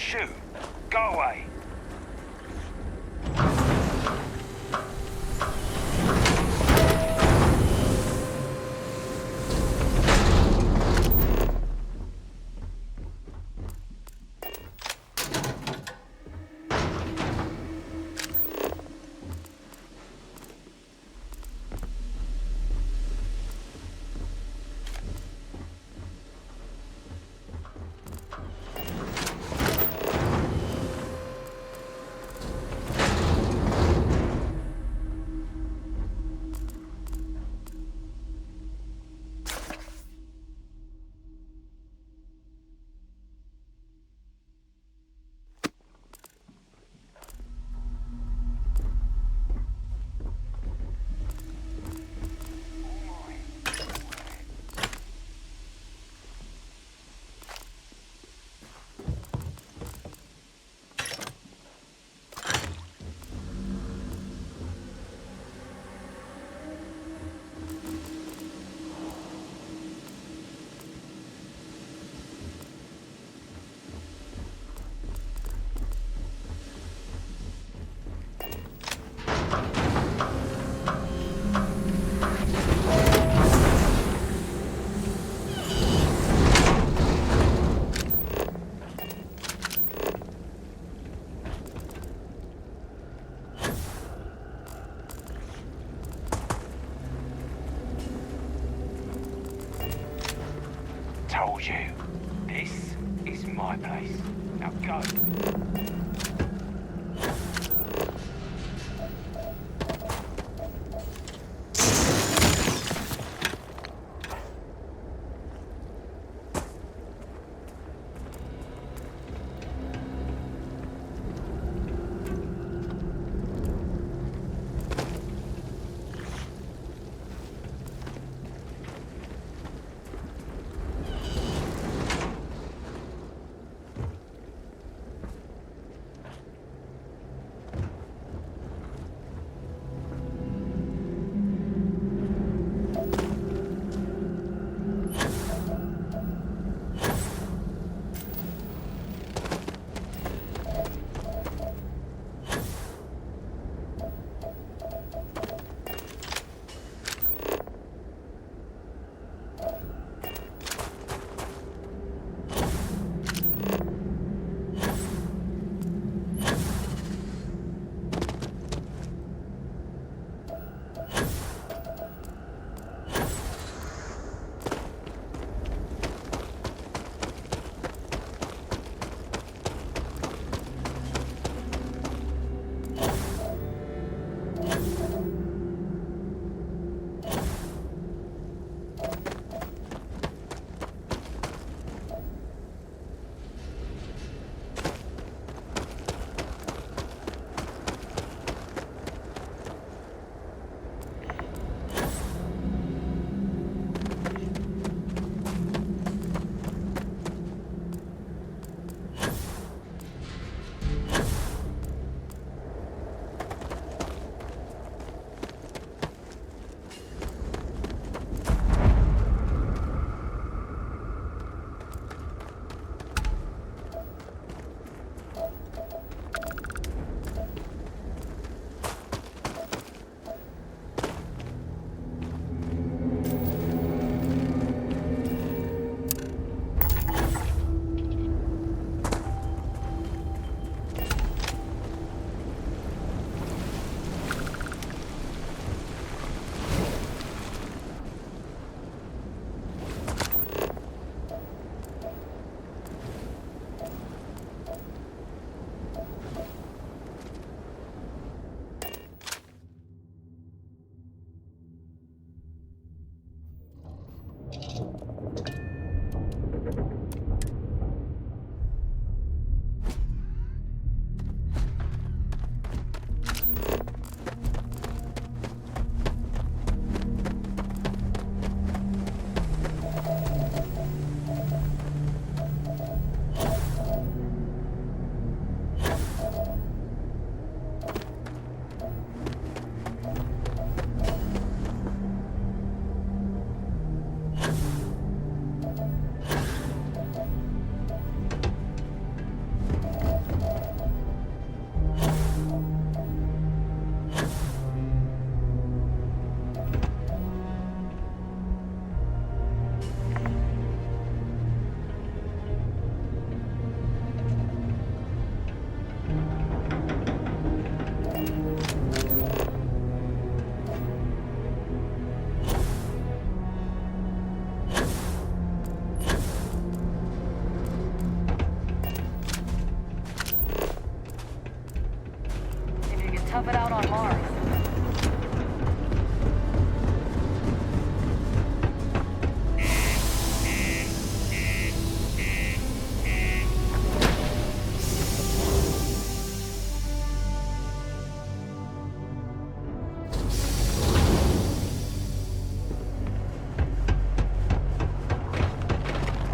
shoot. Go away. Told you. This is my place. Now go.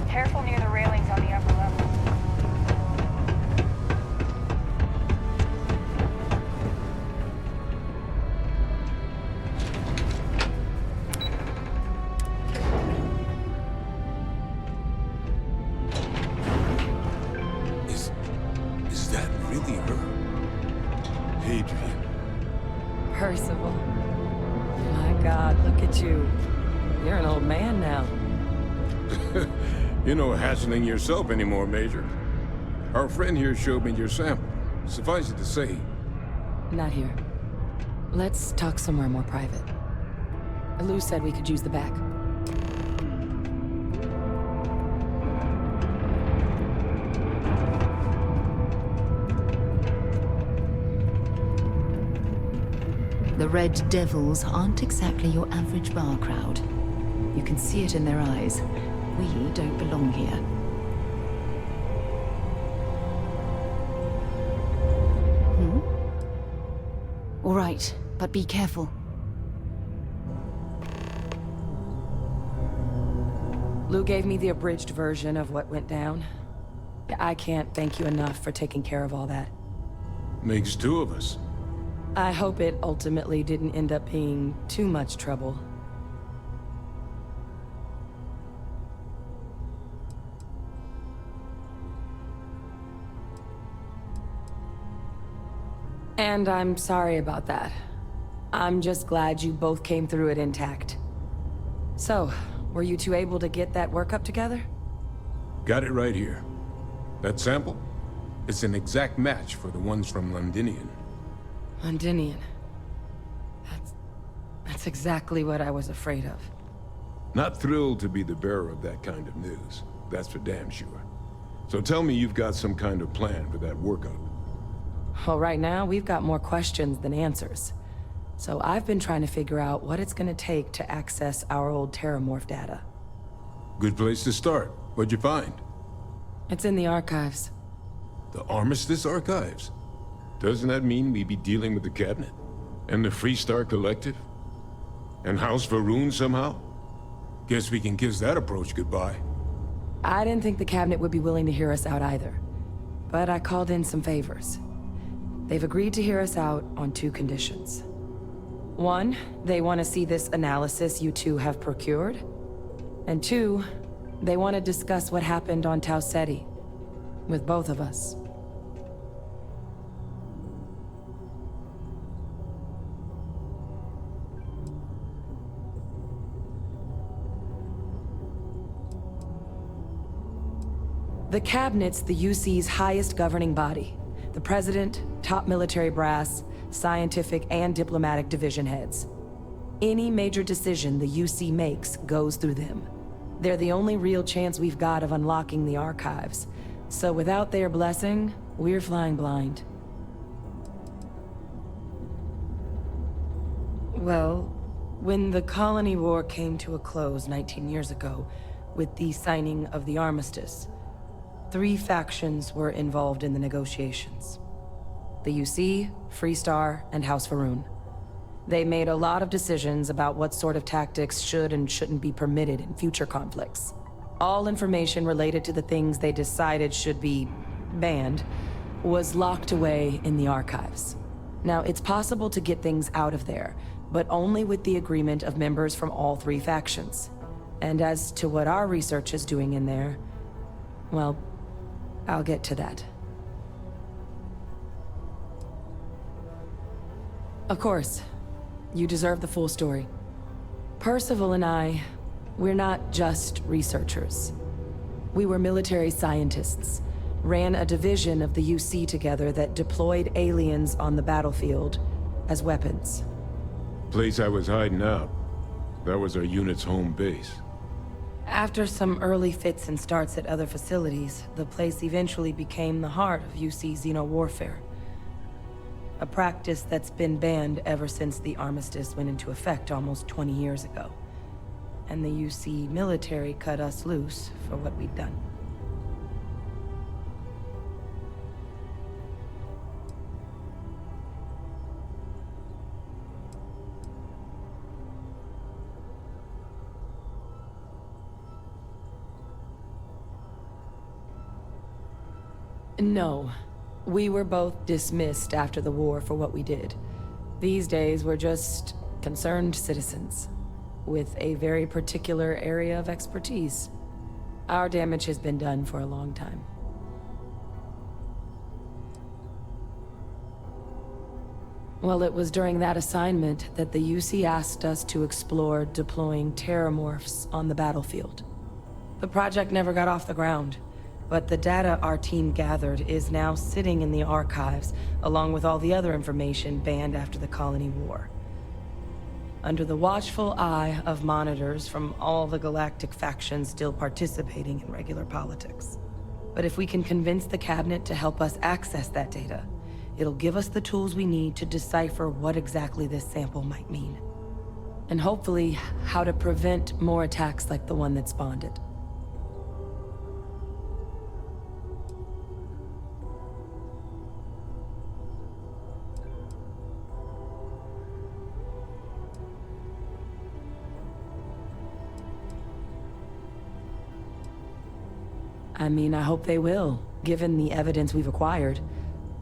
Careful near the railings on the upper level. Is that really her? Adrian. Percival. My God, look at you. You're an old man now. You're no hassling yourself anymore, Major. Our friend here showed me your sample. Suffice it to say, Not here. Let's talk somewhere more private. Lou said we could use the back. The Red Devils aren't exactly your average bar crowd. You can see it in their eyes. We don't belong here. All right, but be careful. Lou gave me the abridged version of what went down. I can't thank you enough for taking care of all that. makes two of us. I hope it ultimately didn't end up being too much trouble. And I'm sorry about that. I'm just glad you both came through it intact. So, were you two able to get that workup together? Got it right here. That sample? It's an exact match for the ones from Londinian. Londinian. That's exactly what I was afraid of. Not thrilled to be the bearer of that kind of news. That's for damn sure. So tell me you've got some kind of plan for that workup. Well, right now, we've got more questions than answers. So I've been trying to figure out what it's gonna take to access our old Terramorph data. Good place to start. What'd you find? It's in the archives. The Armistice Archives? Doesn't that mean we'd be dealing with the Cabinet? And the Freestar Collective? And House Varun somehow? Guess we can kiss that approach goodbye. I didn't think the cabinet would be willing to hear us out either. But I called in some favors. They've agreed to hear us out on two conditions. One, they want to see this analysis you two have procured. And two, they want to discuss what happened on Tau Ceti. With both of us. The Cabinet's the UC's highest governing body. The President, top military brass, scientific and diplomatic division heads. Any major decision the UC makes goes through them. They're the only real chance we've got of unlocking the archives. So without their blessing, we're flying blind. Well, when the Colony War came to a close 19 years ago, with the signing of the armistice, 3 factions were involved in the negotiations. The UC, Freestar, and House Varun. They made a lot of decisions about what sort of tactics should and shouldn't be permitted in future conflicts. All information related to the things they decided should be banned was locked away in the archives. Now, it's possible to get things out of there, but only with the agreement of members from all 3 factions. And as to what our research is doing in there, well, I'll get to that. Of course, you deserve the full story. Percival and I, we're not just researchers. We were military scientists, ran a division of the UC together that deployed aliens on the battlefield as weapons. Place I was hiding out. That was our unit's home base. After some early fits and starts at other facilities, the place eventually became the heart of UC xeno warfare. a practice that's been banned ever since the armistice went into effect almost 20 years ago. And the UC military cut us loose for what we'd done. No. We were both dismissed after the war for what we did. These days, we're just concerned citizens with a very particular area of expertise. Our damage has been done for a long time. Well, it was during that assignment that the UC asked us to explore deploying terramorphs on the battlefield. The project never got off the ground. But the data our team gathered is now sitting in the archives, along with all the other information banned after the Colony War. Under the watchful eye of monitors from all the galactic factions still participating in regular politics. But if we can convince the cabinet to help us access that data, it'll give us the tools we need to decipher what exactly this sample might mean. And hopefully, how to prevent more attacks like the one that spawned it. I mean, I hope they will, given the evidence we've acquired.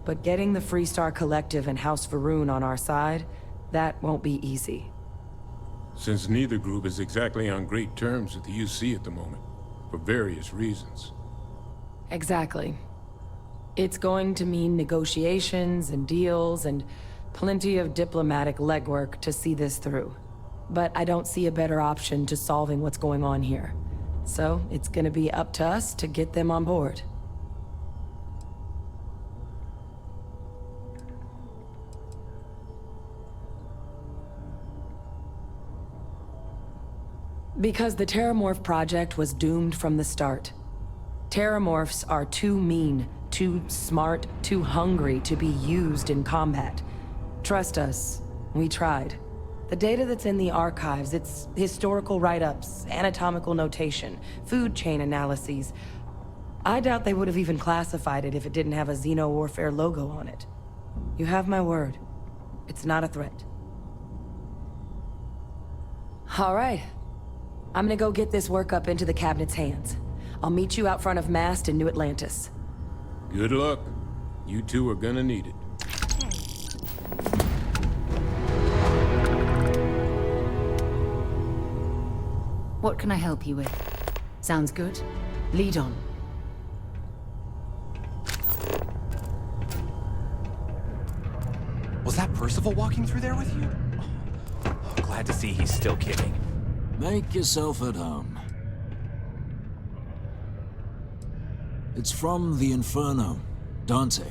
But getting the Freestar Collective and House Va'ruun on our side, that won't be easy. Since neither group is exactly on great terms with the UC at the moment, for various reasons. Exactly. It's going to mean negotiations and deals and plenty of diplomatic legwork to see this through. But I don't see a better option to solving what's going on here. So, it's gonna be up to us to get them on board. Because the Terramorph project was doomed from the start. Terramorphs are too mean, too smart, too hungry to be used in combat. Trust us, we tried. The data that's in the archives, it's historical write-ups, anatomical notation, food chain analyses. I doubt they would have even classified it if it didn't have a Xeno-warfare logo on it. You have my word. It's not a threat. All right. I'm gonna go get this work up into the cabinet's hands. I'll meet you out front of Mast in New Atlantis. Good luck. You two are gonna need it. What can I help you with? Sounds good. Lead on. Was that Percival walking through there with you? Oh, glad to see he's still kicking. Make yourself at home. It's from the Inferno, Dante.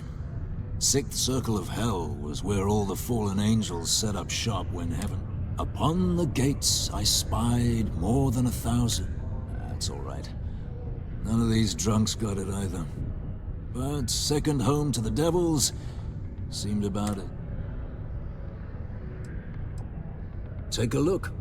Sixth Circle of Hell was where all the fallen angels set up shop when heaven. Upon the gates I spied more than 1,000. That's all right. None of these drunks got it either. But second home to the devils seemed about it. Take a look.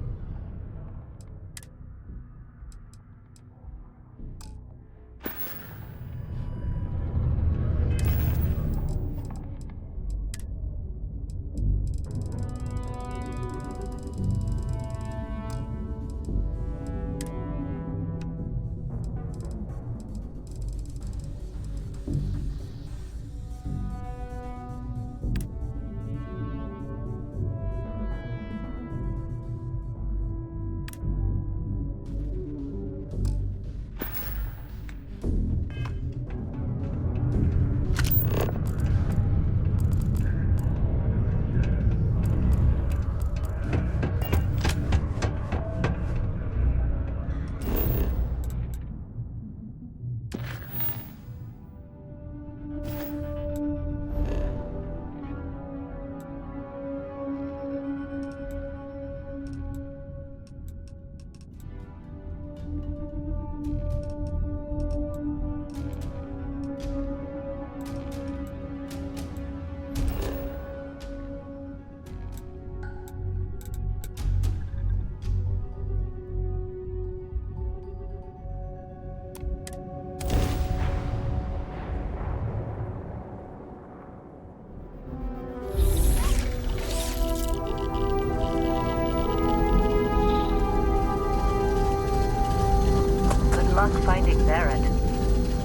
luck finding Barrett.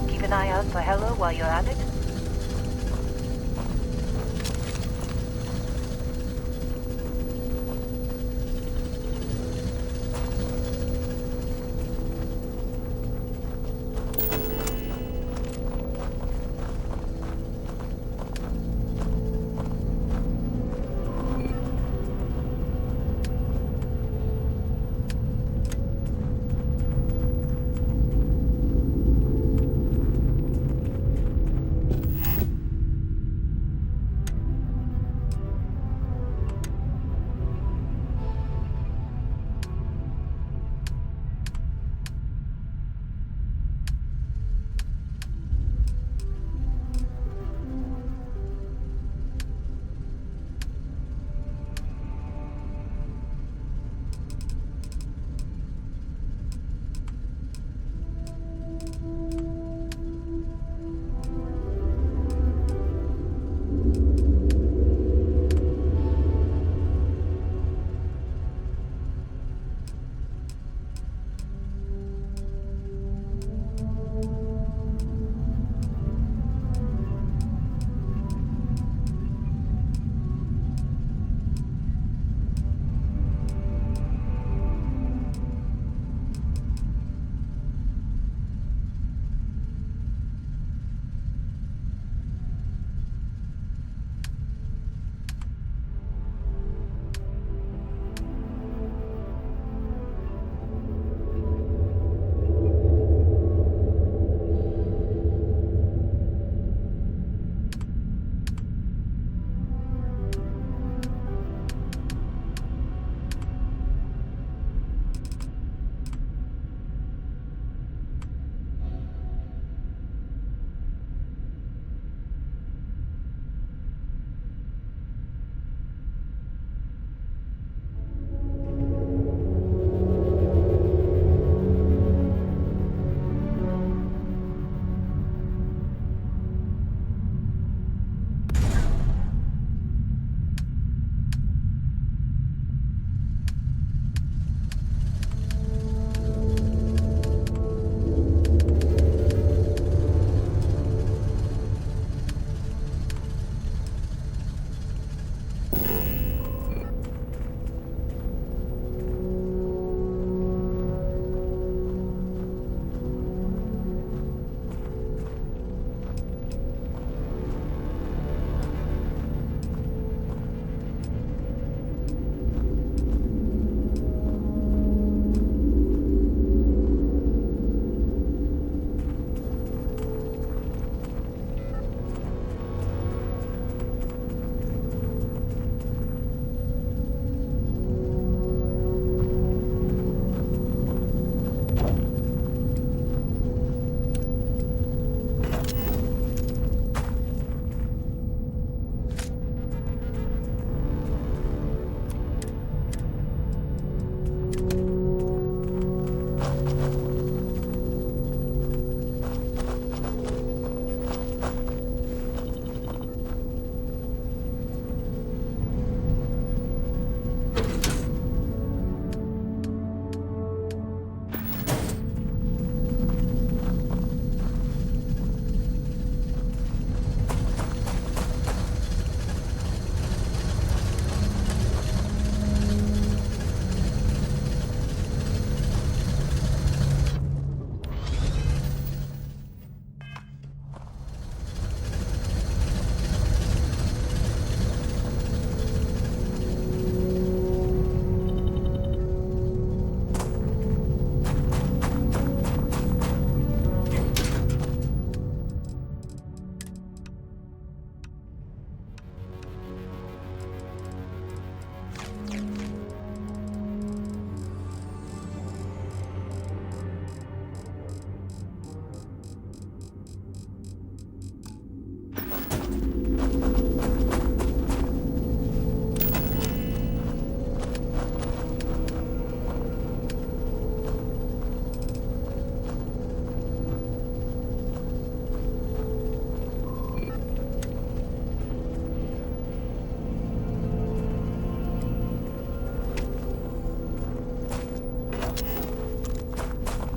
Keep an eye out for Hello while you're at it.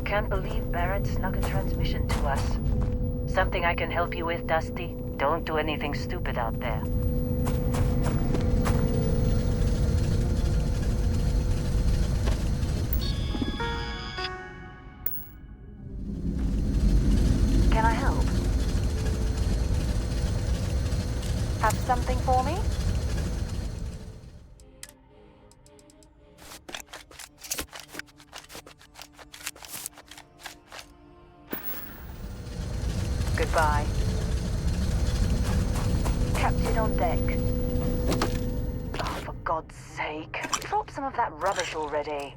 Can't believe Barrett snuck a transmission to us. Something I can help you with, Dusty? Don't do anything stupid out there. Can I help? Have something for me? Goodbye. Captain on deck. Oh, for God's sake. Drop some of that rubbish already.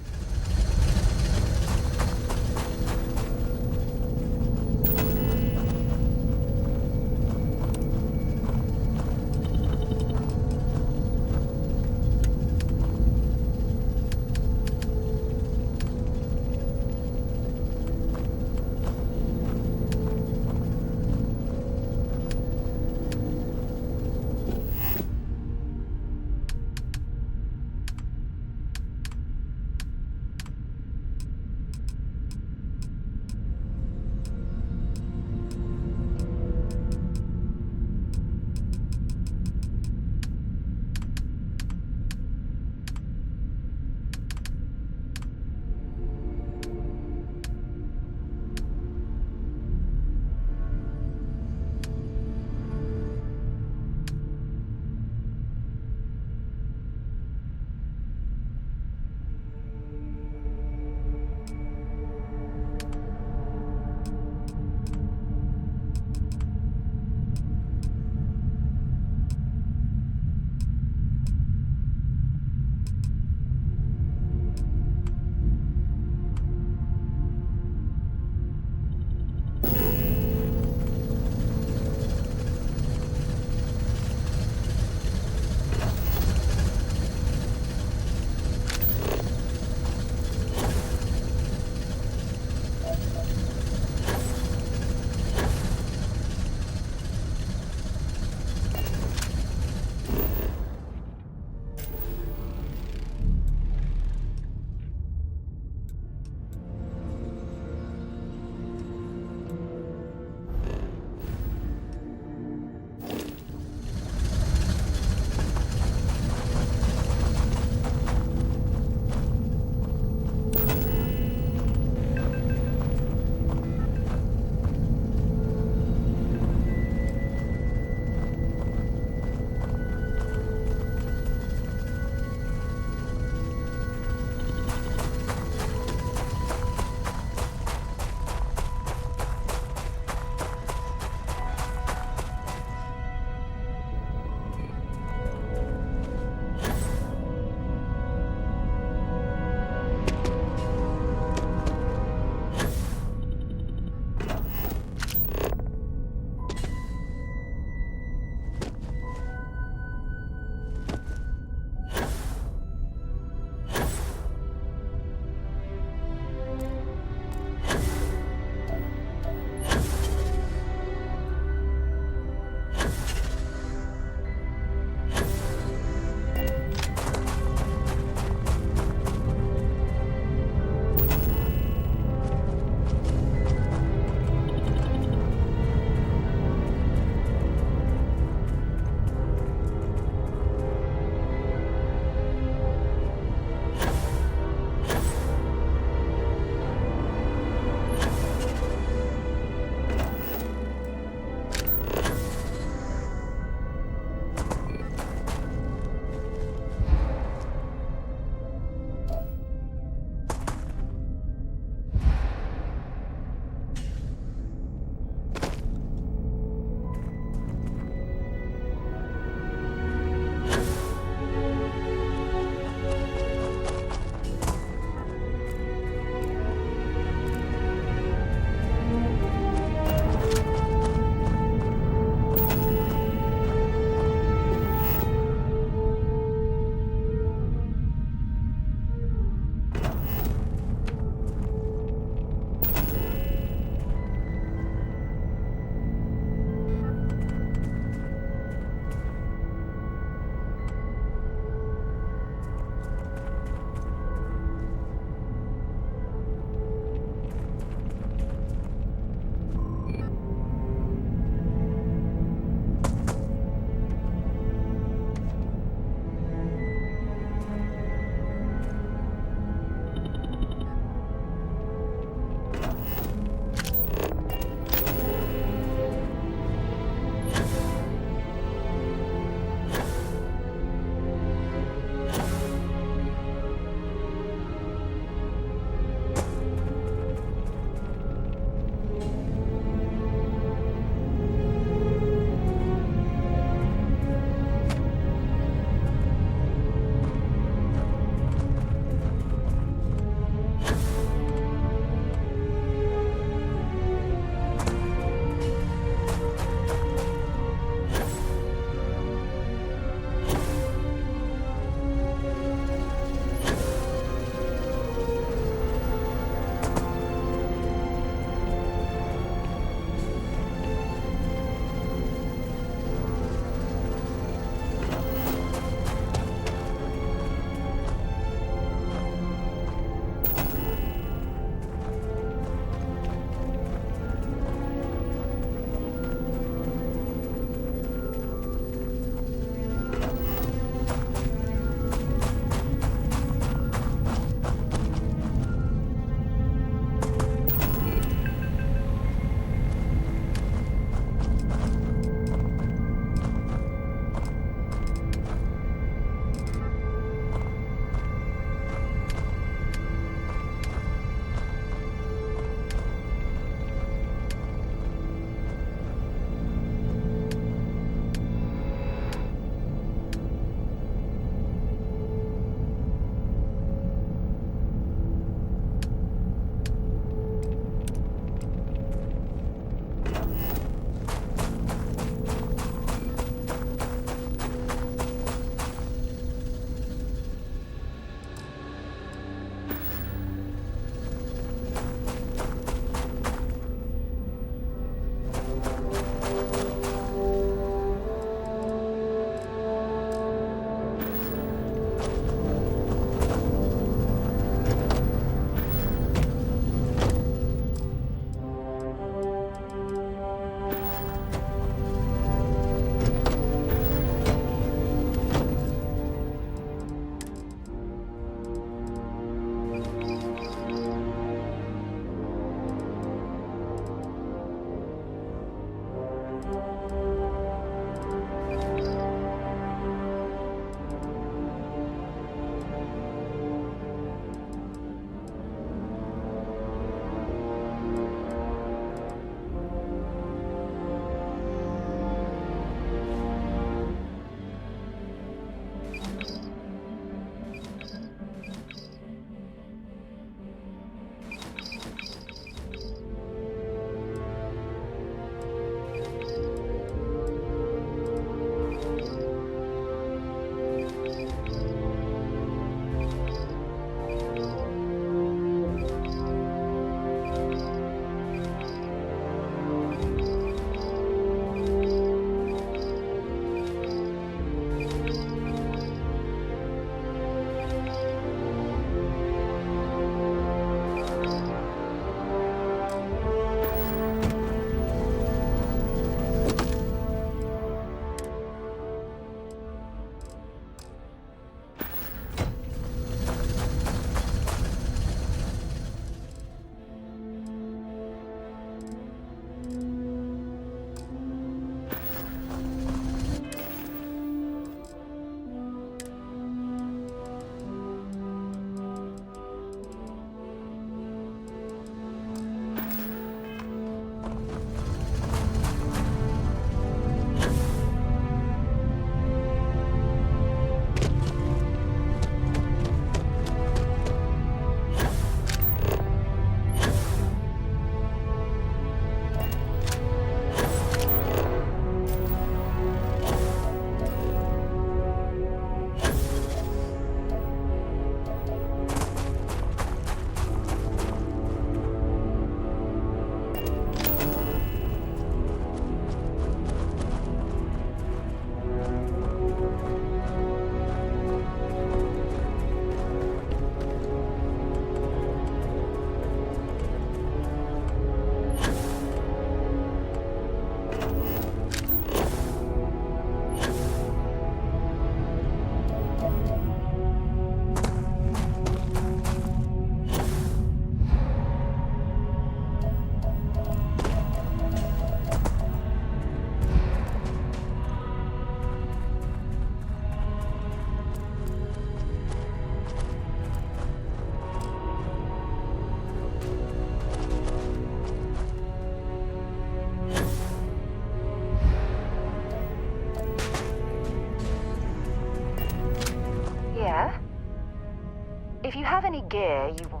If you have any gear, you will...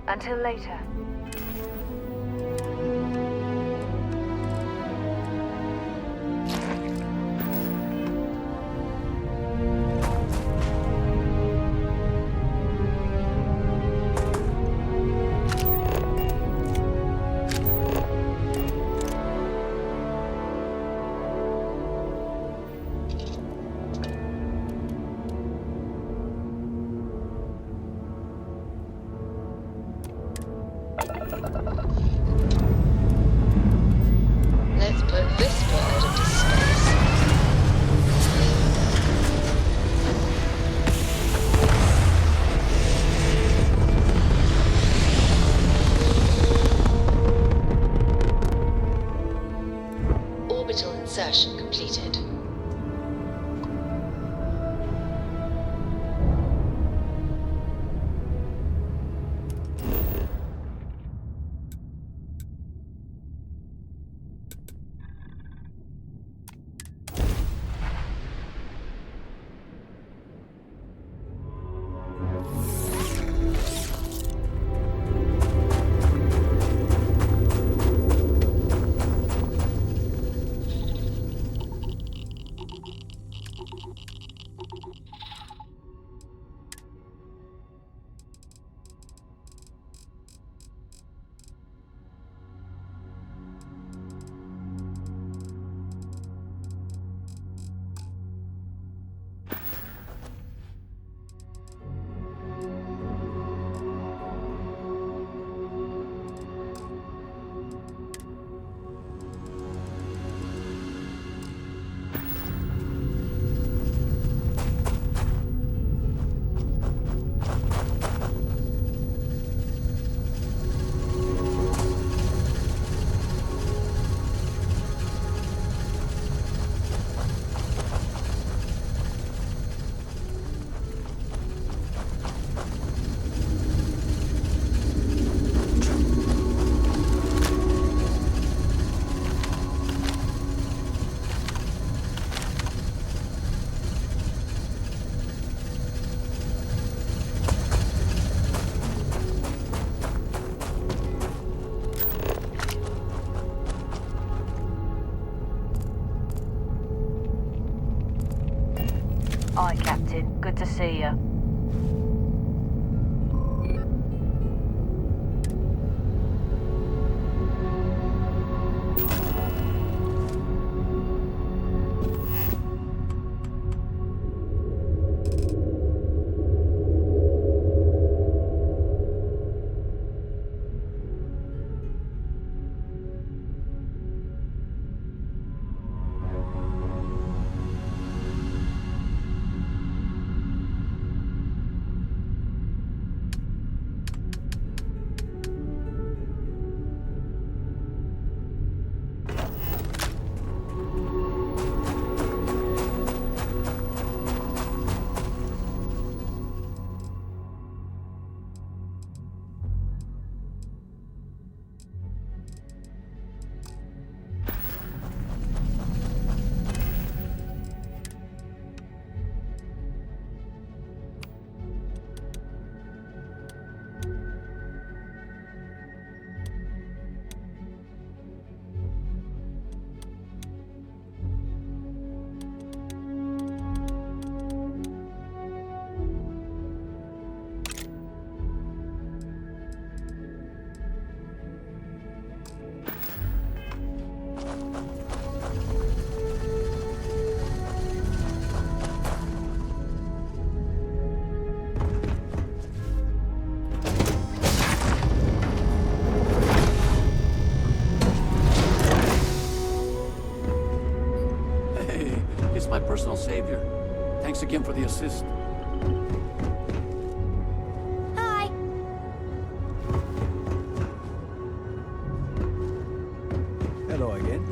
Until later. Let's put this bird into space. Orbital insertion completed. Hi, Captain. Good to see you. My personal savior. Thanks again for the assist. Hi. Hello again.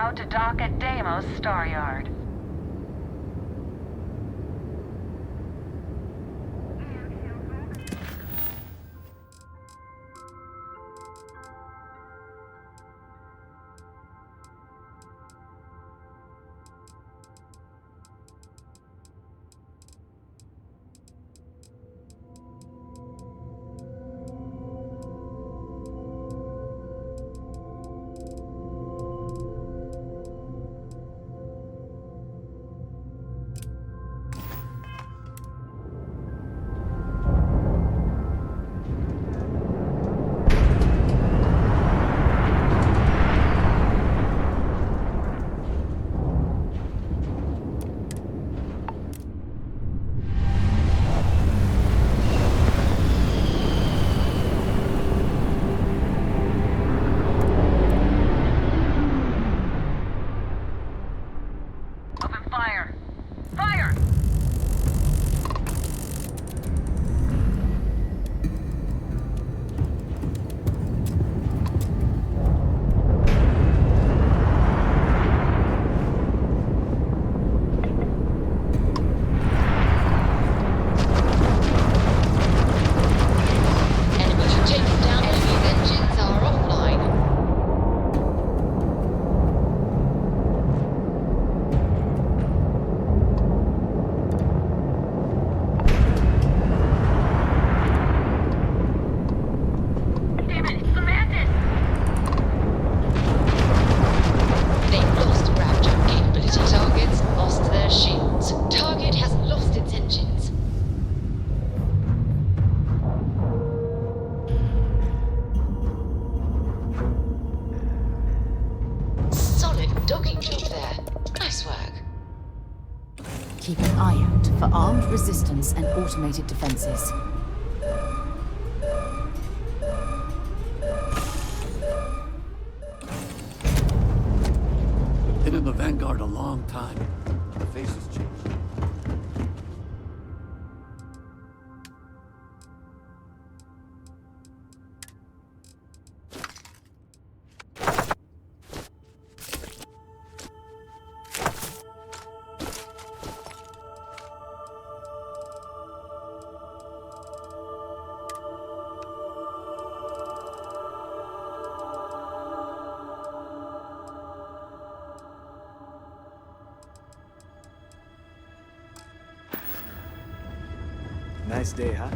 allowed to dock at Deimos Star Yard. Keep an eye out for armed resistance and automated defenses. Been in the Vanguard a long time. The faces change. Nice day, huh?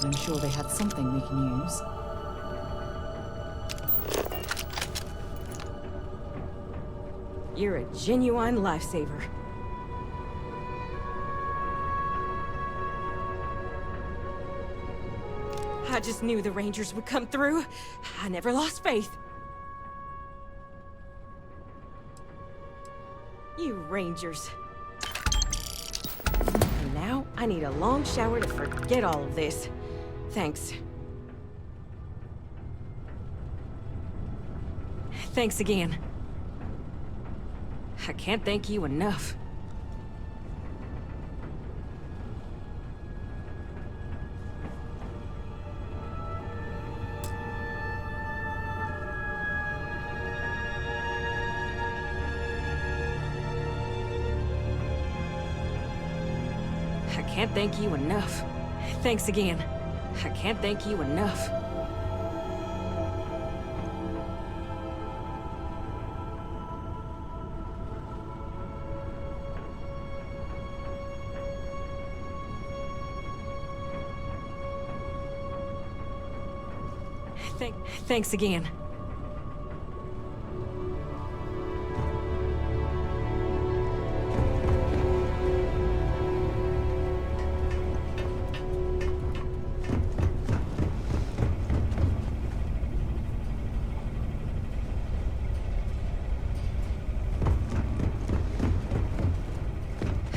I'm sure they had something we can use. You're a genuine lifesaver. I just knew the Rangers would come through. I never lost faith. You Rangers. And now I need a long shower to forget all of this. Thanks. Thanks again. I can't thank you enough. I can't thank you enough. Thanks again. I can't thank you enough. Thanks again.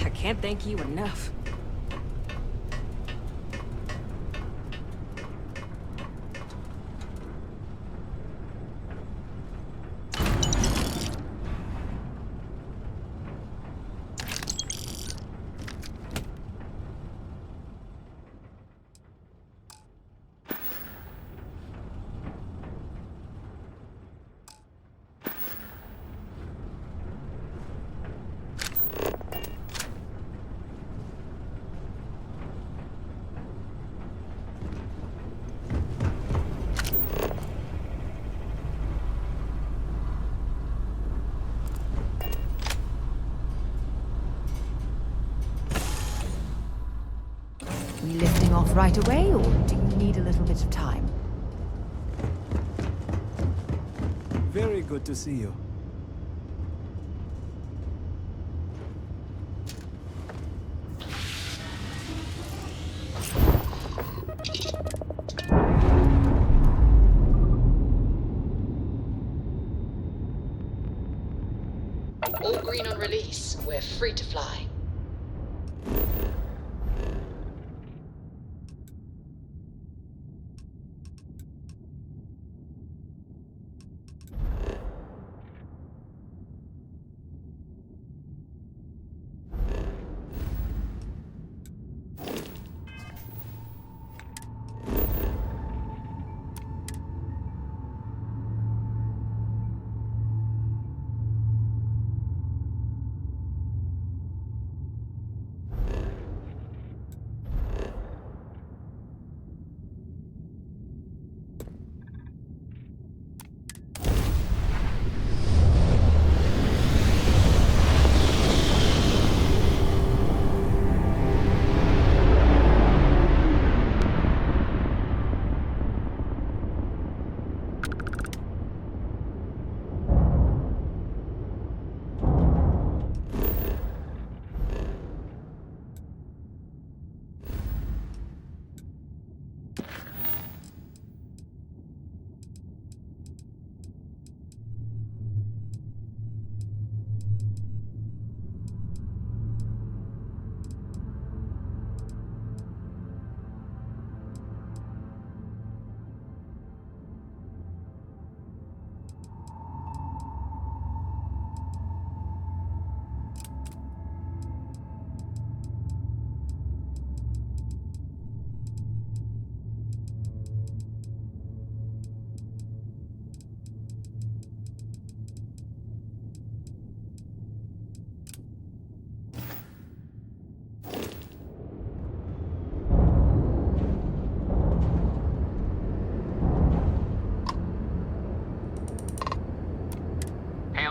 I can't thank you enough. We lifting off right away, or do you need a little bit of time? Very good to see you. All green on release. We're free to fly.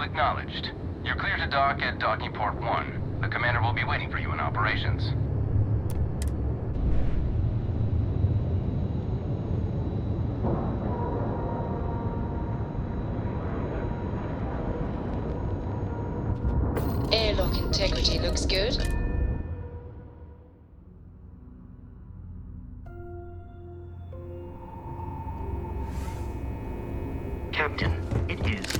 Acknowledged. You're clear to dock at docking port 1. The commander will be waiting for you in operations. Security looks good. Captain, it is.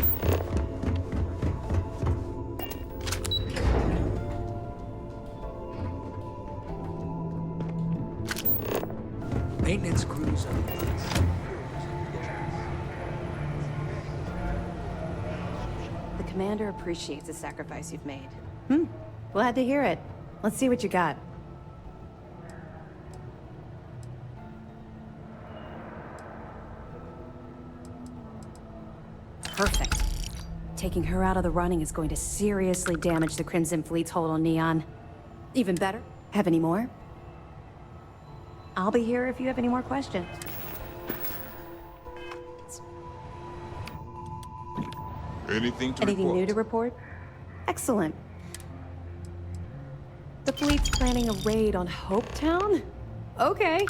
Maintenance crews are The commander appreciates the sacrifice you've made. Glad to hear it. Let's see what you got. Perfect. Taking her out of the running is going to seriously damage the Crimson Fleet's hold on Neon. Even better, have any more? I'll be here if you have any more questions. Anything new to report? Excellent. The fleet's planning a raid on Hopetown? Okay.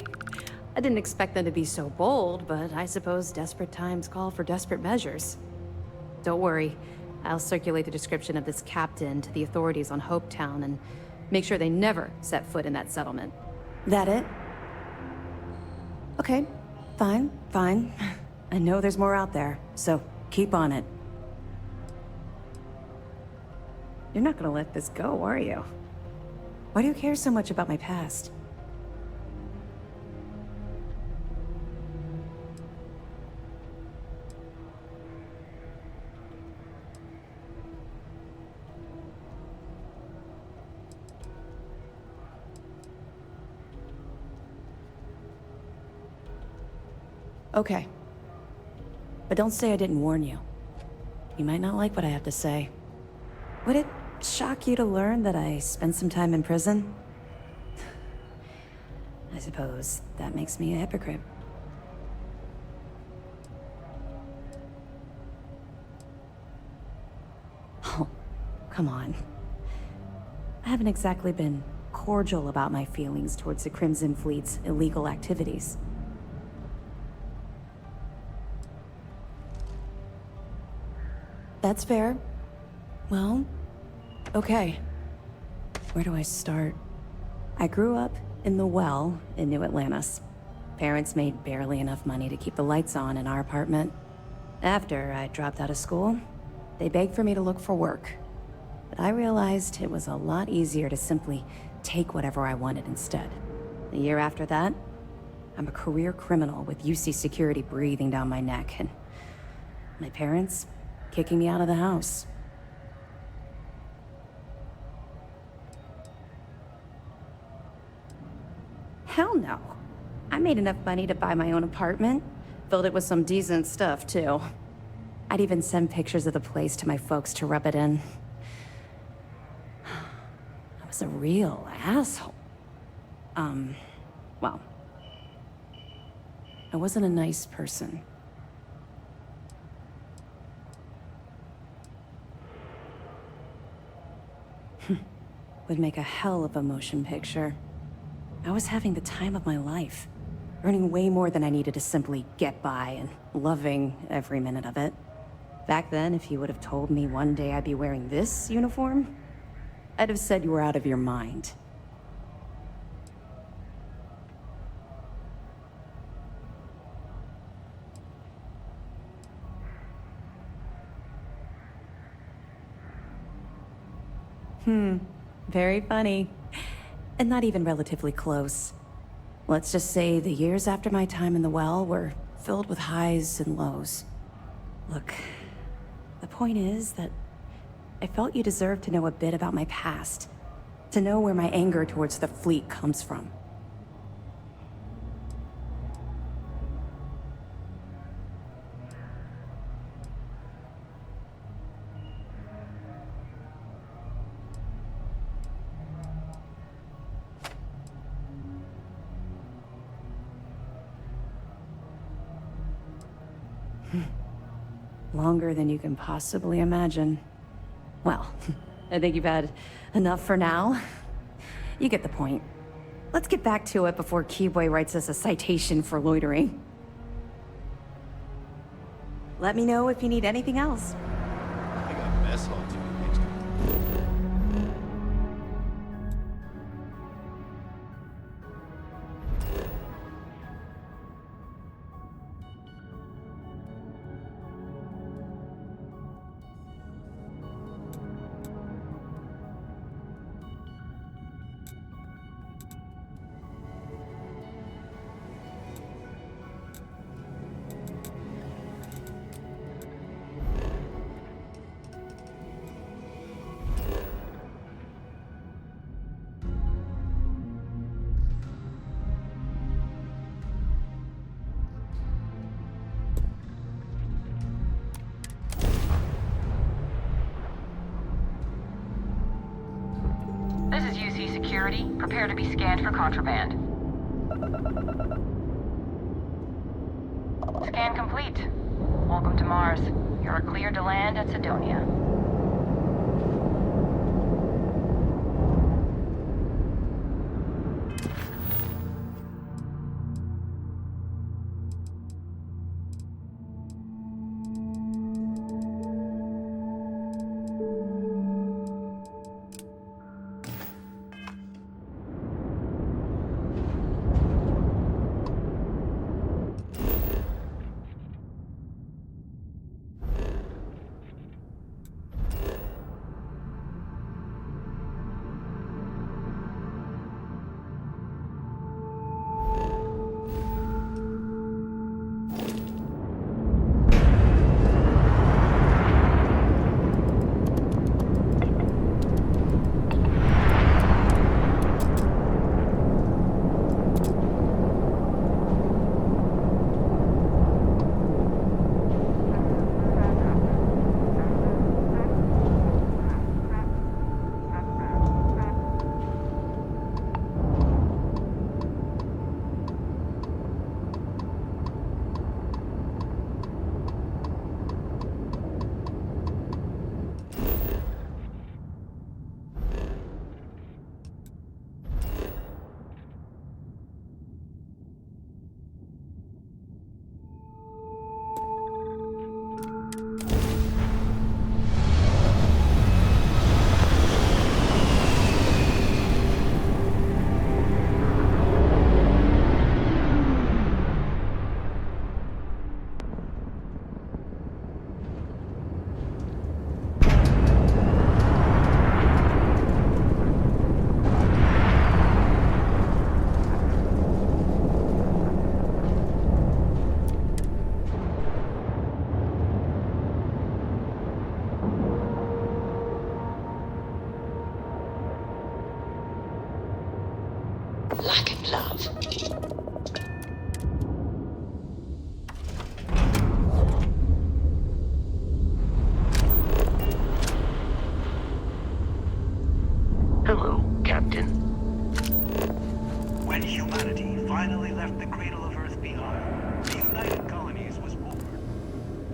I didn't expect them to be so bold, but I suppose desperate times call for desperate measures. Don't worry. I'll circulate the description of this captain to the authorities on Hopetown and make sure they never set foot in that settlement. That it? Okay. Fine. I know there's more out there, so keep on it. You're not gonna let this go, are you? Why do you care so much about my past? Okay. But don't say I didn't warn you. You might not like what I have to say. Would it shock you to learn that I spent some time in prison? I suppose that makes me a hypocrite. Oh, come on. I haven't exactly been cordial about my feelings towards the Crimson Fleet's illegal activities. That's fair. Well, okay. Where do I start? I grew up in the Well in New Atlantis. Parents made barely enough money to keep the lights on in our apartment. After I dropped out of school, they begged for me to look for work. But I realized it was a lot easier to simply take whatever I wanted instead. The year after that, I'm a career criminal with UC security breathing down my neck, and my parents kicking me out of the house. Hell no. I made enough money to buy my own apartment. Filled it with some decent stuff, too. I'd even send pictures of the place to my folks to rub it in. I was a real asshole. Well, I wasn't a nice person. Would make a hell of a motion picture. I was having the time of my life, earning way more than I needed to simply get by and loving every minute of it. Back then, if you would have told me one day I'd be wearing this uniform, I'd have said you were out of your mind. Very funny. And not even relatively close. Let's just say the years after my time in the Well were filled with highs and lows. Look, the point is that I felt you deserved to know a bit about my past. To know where my anger towards the fleet comes from. Longer than you can possibly imagine. Well, I think you've had enough for now. You get the point. Let's get back to it before Keyboy writes us a citation for loitering. Let me know if you need anything else. I got mess hall too next This is UC Security. Prepare to be scanned for contraband. Scan complete. Welcome to Mars. You're cleared to land at Sidonia. Lack of love. Hello, Captain. When humanity finally left the cradle of Earth behind, the United Colonies was born.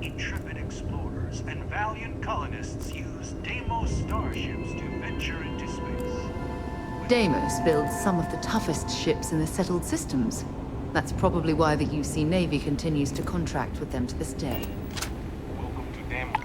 Intrepid explorers and valiant colonists used Deimos starships to venture into space. Deimos builds some of the toughest ships in the settled systems. That's probably why the UC Navy continues to contract with them to this day. Welcome to Deimos.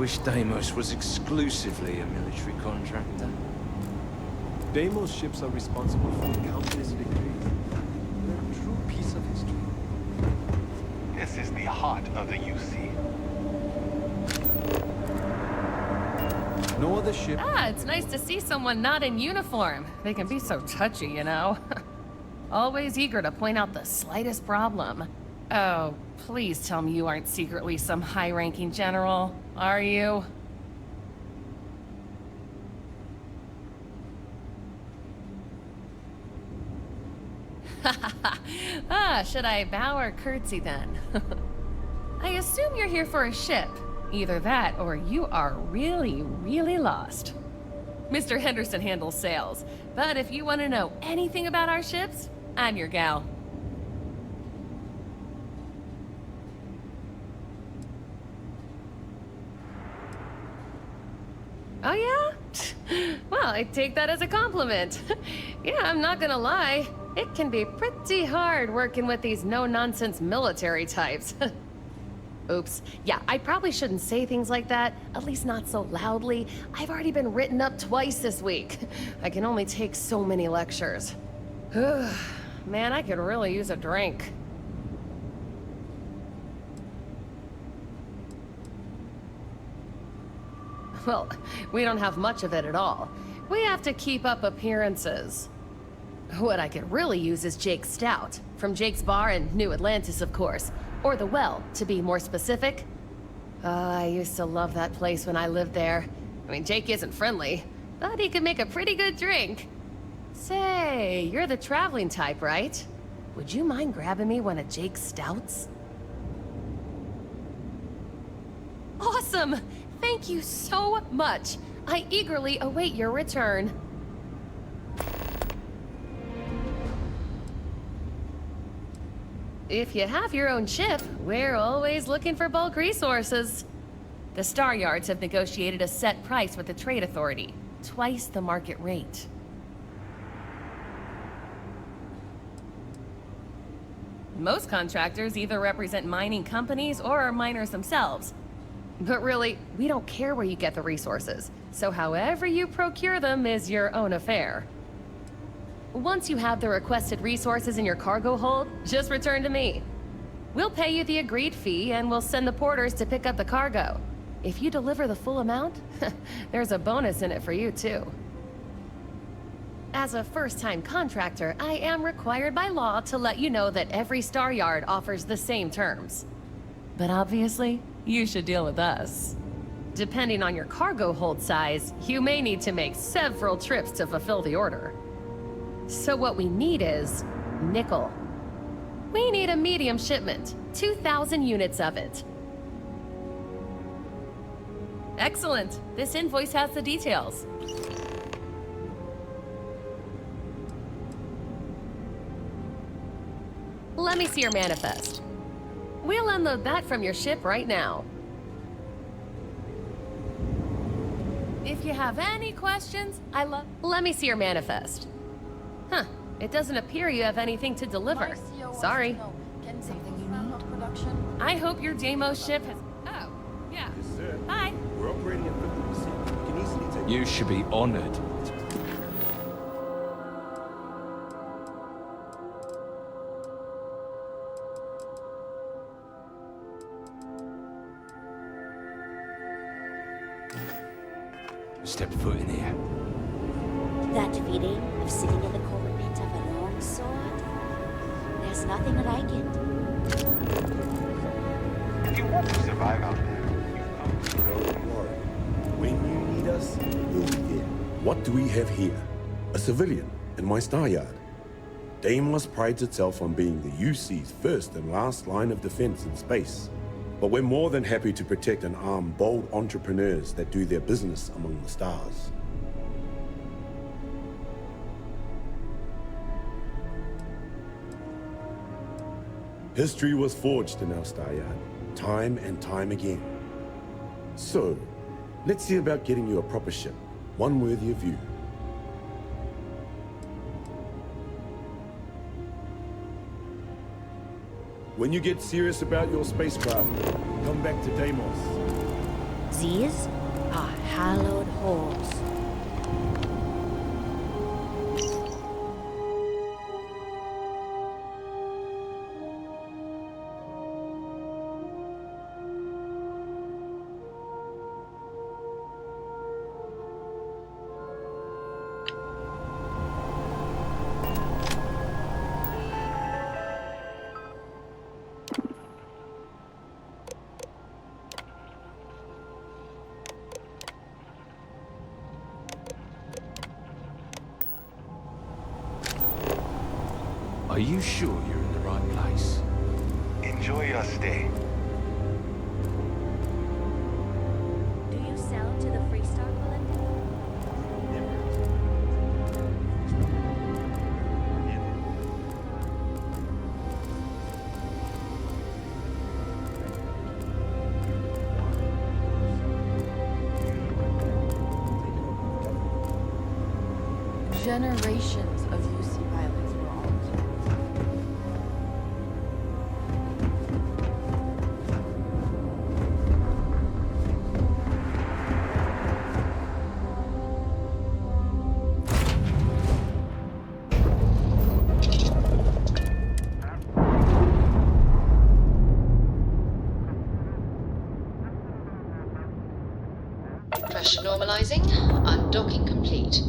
wish Deimos was exclusively a military contractor. Deimos ships are responsible for countless victories. They're a true piece of history. This is the heart of the UC. No other ship... Ah, it's nice to see someone not in uniform. They can be so touchy, you know. Always eager to point out the slightest problem. Oh, please tell me you aren't secretly some high-ranking general, are you? Should I bow or curtsy then? I assume you're here for a ship. Either that, or you are really, really lost. Mr. Henderson handles sales, but if you want to know anything about our ships, I'm your gal. Oh yeah? Well, I take that as a compliment. Yeah, I'm not gonna lie. It can be pretty hard working with these no-nonsense military types. Oops. Yeah, I probably shouldn't say things like that, at least not so loudly. I've already been written up twice this week. I can only take so many lectures. Man, I could really use a drink. Well, we don't have much of it at all. We have to keep up appearances. What I could really use is Jake's Stout, from Jake's Bar in New Atlantis, of course. Or the Well, to be more specific. I used to love that place when I lived there. I mean, Jake isn't friendly, but he could make a pretty good drink. Say, you're the traveling type, right? Would you mind grabbing me one of Jake's Stouts? Awesome! Thank you so much. I eagerly await your return. If you have your own ship, we're always looking for bulk resources. The Star Yards have negotiated a set price with the Trade Authority, twice the market rate. Most contractors either represent mining companies or are miners themselves. But really, we don't care where you get the resources, so however you procure them is your own affair. Once you have the requested resources in your cargo hold, just return to me. We'll pay you the agreed fee, and we'll send the porters to pick up the cargo. If you deliver the full amount, there's a bonus in it for you, too. As a first-time contractor, I am required by law to let you know that every Star Yard offers the same terms. But obviously, you should deal with us. Depending on your cargo hold size, you may need to make several trips to fulfill the order. So what we need is nickel. We need a medium shipment, 2,000 units of it. Excellent. This invoice has the details. Let me see your manifest. We'll unload that from your ship right now. If you have any questions, let me see your manifest. Huh. It doesn't appear you have anything to deliver. Sorry. Something you need? I hope your Deimos ship has... Oh, yeah. Yes, sir. Hi. We're operating at 50%. You can easily take... You should be honored. Step foot in here. That feeling of sitting in the cold pit of a long sword? There's nothing like it. If you want to survive out there, you've come to Don't worry. When you need us, we'll be there. What do we have here? A civilian in my Star Yard. Deimos prides itself on being the UC's first and last line of defense in space. But we're more than happy to protect and arm bold entrepreneurs that do their business among the stars. History was forged in our Star Yard, time and time again. So, let's see about getting you a proper ship, one worthy of you. When you get serious about your spacecraft, come back to Deimos. These are hallowed halls. Are you sure you're in the right place? Enjoy your stay. Do you sell to the Freestar Collective? Generations of UC pilots were all killed. Pressure normalizing. Undocking complete.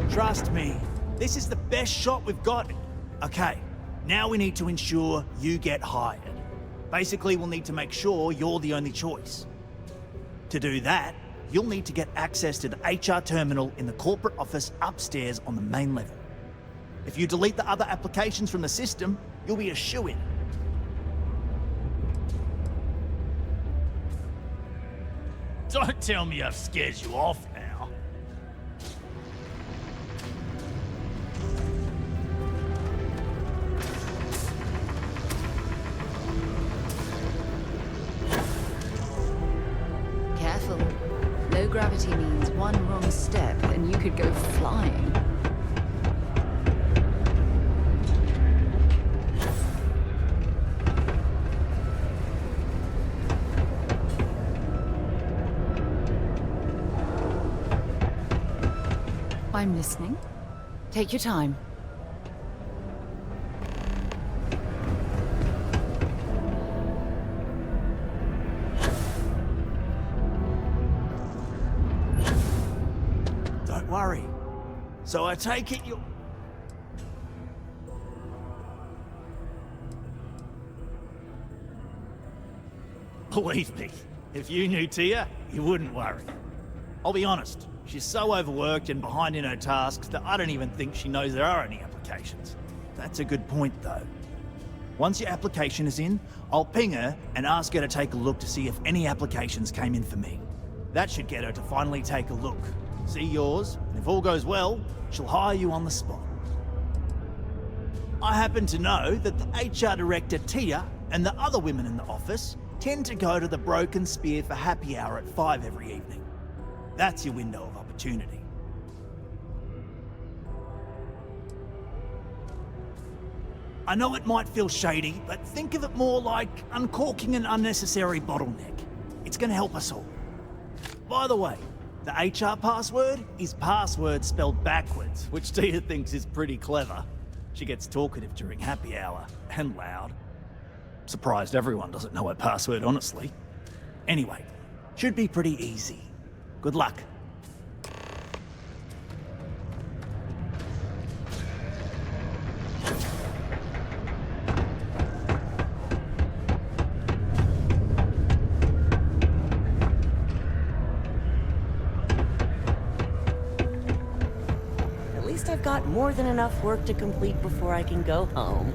Trust me, this is the best shot we've got. Okay, now we need to ensure you get hired. Basically, we'll need to make sure you're the only choice. To do that, you'll need to get access to the HR terminal in the corporate office upstairs on the main level. If you delete the other applications from the system, you'll be a shoo-in. Don't tell me I've scared you off now. Careful. Low gravity means one wrong step and you could go flying. I'm listening. Take your time. worry. So I take it you... Believe me, if you knew Tia, you wouldn't worry. I'll be honest, she's so overworked and behind in her tasks that I don't even think she knows there are any applications. That's a good point, though. Once your application is in, I'll ping her and ask her to take a look to see if any applications came in for me. That should get her to finally take a look, see yours, and if all goes well, she'll hire you on the spot. I happen to know that the HR director, Tia, and the other women in the office tend to go to the Broken Spear for happy hour at 5 every evening. That's your window of opportunity. I know it might feel shady, but think of it more like uncorking an unnecessary bottleneck. It's going to help us all. By the way, the HR password is password spelled backwards, which Tia thinks is pretty clever. She gets talkative during happy hour, and loud. Surprised everyone doesn't know her password, honestly. Anyway, should be pretty easy. Good luck. At least I've got more than enough work to complete before I can go home.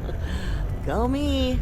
Go me!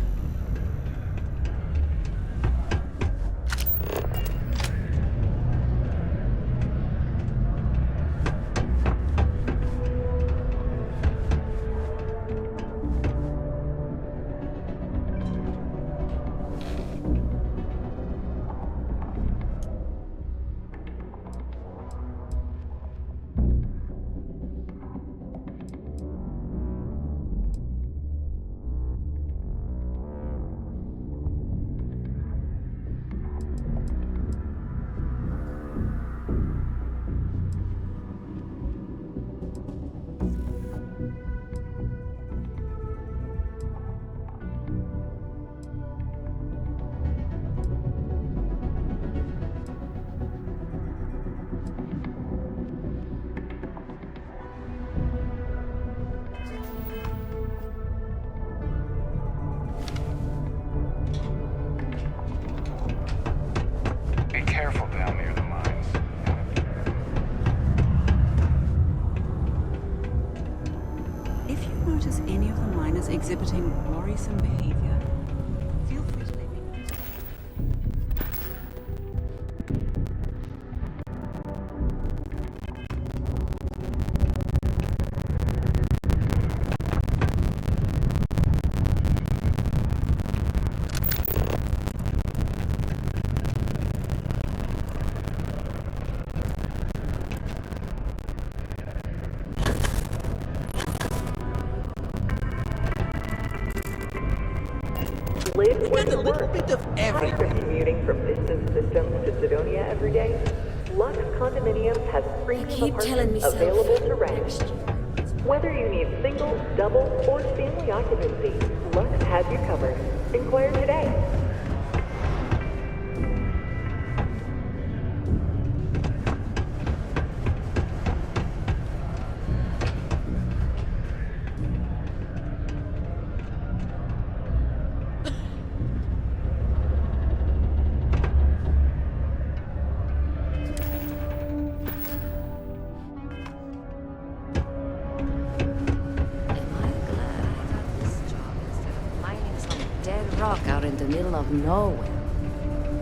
Careful down near the mines. If you notice any of the miners exhibiting worrisome behavior, feel free to let me know. Live with a little bit of everything. Commuting from distant systems to Sidonia every day, Lux Condominium has premium apartments available to rent. Whether you need single, double, or family occupancy, Lux has you covered. Inquire today. Of nowhere.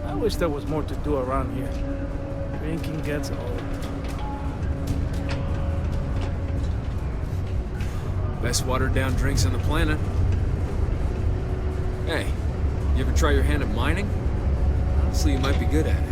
I wish there was more to do around here. Drinking gets old. Best watered-down drinks on the planet. Hey, you ever try your hand at mining? Honestly, you might be good at it.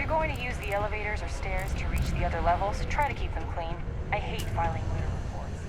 going to use the elevators or stairs to reach the other levels, try to keep them clean. I hate filing looter reports.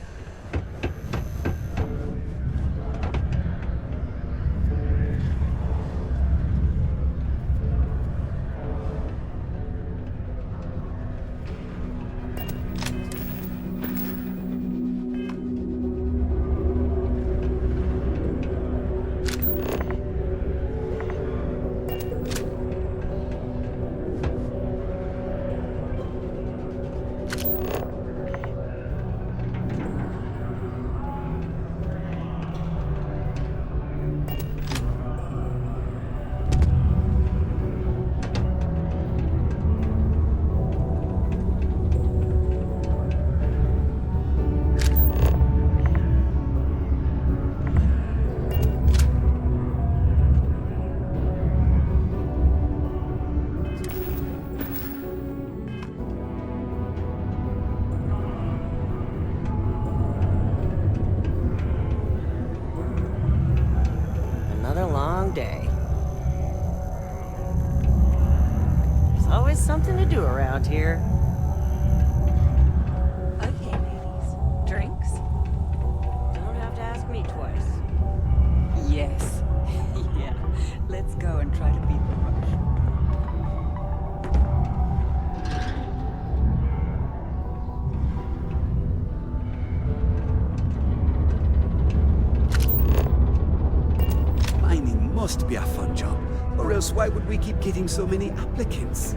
Another long day. There's always something to do around here. Okay, ladies. Drinks? Don't have to ask me twice. Yes. Yeah. Let's go and try to beat the rush. Mining must be a fun job, or else why would we keep getting so many applicants?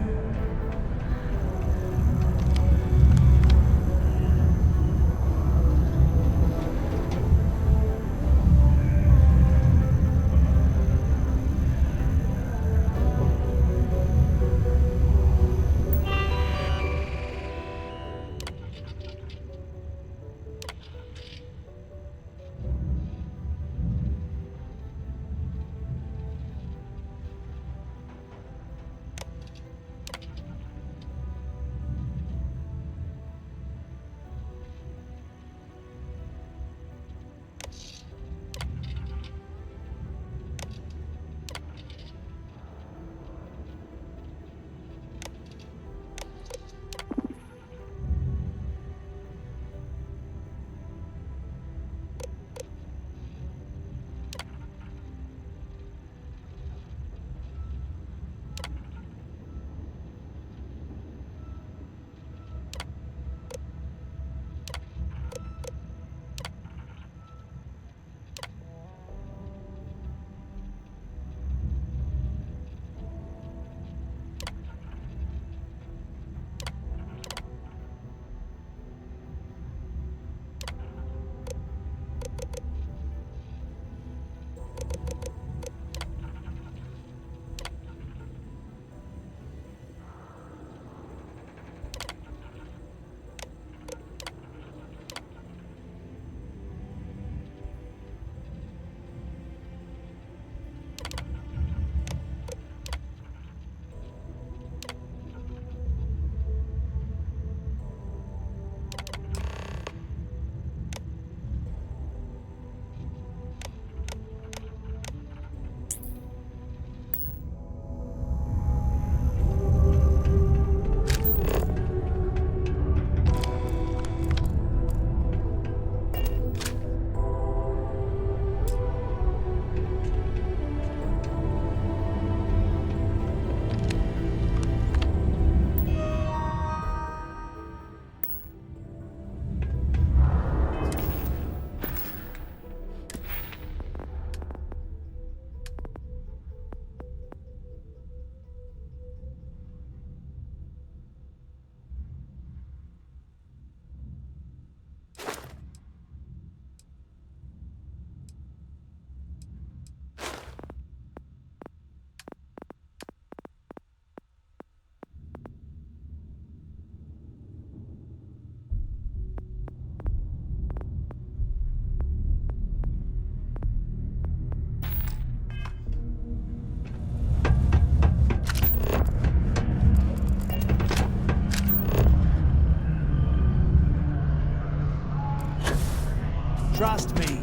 Trust me,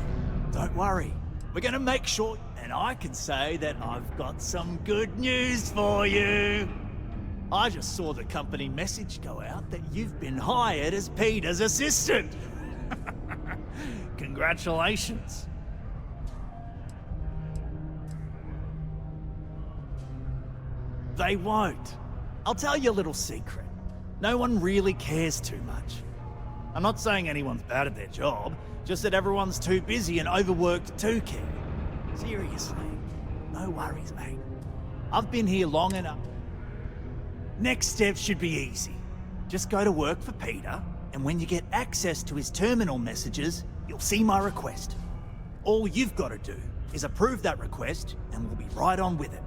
don't worry. We're gonna make sure, and I can say that I've got some good news for you. I just saw the company message go out that you've been hired as Peter's assistant. Congratulations. They won't. I'll tell you a little secret. No one really cares too much. I'm not saying anyone's bad at their job, just that everyone's too busy and overworked to care. Seriously, no worries, mate. I've been here long enough. Next step should be easy. Just go to work for Peter, and when you get access to his terminal messages, you'll see my request. All you've got to do is approve that request, and we'll be right on with it.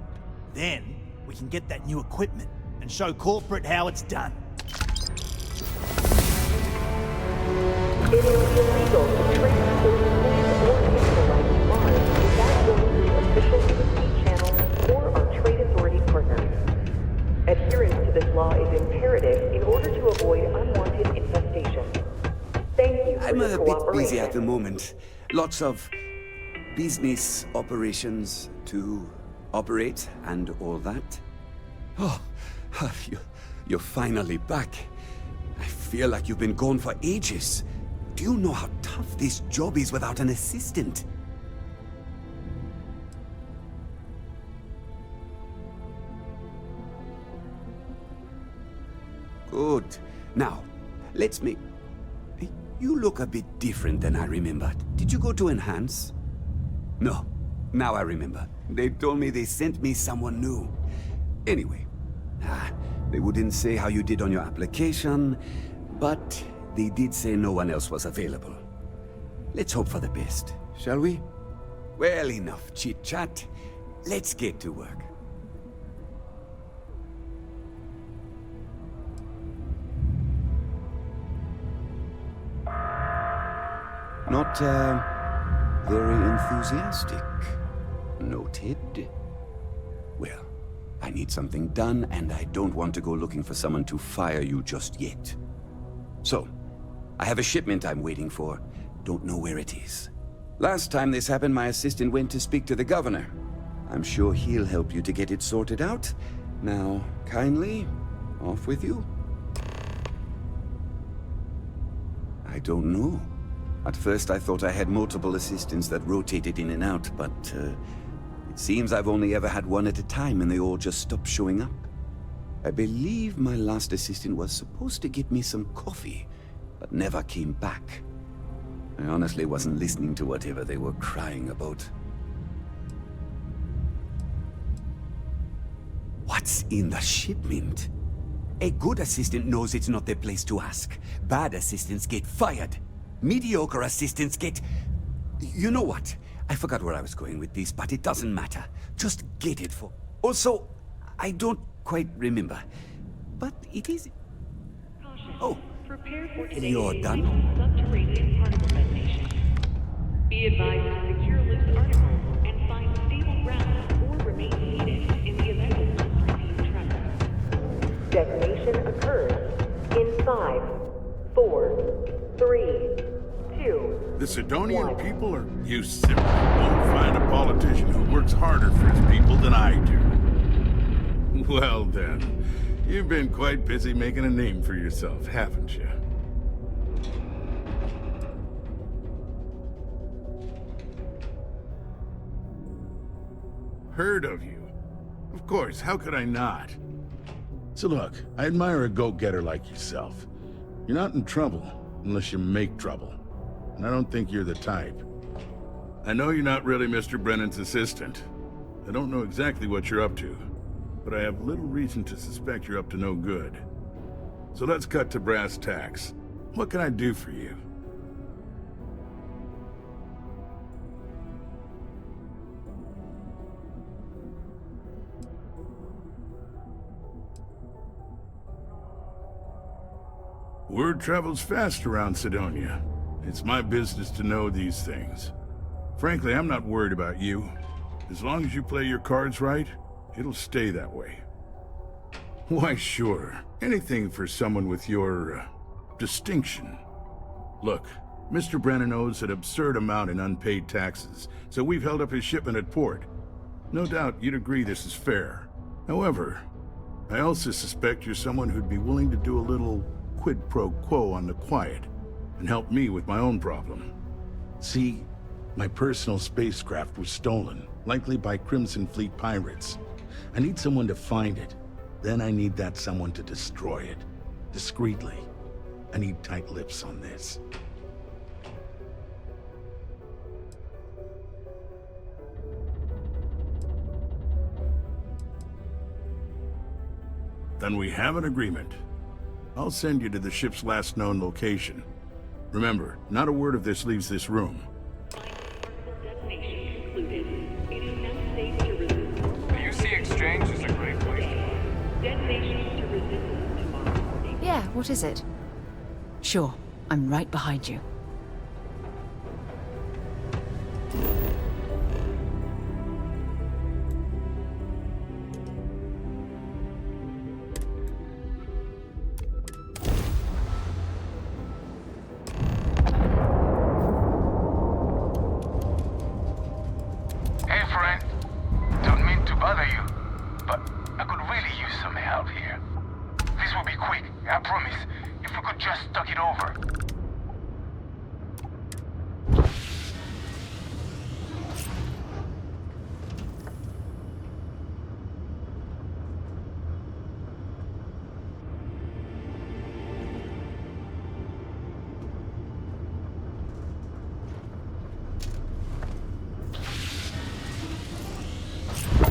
Then, we can get that new equipment and show corporate how it's done. It is illegal to transport or utilize Mars without going through official UC channels or our trade authority partners. Adherence to this law is imperative in order to avoid unwanted infestation. Thank you for I'm your a bit cooperation. busy at the moment. Lots of business operations to operate and all that. Oh, you're finally back. I feel like you've been gone for ages. Do you know how tough this job is without an assistant? Good. Now, let's make... You look a bit different than I remembered. Did you go to Enhance? No. Now I remember. They told me they sent me someone new. Anyway, they wouldn't say how you did on your application, but they did say no one else was available. Let's hope for the best, shall we? Well, enough chit-chat. Let's get to work. Not, very enthusiastic. Noted. Well, I need something done, and I don't want to go looking for someone to fire you just yet. So, I have a shipment I'm waiting for. Don't know where it is. Last time this happened, my assistant went to speak to the governor. I'm sure he'll help you to get it sorted out. Now, kindly, off with you. I don't know. At first I thought I had multiple assistants that rotated in and out, but it seems I've only ever had one at a time and they all just stopped showing up. I believe my last assistant was supposed to get me some coffee, but never came back. I honestly wasn't listening to whatever they were crying about. What's in the shipment? A good assistant knows it's not their place to ask. Bad assistants get fired. Mediocre assistants get... You know what? I forgot where I was going with this, but it doesn't matter. Just get it for... Also, I don't quite remember. But it is... Oh, you're done? Subterranean particle detonation. Be advised to secure loose articles and find stable ground or remain seated in the event of unforeseen tremor. Detonation occurs in 5, 4, 3, 2, The Sidonian 1. people are... You simply won't find a politician who works harder for his people than I do. Well then, you've been quite busy making a name for yourself, haven't you? Heard of you. Of course, how could I not? So look, I admire a go-getter like yourself. You're not in trouble unless you make trouble. And I don't think you're the type. I know you're not really Mr. Brennan's assistant. I don't know exactly what you're up to, but I have little reason to suspect you're up to no good. So let's cut to brass tacks. What can I do for you? Word travels fast around Sidonia. It's my business to know these things. Frankly, I'm not worried about you. As long as you play your cards right, it'll stay that way. Why, sure. Anything for someone with your, distinction. Look, Mr. Brennan owes an absurd amount in unpaid taxes, so we've held up his shipment at port. No doubt you'd agree this is fair. However, I also suspect you're someone who'd be willing to do a little quid pro quo on the quiet and help me with my own problem. See, my personal spacecraft was stolen, likely by Crimson Fleet pirates. I need someone to find it. Then I need that someone to destroy it. Discreetly. I need tight lips on this. Then we have an agreement. I'll send you to the ship's last known location. Remember, not a word of this leaves this room. The UC Exchange is a great place to buy. Yeah, what is it? Sure, I'm right behind you.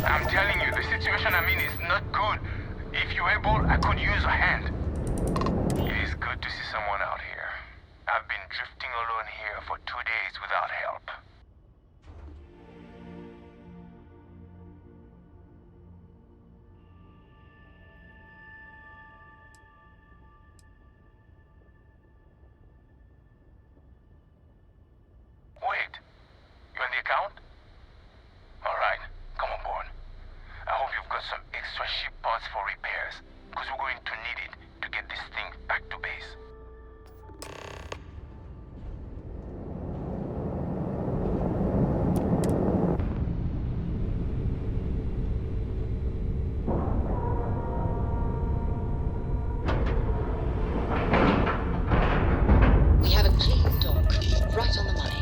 I'm telling you, the situation I'm in is not good. If you're able, I could use a hand. It is good to see someone out here. I've been drifting alone here for 2 days without help. Wait, you on the account? All right, come on board. I hope you've got some extra ship parts for repairs, because we're going to need it to get this thing back to base. We have a clean dock, right on the money.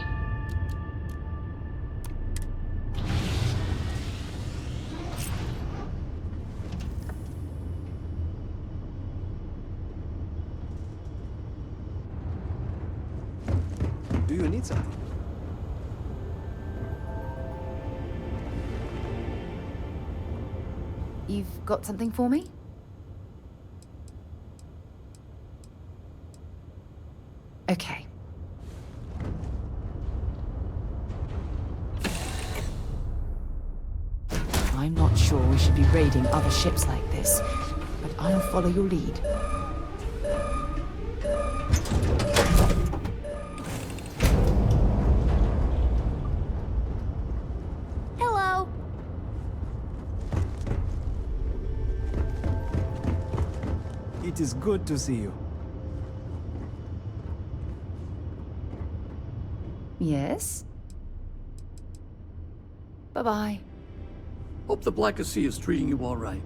Do you need something? You've got something for me? Okay. I'm not sure we should be raiding other ships like this, but I'll follow your lead. Hello. It is good to see you. Yes? Bye-bye. Hope the Black Sea is treating you all right.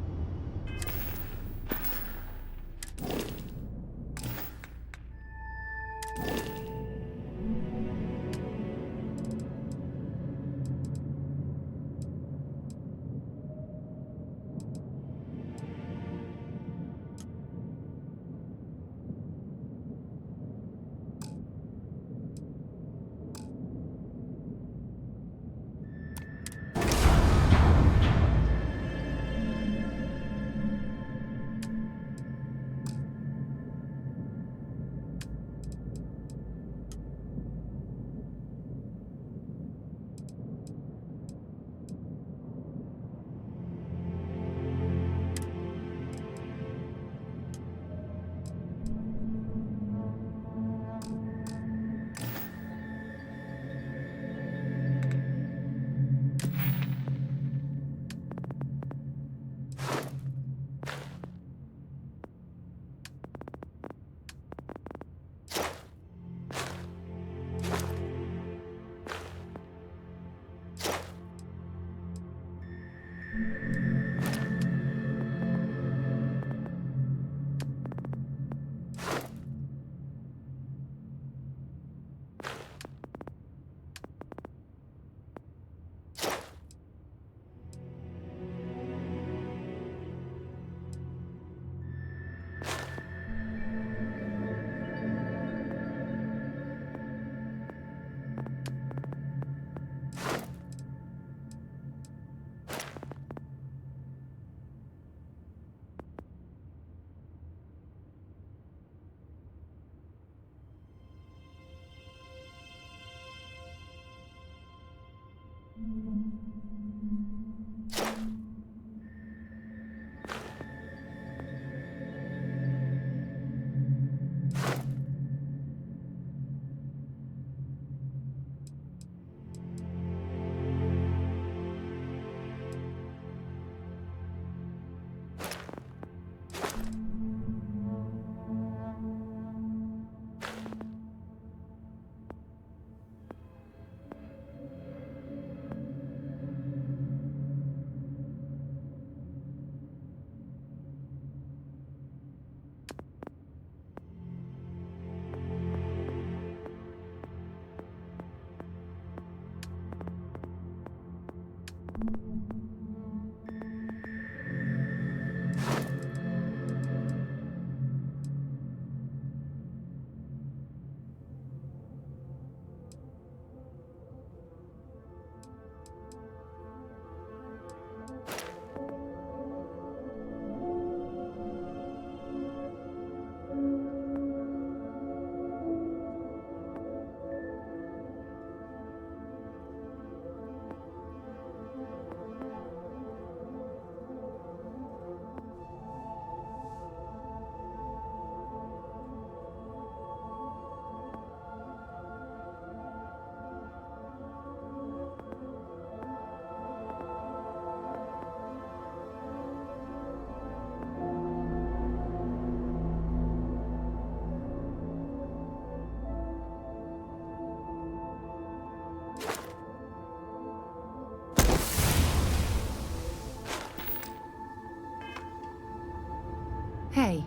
Hey.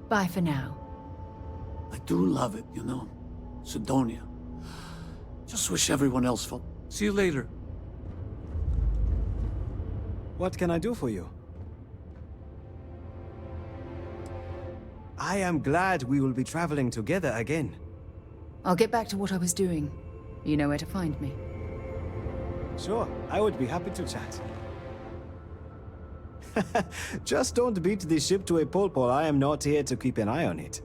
Bye for now. I do love it, you know. Sidonia. Just wish everyone else felt. See you later. What can I do for you? I am glad we will be traveling together again. I'll get back to what I was doing. You know where to find me. Sure, I would be happy to chat. Just don't beat the ship to a pulp, or I am not here to keep an eye on it.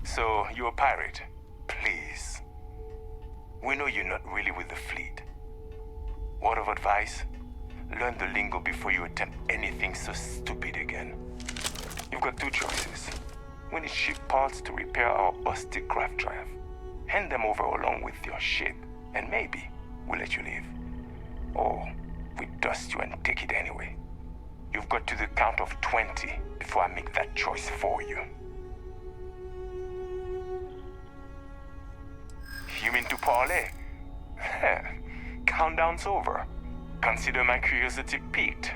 So, you're a pirate? Please. We know you're not really with the fleet. Word of advice? Learn the lingo before you attempt anything so stupid again. You've got two choices. We need ship parts to repair our busted craft drive. Hand them over along with your ship, and maybe we'll let you leave. Or we dust you and take it anyway. You've got to the count of 20 before I make that choice for you. You mean to parlay? Countdown's over. Consider my curiosity piqued.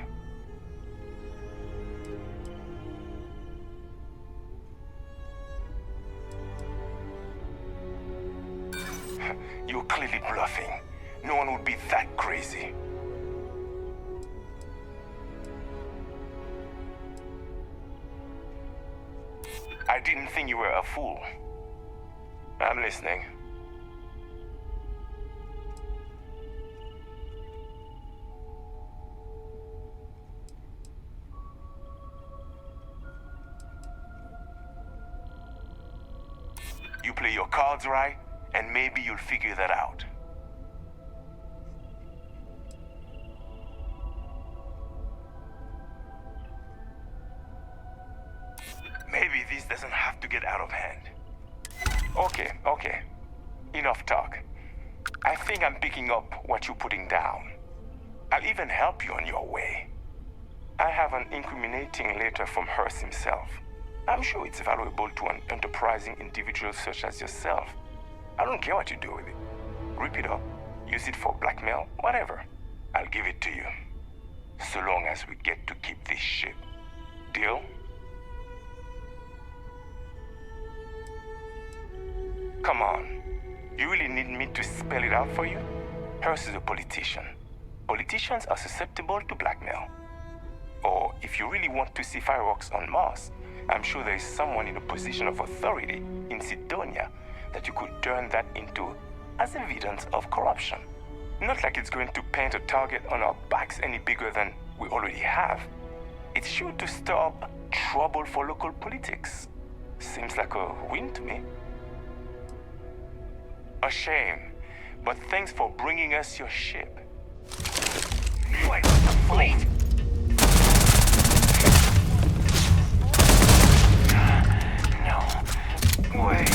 You're clearly bluffing. No one would be that crazy. I didn't think you were a fool. I'm listening. You play your cards right, and maybe you'll figure that out. Maybe this doesn't have to get out of hand. Okay. Enough talk. I think I'm picking up what you're putting down. I'll even help you on your way. I have an incriminating letter from Hearst himself. I'm sure it's valuable to an enterprising individual such as yourself. I don't care what you do with it. Rip it up, use it for blackmail, whatever. I'll give it to you. So long as we get to keep this ship. Deal? Come on. You really need me to spell it out for you? Hearst is a politician. Politicians are susceptible to blackmail. Or if you really want to see fireworks on Mars, I'm sure there is someone in a position of authority in Sidonia that you could turn that into as evidence of corruption. Not like it's going to paint a target on our backs any bigger than we already have. It's sure to stir up trouble for local politics. Seems like a win to me. A shame, but thanks for bringing us your ship. Wait, wait! No. Wait.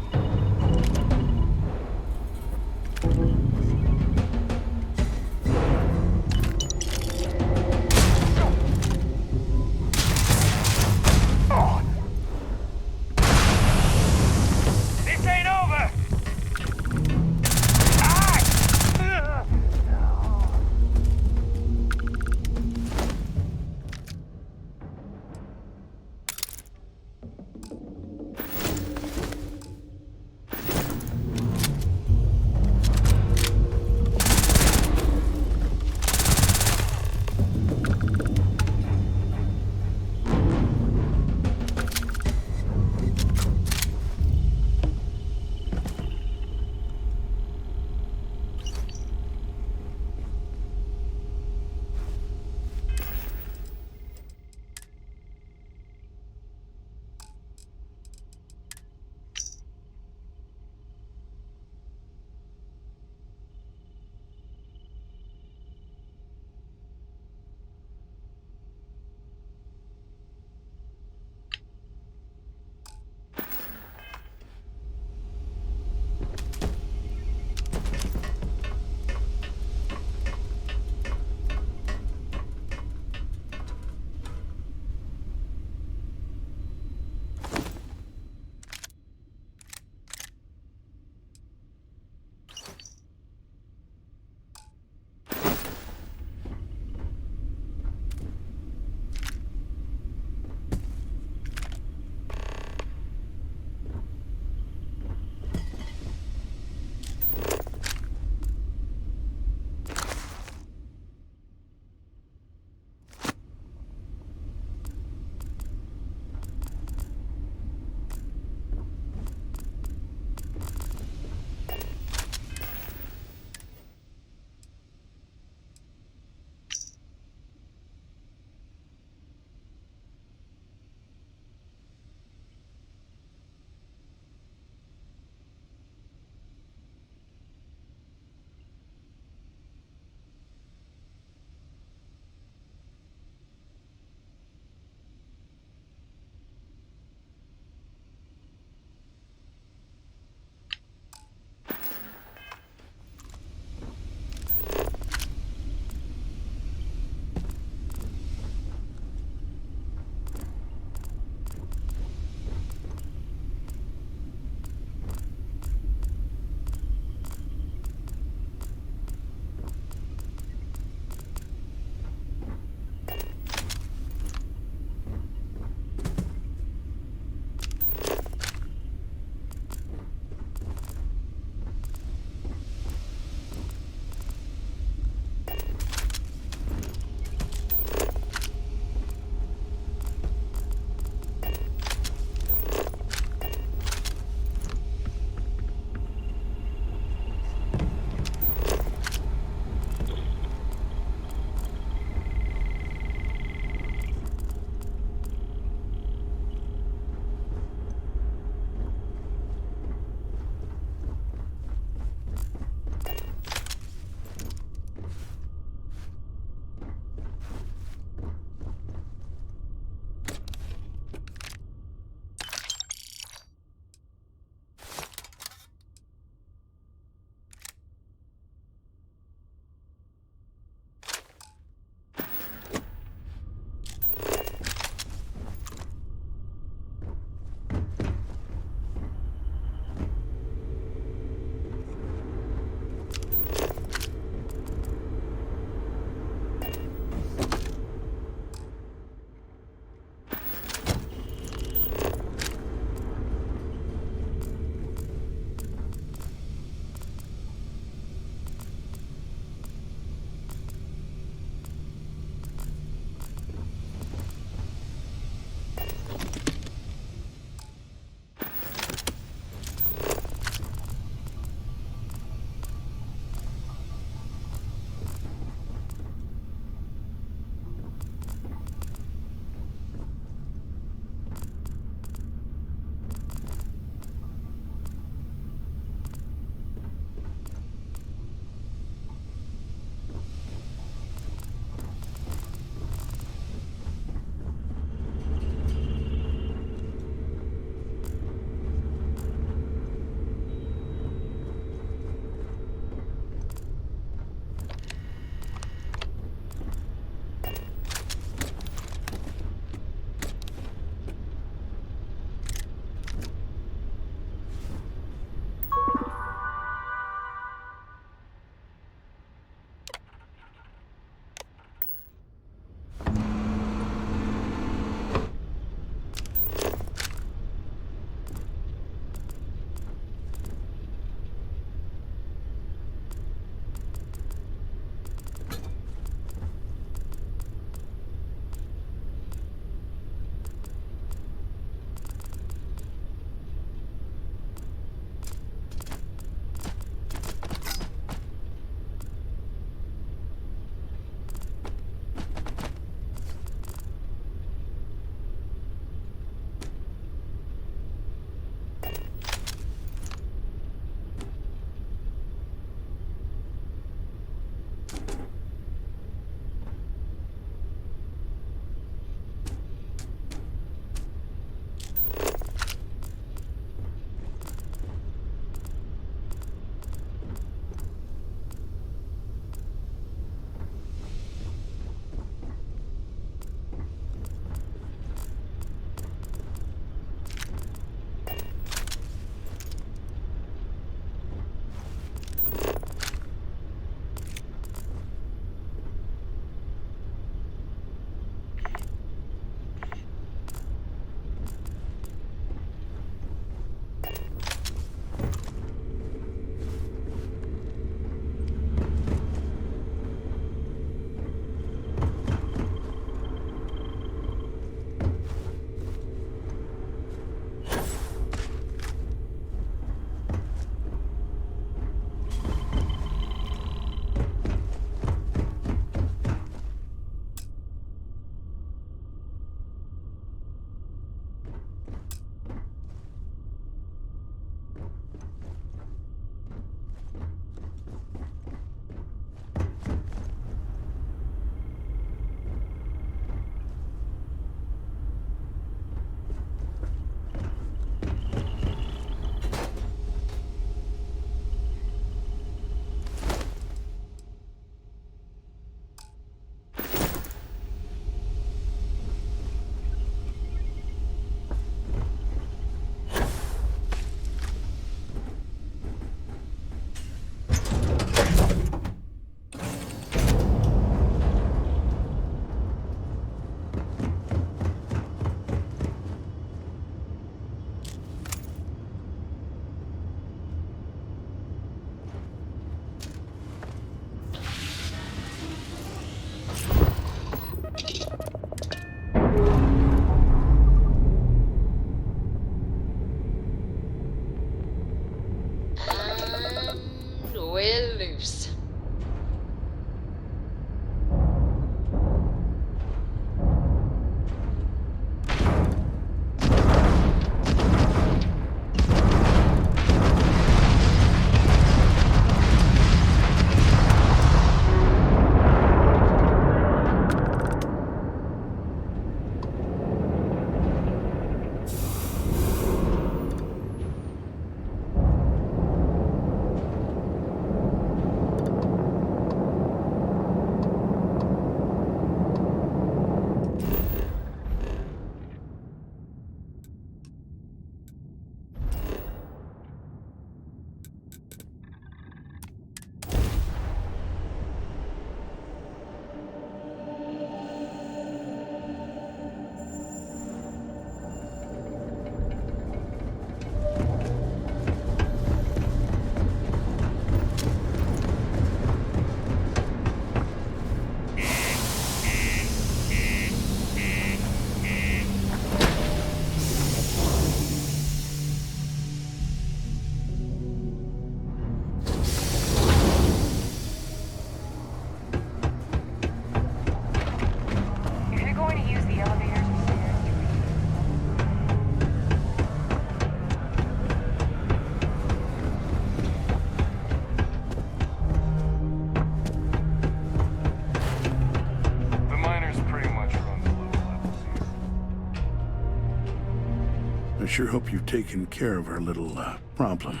I sure hope you've taken care of our little, problem.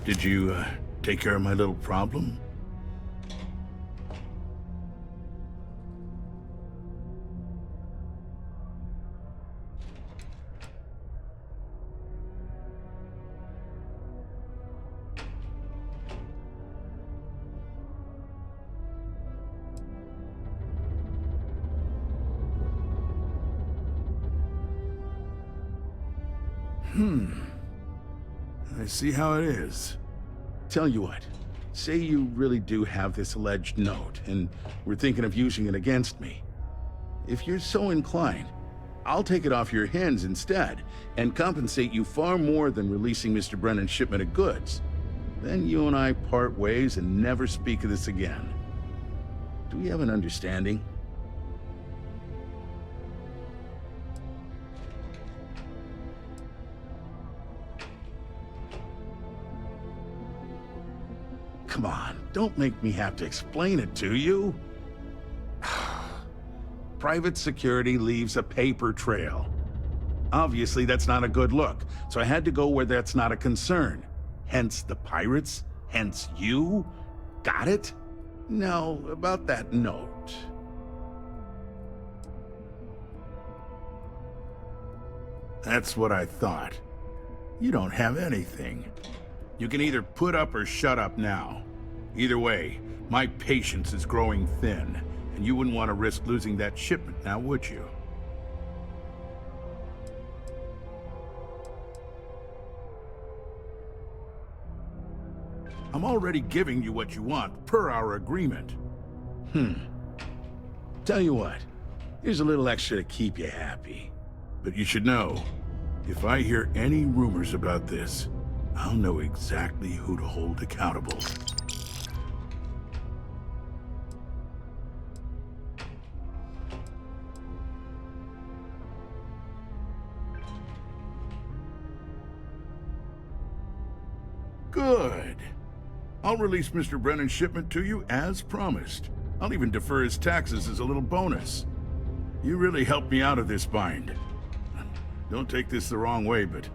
Did you, take care of my little problem? I see how it is. Tell you what, say you really do have this alleged note, and we're thinking of using it against me. If you're so inclined, I'll take it off your hands instead, and compensate you far more than releasing Mr. Brennan's shipment of goods. Then you and I part ways and never speak of this again. Do we have an understanding? Come on, don't make me have to explain it to you. Private security leaves a paper trail. Obviously, that's not a good look, so I had to go where that's not a concern. Hence the pirates, hence you. Got it? Now, about that note. That's what I thought. You don't have anything. You can either put up or shut up now. Either way, my patience is growing thin, and you wouldn't want to risk losing that shipment now, would you? I'm already giving you what you want, per our agreement. Tell you what, here's a little extra to keep you happy. But you should know, if I hear any rumors about this, I'll know exactly who to hold accountable. Good. I'll release Mr. Brennan's shipment to you as promised. I'll even defer his taxes as a little bonus. You really helped me out of this bind. Don't take this the wrong way, but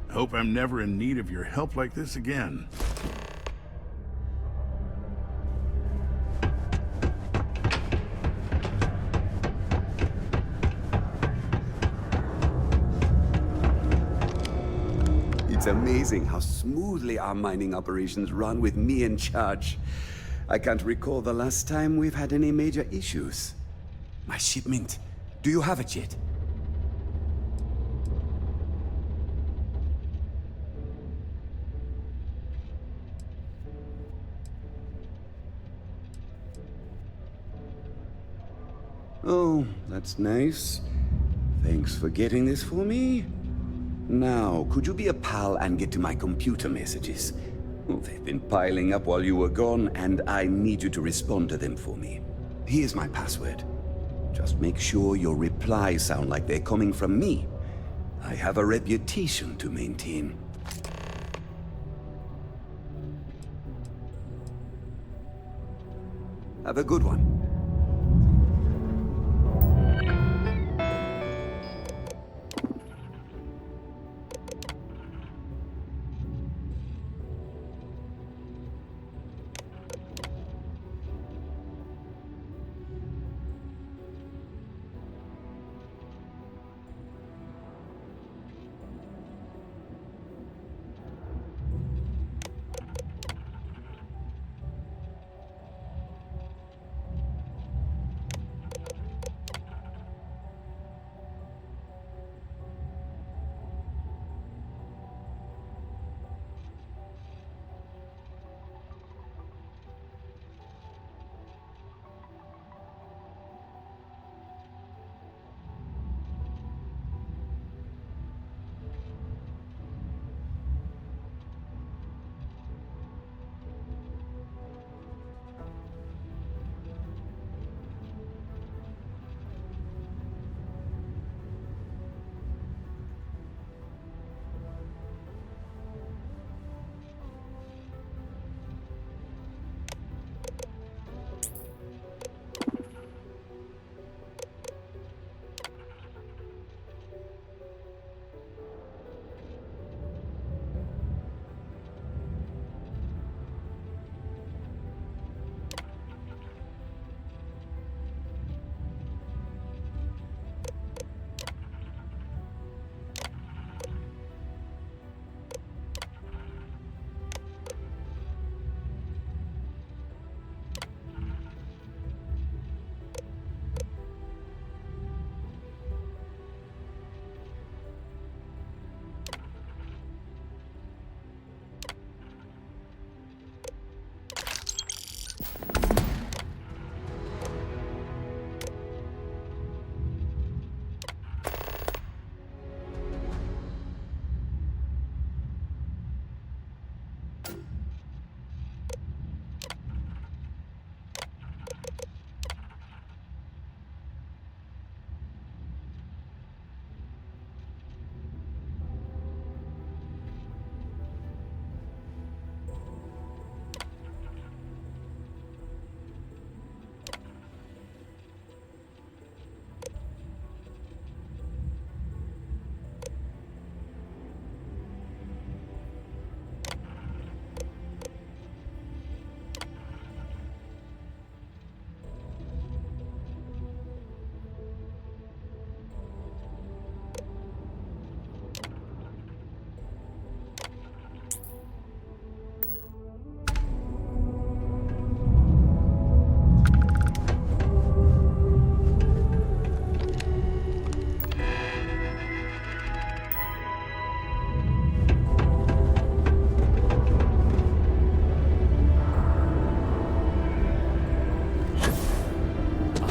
I hope I'm never in need of your help like this again. It's amazing how smoothly our mining operations run with me in charge. I can't recall the last time we've had any major issues. My shipment. Do you have it yet? Oh, that's nice. Thanks for getting this for me. Now, could you be a pal and get to my computer messages? Well, they've been piling up while you were gone, and I need you to respond to them for me. Here's my password. Just make sure your replies sound like they're coming from me. I have a reputation to maintain. Have a good one.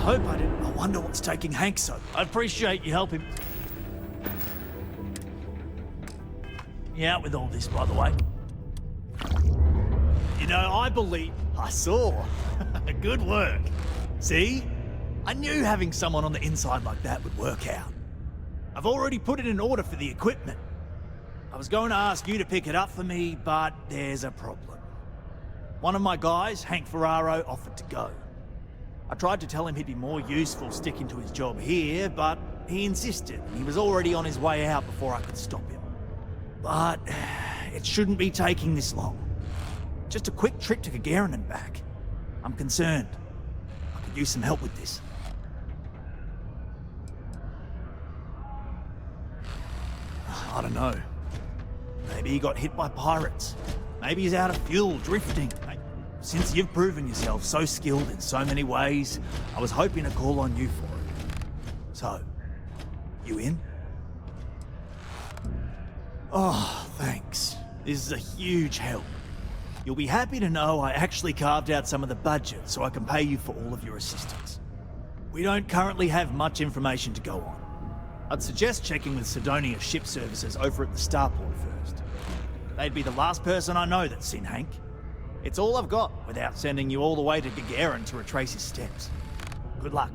hope I didn't. I wonder what's taking Hank so. I'd appreciate you helping me out with all this, by the way. You know, I believe I saw. Good work. See? I knew having someone on the inside like that would work out. I've already put it in order for the equipment. I was going to ask you to pick it up for me, but there's a problem. One of my guys, Hank Ferraro, offered to go. I tried to tell him he'd be more useful sticking to his job here, but he insisted. He was already on his way out before I could stop him. But it shouldn't be taking this long. Just a quick trip to Gagarin and back. I'm concerned. I could use some help with this. I don't know. Maybe he got hit by pirates. Maybe he's out of fuel, drifting. Since you've proven yourself so skilled in so many ways, I was hoping to call on you for it. So, you in? Oh, thanks. This is a huge help. You'll be happy to know I actually carved out some of the budget so I can pay you for all of your assistance. We don't currently have much information to go on. I'd suggest checking with Sidonia's ship services over at the starport first. They'd be the last person I know that's seen Hank. It's all I've got without sending you all the way to Gagarin to retrace his steps. Good luck.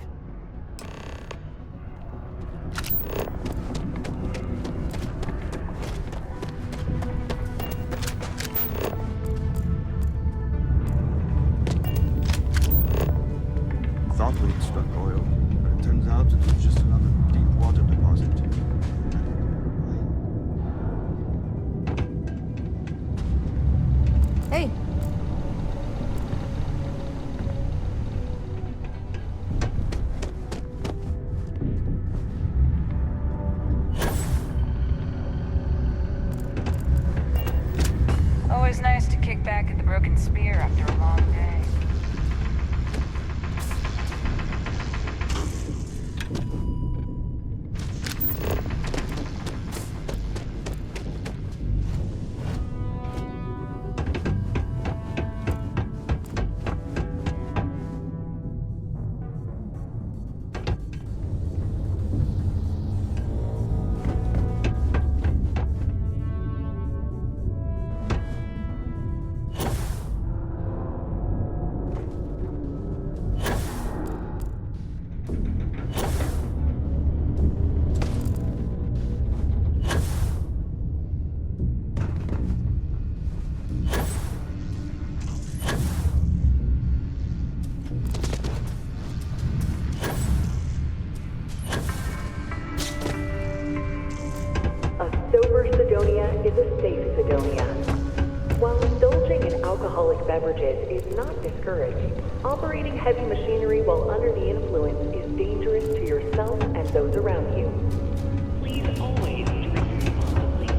Thought we'd struck oil, but it turns out it was just another deep water deposit. Hey. Always nice to kick back at the Broken Spear after a long day. Beverages is not discouraged. Operating heavy machinery while under the influence is dangerous to yourself and those around you. Please always drink responsibly.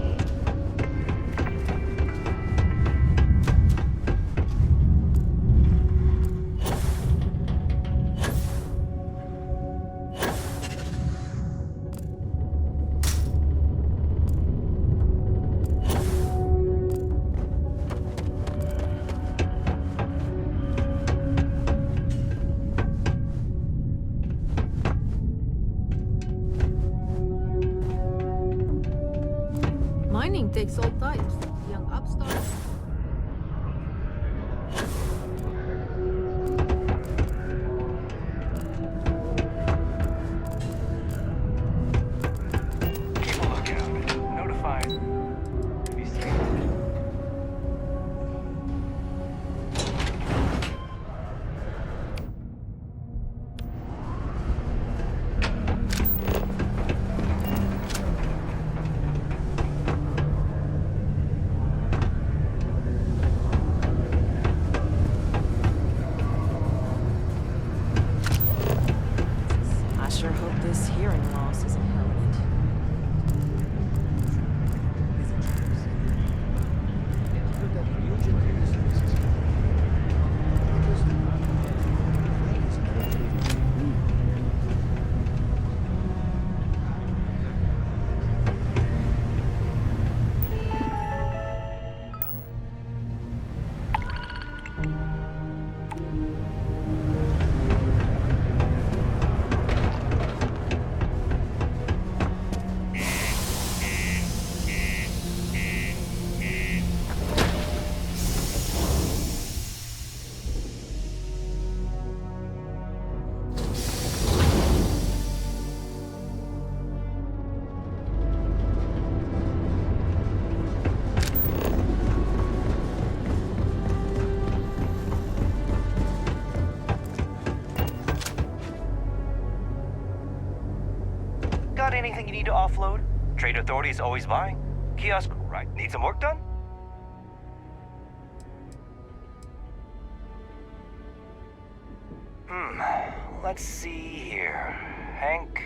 Mining takes all types. Young upstarts. Keep a lookout. Notified. Be safe. anything you need to offload? Trade Authority is always buying. Kiosk, right. Need some work done? Let's see here. Hank.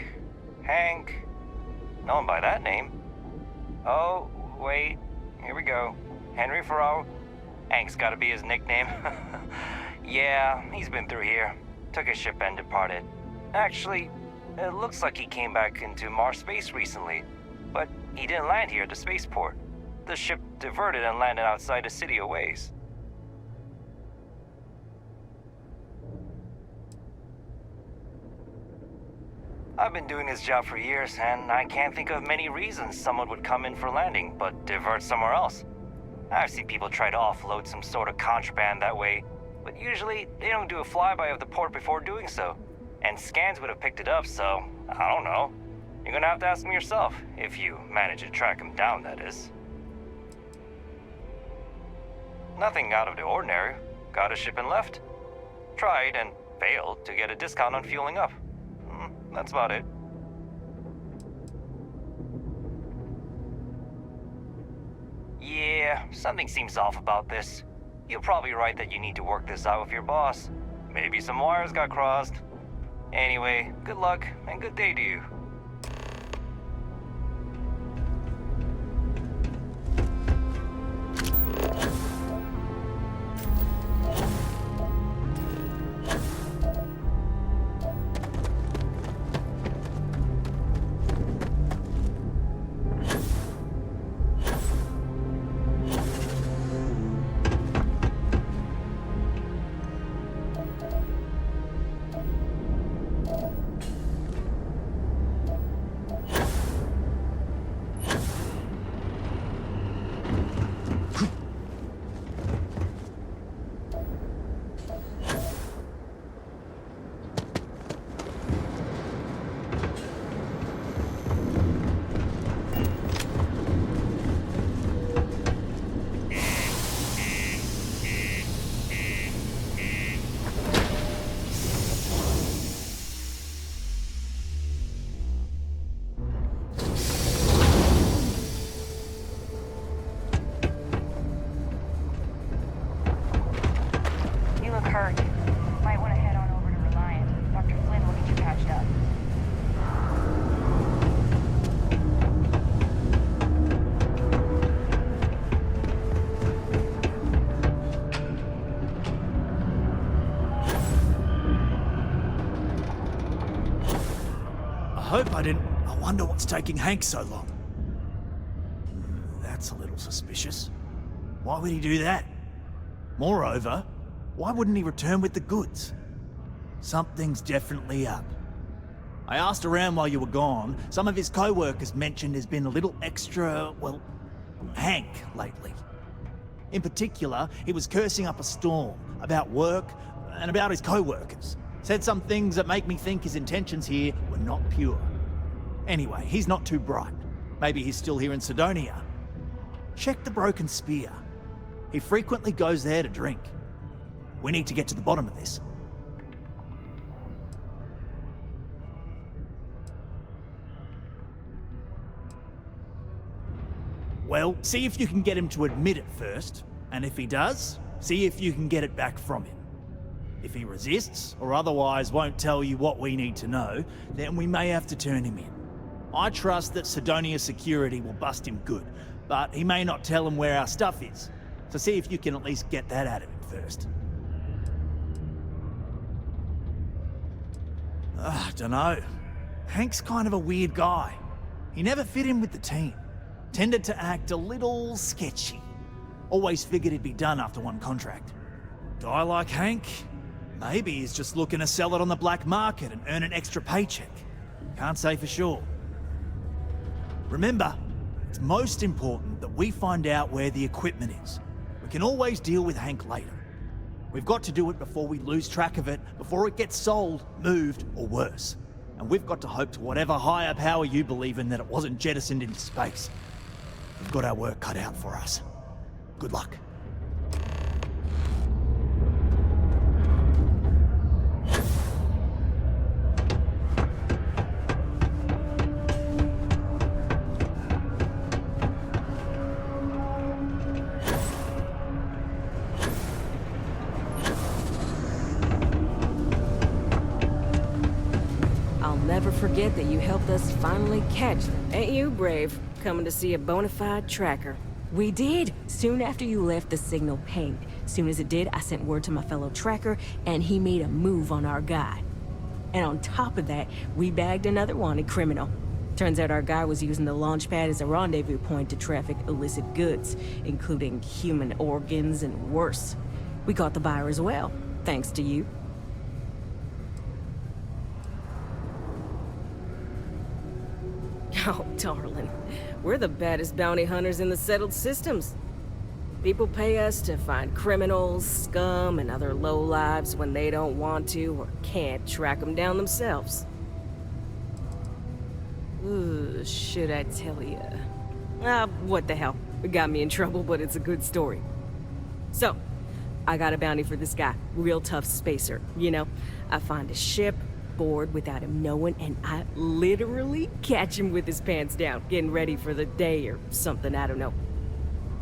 No one by that name. Oh, wait. Here we go. Henry Farrow. Hank's gotta be his nickname. Yeah, he's been through here. Took his ship and departed. Actually, it looks like he came back into Mars space recently, but he didn't land here at the spaceport. The ship diverted and landed outside the city a ways. I've been doing this job for years, and I can't think of many reasons someone would come in for landing, but divert somewhere else. I've seen people try to offload some sort of contraband that way, but usually they don't do a flyby of the port before doing so. And scans would have picked it up, so I don't know. You're gonna have to ask them yourself, if you manage to track him down, that is. Nothing out of the ordinary. Got a ship and left. Tried and failed to get a discount on fueling up. That's about it. Yeah, something seems off about this. You're probably right that you need to work this out with your boss. Maybe some wires got crossed. Anyway, good luck and good day to you. I wonder what's taking Hank so long. That's a little suspicious. Why would he do that? Moreover, why wouldn't he return with the goods? Something's definitely up. I asked around while you were gone. Some of his co-workers mentioned there's been a little extra, well, Hank lately. In particular, he was cursing up a storm about work and about his co-workers. Said some things that make me think his intentions here were not pure. Anyway, he's not too bright. Maybe he's still here in Sidonia. Check the Broken Spear. He frequently goes there to drink. We need to get to the bottom of this. Well, see if you can get him to admit it first, and if he does, see if you can get it back from him. If he resists, or otherwise won't tell you what we need to know, then we may have to turn him in. I trust that Sidonia security will bust him good, but he may not tell him where our stuff is. So see if you can at least get that out of him first. Dunno. Hank's kind of a weird guy. He never fit in with the team. Tended to act a little sketchy. Always figured he'd be done after one contract. Guy like Hank? Maybe he's just looking to sell it on the black market and earn an extra paycheck. Can't say for sure. Remember, it's most important that we find out where the equipment is. We can always deal with Hank later. We've got to do it before we lose track of it, before it gets sold, moved, or worse. And we've got to hope to whatever higher power you believe in that it wasn't jettisoned into space. We've got our work cut out for us. Good luck. never forget that you helped us finally catch them. Ain't you brave, coming to see a bona fide tracker? We did, soon after you left the signal pinged. Soon as it did, I sent word to my fellow tracker, and he made a move on our guy. And on top of that, we bagged another wanted criminal. Turns out our guy was using the launch pad as a rendezvous point to traffic illicit goods, including human organs and worse. We caught the buyer as well, thanks to you. Oh, darling. We're the baddest bounty hunters in the settled systems. People pay us to find criminals, scum, and other lowlives when they don't want to or can't track them down themselves. Ooh, should I tell you? What the hell. It got me in trouble, but it's a good story. So, I got a bounty for this guy. Real tough spacer, you know? I find a ship, board without him knowing, and I literally catch him with his pants down, getting ready for the day or something, I don't know.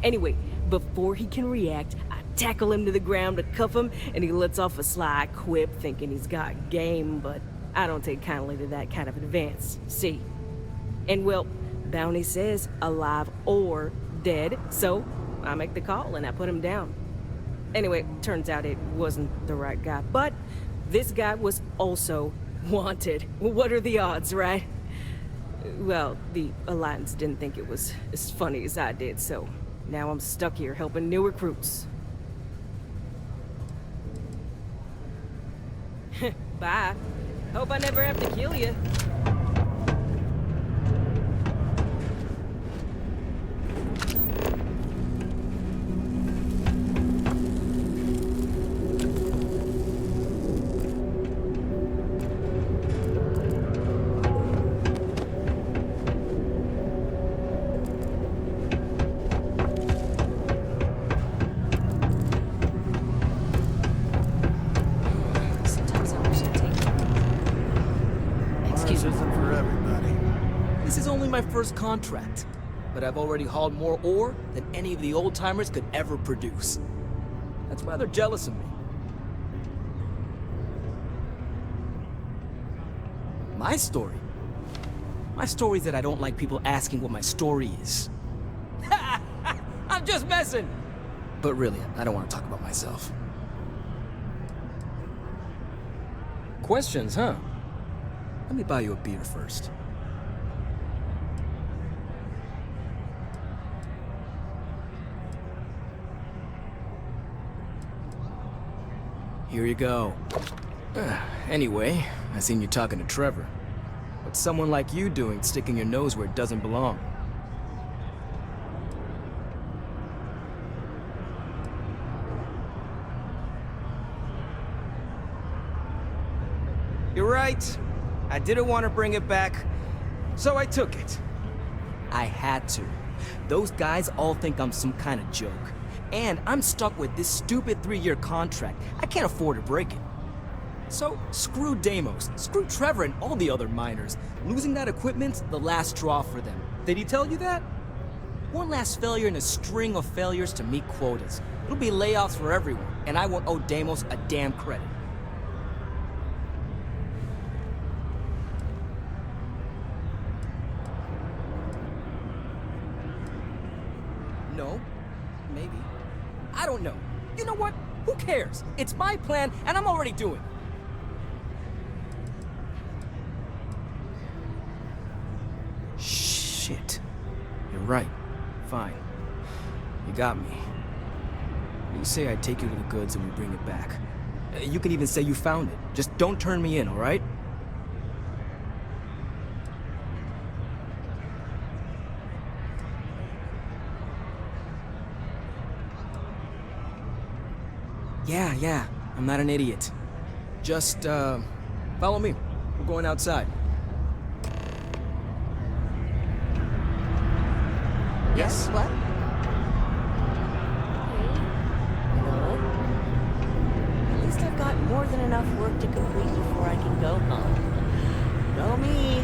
Anyway, before he can react, I tackle him to the ground to cuff him, and he lets off a sly quip thinking he's got game, but I don't take kindly to that kind of advance, see? And well, bounty says alive or dead, so I make the call and I put him down. Anyway, turns out it wasn't the right guy, but this guy was also wanted. What are the odds, right? Well, the Alliance didn't think it was as funny as I did, so now I'm stuck here helping new recruits. Bye. Hope I never have to kill you. My first contract, but I've already hauled more ore than any of the old-timers could ever produce. That's why they're jealous of me. My story? My story is that I don't like people asking what my story is. I'm just messing! But really, I don't want to talk about myself. Questions, huh? Let me buy you a beer first. Here you go. Anyway, I seen you talking to Trevor. What's someone like you doing sticking your nose where it doesn't belong? You're right. I didn't want to bring it back, so I took it. I had to. Those guys all think I'm some kind of joke. And I'm stuck with this stupid 3-year contract. I can't afford to break it. So, screw Deimos, screw Trevor and all the other miners. Losing that equipment's the last straw for them. Did he tell you that? One last failure in a string of failures to meet quotas. It'll be layoffs for everyone, and I won't owe Deimos a damn credit. No. Maybe. I don't know. You know what? Who cares? It's my plan, and I'm already doing it. Shit. You're right. Fine. You got me. You say I take you to the goods and we bring it back. You can even say you found it. Just don't turn me in, all right? Yeah, I'm not an idiot. Just, follow me. We're going outside. Yes? What? Well, at least I've got more than enough work to complete before I can go home. Go me.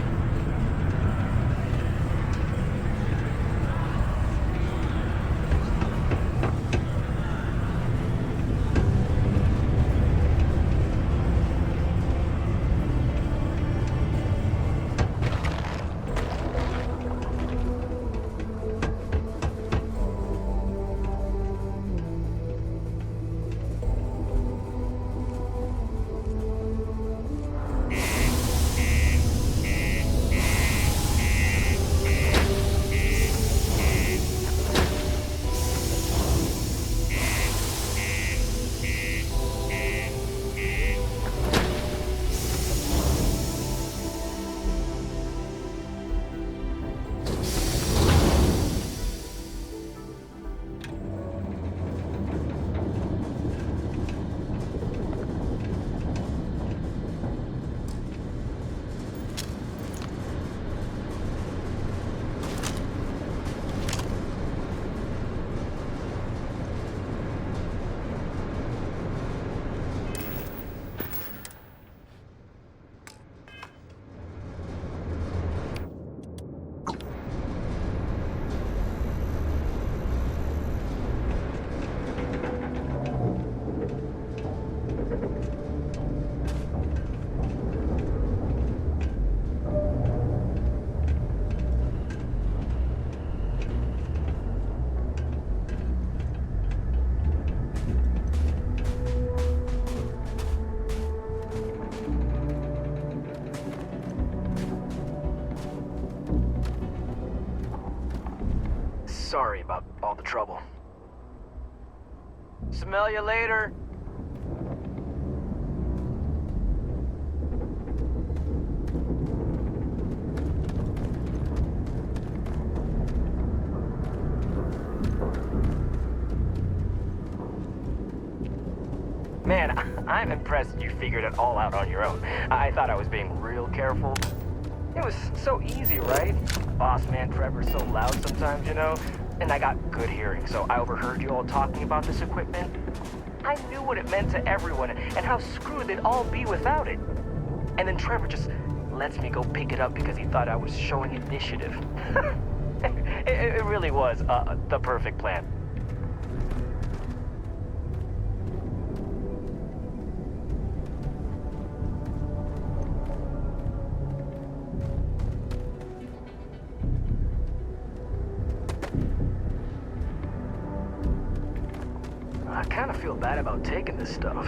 Smell you later. Man, I'm impressed you figured it all out on your own. I thought I was being real careful. It was so easy, right? Boss man Trevor's so loud sometimes, you know? And I got good hearing, so I overheard you all talking about this equipment. I knew what it meant to everyone and how screwed they'd all be without it. And then Trevor just lets me go pick it up because he thought I was showing initiative. It really was the perfect plan. I kind of feel bad about taking this stuff.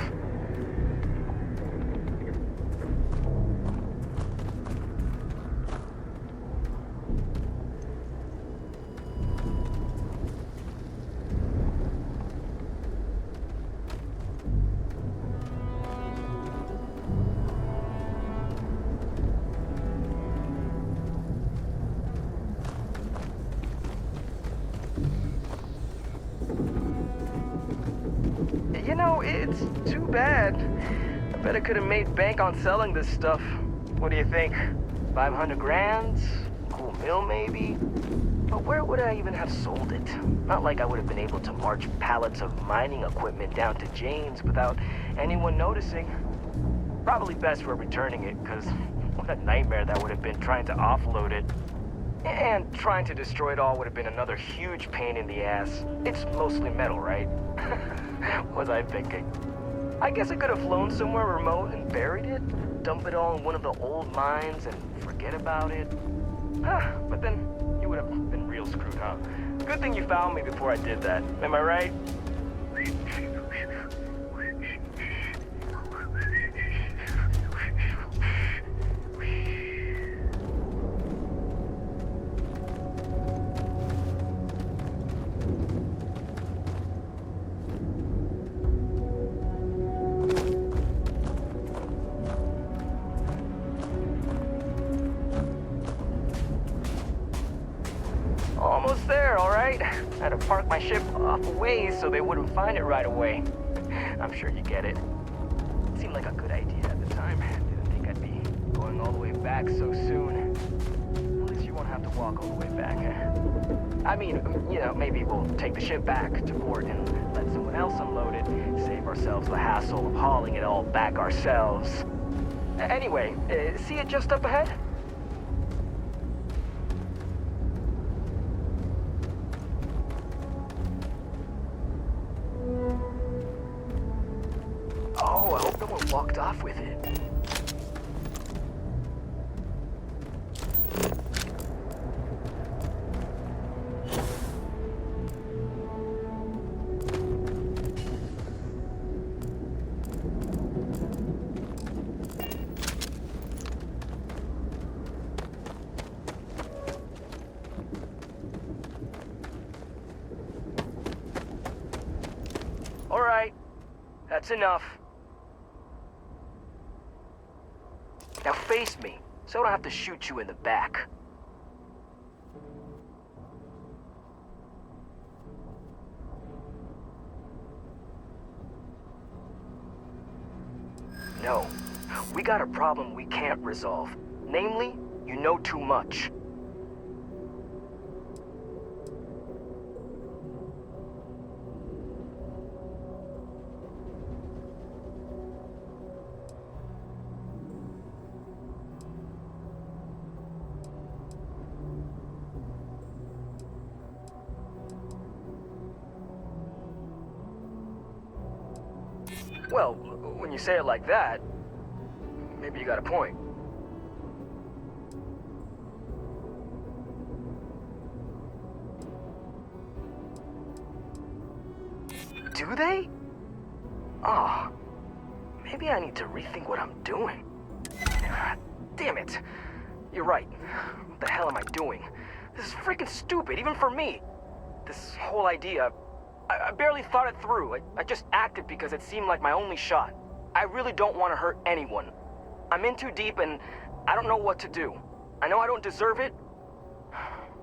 You know, it's too bad. I bet I could have made bank on selling this stuff. What do you think? 500 grand? Cool mill, maybe? But where would I even have sold it? Not like I would have been able to march pallets of mining equipment down to Jane's without anyone noticing. Probably best for returning it, because what a nightmare that would have been trying to offload it. And trying to destroy it all would have been another huge pain in the ass. It's mostly metal, right? Was I thinking? I guess I could have flown somewhere remote and buried it, dump it all in one of the old mines and forget about it. But then you would have been real screwed, huh? Good thing you found me before I did that. Am I right? Almost there, all right? I had to park my ship off a ways so they wouldn't find it right away. I'm sure you get it. Seemed like a good idea at the time. Didn't think I'd be going all the way back so soon. At least you won't have to walk all the way back. I mean, you know, maybe we'll take the ship back to port and let someone else unload it. Save ourselves the hassle of hauling it all back ourselves. Anyway, see it just up ahead? Oh, I hope no one walked off with it. All right, that's enough. Now face me, so I don't have to shoot you in the back. No, we got a problem we can't resolve. Namely, you know too much. Well, when you say it like that, maybe you got a point. Do they? Oh, maybe I need to rethink what I'm doing. Damn it. You're right. What the hell am I doing? This is freaking stupid, even for me. This whole idea, I barely thought it through. I just acted because it seemed like my only shot. I really don't want to hurt anyone. I'm in too deep and I don't know what to do. I know I don't deserve it,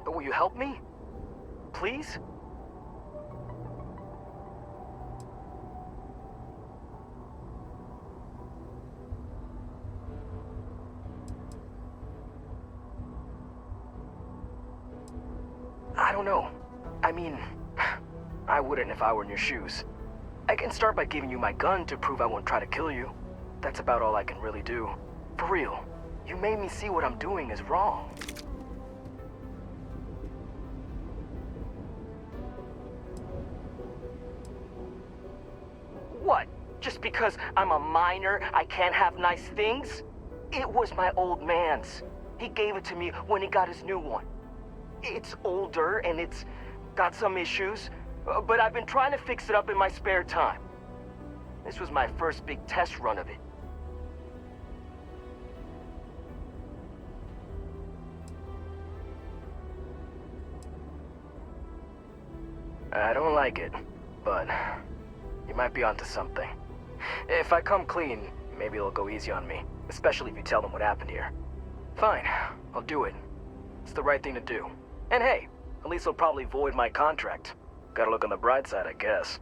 but will you help me? Please? I don't know. I mean, I wouldn't if I were in your shoes. I can start by giving you my gun to prove I won't try to kill you. That's about all I can really do. For real, you made me see what I'm doing is wrong. What? Just because I'm a minor, I can't have nice things? It was my old man's. He gave it to me when he got his new one. It's older and it's got some issues, but I've been trying to fix it up in my spare time. This was my first big test run of it. I don't like it, but you might be onto something. If I come clean, maybe it'll go easy on me, especially if you tell them what happened here. Fine, I'll do it. It's the right thing to do. And hey, at least they'll probably void my contract. Gotta look on the bright side, I guess.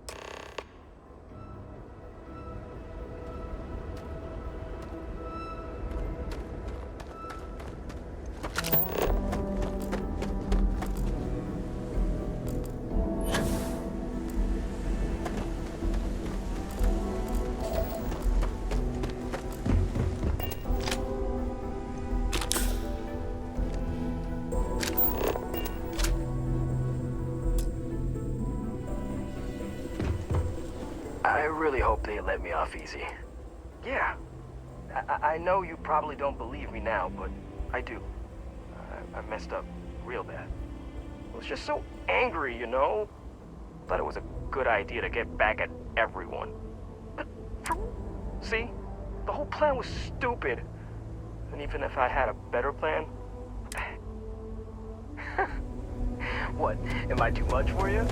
I really hope they let me off easy. Yeah, I know you probably don't believe me now, but I do. I messed up real bad. I was just so angry, you know? Thought it was a good idea to get back at everyone. But, see? The whole plan was stupid. And even if I had a better plan... What, am I too much for you?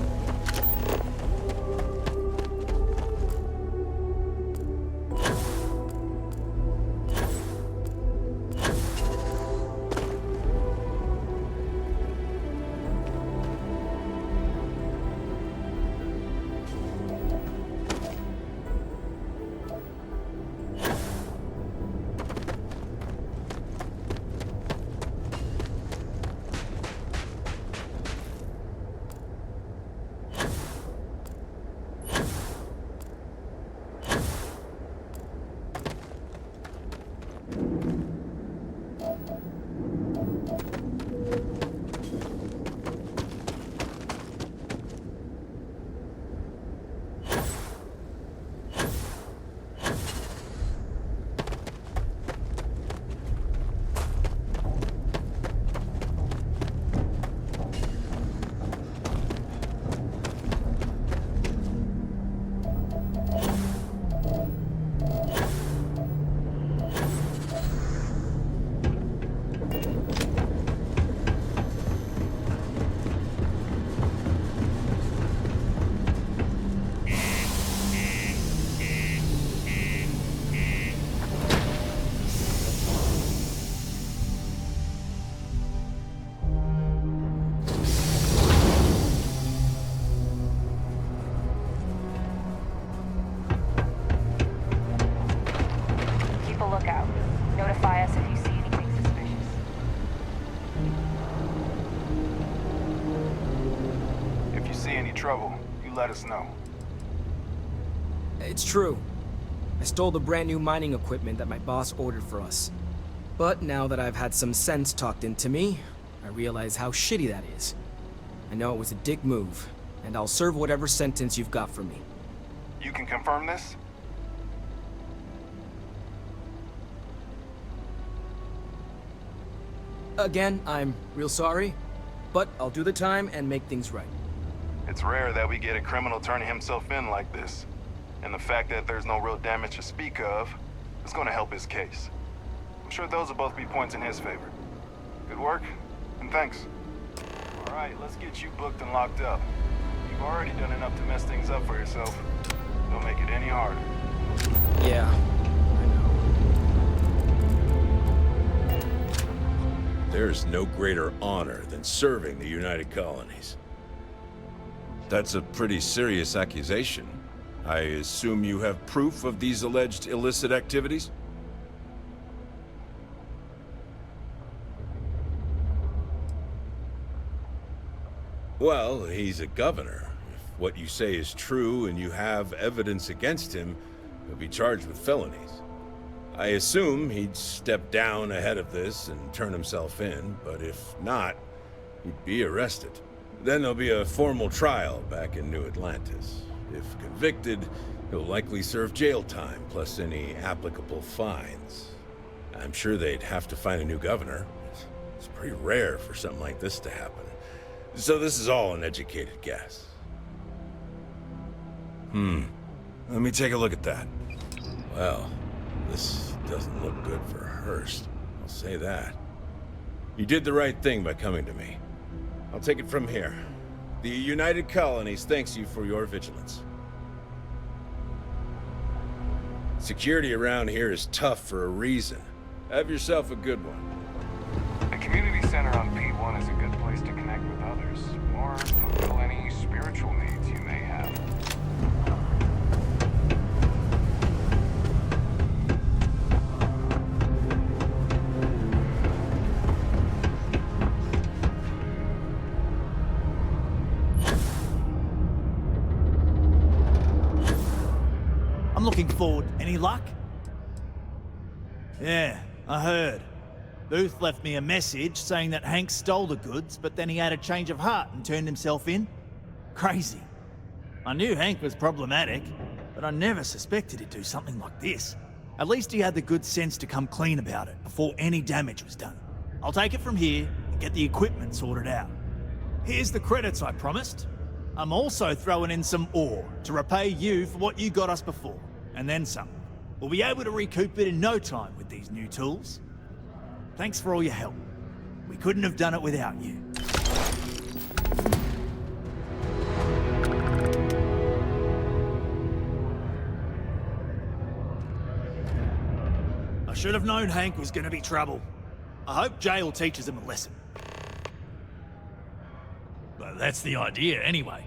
Trouble, you let us know. It's true. I stole the brand new mining equipment that my boss ordered for us. But now that I've had some sense talked into me, I realize how shitty that is. I know it was a dick move, and I'll serve whatever sentence you've got for me. You can confirm this? Again, I'm real sorry, but I'll do the time and make things right. It's rare that we get a criminal turning himself in like this. And the fact that there's no real damage to speak of is going to help his case. I'm sure those will both be points in his favor. Good work, and thanks. All right, let's get you booked and locked up. You You've already done enough to mess things up for yourself. Don't make it any harder. Yeah, I know. There's no greater honor than serving the United Colonies. That's a pretty serious accusation. I assume you have proof of these alleged illicit activities? Well, he's a governor. If what you say is true and you have evidence against him, he'll be charged with felonies. I assume he'd step down ahead of this and turn himself in, but if not, he'd be arrested. Then there'll be a formal trial back in New Atlantis. If convicted, he'll likely serve jail time, plus any applicable fines. I'm sure they'd have to find a new governor. It's pretty rare for something like this to happen. So this is all an educated guess. Let me take a look at that. Well, this doesn't look good for Hearst. I'll say that. You did the right thing by coming to me. I'll take it from here. The United Colonies thanks you for your vigilance. Security around here is tough for a reason. Have yourself a good one. The community center on P1 is a good place to connect with others, or fulfill any spiritual needs you may have. I'm looking forward. Any luck? Yeah, I heard. Booth left me a message saying that Hank stole the goods, but then he had a change of heart and turned himself in. Crazy. I knew Hank was problematic, but I never suspected he'd do something like this. At least he had the good sense to come clean about it before any damage was done. I'll take it from here and get the equipment sorted out. Here's the credits I promised. I'm also throwing in some ore to repay you for what you got us before, and then some. We'll be able to recoup it in no time with these new tools. Thanks for all your help. We couldn't have done it without you. I should have known Hank was gonna be trouble. I hope jail teaches him a lesson. Well, that's the idea anyway.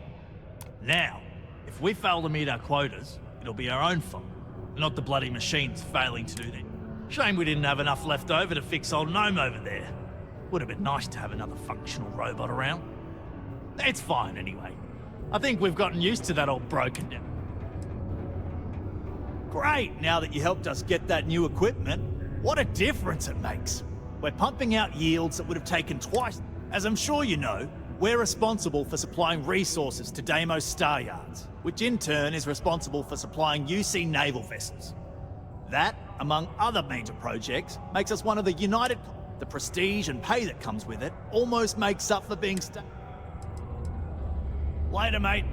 Now, if we fail to meet our quotas, it'll be our own fault, not the bloody machines failing to do that. Shame we didn't have enough left over to fix old Gnome over there. Would have been nice to have another functional robot around. It's fine anyway. I think we've gotten used to that old broken down. Great, now that you helped us get that new equipment, what a difference it makes. We're pumping out yields that would have taken twice. As I'm sure you know, we're responsible for supplying resources to Deimos Star Yards, which in turn is responsible for supplying UC naval vessels. That, among other major projects, makes us one of the United... The prestige and pay that comes with it almost makes up for being Later, mate.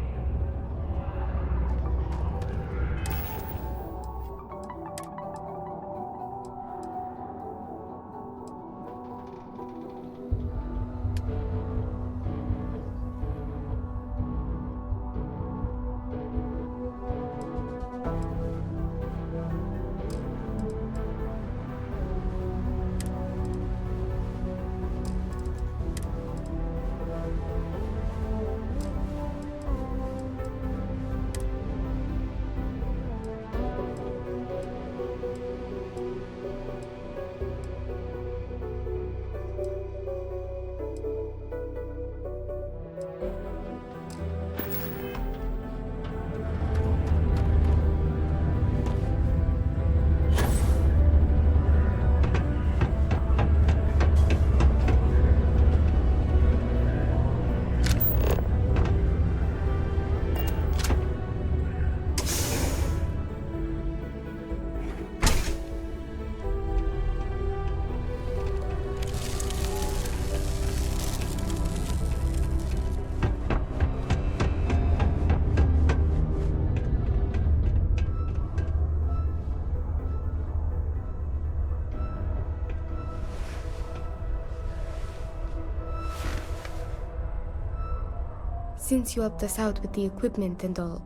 Since you helped us out with the equipment and all,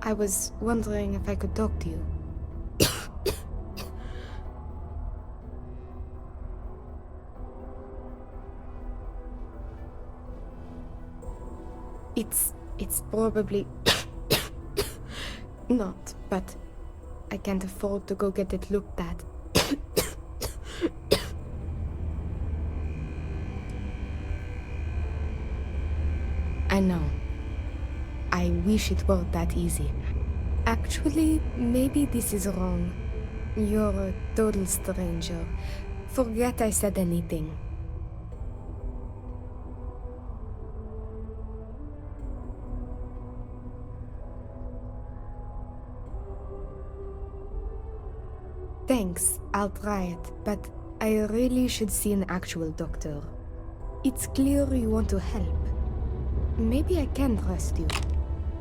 I was wondering if I could talk to you. It's probably not, but I can't afford to go get it looked at. I know. I wish it were that easy. Actually, maybe this is wrong. You're a total stranger. Forget I said anything. Thanks, I'll try it, but I really should see an actual doctor. It's clear you want to help. Maybe I can trust you.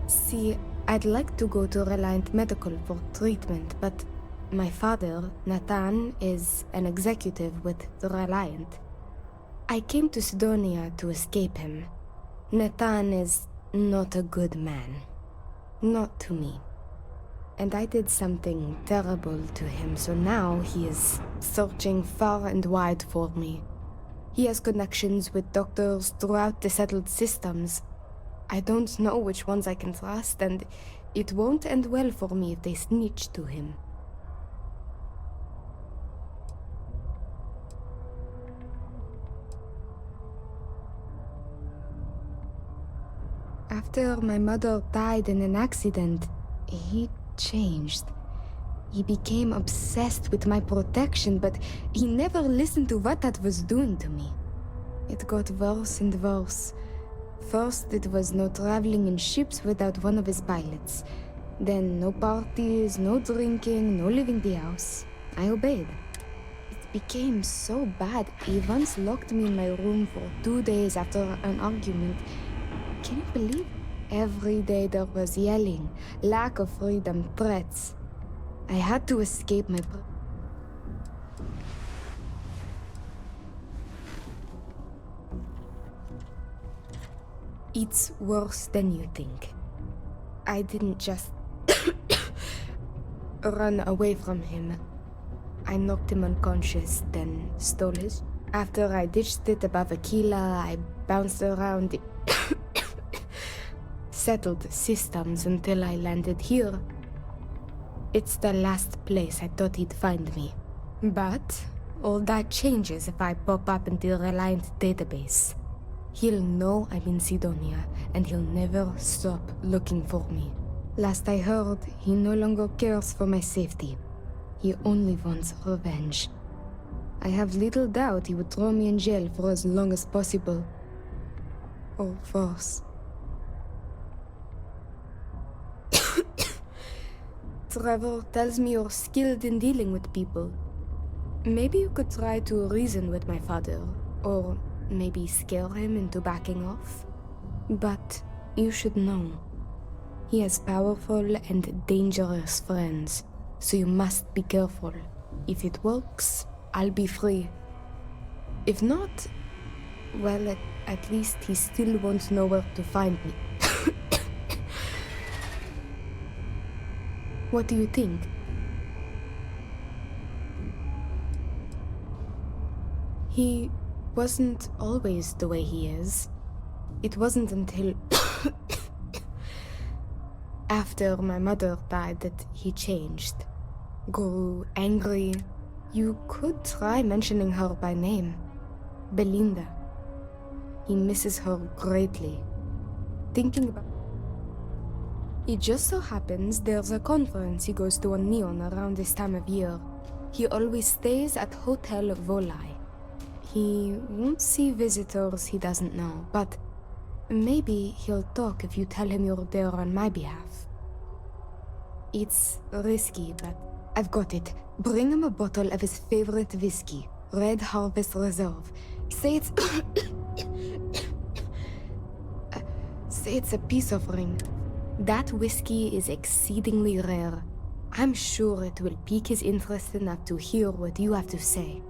See, I'd like to go to Reliant Medical for treatment, but my father, Nathan, is an executive with the Reliant. I came to Sidonia to escape him. Nathan is not a good man. Not to me. And I did something terrible to him, so now he is searching far and wide for me. He has connections with doctors throughout the settled systems. I don't know which ones I can trust, and it won't end well for me if they snitch to him. After my mother died in an accident, he changed. He became obsessed with my protection, but he never listened to what that was doing to me. It got worse and worse. First, it was no traveling in ships without one of his pilots. Then no parties, no drinking, no leaving the house. I obeyed. It became so bad, he once locked me in my room for 2 days after an argument. Can you believe it? Every day there was yelling, lack of freedom, threats. I had to escape my... It's worse than you think. I didn't just run away from him. I knocked him unconscious, then stole his. After I ditched it above Aquila, I bounced around the settled systems until I landed here. It's the last place I thought he'd find me. But all that changes if I pop up in the Reliant database. He'll know I'm in Sidonia, and he'll never stop looking for me. Last I heard, he no longer cares for my safety. He only wants revenge. I have little doubt he would throw me in jail for as long as possible. Or worse. Trevor tells me you're skilled in dealing with people. Maybe you could try to reason with my father, or maybe scare him into backing off. But you should know, he has powerful and dangerous friends, so you must be careful. If it works, I'll be free. If not, well, at least he still won't know where to find me. What do you think? He wasn't always the way he is. It wasn't until after my mother died that he changed. Grew angry. You could try mentioning her by name. Belinda. He misses her greatly. Thinking about... It just so happens there's a conference he goes to on Neon around this time of year. He always stays at Hotel Volai. He won't see visitors he doesn't know, but maybe he'll talk if you tell him you're there on my behalf. It's risky, but I've got it. Bring him a bottle of his favorite whiskey, Red Harvest Reserve. Say it's... say it's a peace offering. That whiskey is exceedingly rare. I'm sure it will pique his interest enough to hear what you have to say.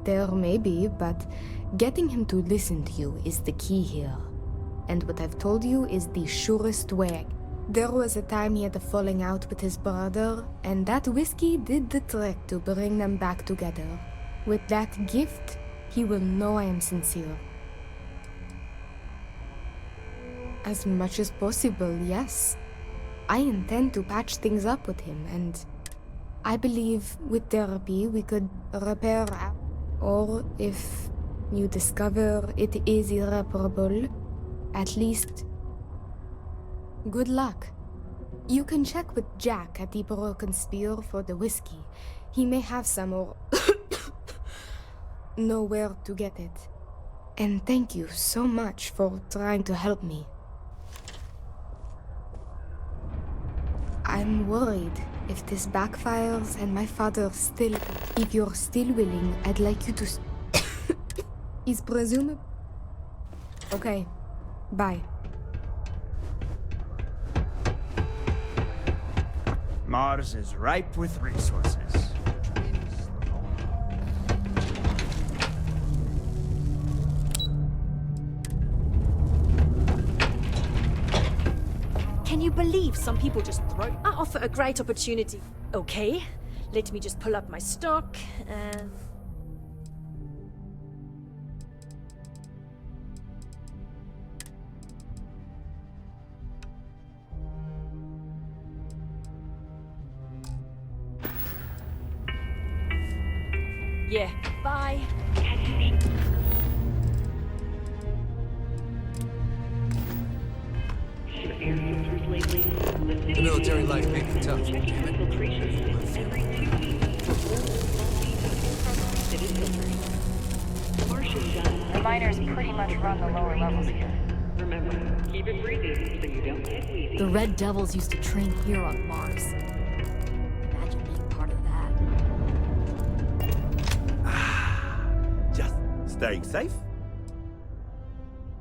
There may be, but getting him to listen to you is the key here. And what I've told you is the surest way. There was a time he had a falling out with his brother, and that whiskey did the trick to bring them back together. With that gift, he will know I am sincere. As much as possible, yes. I intend to patch things up with him, and I believe with therapy we could repair, or if you discover it is irreparable, at least good luck. You can check with Jack at the Broken Spear for the whiskey. He may have some or know where to get it. And thank you so much for trying to help me. I'm worried if this backfires and my father still... If you're still willing, I'd like you to... Is presumable... Okay, bye. Mars is ripe with resources. Can you believe some people just throw... I offer a great opportunity. Okay, let me just pull up my stock and... Yeah, bye. The military life may be tough, damn The miners pretty much run the lower levels here. Remember, keep it breathing so you don't get wheezy. The Red Devils used to train here on Mars. Imagine being part of that. Just staying safe.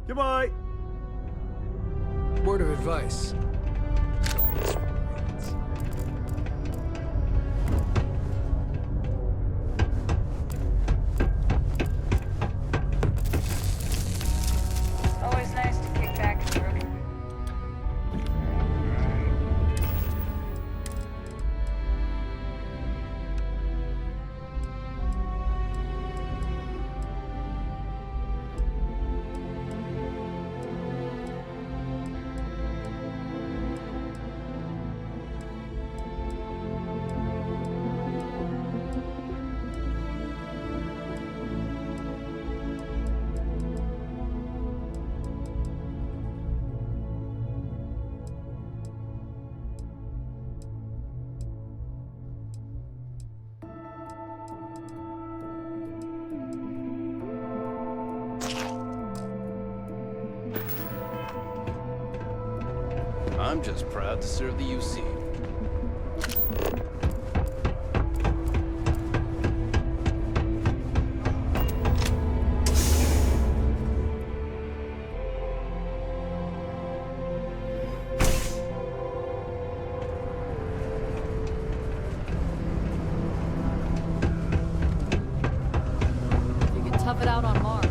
Goodbye. Word of advice. Always nice to kick back and throw. I'm just proud to serve the UC. You can tough it out on Mars.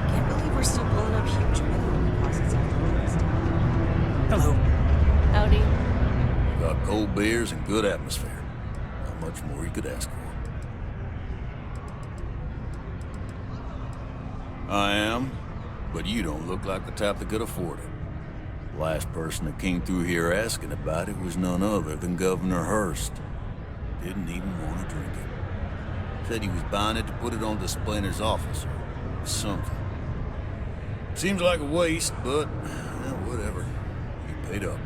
Can't believe we're still blowing up huge mineral deposits afterwards. Hello. Howdy. Got cold beers and good atmosphere. Not much more you could ask for. I am, but you don't look like the type that could afford it. The last person that came through here asking about it was none other than Governor Hurst. Didn't even want to drink it. Said he was buying it to put it on display in his office or something. Seems like a waste, but whatever. You paid up.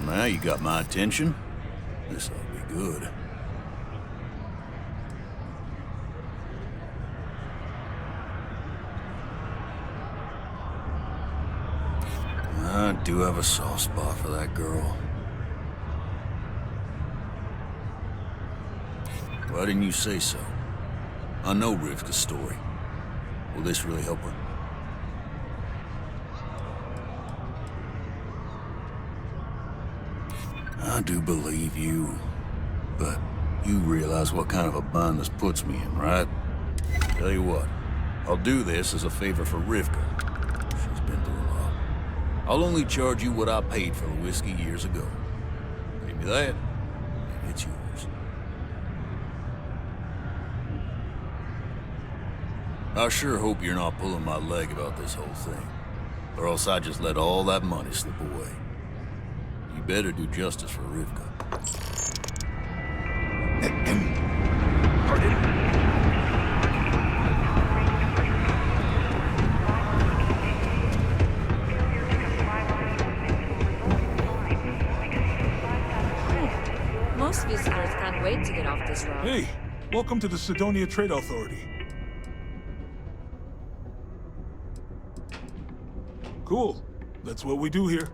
Now you got my attention. This ought to be good. I do have a soft spot for that girl. Why didn't you say so? I know Rivka's story. Will this really help her? I do believe you, but you realize what kind of a bind this puts me in, right? Tell you what, I'll do this as a favor for Rivka. She's been through a lot. I'll only charge you what I paid for the whiskey years ago. Pay me that, and it's yours. I sure hope you're not pulling my leg about this whole thing, or else I just let all that money slip away. You better do justice for Rivka. Pardon? Most visitors can't wait to get off this road. Hey, welcome to the Sidonia Trade Authority. Cool. That's what we do here.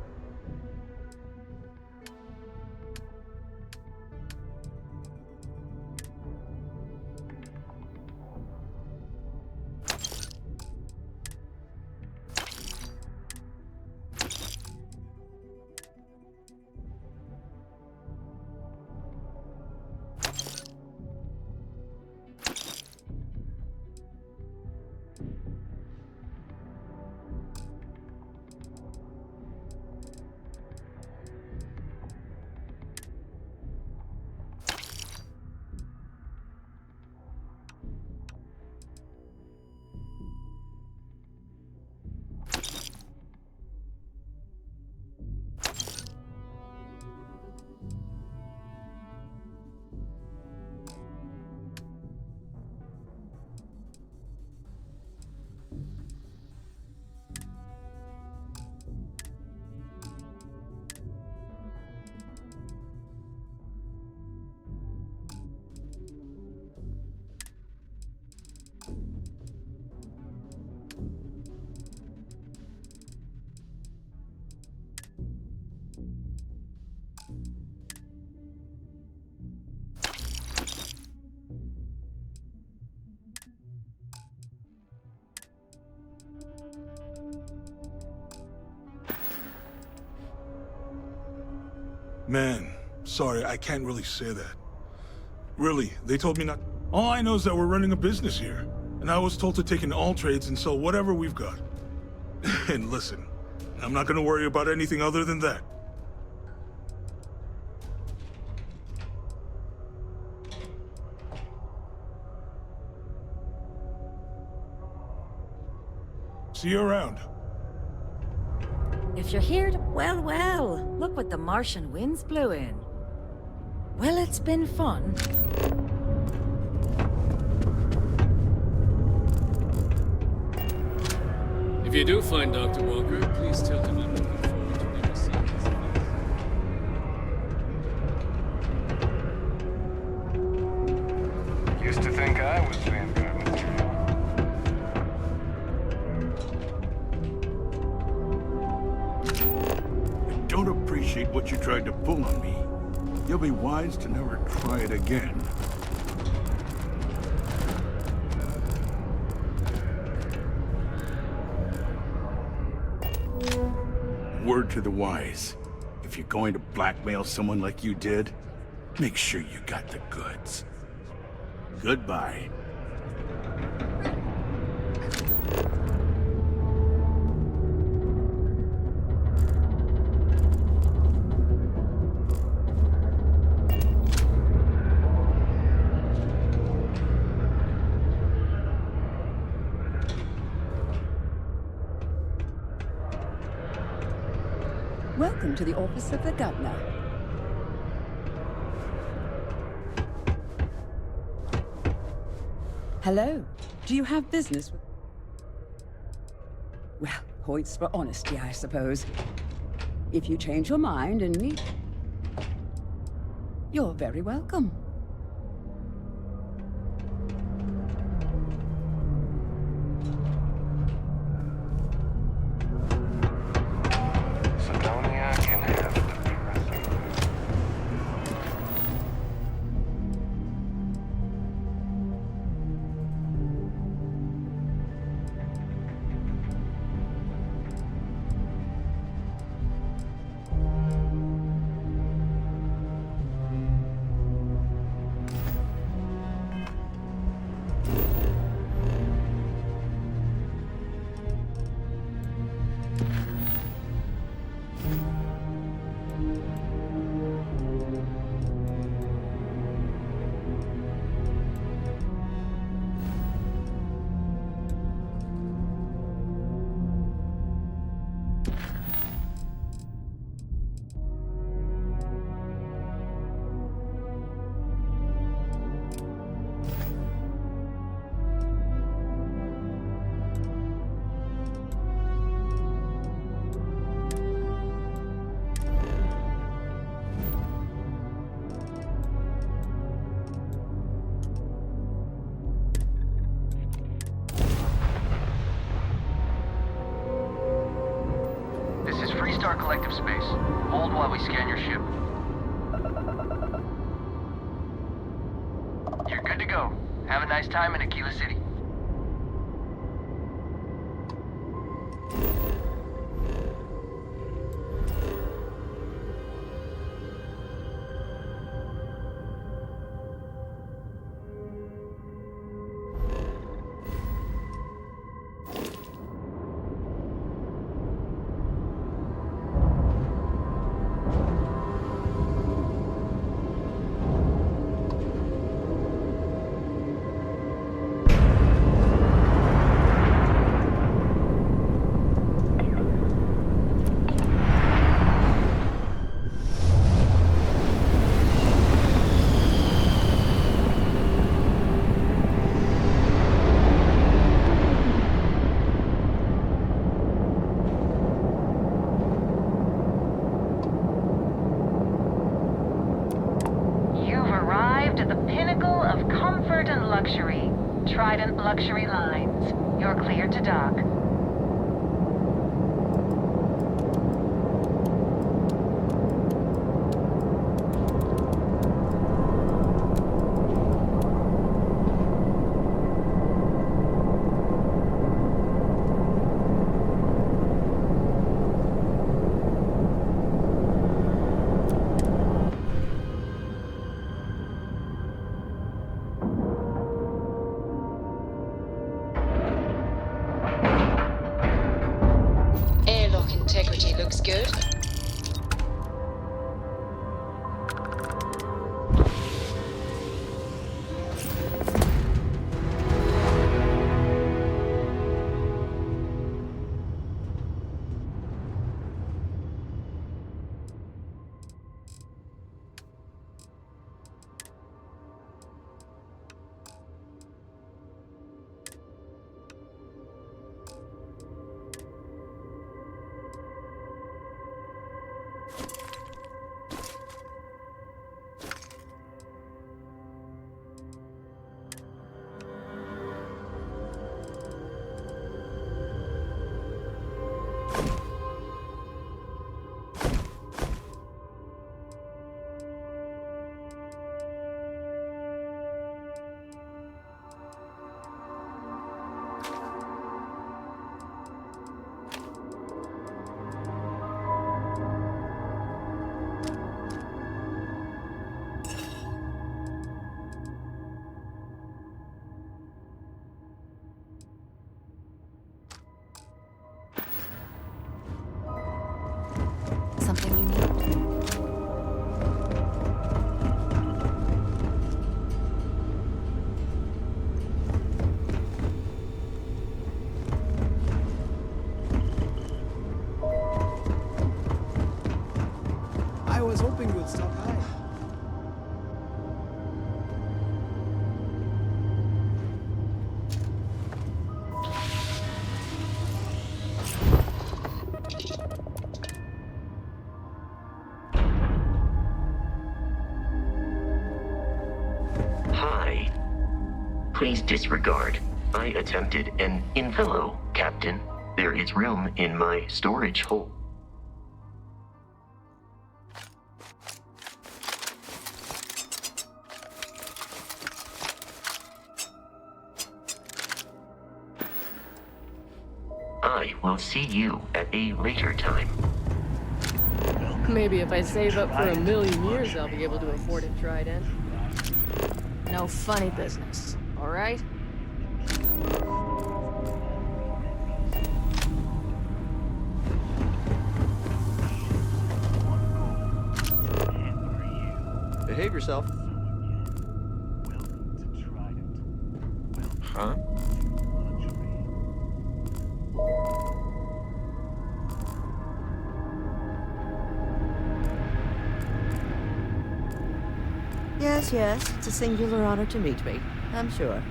Man, sorry, I can't really say that. Really, they told me not. All I know is that we're running a business here, and I was told to take in all trades and sell whatever we've got. And listen, I'm not gonna worry about anything other than that. See you around. If you're here to... Well, look what the Martian winds blew in. Well, it's been fun. If you do find Dr. Walker, please tell him I'm looking forward to never seeing his face. Used to think I was Vanguard material. I don't appreciate what you tried to pull on me. You'll be wise to never try it again. Word to the wise. If you're going to blackmail someone like you did, make sure you got the goods. Goodbye. Welcome to the office of the governor. Hello. Do you have business with... Well, points for honesty, I suppose. If you change your mind and need... You're very welcome. 3-star collective space. Hold while we scan your ship. You're good to go. Have a nice time in Aquila City. Luxury lines. You're clear to dock. Integrity looks good. Something you need? I was hoping you'd stop by. Hi. Please disregard. I attempted an hello, Captain. There is room in my storage hole. I will see you at a later time. Maybe if I save up for 1,000,000 years, I'll be able to afford a trident. No funny business, all right? Behave yourself. Huh? Yes, yes, it's a singular honor to meet me, I'm sure.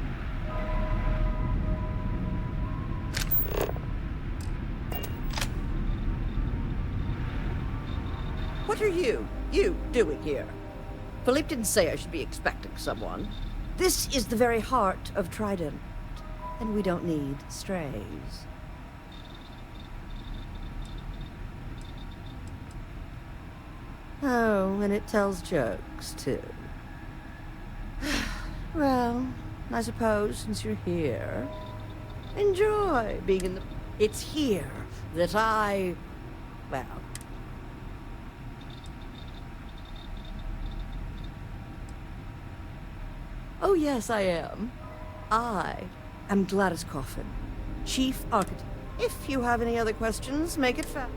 What are you doing here? Philippe didn't say I should be expecting someone. This is the very heart of Trident, and we don't need strays. Oh, and it tells jokes, too. Well, I suppose since you're here, enjoy being in the... It's here that well... Oh, yes, I am. I am Gladys Coffin, Chief Architect. If you have any other questions, make it fast.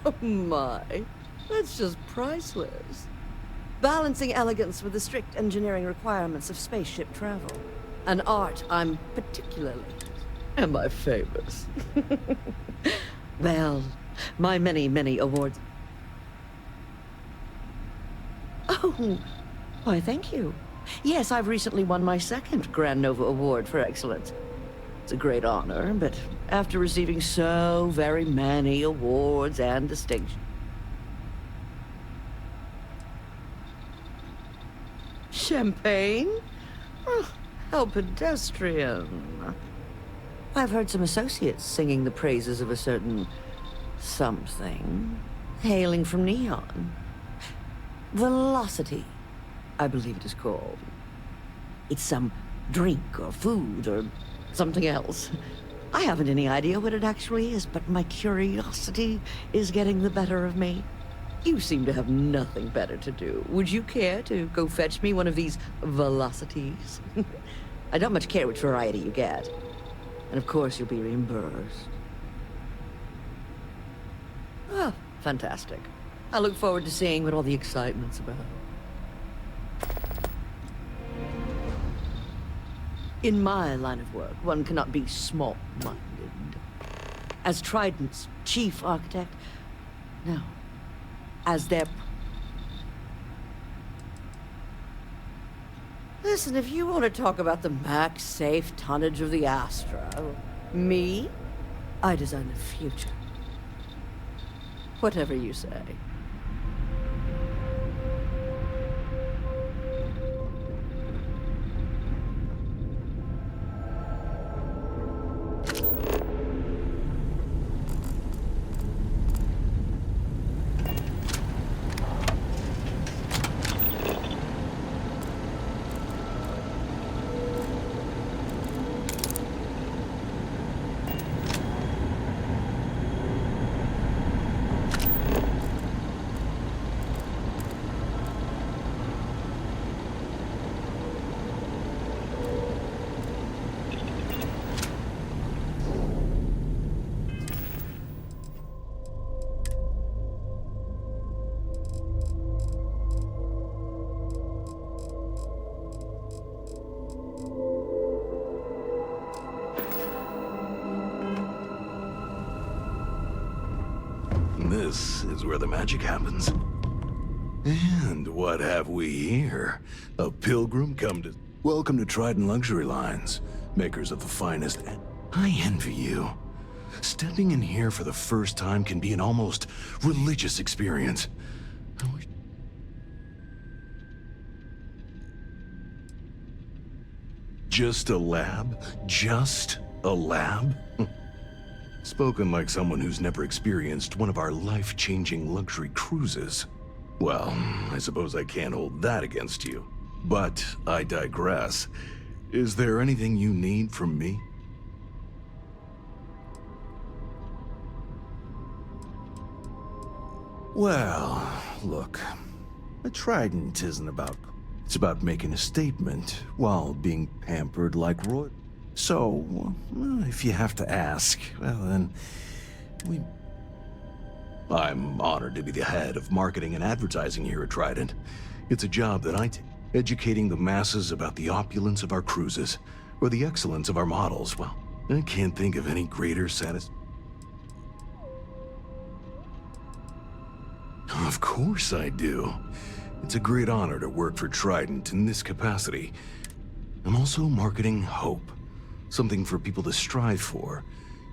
Oh my, that's just priceless. Balancing elegance with the strict engineering requirements of spaceship travel. An art I'm particularly... Am I famous? Well, my many, many awards... Oh, why thank you. Yes, I've recently won my second Grand Nova Award for excellence. It's a great honor, but after receiving so very many awards and distinctions... Champagne? Oh, how pedestrian. I've heard some associates singing the praises of a certain something, hailing from Neon. Velocity, I believe it is called. It's some drink or food or something else. I haven't any idea what it actually is, but my curiosity is getting the better of me. You seem to have nothing better to do. Would you care to go fetch me one of these velocities? I don't much care which variety you get. And of course you'll be reimbursed. Oh, fantastic. I look forward to seeing what all the excitement's about. In my line of work, one cannot be small-minded. As Trident's chief architect, no. As their... Listen, if you want to talk about the max safe tonnage of the Astra, me, I design the future. Whatever you say. This is where the magic happens. And what have we here? A pilgrim come to... Welcome to Trident Luxury Lines, makers of the finest... I envy you. Stepping in here for the first time can be an almost religious experience. Just a lab? Just a lab? Spoken like someone who's never experienced one of our life-changing luxury cruises. Well, I suppose I can't hold that against you. But I digress. Is there anything you need from me? Well, look. A trident isn't about... It's about making a statement while being pampered like Roy. So, well, if you have to ask, well then, I'm honored to be the head of marketing and advertising here at Trident. It's a job that I take, educating the masses about the opulence of our cruises, or the excellence of our models. Well, I can't think of any greater Of course I do. It's a great honor to work for Trident in this capacity. I'm also marketing hope. Something for people to strive for.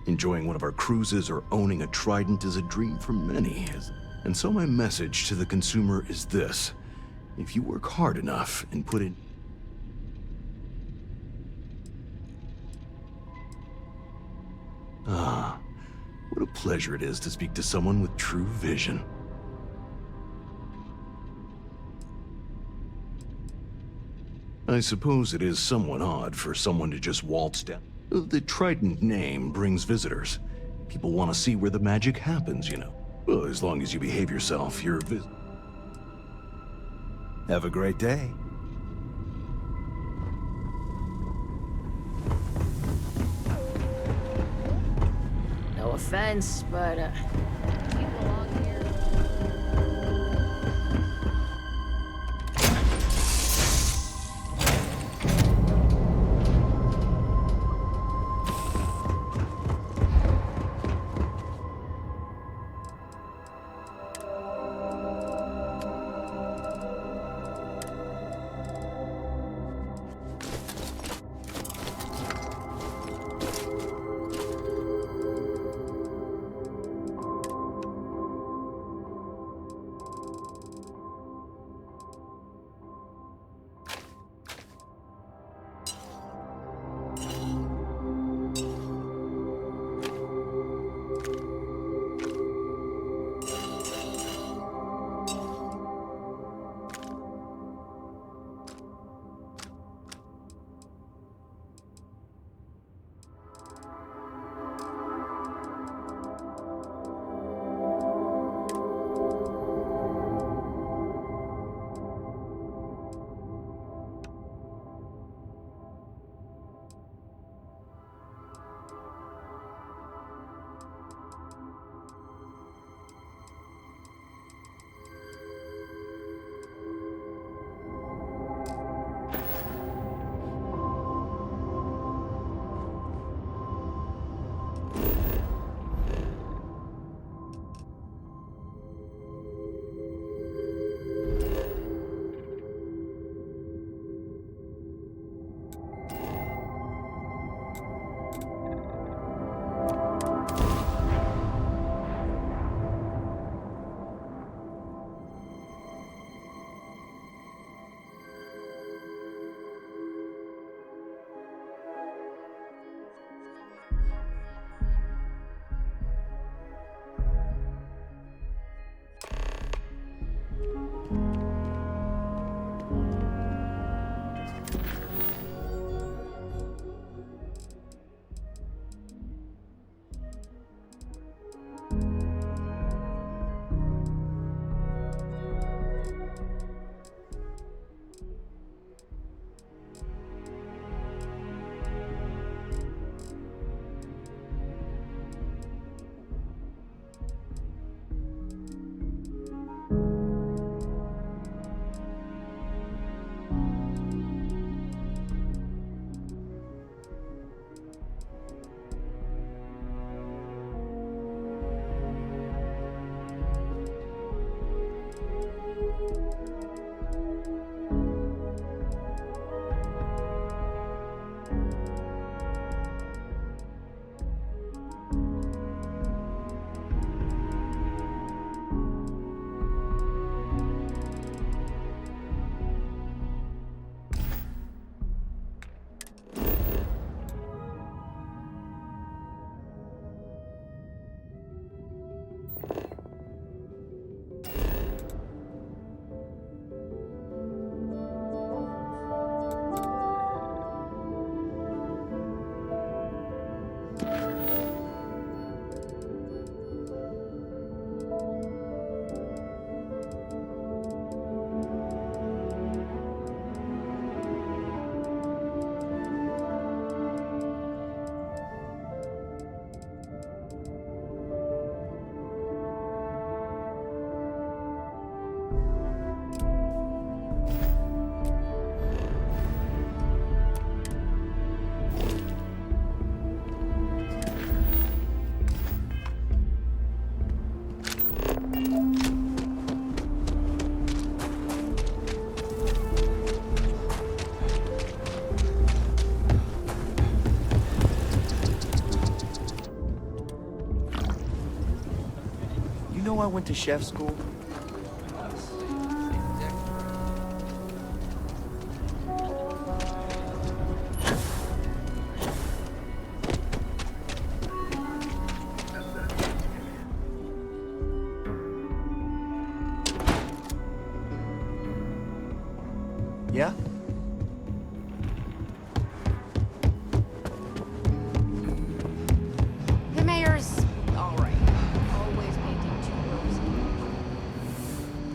Enjoying one of our cruises or owning a Trident is a dream for many. And so my message to the consumer is this. If you work hard enough and put in... What a pleasure it is to speak to someone with true vision. I suppose it is somewhat odd for someone to just waltz down. The Trident name brings visitors. People want to see where the magic happens, you know. Well, as long as you behave yourself, you're Have a great day. No offense, but, you belong here. I went to chef school.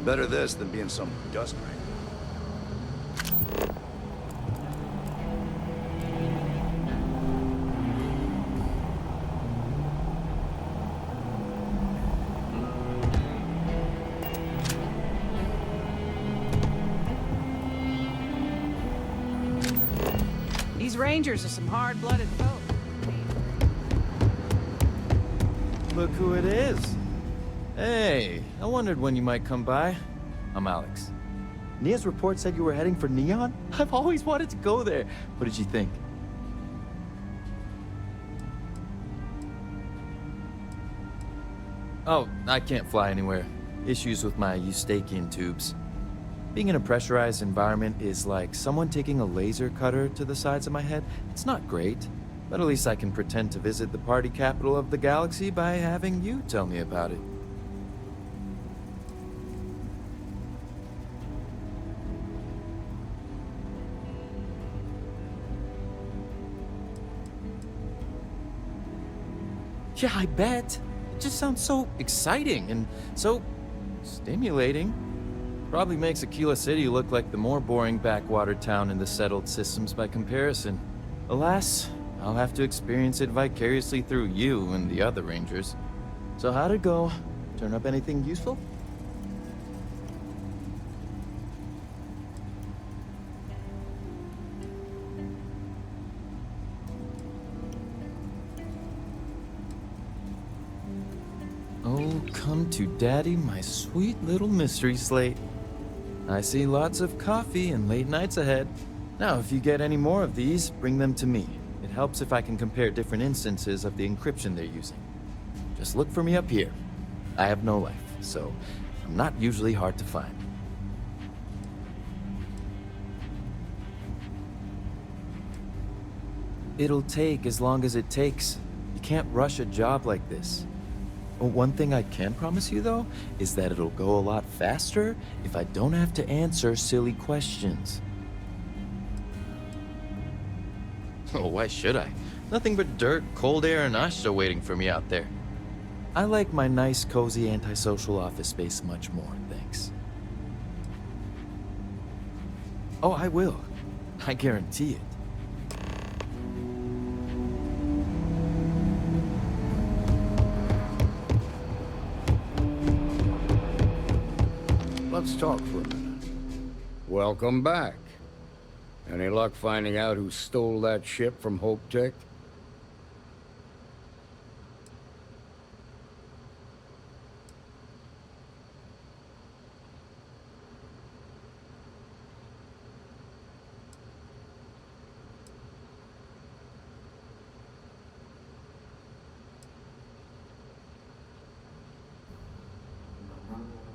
Better this than being some dust mite. These Rangers are some hard-blooded folk. Look who it is. Hey, I wondered when you might come by. I'm Alex. Nia's report said you were heading for Neon? I've always wanted to go there. What did you think? Oh, I can't fly anywhere. Issues with my Eustachian tubes. Being in a pressurized environment is like someone taking a laser cutter to the sides of my head. It's not great, but at least I can pretend to visit the party capital of the galaxy by having you tell me about it. Yeah, I bet. It just sounds so exciting and so stimulating. Probably makes Aquila City look like the more boring backwater town in the settled systems by comparison. Alas, I'll have to experience it vicariously through you and the other Rangers. So how'd it go? Turn up anything useful? Oh, come to Daddy, my sweet little mystery slate. I see lots of coffee and late nights ahead. Now, if you get any more of these, bring them to me. It helps if I can compare different instances of the encryption they're using. Just look for me up here. I have no life, so I'm not usually hard to find. It'll take as long as it takes. You can't rush a job like this. One thing I can promise you, though, is that it'll go a lot faster if I don't have to answer silly questions. Oh, why should I? Nothing but dirt, cold air, and ashta waiting for me out there. I like my nice, cozy, antisocial office space much more, thanks. Oh, I will. I guarantee it. Let's talk for a minute. Welcome back. Any luck finding out who stole that ship from Hope Tech?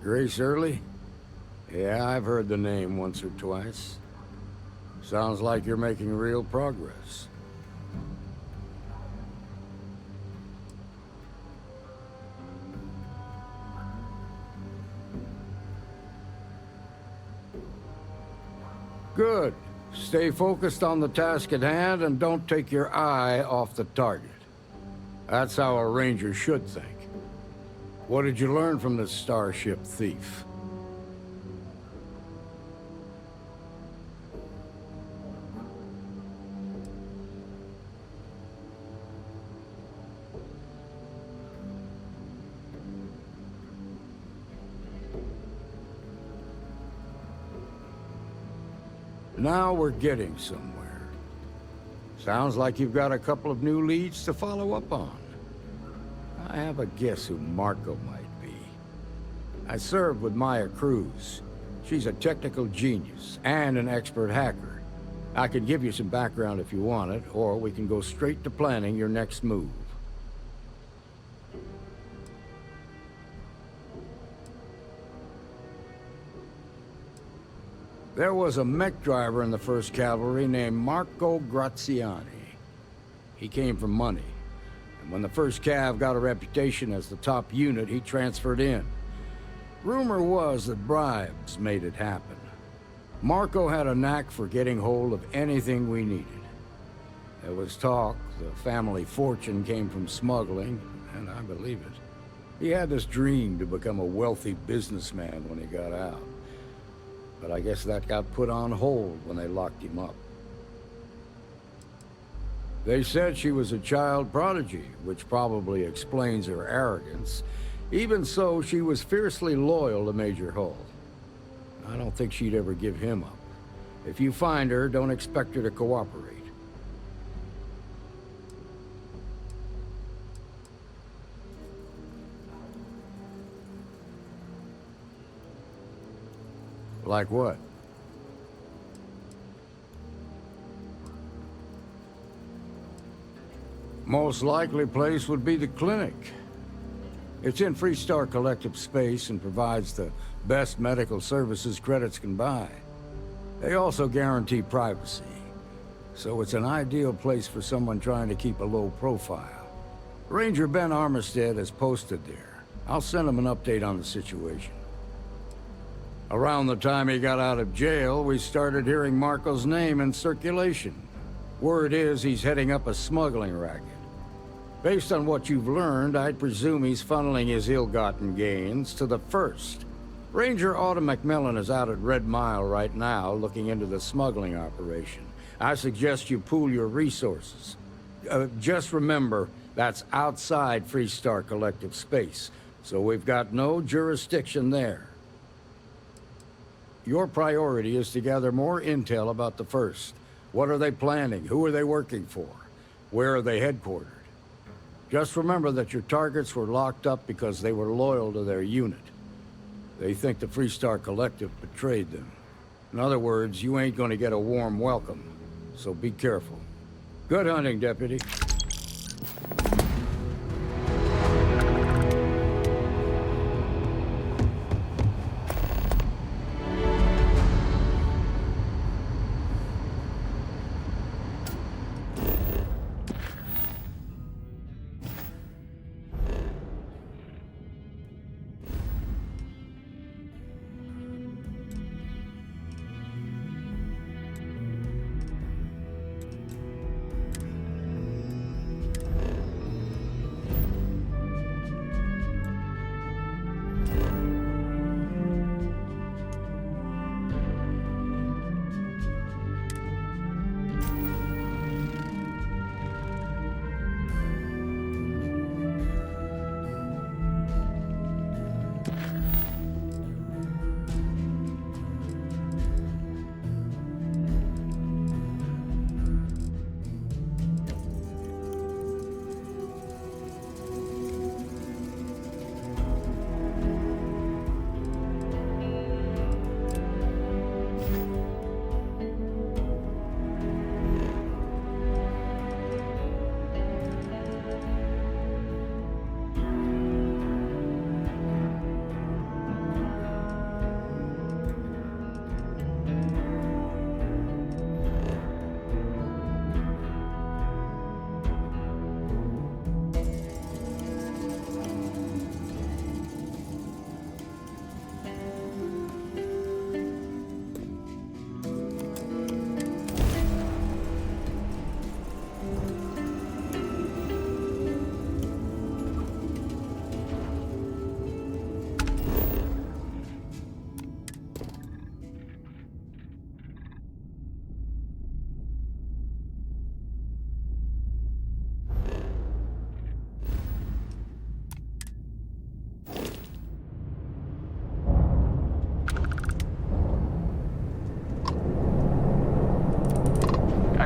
Grace Early? Yeah, I've heard the name once or twice. Sounds like you're making real progress. Good. Stay focused on the task at hand and don't take your eye off the target. That's how a ranger should think. What did you learn from this starship thief? Now we're getting somewhere. Sounds like you've got a couple of new leads to follow up on. I have a guess who Marco might be. I served with Maya Cruz. She's a technical genius and an expert hacker. I could give you some background if you want it, or we can go straight to planning your next move. There was a mech driver in the 1st Cavalry named Marco Graziani. He came from money. And when the 1st Cav got a reputation as the top unit, he transferred in. Rumor was that bribes made it happen. Marco had a knack for getting hold of anything we needed. There was talk the family fortune came from smuggling, and I believe it. He had this dream to become a wealthy businessman when he got out. But I guess that got put on hold when they locked him up. They said she was a child prodigy, which probably explains her arrogance. Even so, she was fiercely loyal to Major Hull. I don't think she'd ever give him up. If you find her, don't expect her to cooperate. Like what? Most likely place would be the clinic. It's in Freestar Collective space and provides the best medical services credits can buy. They also guarantee privacy, so it's an ideal place for someone trying to keep a low profile. Ranger Ben Armistead is posted there. I'll send him an update on the situation. Around the time he got out of jail, we started hearing Marco's name in circulation. Word is he's heading up a smuggling racket. Based on what you've learned, I'd presume he's funneling his ill-gotten gains to the First. Ranger Autumn McMillan is out at Red Mile right now, looking into the smuggling operation. I suggest you pool your resources. Just remember, that's outside Freestar Collective space, so we've got no jurisdiction there. Your priority is to gather more intel about the First. What are they planning? Who are they working for? Where are they headquartered? Just remember that your targets were locked up because they were loyal to their unit. They think the Freestar Collective betrayed them. In other words, you ain't gonna get a warm welcome, so be careful. Good hunting, Deputy.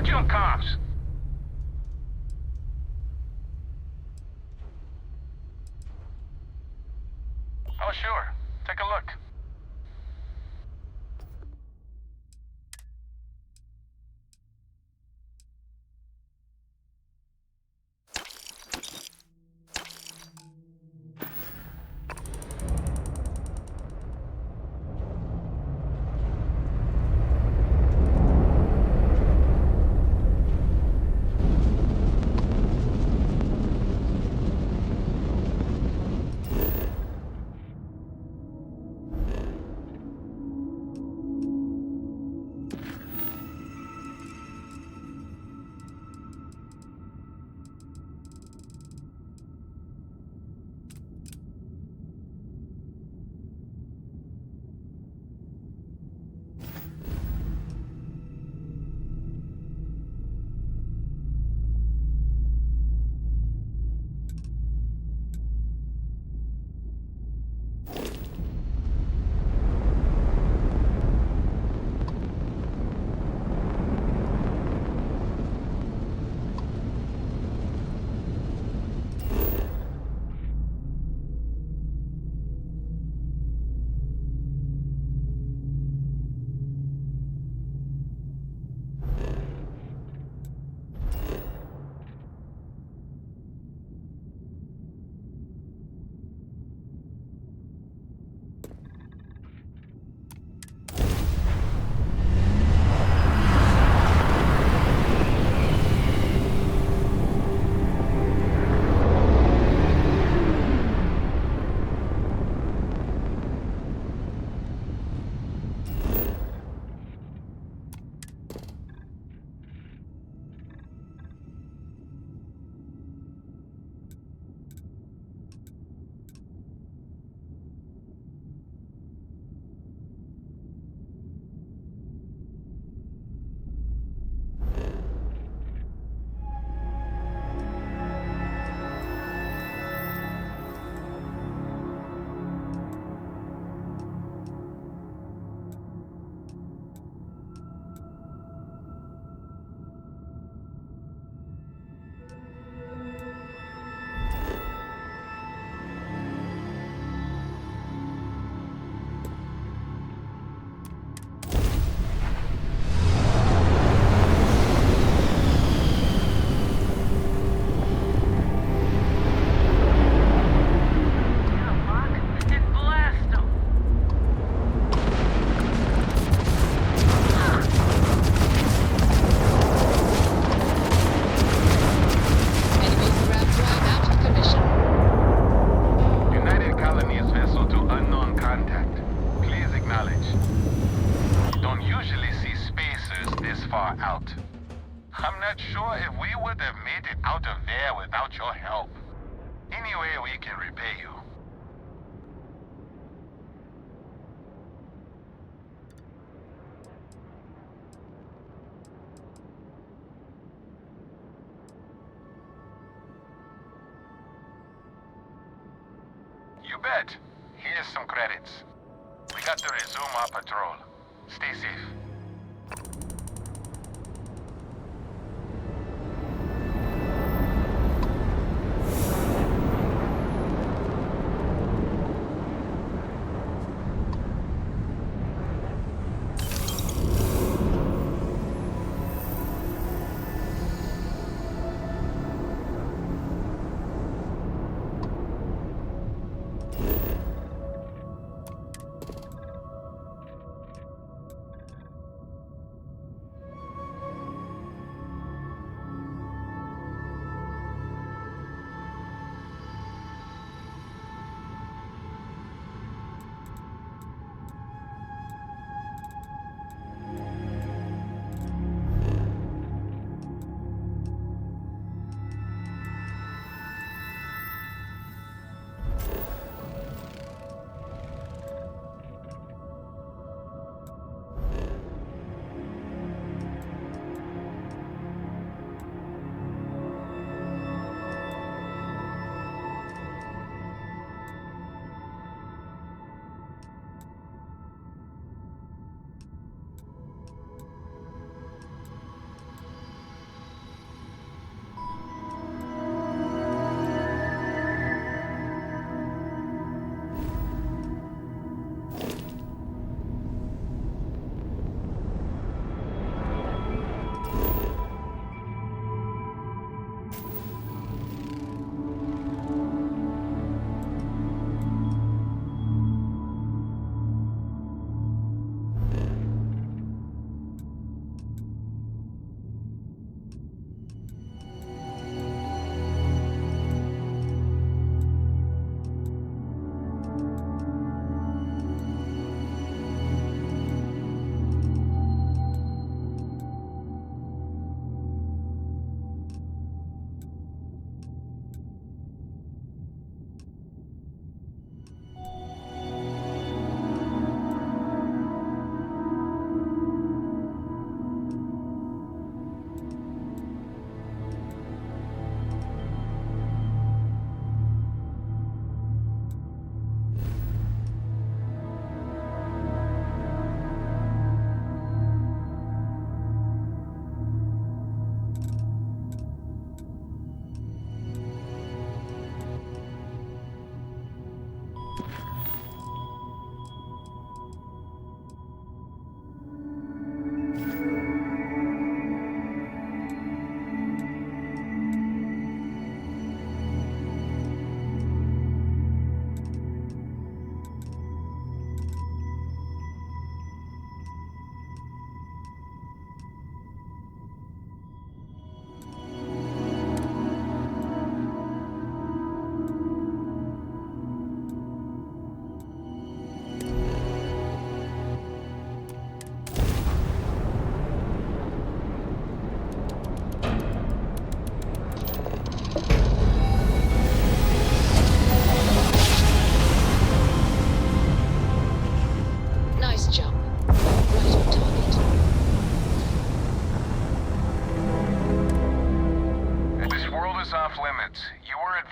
Jump comms. Oh, sure. Take a look. without your help. Any way we can repay you. You bet. Here's some credits. We got to resume our patrol. Stay safe.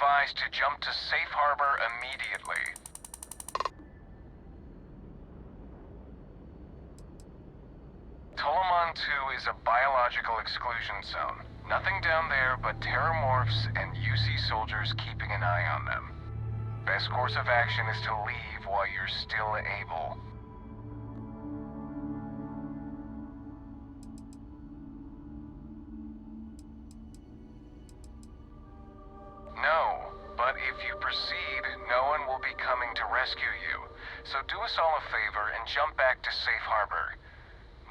advised to jump to safe harbor immediately. Tolomon 2 is a biological exclusion zone. Nothing down there but terramorphs and UC soldiers keeping an eye on them. Best course of action is to leave while you're still able. No, but if you proceed, no one will be coming to rescue you. So do us all a favor and jump back to safe harbor.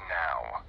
Now.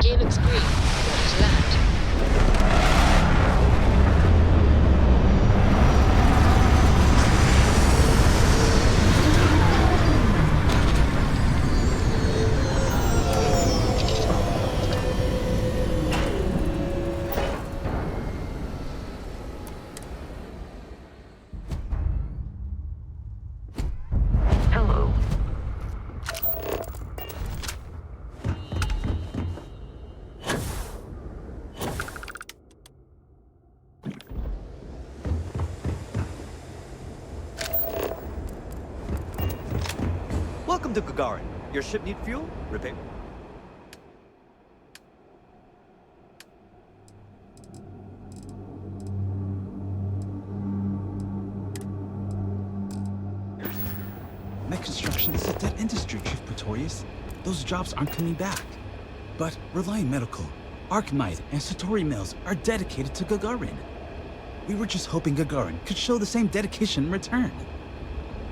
Gear looks green. Ready to land. Hello. Welcome to Gagarin. Your ship need fuel? Repair. Mech construction is a dead industry, Chief Pretorius. Those jobs aren't coming back. But Reliant Medical, Archmite, and Satori Mills are dedicated to Gagarin. We were just hoping Gagarin could show the same dedication in return.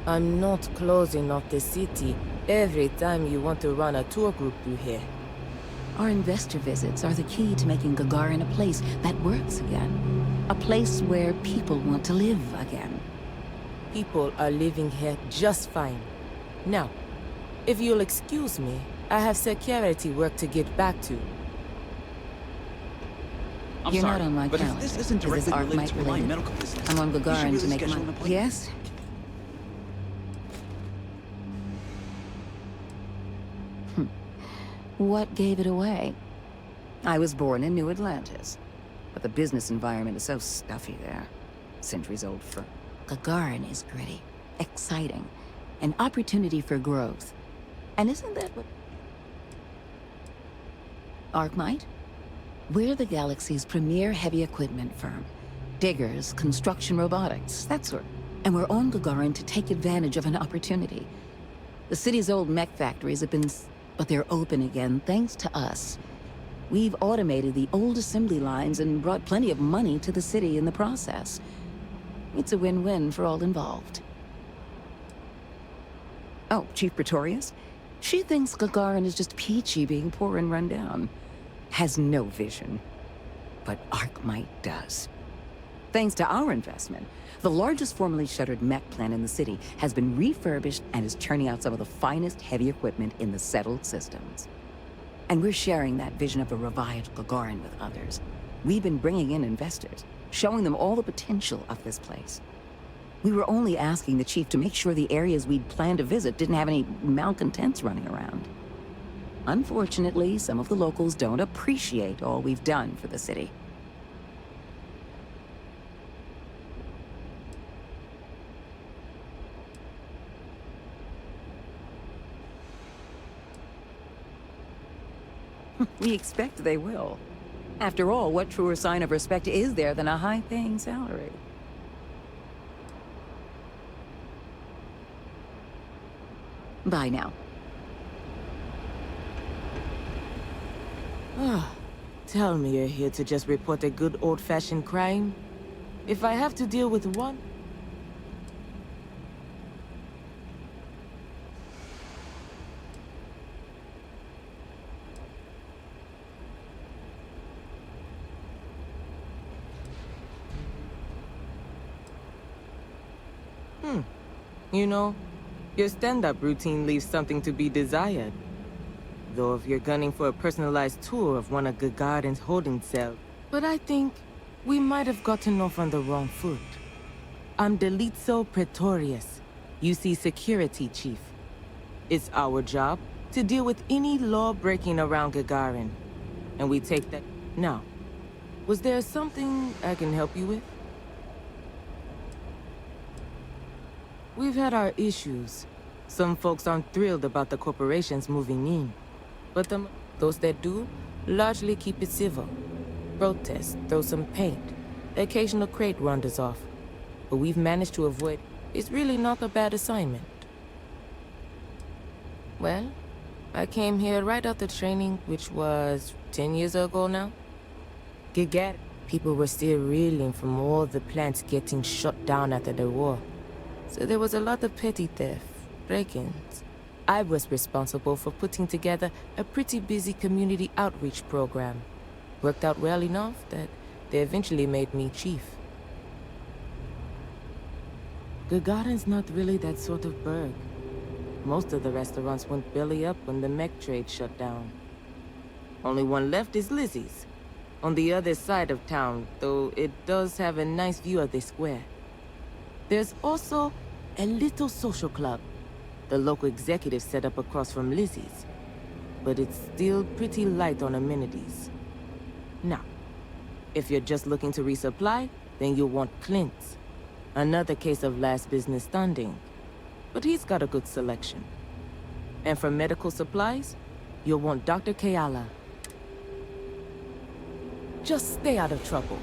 I'm not closing off the city every time you want to run a tour group through here. Our investor visits are the key to making Gagarin a place that works again. A place where people want to live again. People are living here just fine. Now, if you'll excuse me, I have security work to get back to. You're sorry, not on my but calendar. if this isn't Is directly this related to Archmite Reliant related? Medical business, I'm on we should Gagarin really to make schedule money. an appointment. Yes? What gave it away? I was born in New Atlantis, but the business environment is so stuffy there. Centuries-old firm. Gagarin is gritty, exciting, an opportunity for growth. And isn't that what... Archmite? We're the galaxy's premier heavy equipment firm. Diggers, construction robotics, that sort. And we're on Gagarin to take advantage of an opportunity. The city's old mech factories have been... but they're open again thanks to us. We've automated the old assembly lines and brought plenty of money to the city in the process. It's a win-win for all involved. Oh, Chief Pretorius? She thinks Gagarin is just peachy being poor and run down. Has no vision. But Archmite does. Thanks to our investment, the largest formerly shuttered mech plant in the city has been refurbished and is churning out some of the finest heavy equipment in the settled systems. And we're sharing that vision of a revived Gagarin with others. We've been bringing in investors, showing them all the potential of this place. We were only asking the chief to make sure the areas we'd planned to visit didn't have any malcontents running around. Unfortunately, some of the locals don't appreciate all we've done for the city. We expect they will. After all, what truer sign of respect is there than a high-paying salary? Bye now. Tell me you're here to just report a good old-fashioned crime? If I have to deal with one... You know, your stand-up routine leaves something to be desired. Though if you're gunning for a personalized tour of one of Gagarin's holding cells. But I think we might have gotten off on the wrong foot. I'm Delitzo Pretorius, UC Security Chief. It's our job to deal with any law-breaking around Gagarin. And we take that... Now, was there something I can help you with? We've had our issues. Some folks aren't thrilled about the corporations moving in. But those that do, largely keep it civil. Protest, throw some paint. The occasional crate wanders off. But we've managed to avoid... It's really not a bad assignment. Well, I came here right after training, which was 10 years ago now. Gagarin. People were still reeling from all the plants getting shut down after the war. So there was a lot of petty theft, break-ins. I was responsible for putting together a pretty busy community outreach program. Worked out well enough that they eventually made me chief. Gagarin's not really that sort of burg. Most of the restaurants went belly up when the mech trade shut down. Only one left is Lizzie's, on the other side of town, though it does have a nice view of the square. There's also a little social club the local executive set up across from Lizzie's, but it's still pretty light on amenities. Now, if you're just looking to resupply, then you'll want Clint's. Another case of last business standing, but he's got a good selection. And for medical supplies, you'll want Dr. Keala. Just stay out of trouble.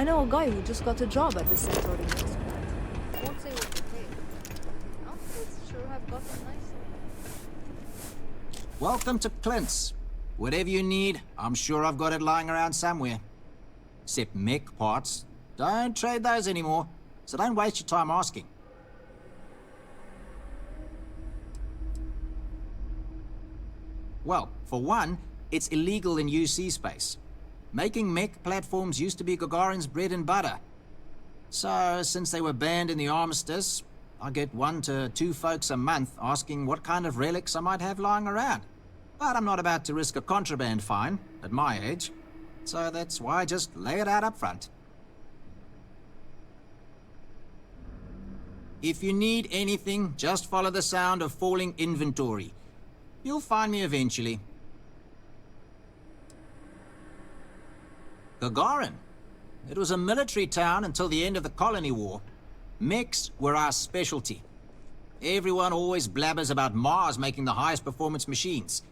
I know a guy who just got a job at the Centauri Mills. Won't say what they pay. Outfits sure have gotten nicer. Welcome to Clint's. Whatever you need, I'm sure I've got it lying around somewhere. Except mech parts. Don't trade those anymore, so don't waste your time asking. Well, for one, it's illegal in UC space. Making mech platforms used to be Gagarin's bread and butter. So, since they were banned in the armistice, I get 1 to 2 folks a month asking what kind of relics I might have lying around. But I'm not about to risk a contraband fine at my age, so that's why I just lay it out up front. If you need anything, just follow the sound of falling inventory. You'll find me eventually. Gagarin. It was a military town until the end of the Colony War. Mechs were our specialty. Everyone always blabbers about Mars making the highest performance machines.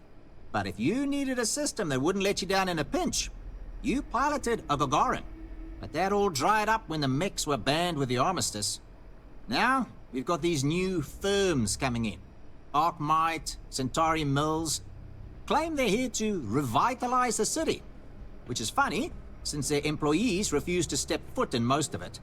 But if you needed a system that wouldn't let you down in a pinch, you piloted a Gagarin. But that all dried up when the mechs were banned with the armistice. Now, we've got these new firms coming in. Arkmite, Centauri Mills. Claim they're here to revitalize the city. Which is funny, since their employees refuse to step foot in most of it.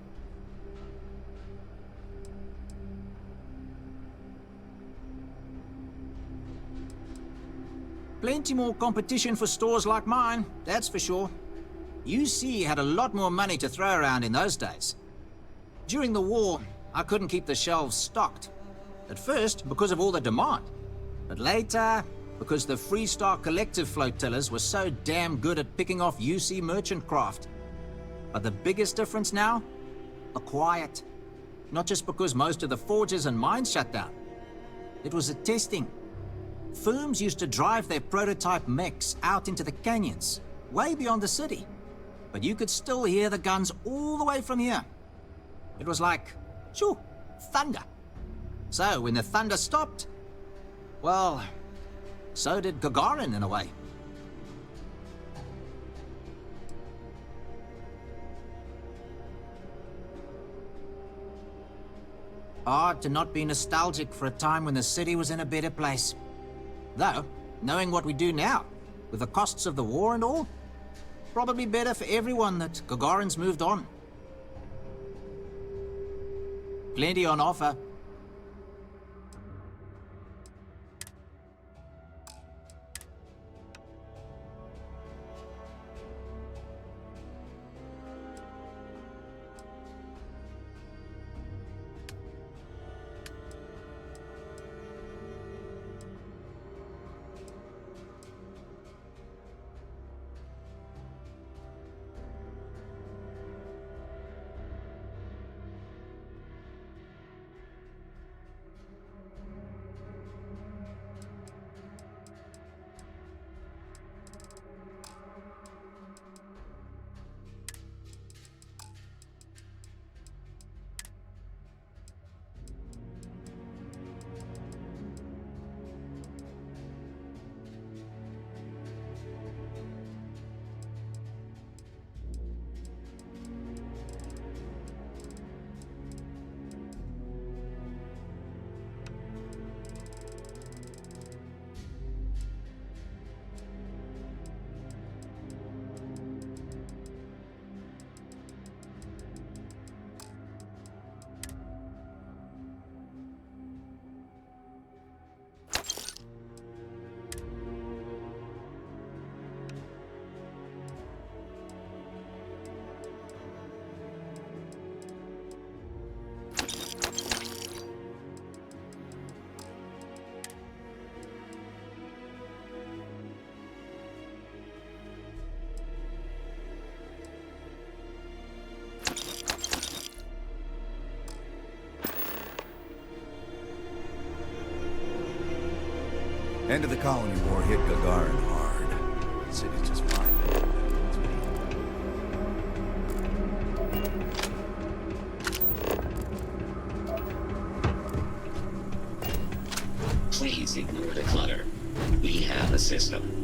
Plenty more competition for stores like mine, that's for sure. UC had a lot more money to throw around in those days. During the war, I couldn't keep the shelves stocked. At first, because of all the demand. But later, because the Freestar Collective flotillas were so damn good at picking off UC merchant craft. But the biggest difference now? The quiet. Not just because most of the forges and mines shut down. It was the testing. Firms used to drive their prototype mechs out into the canyons, way beyond the city. But you could still hear the guns all the way from here. It was like, shoo, thunder. So when the thunder stopped, well, so did Gagarin in a way. Hard to not be nostalgic for a time when the city was in a better place. Though, knowing what we do now, with the costs of the war and all, probably better for everyone that Gagarin's moved on. Plenty on offer. End of the Colony War hit Gagarin hard. The city's just fine. Please ignore the clutter. We have a system.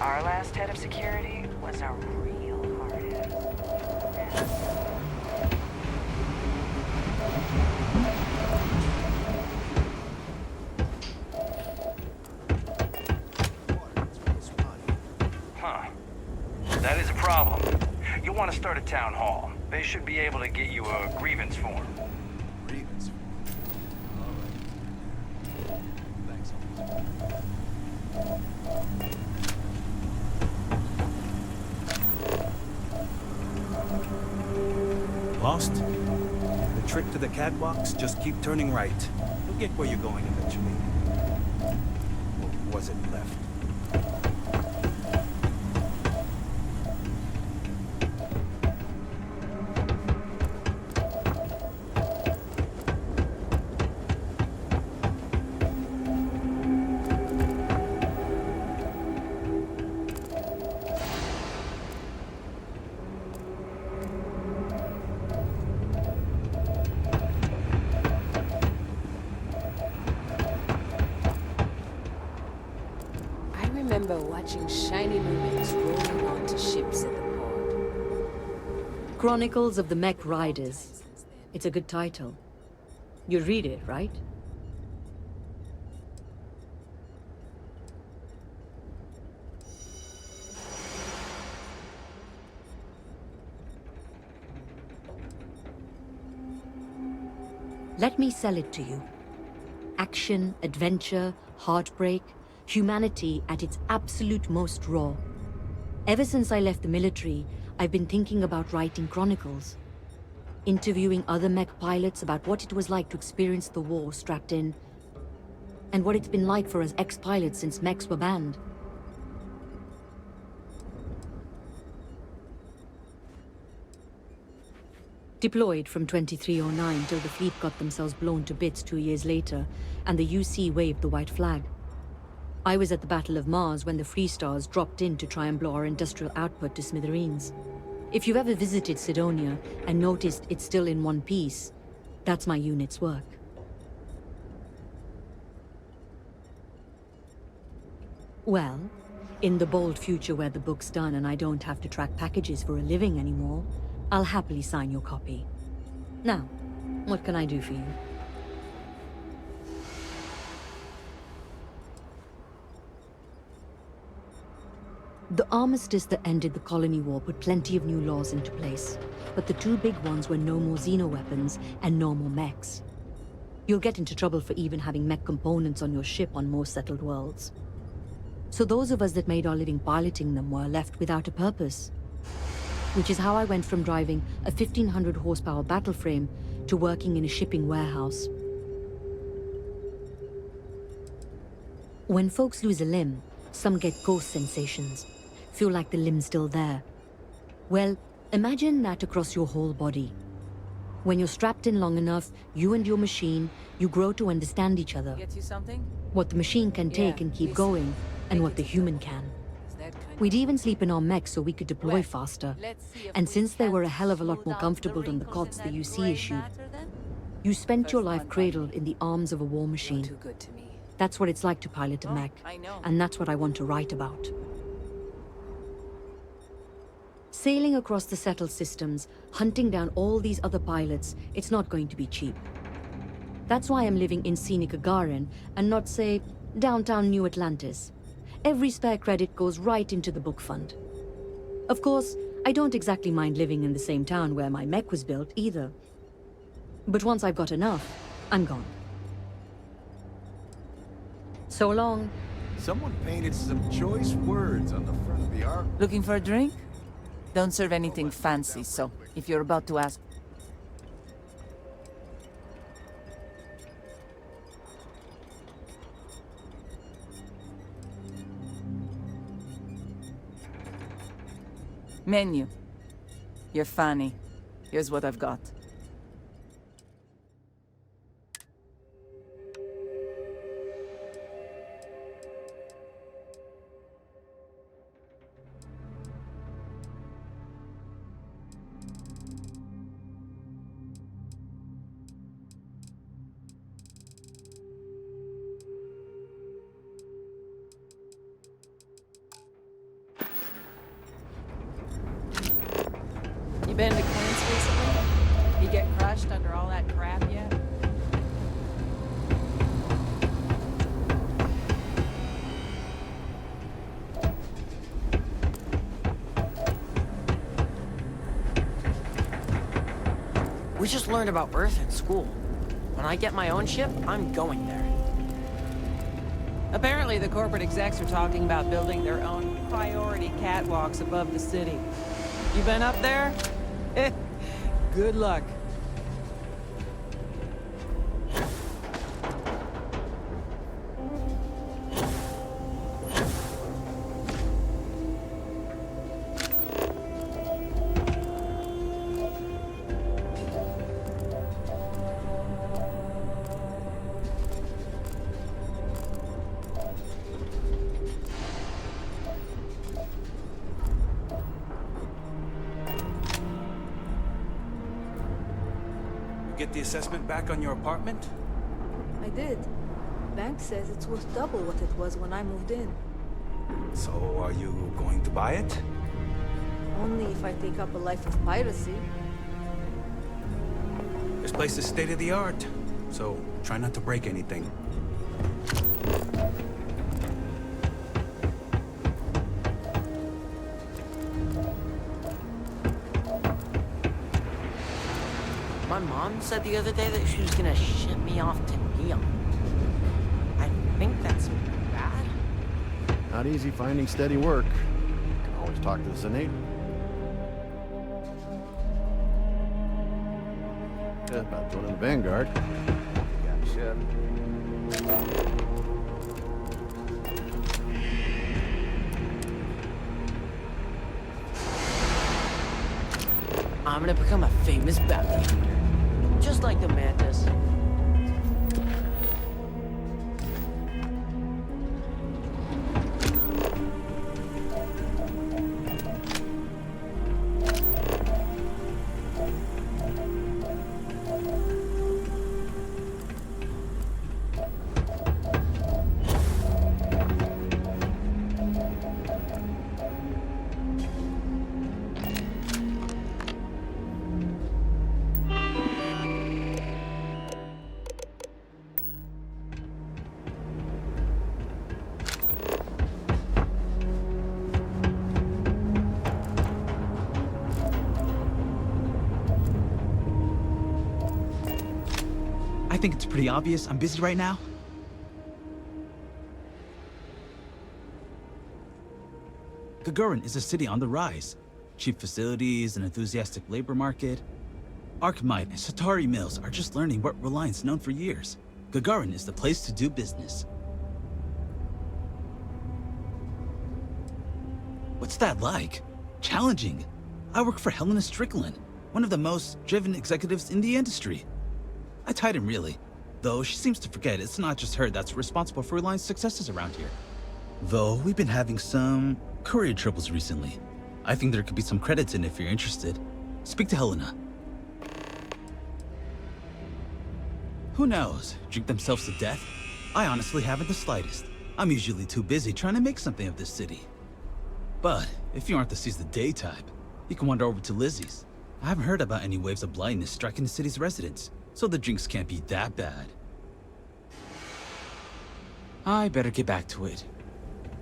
Our last head of security was a real hardhead. Huh. That is a problem. You'll want to start a town hall. They should be able to get you a grievance form. Grievance form? All right. Thanks. Lost? The trick to the catwalks, just keep turning right. You'll get where you're going eventually. Or was it left? I remember watching shiny lumens rolling onto ships at the port. Chronicles of the Mech Riders. It's a good title. You'd read it, right? Let me sell it to you. Action, adventure, heartbreak, humanity at its absolute most raw. Ever since I left the military, I've been thinking about writing chronicles. Interviewing other mech pilots about what it was like to experience the war strapped in, and what it's been like for us ex-pilots since mechs were banned. Deployed from 2309 till the fleet got themselves blown to bits 2 years later, and the UC waved the white flag. I was at the Battle of Mars when the Free Stars dropped in to try and blow our industrial output to smithereens. If you've ever visited Sidonia and noticed it's still in one piece, that's my unit's work. Well, in the bold future where the book's done and I don't have to track packages for a living anymore, I'll happily sign your copy. Now, what can I do for you? The armistice that ended the colony war put plenty of new laws into place, but the two big ones were no more xeno-weapons and no more mechs. You'll get into trouble for even having mech components on your ship on most settled worlds. So those of us that made our living piloting them were left without a purpose. Which is how I went from driving a 1500 horsepower battle frame to working in a shipping warehouse. When folks lose a limb, some get ghost sensations, feel like the limb's still there. Well, imagine that across your whole body. When you're strapped in long enough, you and your machine, you grow to understand each other. Get you something? What the machine can take and keep going, and what the human can. We'd even sleep in our mechs so we could deploy faster. And since they were a hell of a lot more comfortable than the cots the UC issued, you spent your life cradled in the arms of a war machine. Too good to me. That's what it's like to pilot a mech, I know. and that's what I want to write about. Sailing across the settled systems, hunting down all these other pilots, it's not going to be cheap. That's why I'm living in scenic Gagarin and not, say, downtown New Atlantis. Every spare credit goes right into the book fund. Of course, I don't exactly mind living in the same town where my mech was built either. But once I've got enough, I'm gone. So long. Someone painted some choice words on the front of the ark. Looking for a drink? Don't serve anything fancy, so if you're about to ask... Menu. You're funny. Here's what I've got. You been to Clint's recently? You get crushed under all that crap yet? We just learned about Earth in school. When I get my own ship, I'm going there. Apparently the corporate execs are talking about building their own priority catwalks above the city. You been up there? Good luck. Get the assessment back on your apartment? I did. Bank says it's worth double what it was when I moved in. So, are you going to buy it? Only if I take up a life of piracy. This place is state-of-the-art, so try not to break anything. My mom said the other day that she was gonna ship me off to Neon. I think that's bad. Not easy finding steady work. Can always talk to the Senate. Yeah, about to join the Vanguard. Gotcha. I'm gonna become a famous bounty hunter. Just like the Mantis. I think it's pretty obvious I'm busy right now. Gagarin is a city on the rise. Cheap facilities, an enthusiastic labor market. Arkmite and Satari mills are just learning what Reliant's known for years. Gagarin is the place to do business. What's that like? Challenging. I work for Helena Strickland, one of the most driven executives in the industry. I tied him really, though she seems to forget it's not just her that's responsible for Reliant's successes around here. Though we've been having some courier troubles recently. I think there could be some credits in if you're interested. Speak to Helena. Who knows? Drink themselves to death? I honestly haven't the slightest. I'm usually too busy trying to make something of this city. But if you aren't the seize the day type, you can wander over to Lizzie's. I haven't heard about any waves of blindness striking the city's residents, so the drinks can't be that bad. I better get back to it.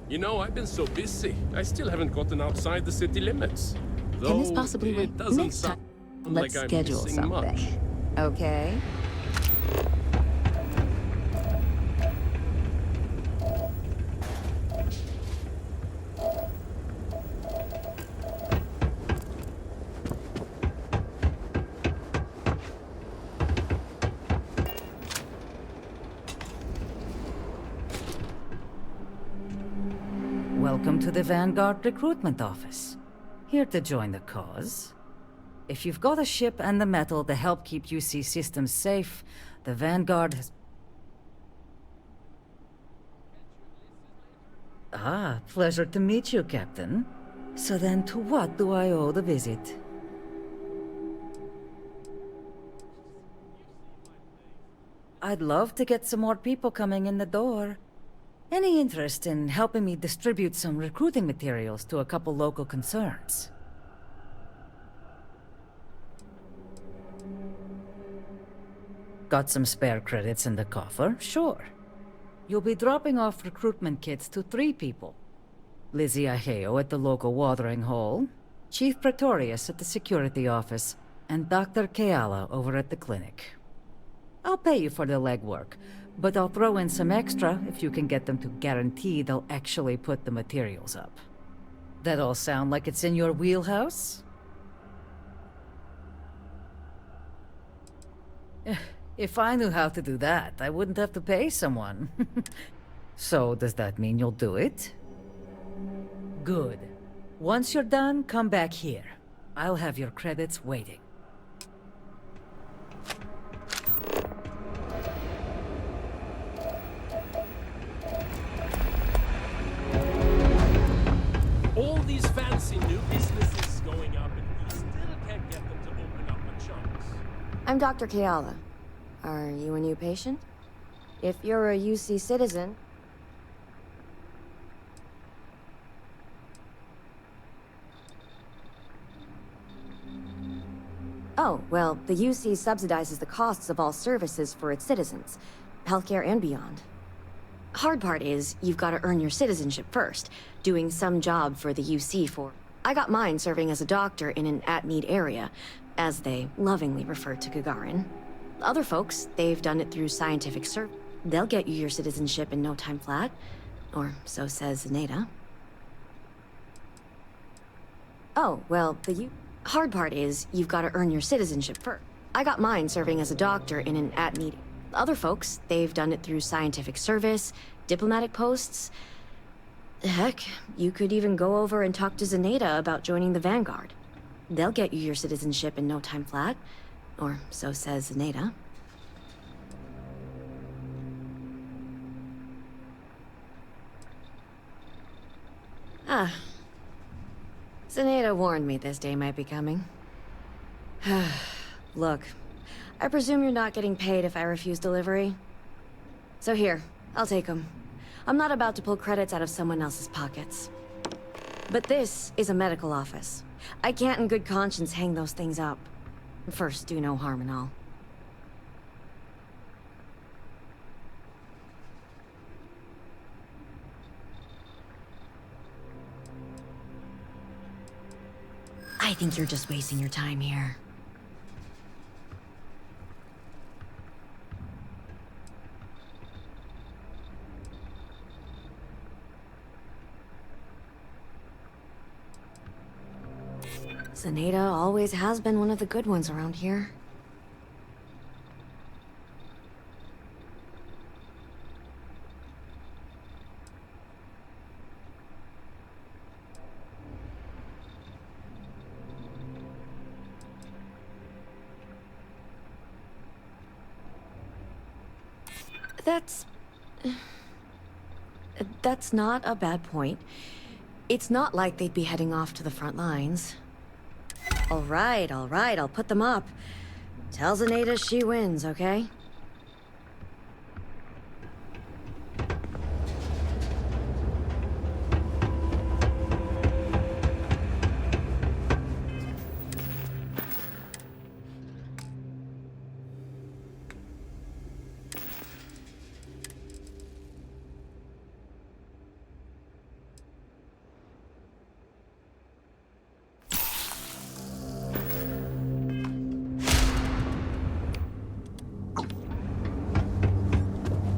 You know, I've been so busy, I still haven't gotten outside the city limits. Can this possibly wait next time? Let's like I'm schedule missing something. much. Okay? Welcome to the Vanguard Recruitment Office. Here to join the cause. If you've got a ship and the metal to help keep UC systems safe, the Vanguard has... Ah, pleasure to meet you, Captain. So then to what do I owe the visit? I'd love to get some more people coming in the door. Any interest in helping me distribute some recruiting materials to a couple local concerns? Got some spare credits in the coffer? Sure. You'll be dropping off recruitment kits to 3 people. Lizzie Aheo at the local watering hole, Chief Pretorius at the security office, and Dr. Keala over at the clinic. I'll pay you for the legwork, but I'll throw in some extra if you can get them to guarantee they'll actually put the materials up. That all sound like it's in your wheelhouse? If I knew how to do that, I wouldn't have to pay someone. So, does that mean you'll do it? Good. Once you're done, come back here. I'll have your credits waiting. All these fancy new businesses going up, and we still can't get them to open up a chunks. I'm Dr. Keala. Are you a new patient? If you're a UC citizen... Oh, well, the UC subsidizes the costs of all services for its citizens, healthcare and beyond. Hard part is, you've got to earn your citizenship first, doing some job for the UC for... I got mine serving as a doctor in an at-need area, as they lovingly refer to Gagarin. Other folks, they've done it through scientific service. They'll get you your citizenship in no time flat, or so says Zeneda. Oh, well, hard part is, you've got to earn your citizenship first. I got mine serving as a doctor in an at-need... Other folks, they've done it through scientific service, diplomatic posts. Heck, you could even go over and talk to Zeneda about joining the Vanguard. They'll get you your citizenship in no time flat, or so says Zeneda. Ah. Zeneda warned me this day might be coming. Look, I presume you're not getting paid if I refuse delivery. So here, I'll take them. I'm not about to pull credits out of someone else's pockets. But this is a medical office. I can't in good conscience hang those things up. First, do no harm and all. I think you're just wasting your time here. Zeneda always has been one of the good ones around here. That's not a bad point. It's not like they'd be heading off to the front lines. All right, I'll put them up. Tell Zeneda she wins, okay?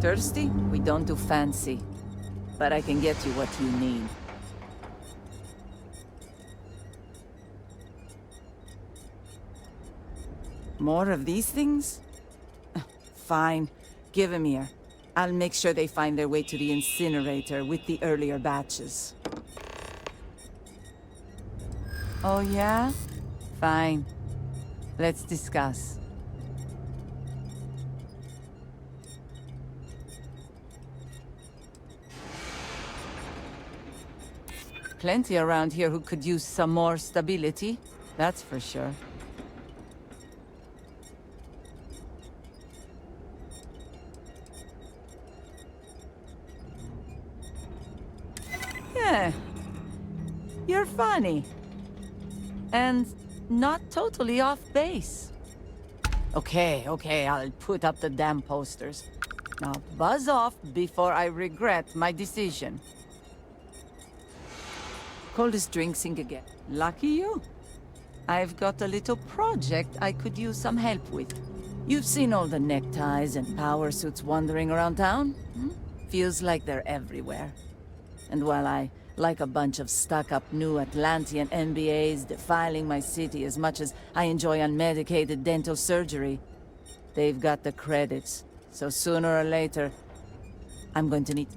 Thirsty? We don't do fancy. But I can get you what you need. More of these things? Fine. Give them here. I'll make sure they find their way to the incinerator with the earlier batches. Oh, yeah? Fine. Let's discuss. Plenty around here who could use some more stability, that's for sure. Yeah, you're funny. And not totally off base. Okay, I'll put up the damn posters. Now buzz off before I regret my decision. Coldest drink, sink again. Lucky you. I've got a little project I could use some help with. You've seen all the neckties and power suits wandering around town? Feels like they're everywhere. And while I like a bunch of stuck-up new Atlantean MBAs defiling my city as much as I enjoy unmedicated dental surgery, they've got the credits. So sooner or later, I'm going to need...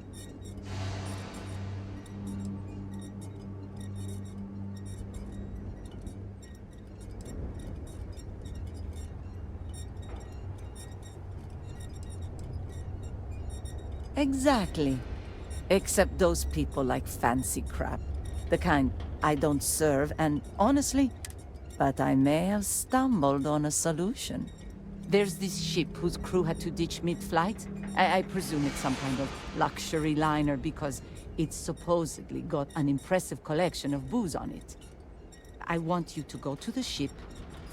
Exactly. Except those people like fancy crap. The kind I don't serve, and honestly, but I may have stumbled on a solution. There's this ship whose crew had to ditch mid-flight. I presume it's some kind of luxury liner because it's supposedly got an impressive collection of booze on it. I want you to go to the ship,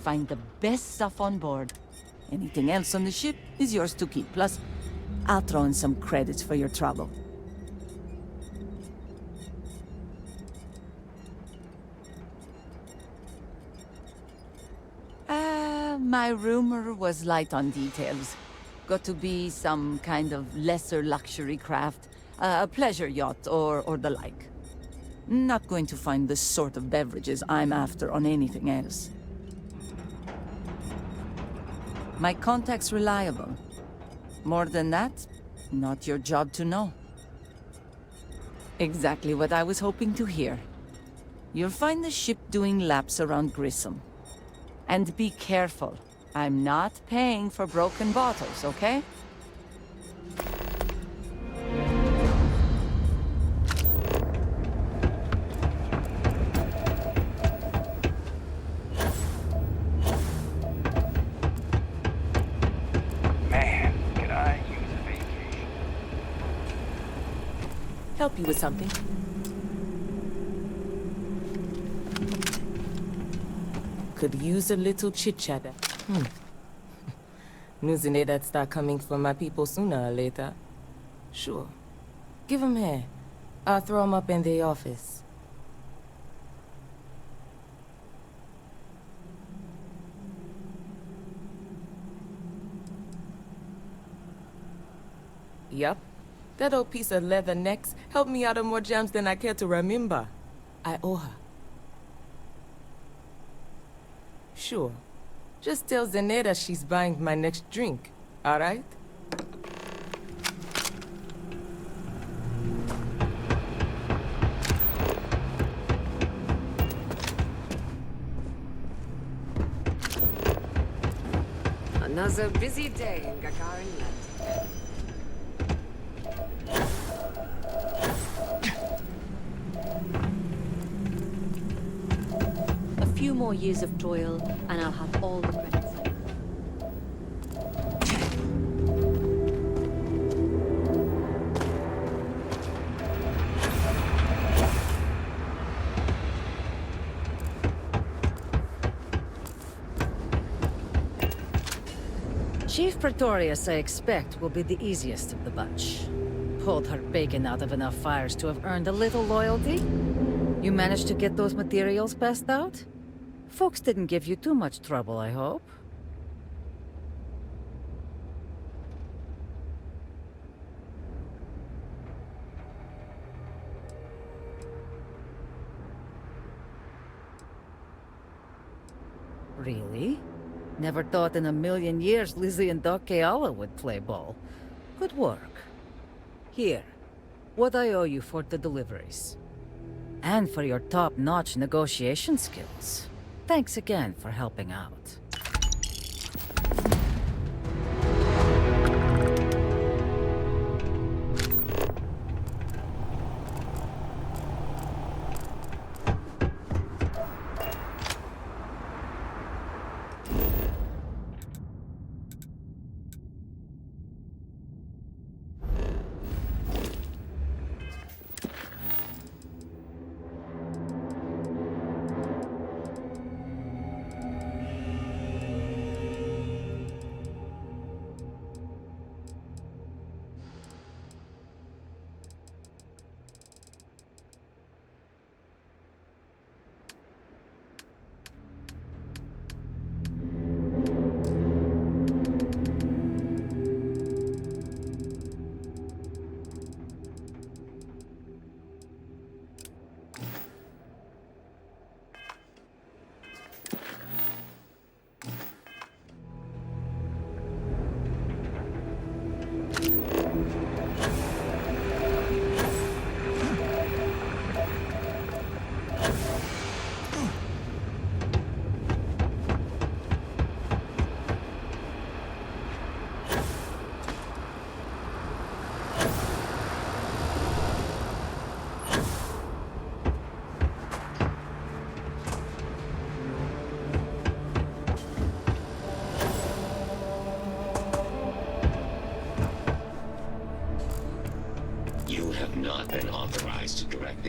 find the best stuff on board. Anything else on the ship is yours to keep. Plus, I'll throw in some credits for your trouble. My rumor was light on details. Got to be some kind of lesser luxury craft, a pleasure yacht or the like. Not going to find the sort of beverages I'm after on anything else. My contact's reliable. More than that, not your job to know. Exactly what I was hoping to hear. You'll find the ship doing laps around Grissom. And be careful. I'm not paying for broken bottles, okay? Man, could I use a vacation? Help you with something? Could use a little chit-chatter. News in it that start coming from my people sooner or later. Sure. Give 'em here. I'll throw 'em up in the office. Yup. That old piece of leather necks helped me out of more jams than I care to remember. I owe her. Sure. Just tell Zeneda she's buying my next drink, all right? Another busy day in Gagarin Land. A few more years of toil, and I'll have all the credits. Chief Pretorius, I expect, will be the easiest of the bunch. Pulled her bacon out of enough fires to have earned a little loyalty. You managed to get those materials passed out? Folks didn't give you too much trouble, I hope. Really? Never thought in a million years Lizzie and Doc Keala would play ball. Good work. Here, what I owe you for the deliveries. And for your top-notch negotiation skills. Thanks again for helping out.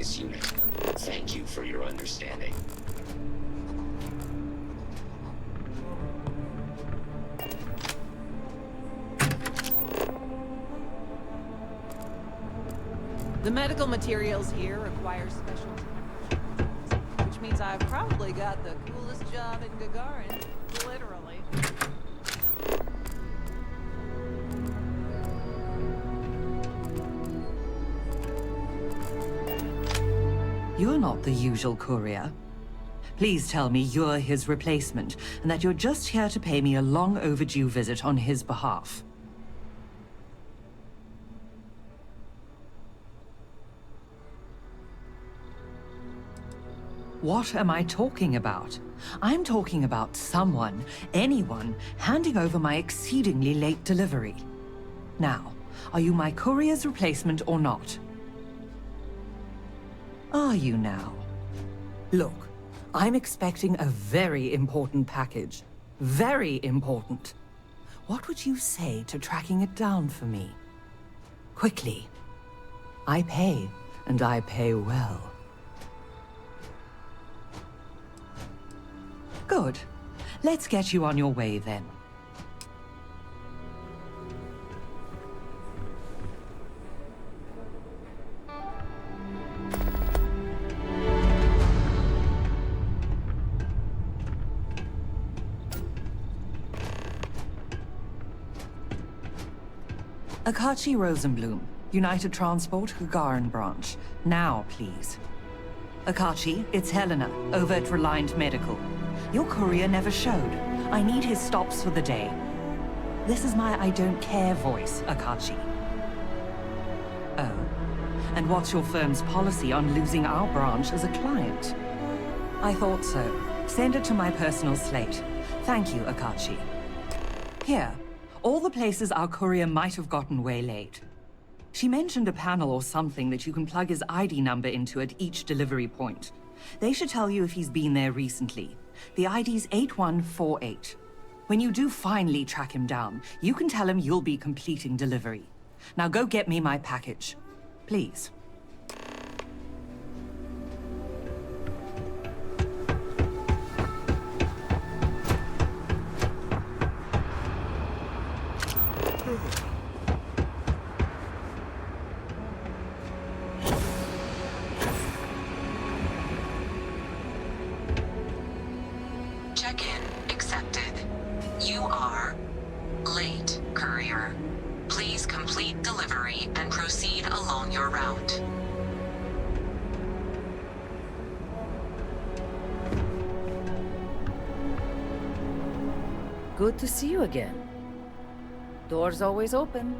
this unit. Thank you for your understanding. The medical materials here require special temperature, which means I've probably got the coolest job in Gagarin, literally. You're not the usual courier. Please tell me you're his replacement, and that you're just here to pay me a long overdue visit on his behalf. What am I talking about? I'm talking about someone, anyone, handing over my exceedingly late delivery. Now, are you my courier's replacement or not? Are you now? Look, I'm expecting a very important package. Very important. What would you say to tracking it down for me? Quickly. I pay, and I pay well. Good. Let's get you on your way then. Akachi Rosenblum, United Transport, Gagarin Branch. Now, please. Akachi, it's Helena, over at Reliant Medical. Your courier never showed. I need his stops for the day. This is my I don't care voice, Akachi. Oh. And what's your firm's policy on losing our branch as a client? I thought so. Send it to my personal slate. Thank you, Akachi. Here. All the places our courier might have gotten waylaid. She mentioned a panel or something that you can plug his ID number into at each delivery point. They should tell you if he's been there recently. The ID's 8148. When you do finally track him down, you can tell him you'll be completing delivery. Now go get me my package. Please. Check-in accepted. You are late, courier. Please complete delivery and proceed along your route. Good to see you again. Door's always open.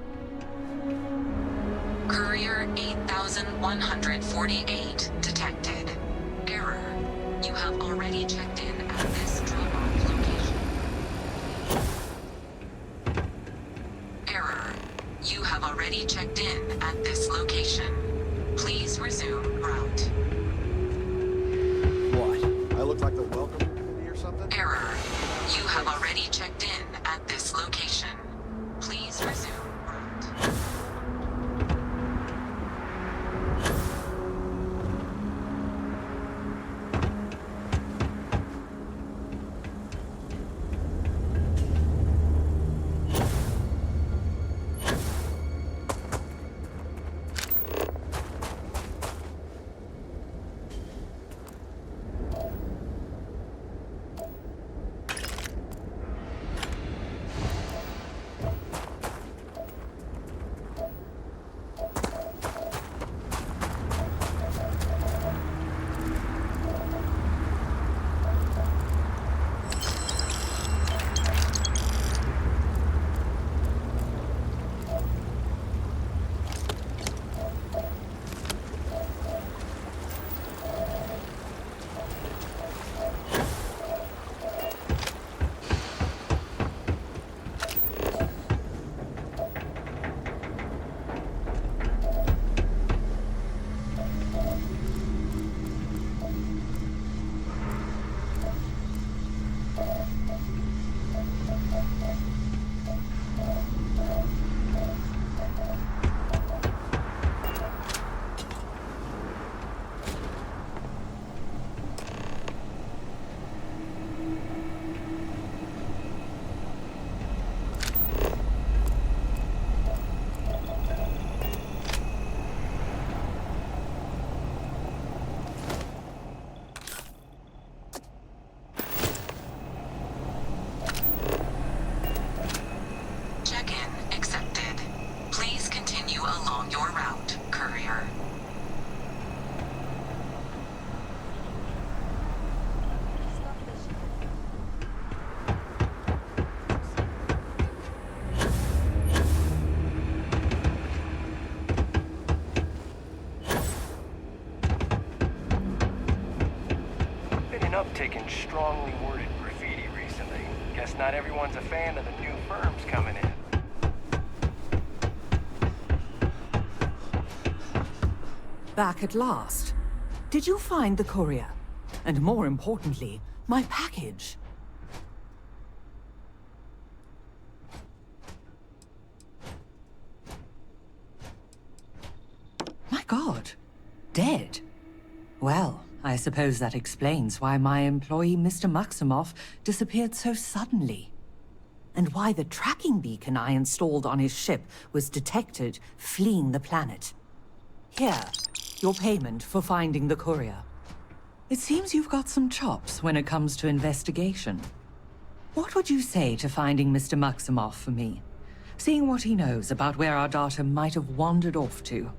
Courier 8148 detected. Error. You have already checked in at this drop-off location. Error. You have already checked in at this location. Please resume route. What? I look like the welcome committee or something? Error. You have already checked in at this location. Please resume route. an uptick in strongly worded graffiti recently. Guess not everyone's a fan of the new firms coming in. Back at last. Did you find the courier? And more importantly, my package? My God. Dead? Well, I suppose that explains why my employee, Mr. Maximoff, disappeared so suddenly. And why the tracking beacon I installed on his ship was detected fleeing the planet. Here, your payment for finding the courier. It seems you've got some chops when it comes to investigation. What would you say to finding Mr. Maximoff for me? Seeing what he knows about where our data might have wandered off to.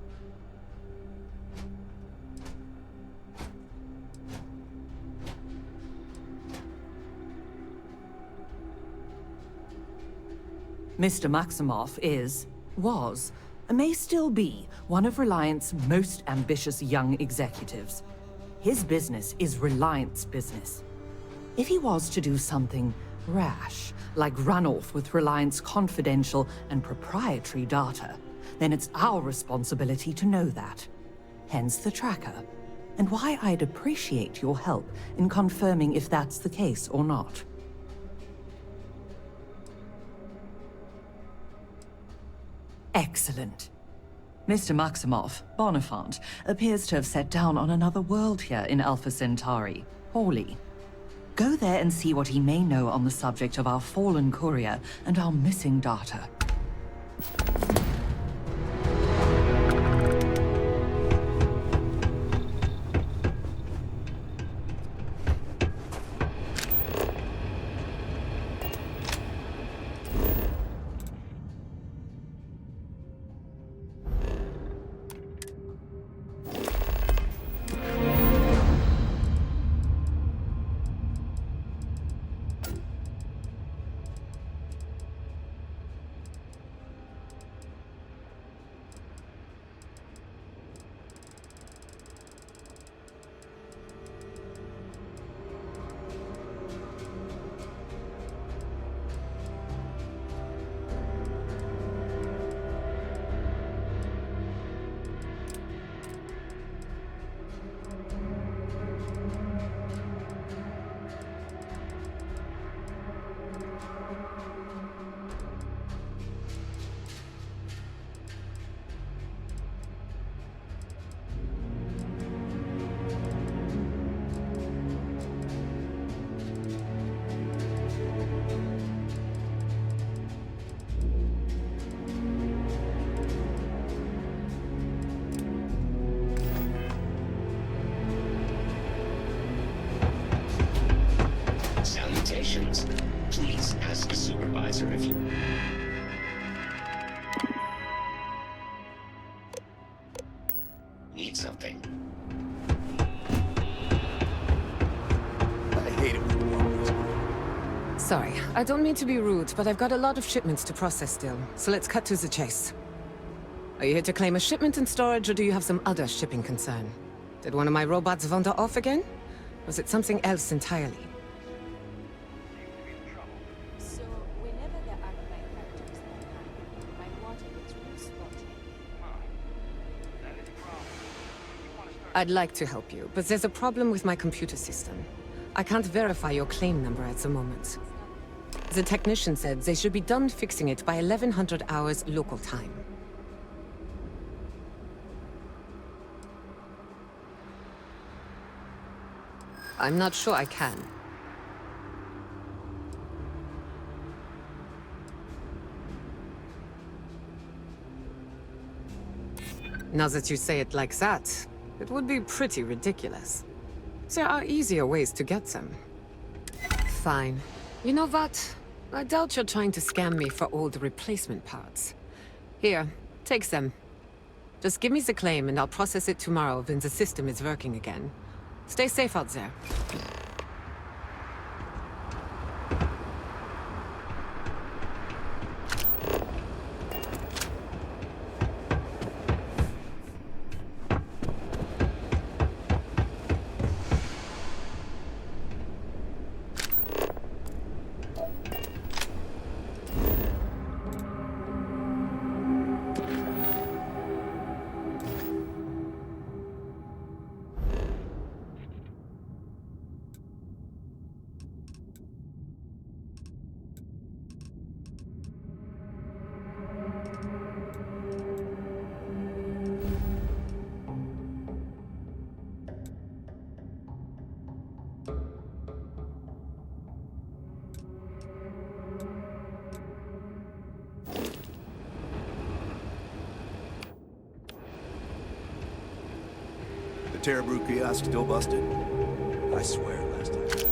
Mr. Maximoff was, and may still be, one of Reliant's most ambitious young executives. His business is Reliant's business. If he was to do something rash, like run off with Reliant's confidential and proprietary data, then it's our responsibility to know that. Hence the tracker, and why I'd appreciate your help in confirming if that's the case or not. Excellent. Mr. Maximoff, Bonifant, appears to have set down on another world here in Alpha Centauri, Hawley. Go there and see what he may know on the subject of our fallen courier and our missing data. Please ask the supervisor if you... need something. I hate it when the wrong is. Sorry, I don't mean to be rude, but I've got a lot of shipments to process still, so let's cut to the chase. Are you here to claim a shipment in storage, or do you have some other shipping concern? Did one of my robots wander off again? Was it something else entirely? So, whenever the Arclight characters online, my water gets re-spotted. I'd like to help you, but there's a problem with my computer system. I can't verify your claim number at the moment. The technician said they should be done fixing it by 1100 hours local time. I'm not sure I can. Now that you say it like that, it would be pretty ridiculous. There are easier ways to get them. Fine. You know what? I doubt you're trying to scam me for old replacement parts. Here, take them. Just give me the claim and I'll process it tomorrow when the system is working again. Stay safe out there. Terebrew kiosk still busted? I swear, last time.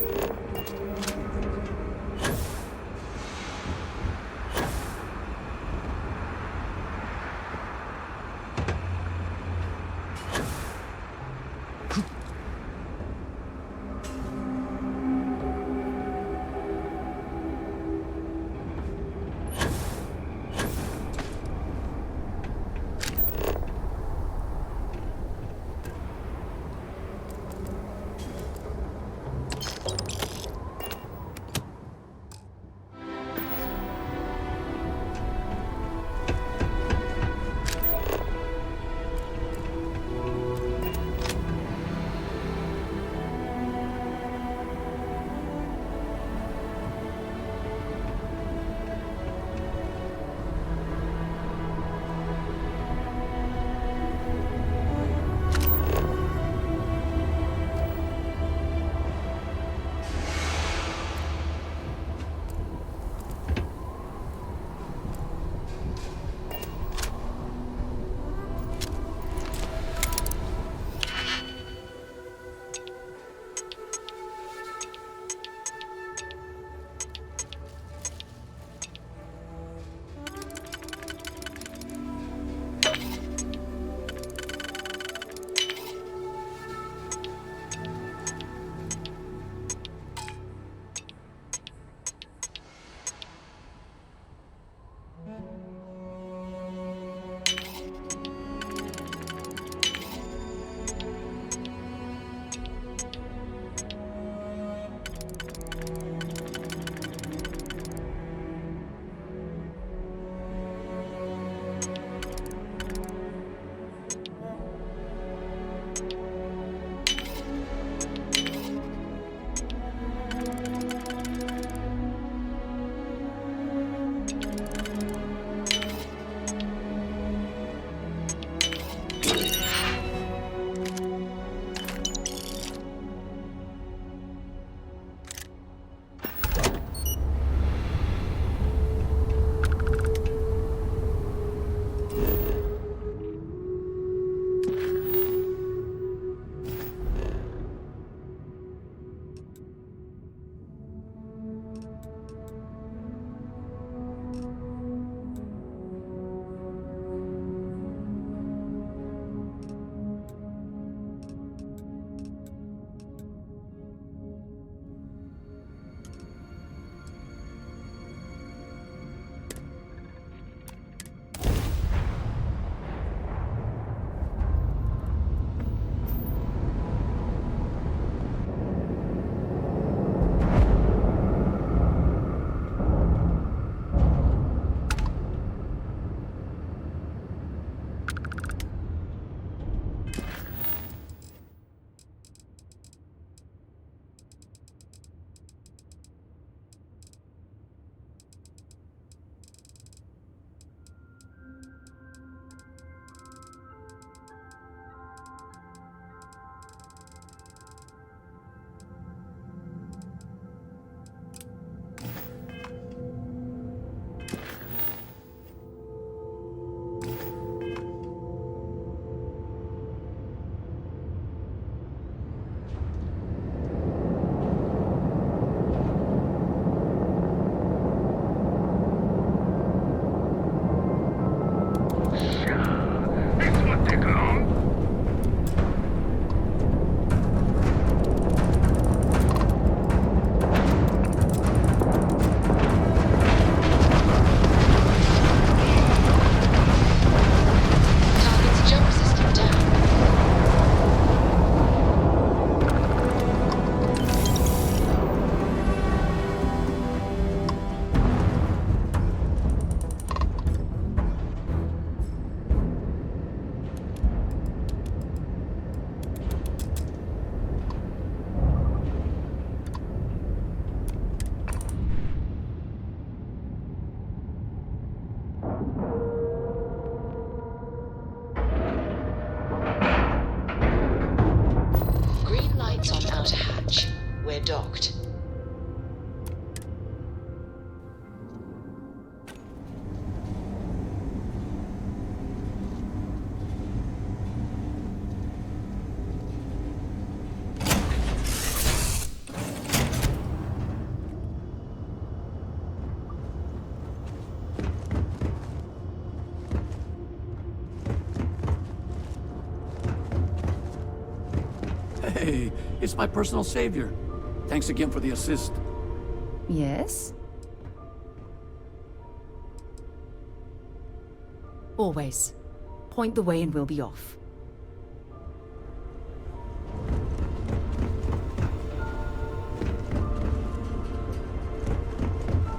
docked. Hey, it's my personal savior. Thanks again for the assist. Yes? Always. Point the way and we'll be off.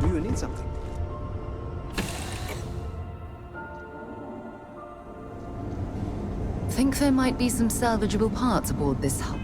Do you need something? Think there might be some salvageable parts aboard this hull.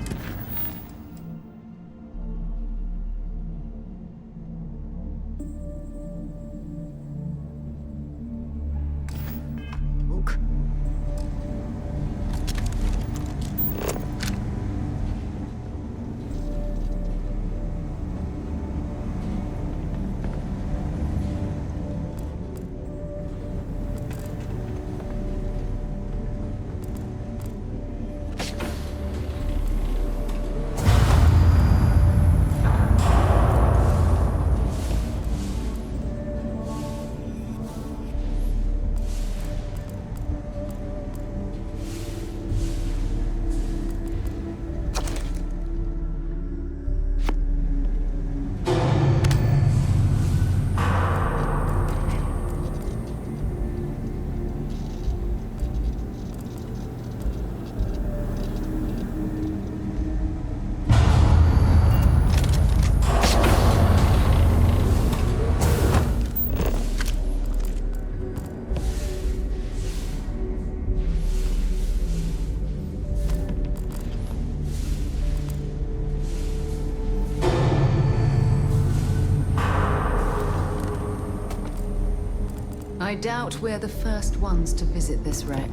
I doubt we're the first ones to visit this wreck.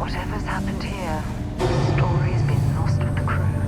Whatever's happened here, the story's been lost with the crew.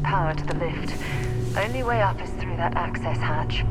power to the lift. Only way up is through that access hatch.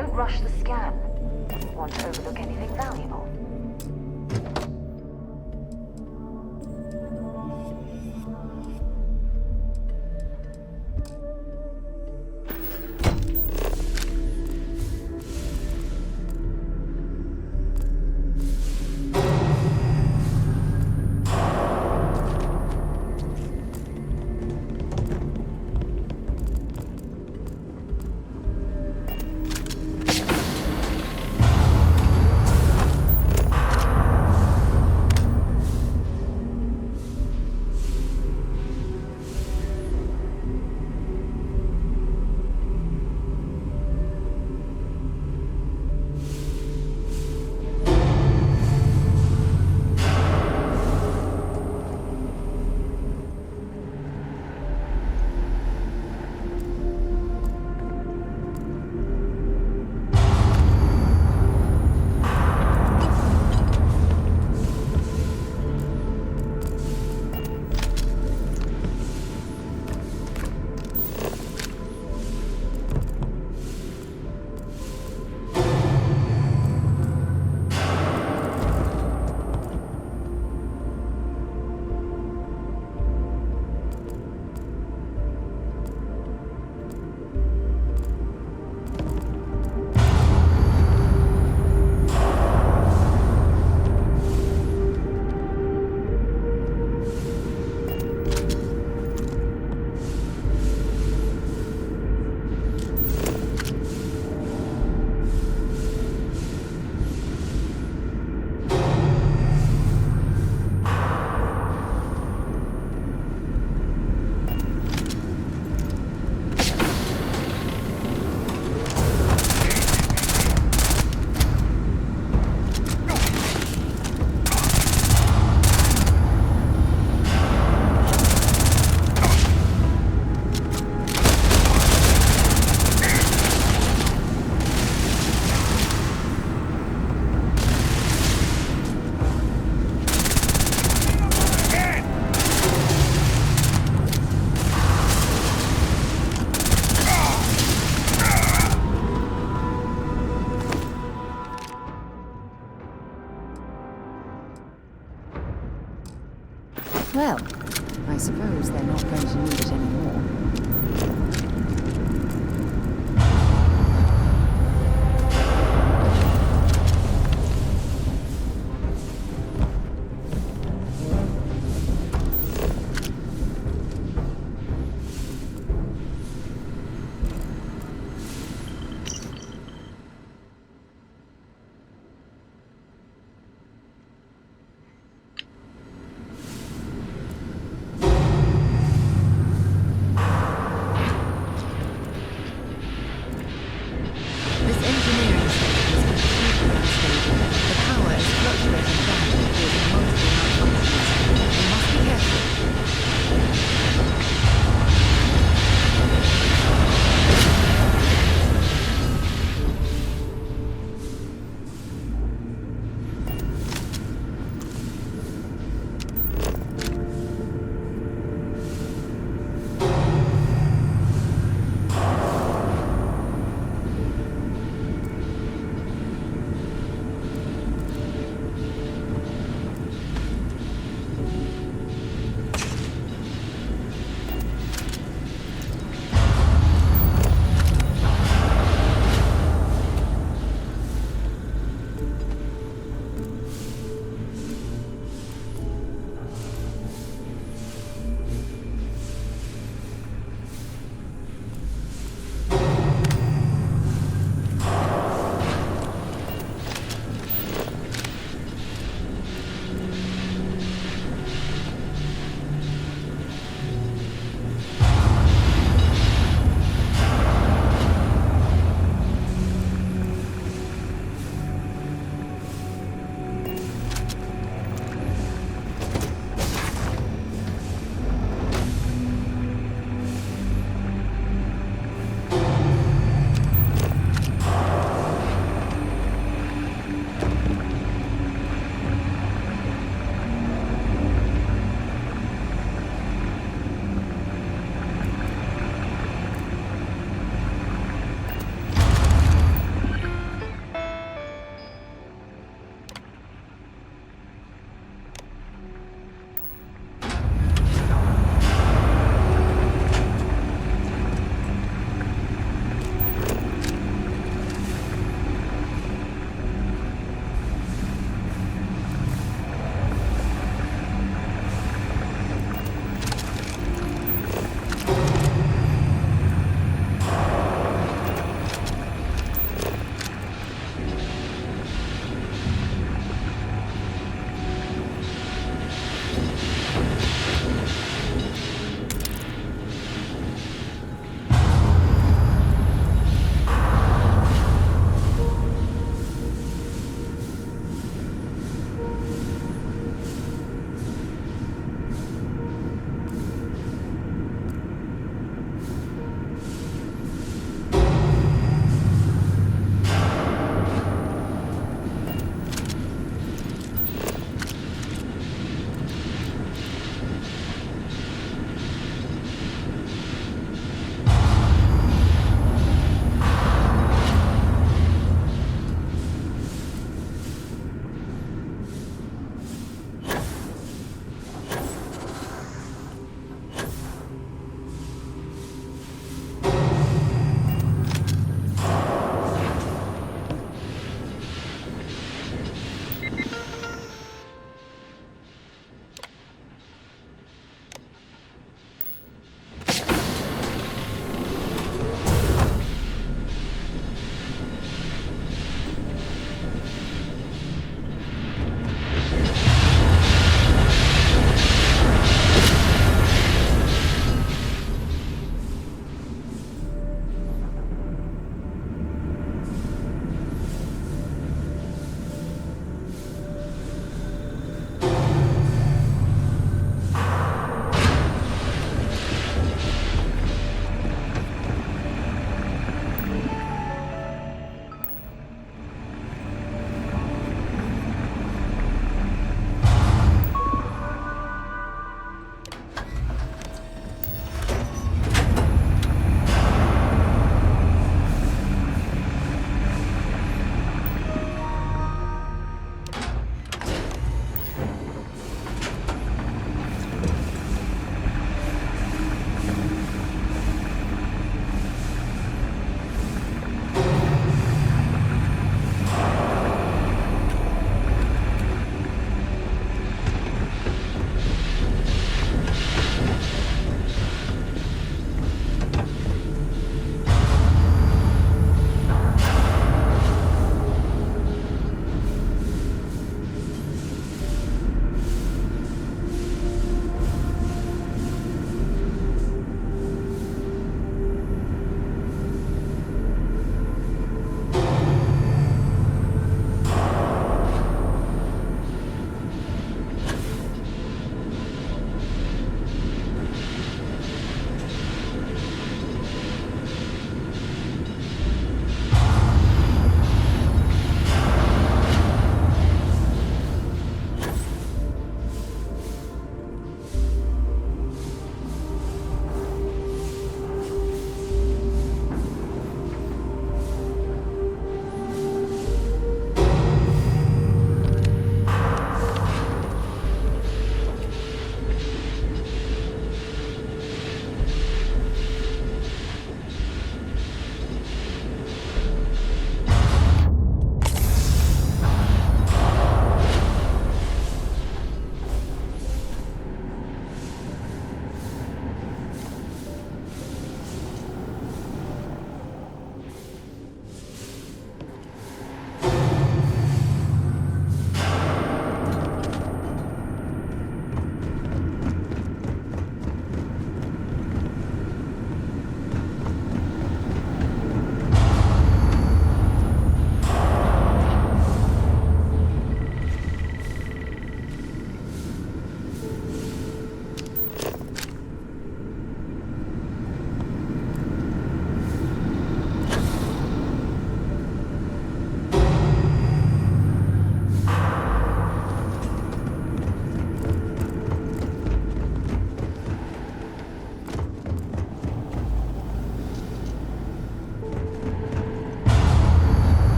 Don't rush the scan. Want to overlook anything valuable? Well, I suppose they're not going to need it anymore.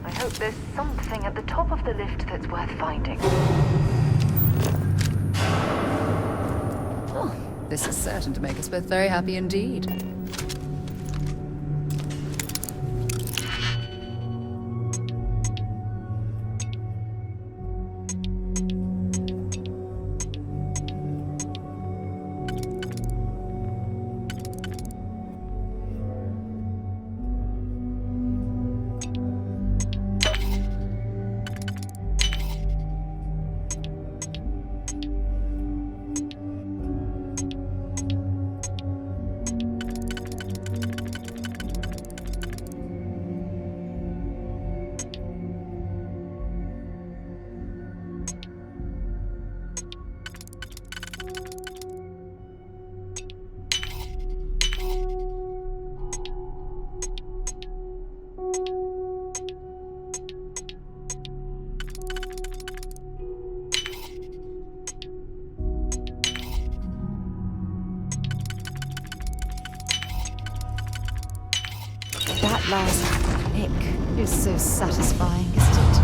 I hope there's something at the top of the lift that's worth finding. Oh, this is certain to make us both very happy indeed. That last pick is so satisfying, isn't it?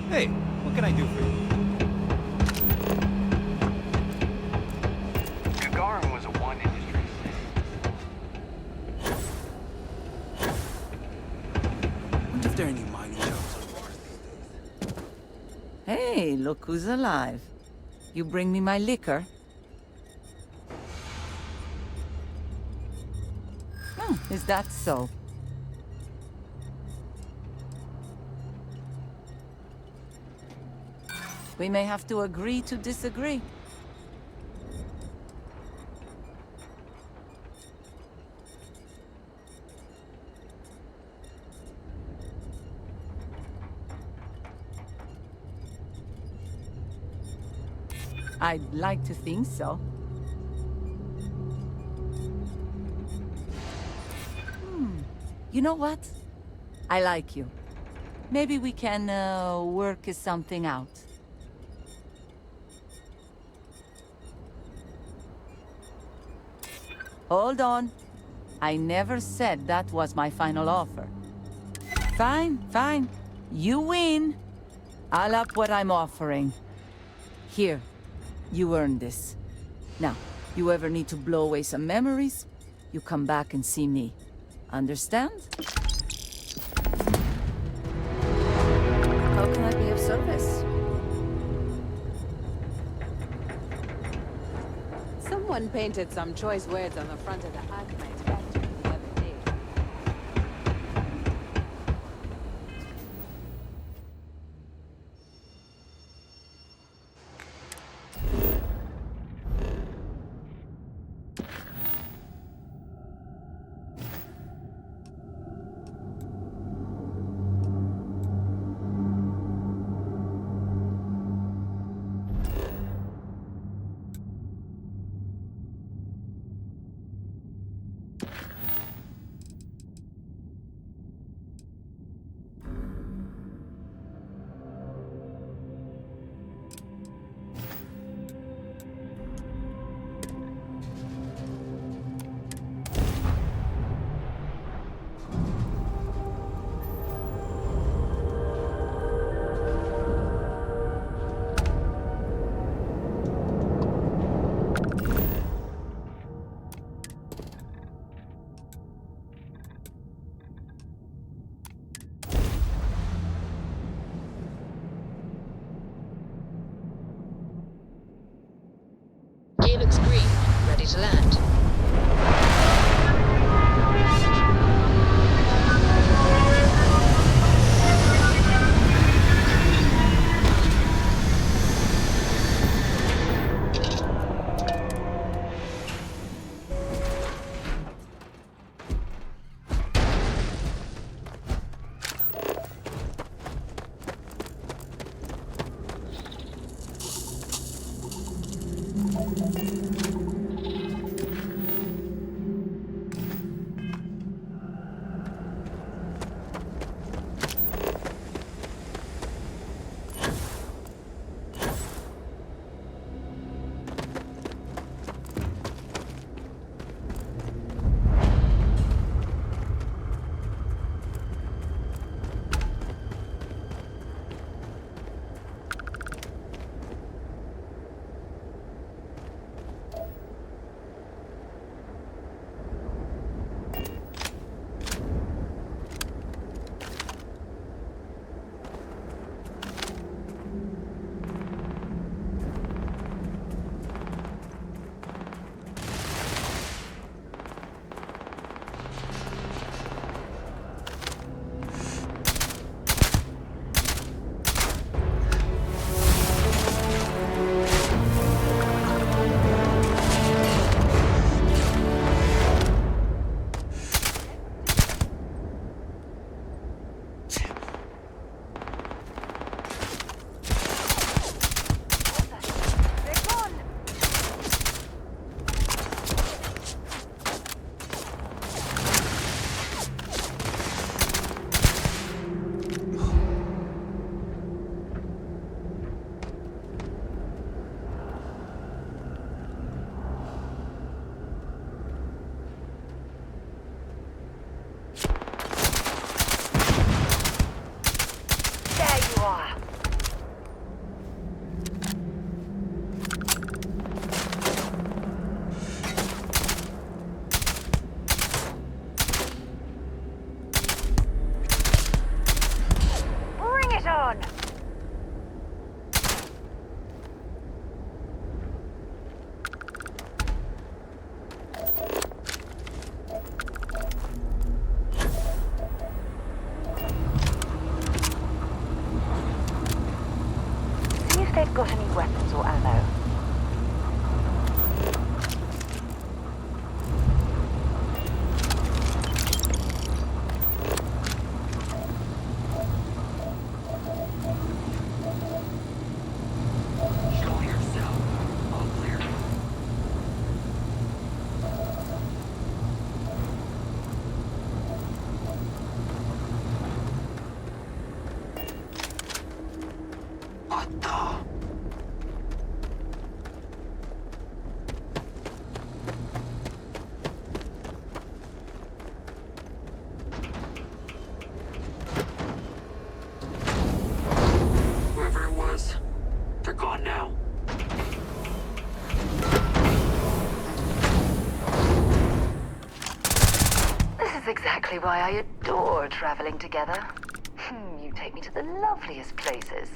Hey, what can I do for you? Gagarin was a one-industry city. I wonder if there are any mining jobs on Mars these days. Hey, look who's alive. You bring me my liquor? Is that so? We may have to agree to disagree. I'd like to think so. You know what? I like you. Maybe we can work something out. Hold on. I never said that was my final offer. Fine, fine. You win. I'll up what I'm offering. Here, you earned this. Now, you ever need to blow away some memories, you come back and see me. Understand? How can I be of service? Someone painted some choice words on the front of the Archmite factory the other day. Gear looks green. Ready to land. They've got any weapons or ammo. Show yourself. All clear. What the? exactly why I adore traveling together. You take me to the loveliest places.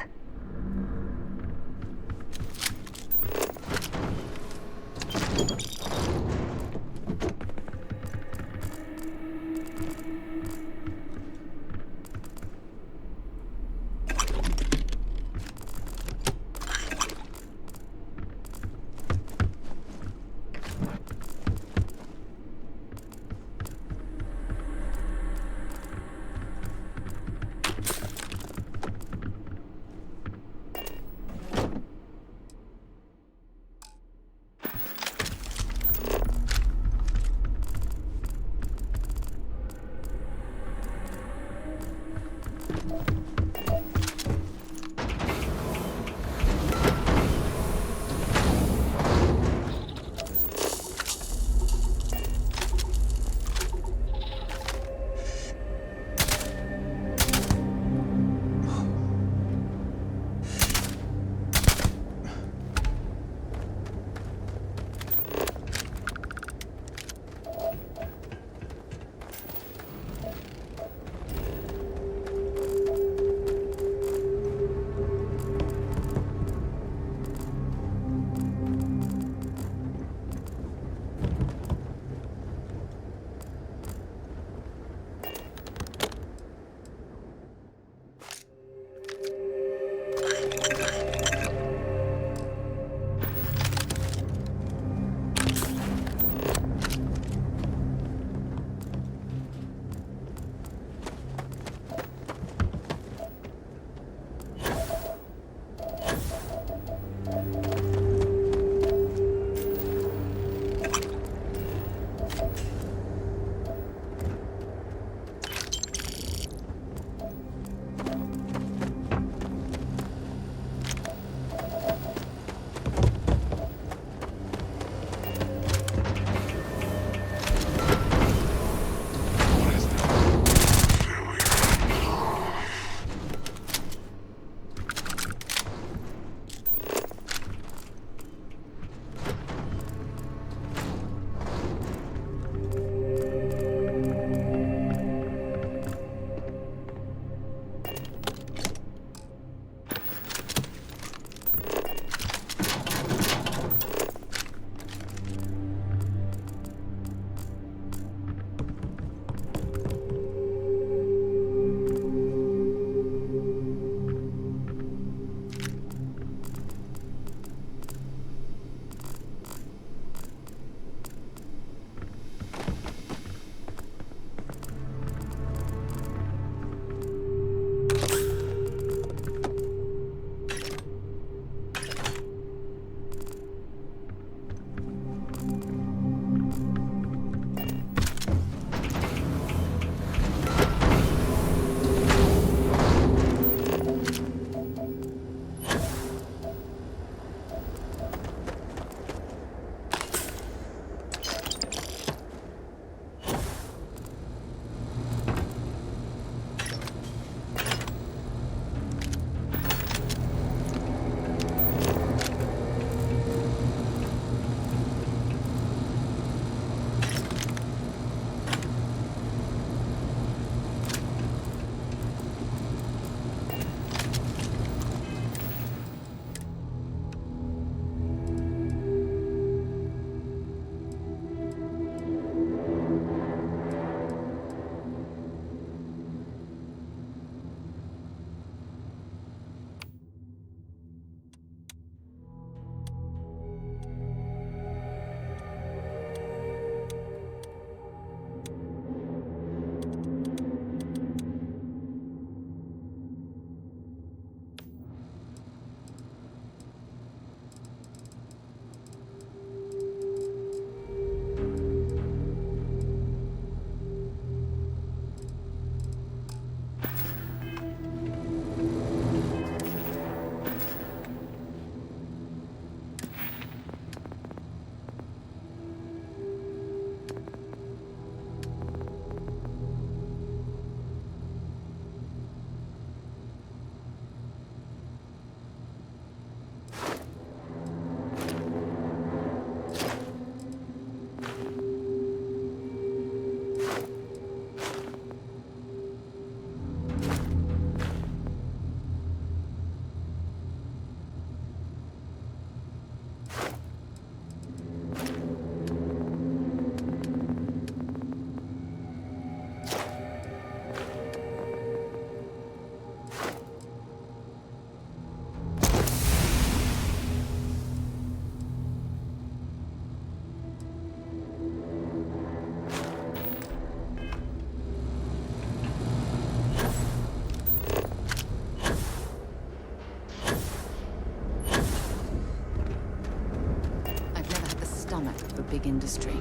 big industry.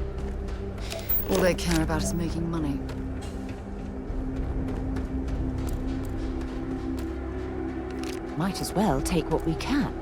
All they care about is making money. Might as well take what we can.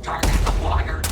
Target acquired.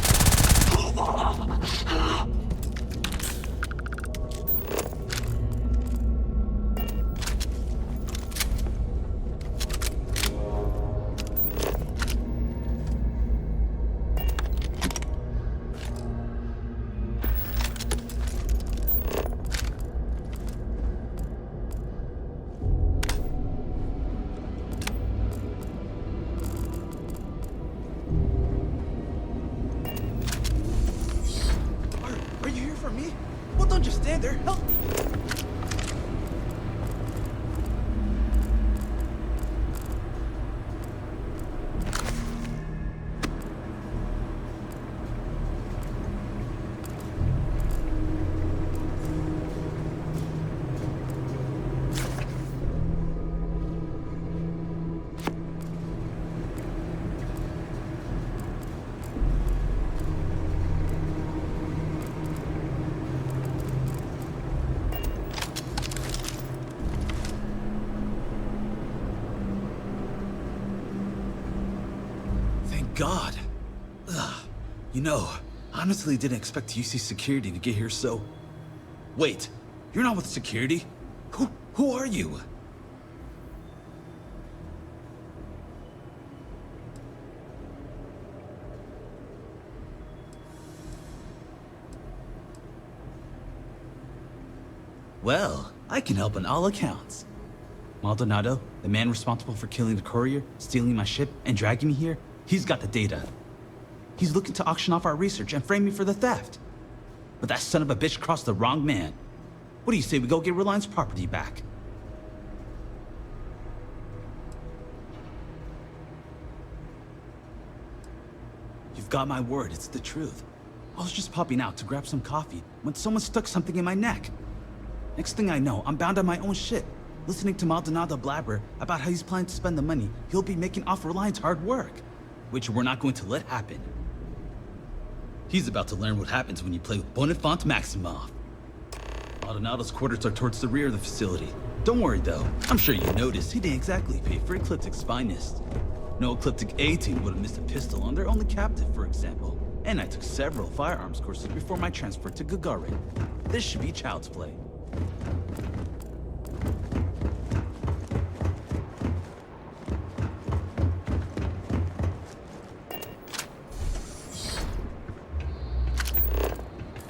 Are you here for me? Well, don't just stand there. Help me. God. Ugh. You know, I honestly didn't expect UC security to get here, so... Wait, you're not with security? Who are you? Well, I can help on all accounts. Maldonado, the man responsible for killing the courier, stealing my ship, and dragging me here, he's got the data. He's looking to auction off our research and frame me for the theft. But that son of a bitch crossed the wrong man. What do you say we go get Reliance property back? You've got my word, it's the truth. I was just popping out to grab some coffee when someone stuck something in my neck. Next thing I know, I'm bound on my own ship, listening to Maldonado blabber about how he's planning to spend the money he'll be making off Reliance hard work, which we're not going to let happen. He's about to learn what happens when you play with Bonifant Maximoff. Maldonado's quarters are towards the rear of the facility. Don't worry though, I'm sure you noticed he didn't exactly pay for Ecliptic's finest. No Ecliptic A-team would have missed a pistol on their only captive, for example. And I took several firearms courses before my transfer to Gagarin. This should be child's play.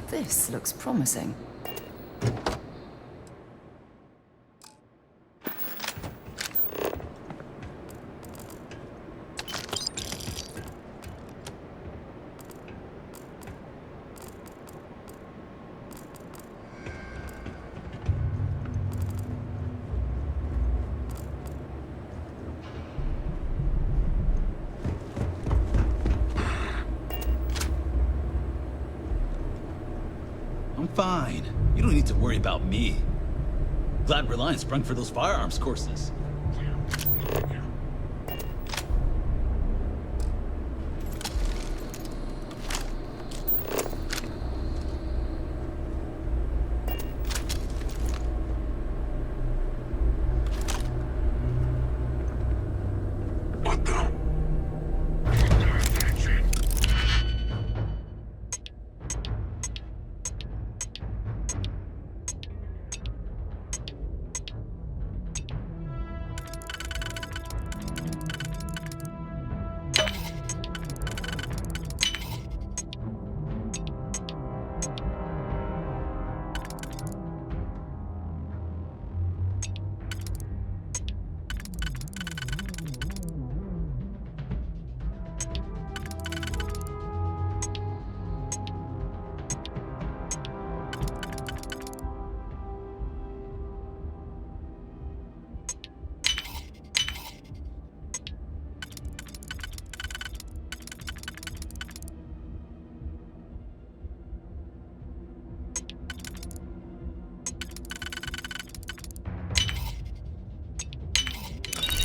This looks promising. Fine. You don't need to worry about me. Glad Reliance sprung for those firearms courses.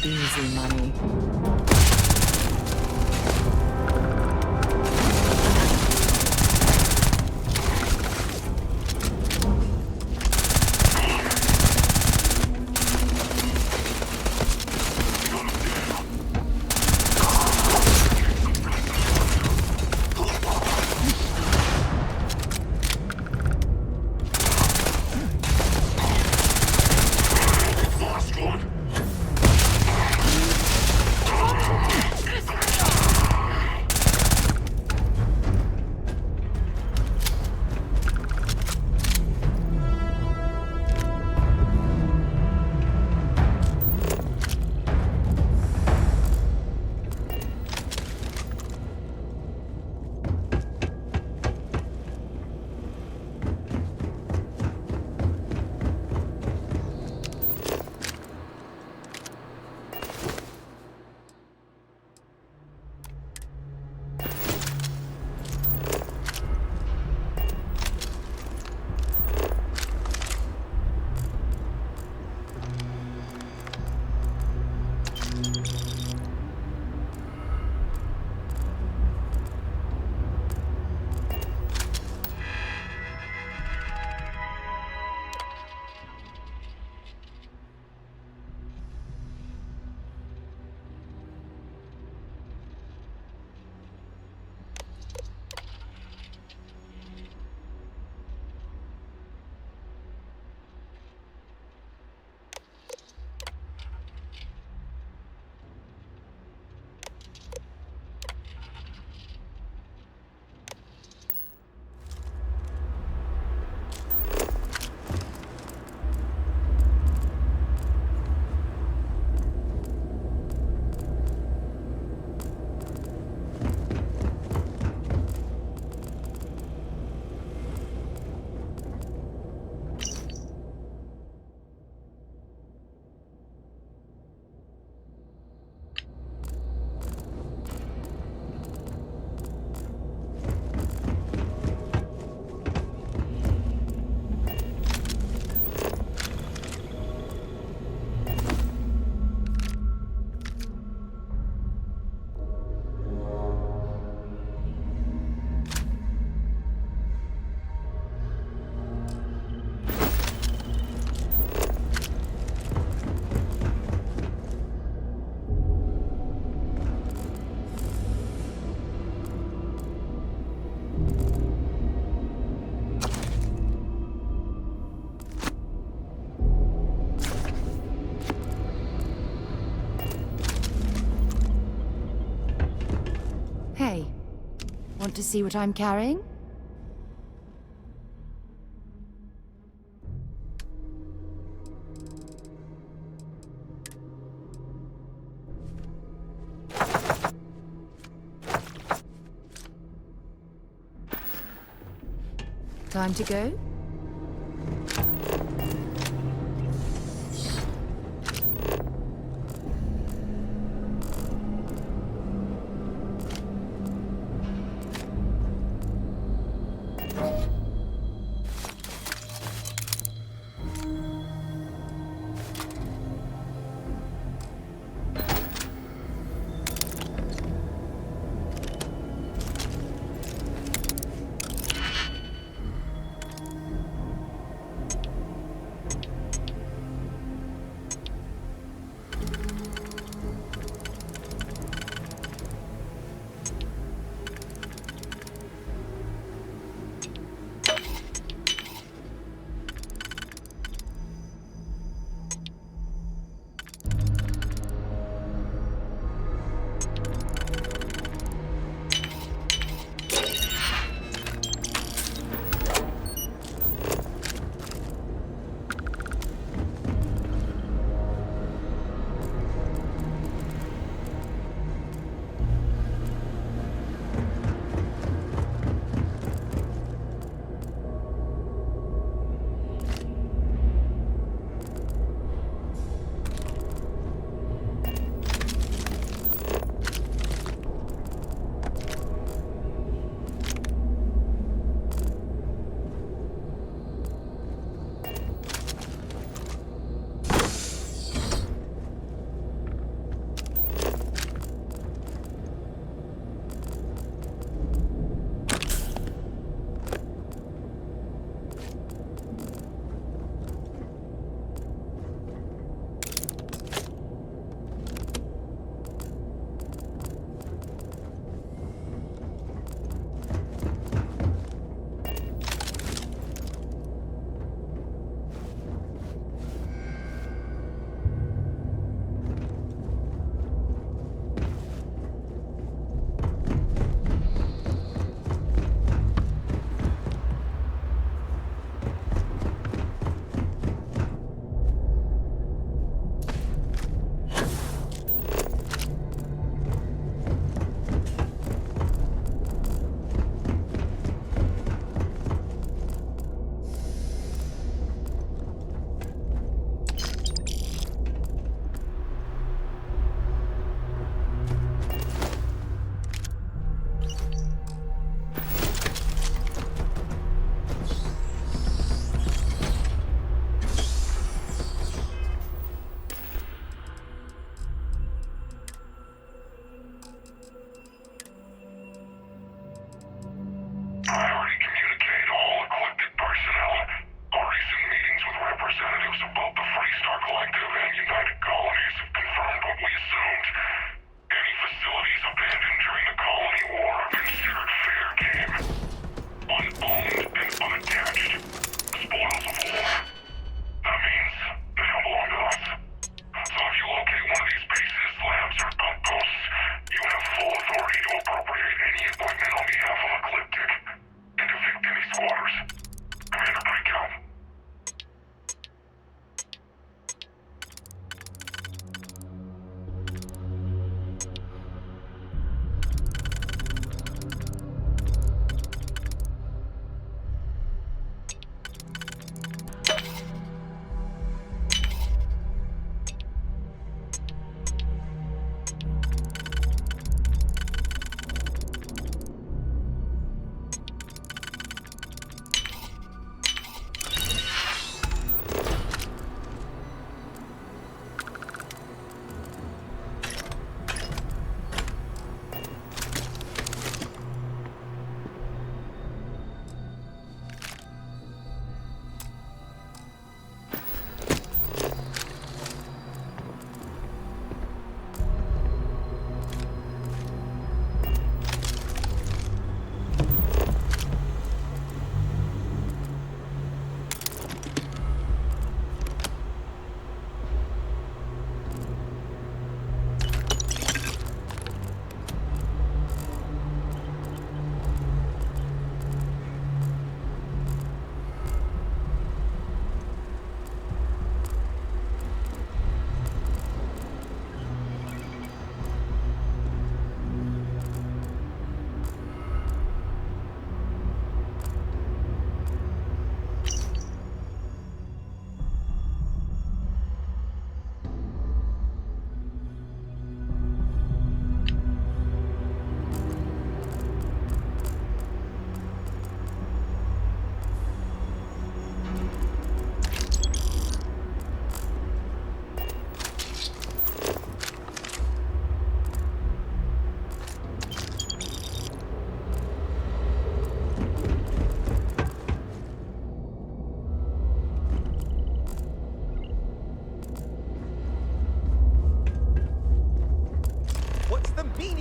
Easy money. Want to see what I'm carrying? Time to go?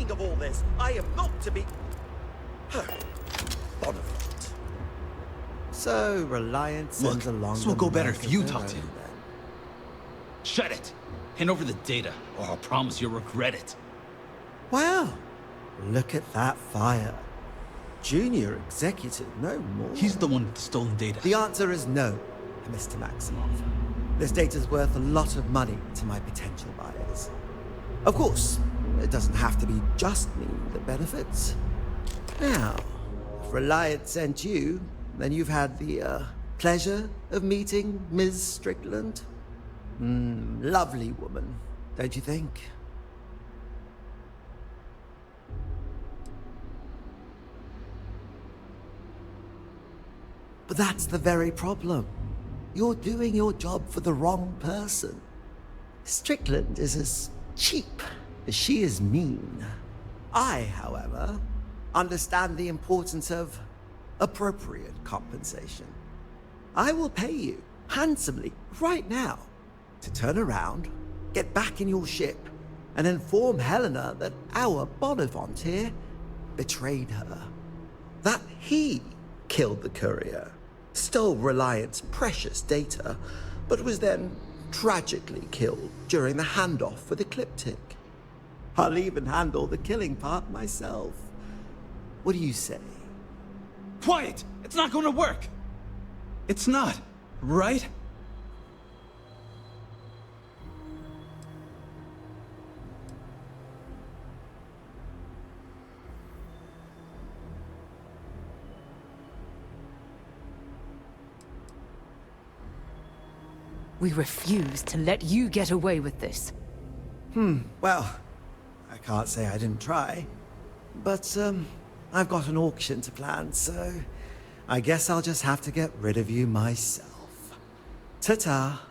nothing of all this. I am not to be... Bonaparte. So, Reliance sends along this will go better if you talk to to him. Shut it! Hand over the data, or I'll promise you'll regret it. Wow, look at that fire. Junior executive, no more. He's the one with the stolen data. The answer is no, Mr. Maximov. This data's worth a lot of money to my potential buyers. Of course, it doesn't have to be just me that benefits. Now, if Reliance sent you, then you've had the pleasure of meeting Ms. Strickland. Lovely woman, don't you think? But that's the very problem. You're doing your job for the wrong person. Strickland is as cheap as she is mean. I, however, understand the importance of appropriate compensation. I will pay you handsomely right now to turn around, get back in your ship, and inform Helena that our Bonavent here betrayed her. That he killed the courier, stole Reliance's precious data, but was then tragically killed during the handoff with Ecliptic. I'll even handle the killing part myself. What do you say? Quiet! It's not going to work! It's not, right? We refuse to let you get away with this. Well, I can't say I didn't try. But, I've got an auction to plan, so I guess I'll just have to get rid of you myself. Ta-ta.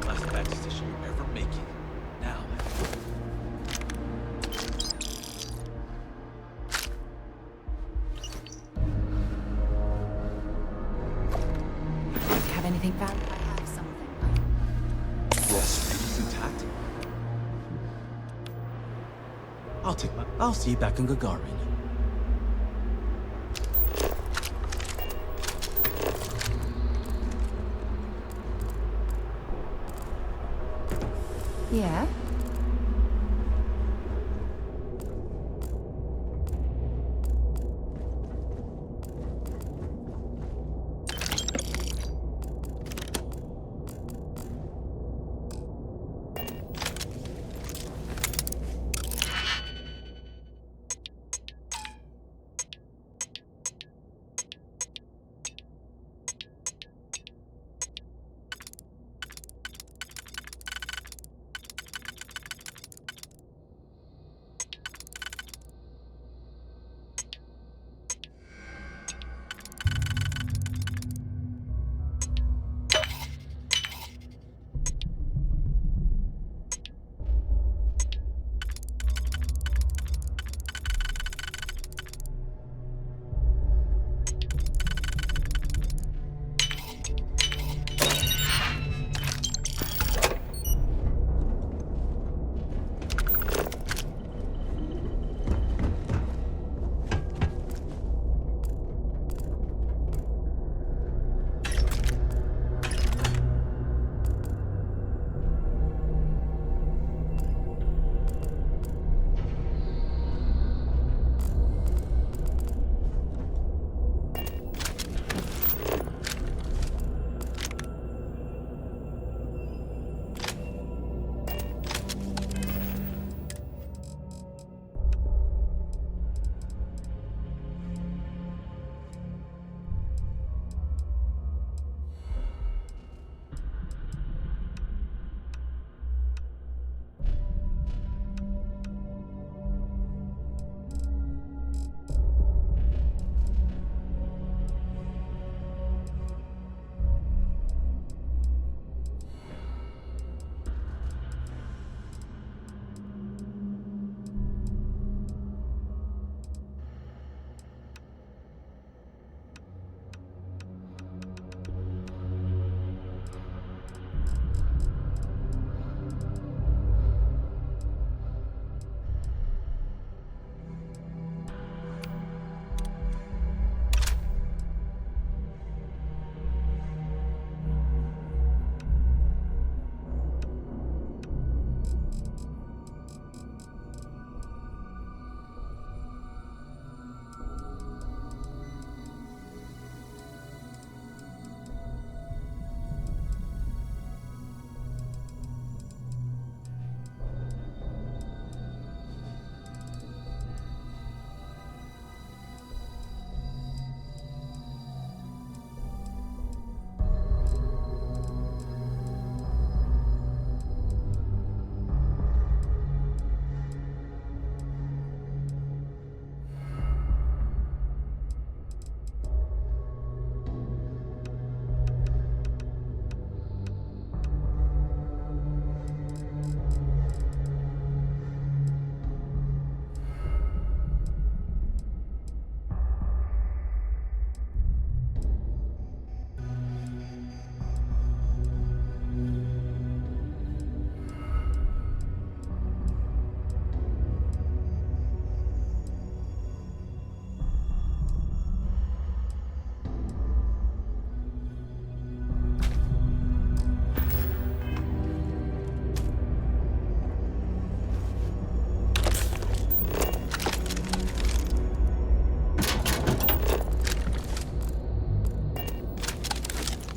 Last bad decision you're ever making. Now. Have anything valuable? I have something. Yes, it's intact. I'll see you back in Gagarin. Yeah?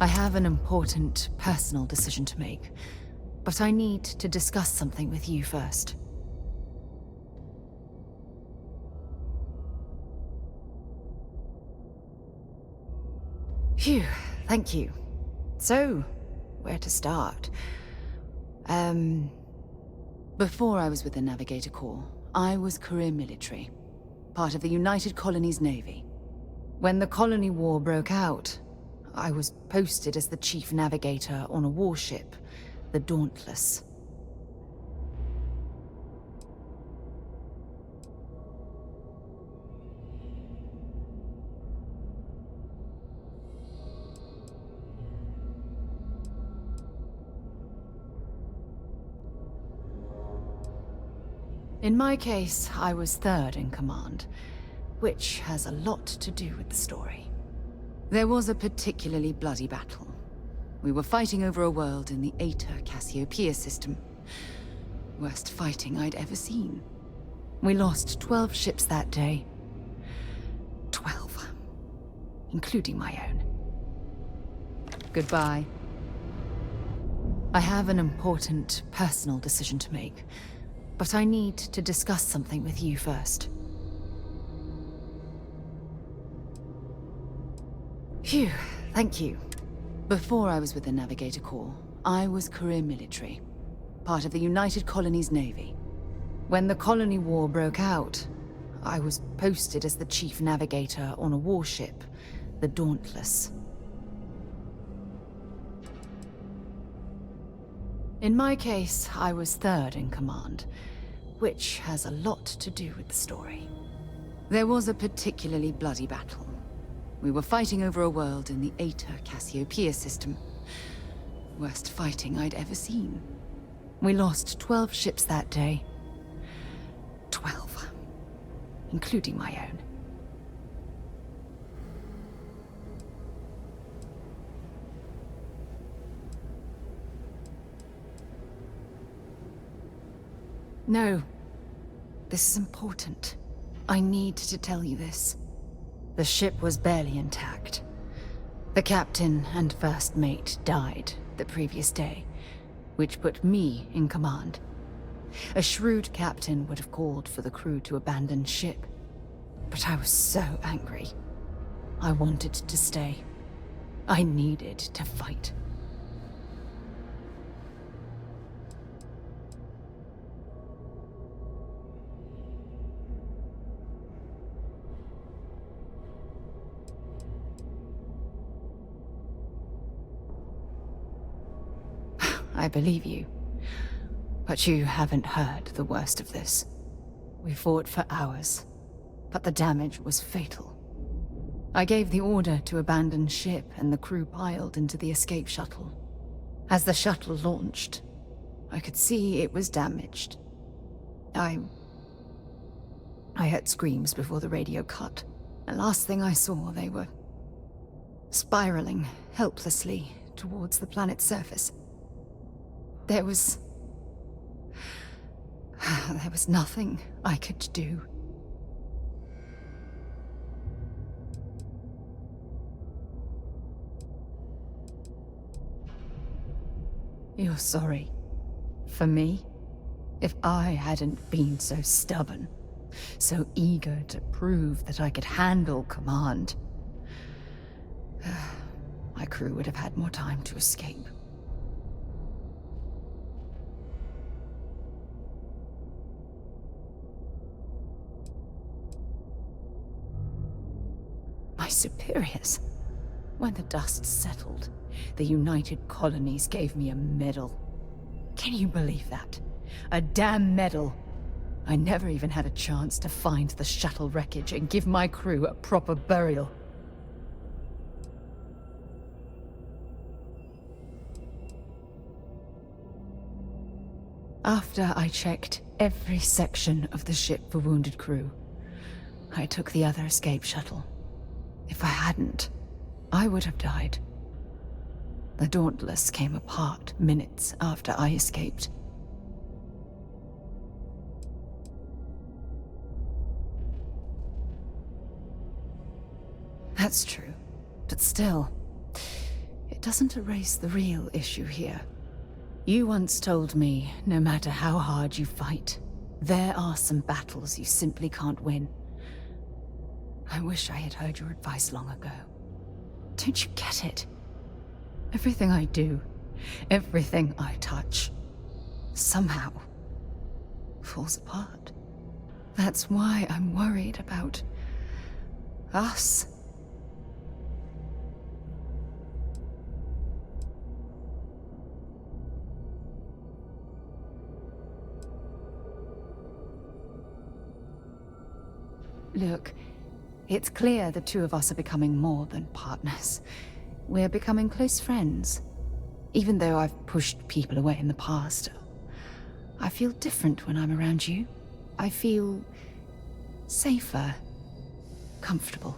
I have an important personal decision to make, but I need to discuss something with you first. Phew, thank you. So, where to start? Before I was with the Navigator Corps, I was career military, part of the United Colonies Navy. When the Colony War broke out, I was posted as the chief navigator on a warship, the Dauntless. In my case, I was third in command, which has a lot to do with the story. There was a particularly bloody battle. We were fighting over a world in the Eta Cassiopeia system. Worst fighting I'd ever seen. We lost 12 ships that day. 12. Including my own. Goodbye. I have an important personal decision to make, but I need to discuss something with you first. Phew, thank you. Before I was with the Navigator Corps, I was career military, part of the United Colonies Navy. When the Colony War broke out, I was posted as the chief navigator on a warship, the Dauntless. In my case, I was third in command, which has a lot to do with the story. There was a particularly bloody battle. We were fighting over a world in the Eta Cassiopeia system. Worst fighting I'd ever seen. We lost 12 ships that day. 12. Including my own. No. This is important. I need to tell you this. The ship was barely intact. The captain and first mate died the previous day, which put me in command. A shrewd captain would have called for the crew to abandon ship, but I was so angry. I wanted to stay. I needed to fight. I believe you. But you haven't heard the worst of this. We fought for hours, but the damage was fatal. I gave the order to abandon ship and the crew piled into the escape shuttle. As the shuttle launched, I could see it was damaged. I heard screams before the radio cut. And last thing I saw, they were spiraling helplessly towards the planet's surface. There was nothing I could do. You're sorry. For me? If I hadn't been so stubborn, so eager to prove that I could handle command, my crew would have had more time to escape. My superiors. When the dust settled, the United Colonies gave me a medal. Can you believe that? A damn medal! I never even had a chance to find the shuttle wreckage and give my crew a proper burial. After I checked every section of the ship for wounded crew, I took the other escape shuttle. If I hadn't, I would have died. The Dauntless came apart minutes after I escaped. That's true, but still, it doesn't erase the real issue here. You once told me, no matter how hard you fight, there are some battles you simply can't win. I wish I had heard your advice long ago. Don't you get it? Everything I do, everything I touch, somehow falls apart. That's why I'm worried about us. Look, it's clear the two of us are becoming more than partners. We're becoming close friends. Even though I've pushed people away in the past, I feel different when I'm around you. I feel safer, comfortable,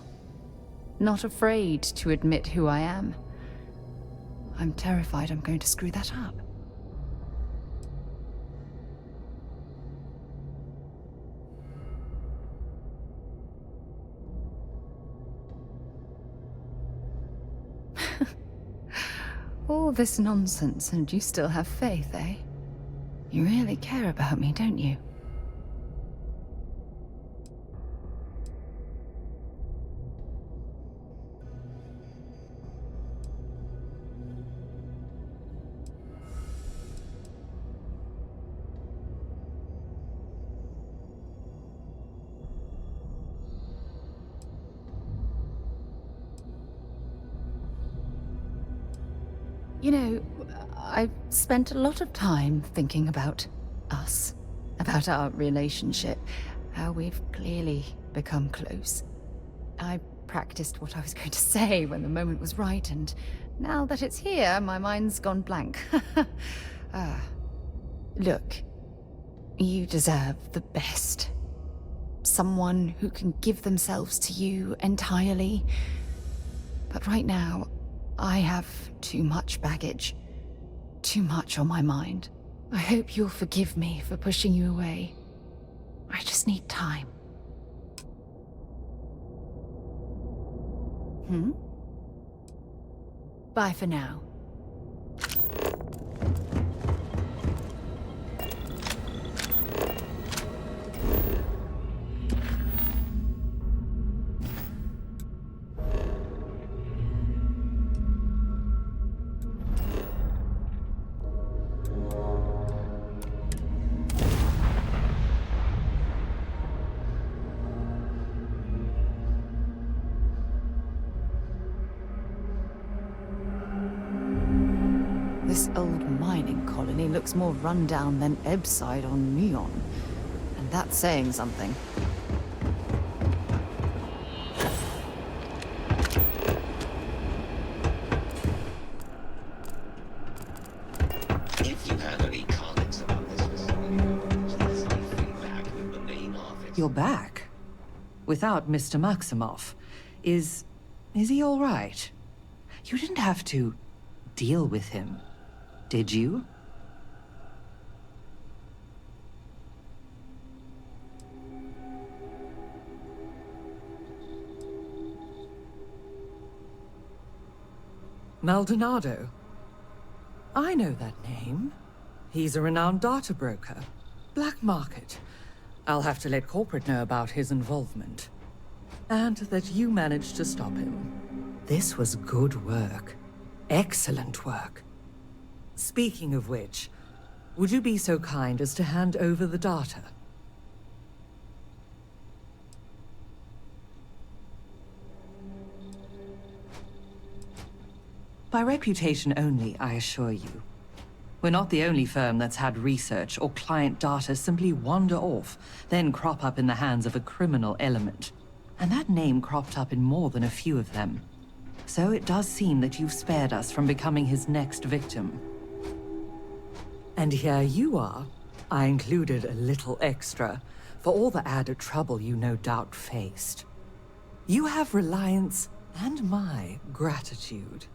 not afraid to admit who I am. I'm terrified I'm going to screw that up. All this nonsense and you still have faith, eh? You really care about me, don't you? You know, I've spent a lot of time thinking about us, about our relationship, how we've clearly become close. I practiced what I was going to say when the moment was right, and now that it's here, my mind's gone blank. Look, you deserve the best. Someone who can give themselves to you entirely. But right now, I have too much baggage, too much on my mind. I hope you'll forgive me for pushing you away. I just need time. Bye for now. This old mining colony looks more rundown than Ebside on Neon. And that's saying something. If you have any comments about this facility, please leave feedback with the main office. You're back? Without Mr. Maximoff. Is he all right? You didn't have to deal with him, did you? Maldonado? I know that name. He's a renowned data broker. Black market. I'll have to let corporate know about his involvement. And that you managed to stop him. This was good work. Excellent work. Speaking of which, would you be so kind as to hand over the data? By reputation only, I assure you. We're not the only firm that's had research or client data simply wander off, then crop up in the hands of a criminal element. And that name cropped up in more than a few of them. So it does seem that you've spared us from becoming his next victim. And here you are. I included a little extra for all the added trouble you no doubt faced. You have Reliance and my gratitude.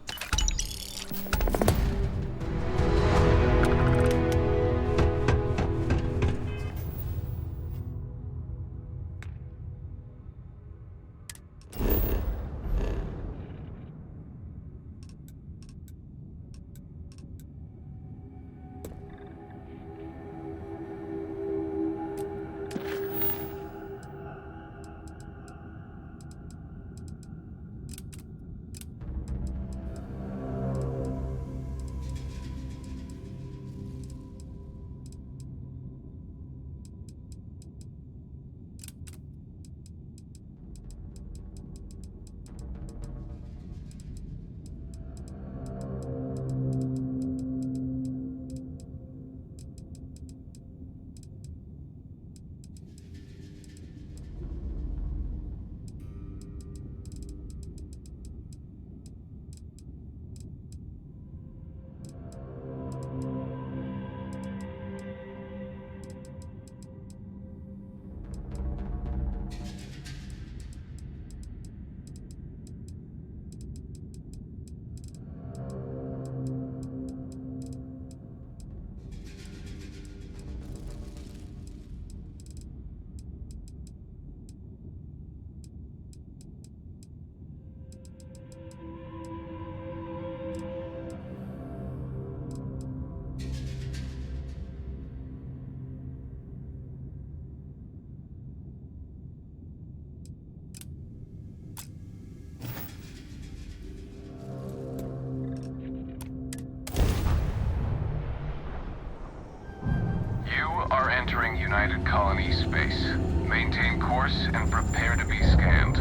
entering United Colony space. Maintain course and prepare to be scanned.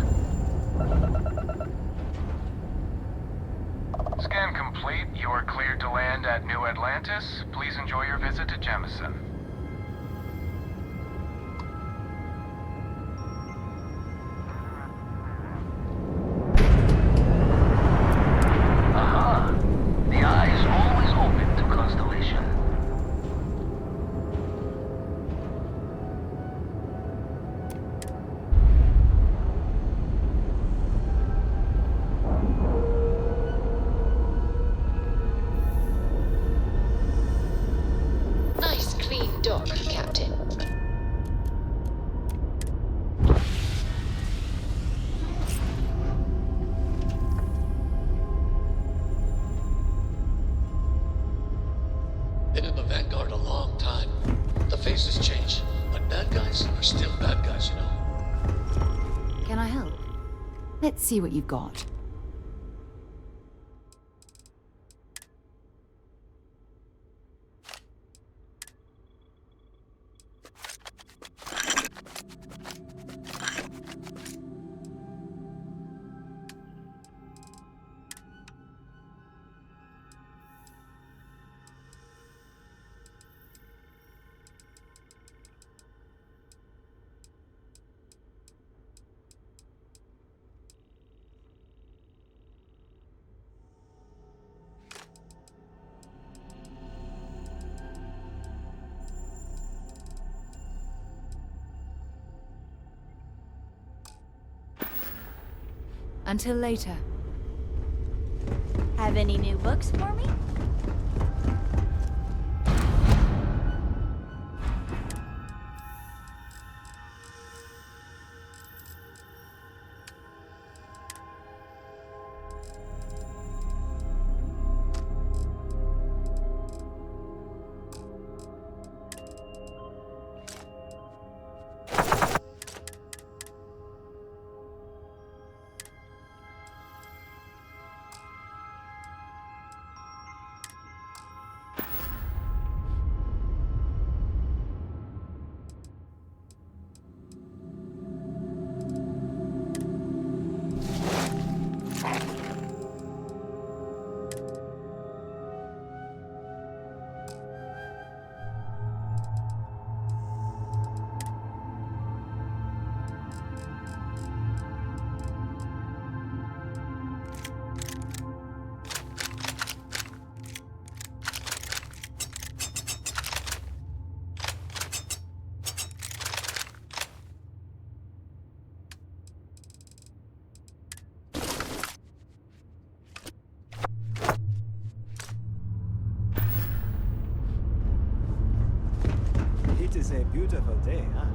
Scan complete. You are cleared to land at New Atlantis. Please enjoy your visit to Jemison. Aha! The eye is always open to constellation. Nice clean dock, Captain. Been in the Vanguard a long time. The faces change, but bad guys are still bad guys, you know. Can I help? Let's see what you've got. Until later. Have any new books for me? It is a beautiful day, huh?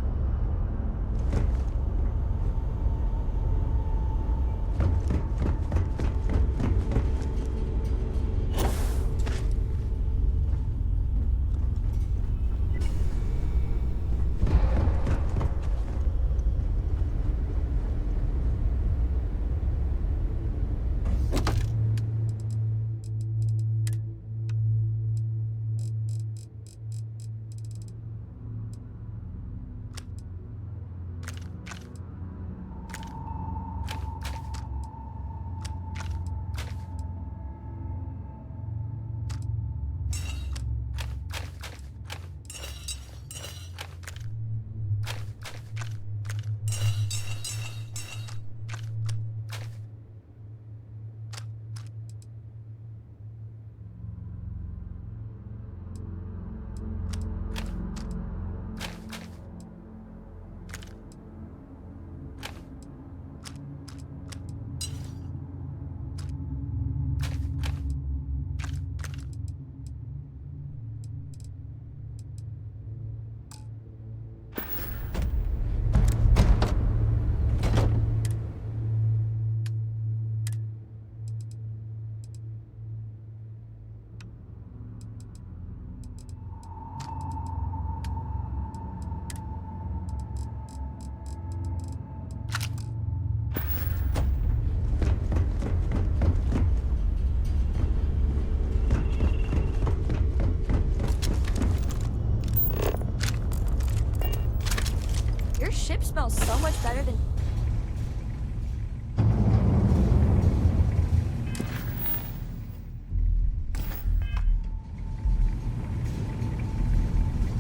better than...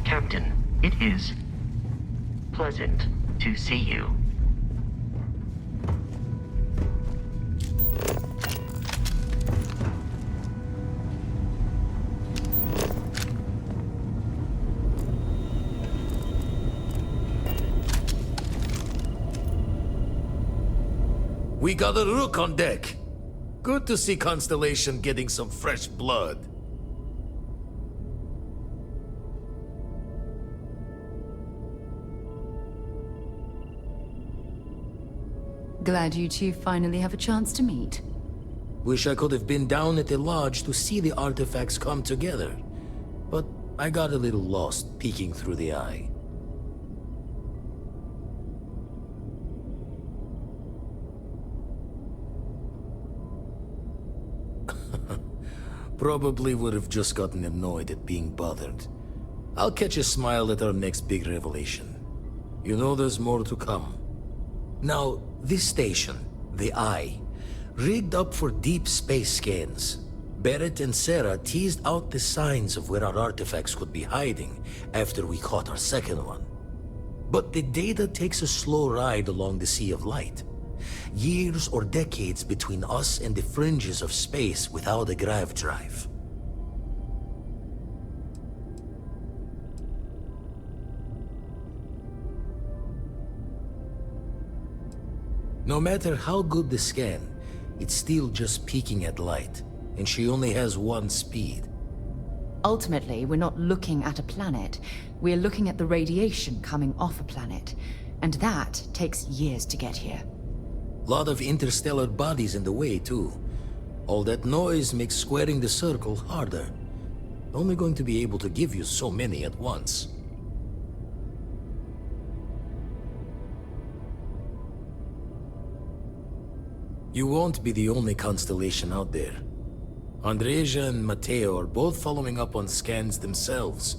Captain, it is pleasant to see you. We got a rook on deck. Good to see Constellation getting some fresh blood. Glad you two finally have a chance to meet. Wish I could have been down at the lodge to see the artifacts come together. But I got a little lost peeking through the eye. Probably would have just gotten annoyed at being bothered. I'll catch a smile at our next big revelation. You know there's more to come. Now, this station, the Eye, rigged up for deep space scans. Barrett and Sarah teased out the signs of where our artifacts could be hiding after we caught our second one. But the data takes a slow ride along the Sea of Light. Years or decades between us and the fringes of space without a grav drive. No matter how good the scan, it's still just peeking at light, and she only has one speed. Ultimately, we're not looking at a planet. We're looking at the radiation coming off a planet. And that takes years to get here. Lot of interstellar bodies in the way, too. All that noise makes squaring the circle harder. Only going to be able to give you so many at once. You won't be the only constellation out there. Andreja and Matteo are both following up on scans themselves.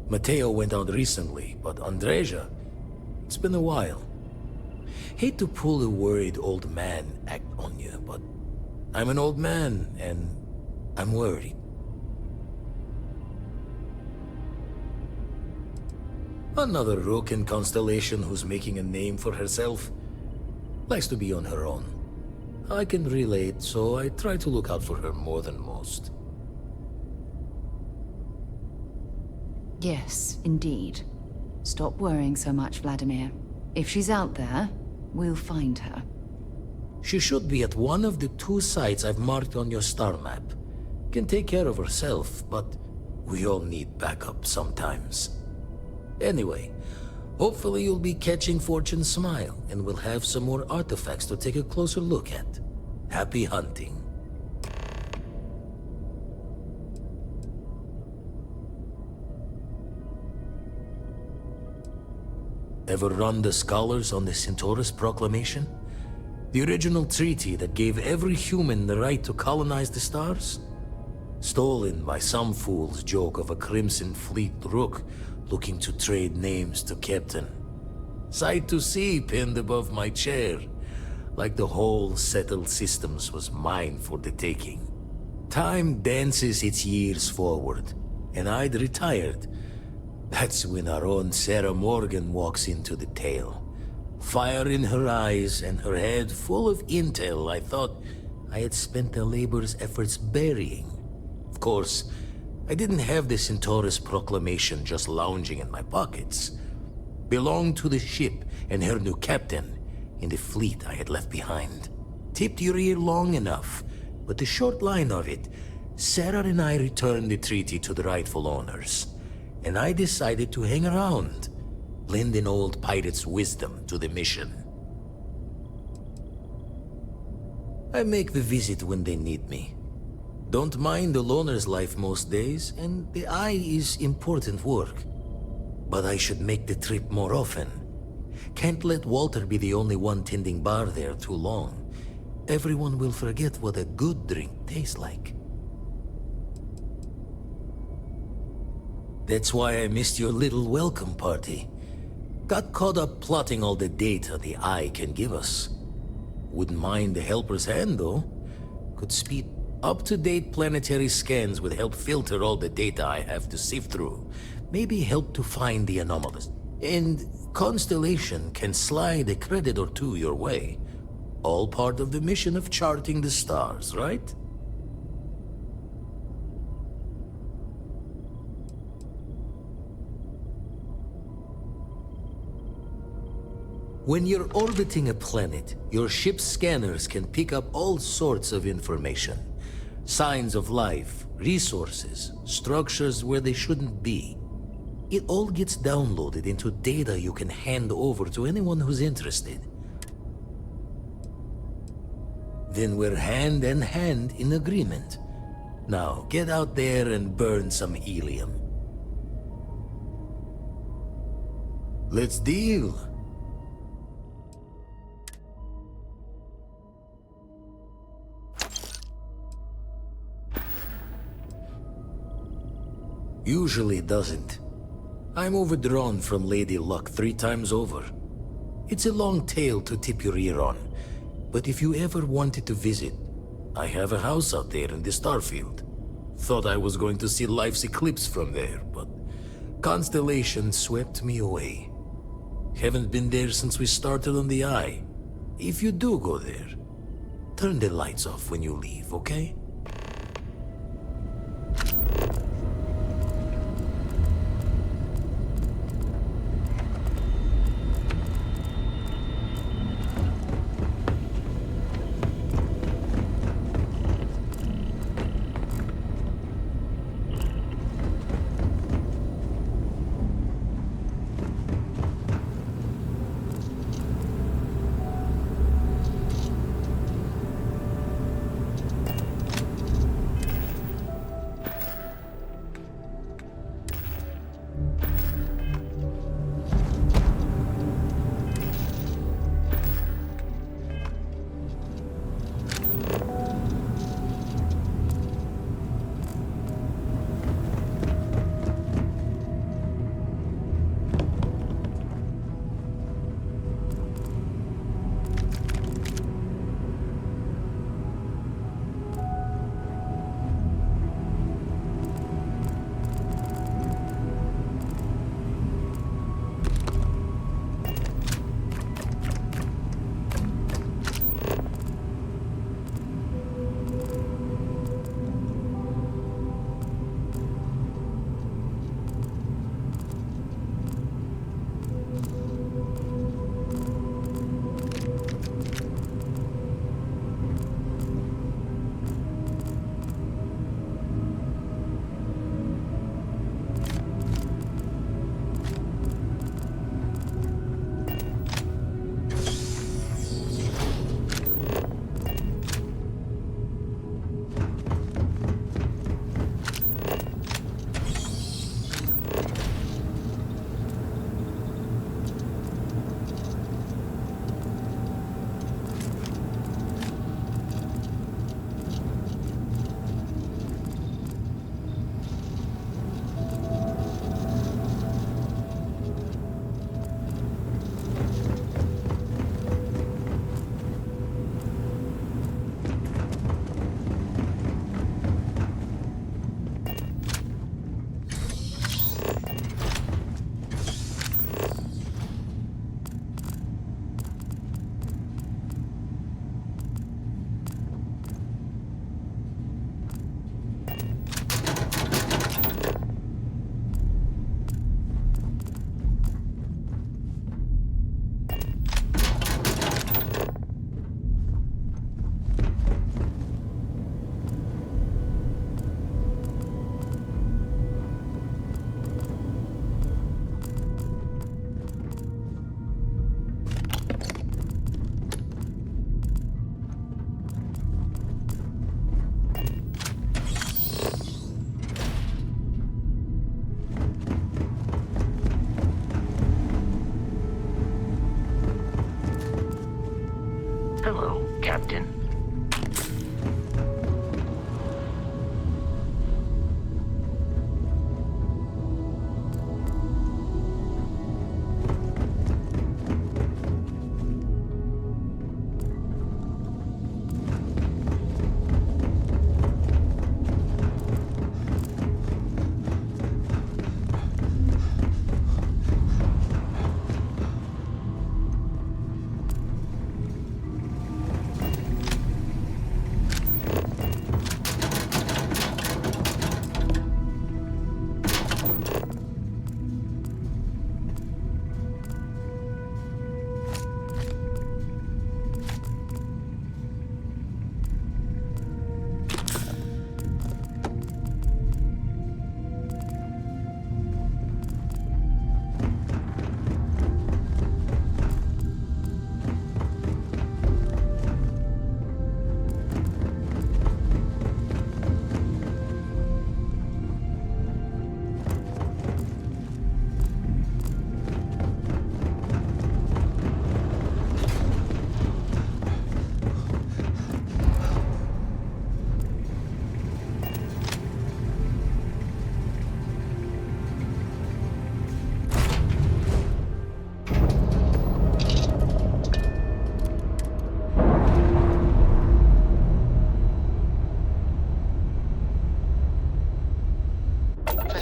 Matteo went out recently, but Andreja, it's been a while. Hate to pull a worried old man act on you, but I'm an old man, and I'm worried. Another rook in Constellation who's making a name for herself. Likes to be on her own. I can relate, so I try to look out for her more than most. Yes, indeed. Stop worrying so much, Vladimir. If she's out there, we'll find her. She should be at one of the 2 sites I've marked on your star map. Can take care of herself, but we all need backup sometimes. Anyway, hopefully you'll be catching Fortune's smile, and we'll have some more artifacts to take a closer look at. Happy hunting. Ever run the scholars on the Centaurus Proclamation? The original treaty that gave every human the right to colonize the stars? Stolen by some fool's joke of a Crimson Fleet rook looking to trade names to Captain. Sight to see pinned above my chair, like the whole settled systems was mine for the taking. Time dances its years forward, and I'd retired. That's when our own Sarah Morgan walks into the tale. Fire in her eyes and her head full of intel I thought I had spent the labor's efforts burying. Of course, I didn't have the Centaurus Proclamation just lounging in my pockets. Belonged to the ship and her new captain in the fleet I had left behind. Tipped your ear long enough, but the short line of it, Sarah and I returned the treaty to the rightful owners. And I decided to hang around, lend an old pirate's wisdom to the mission. I make the visit when they need me. Don't mind the loner's life most days, and the Eye is important work. But I should make the trip more often. Can't let Walter be the only one tending bar there too long. Everyone will forget what a good drink tastes like. That's why I missed your little welcome party. Got caught up plotting all the data the Eye can give us. Wouldn't mind the helper's hand, though. Could speed up-to-date planetary scans would help filter all the data I have to sift through. Maybe help to find the anomalous. And Constellation can slide a credit or two your way. All part of the mission of charting the stars, right? When you're orbiting a planet, your ship's scanners can pick up all sorts of information. Signs of life, resources, structures where they shouldn't be. It all gets downloaded into data you can hand over to anyone who's interested. Then we're hand in hand in agreement. Now, get out there and burn some helium. Let's deal. Usually doesn't. I'm overdrawn from Lady Luck 3 times over. It's a long tale to tip your ear on, but if you ever wanted to visit, I have a house out there in the Starfield. Thought I was going to see life's eclipse from there, but Constellation swept me away. Haven't been there since we started on the Eye. If you do go there, turn the lights off when you leave, okay?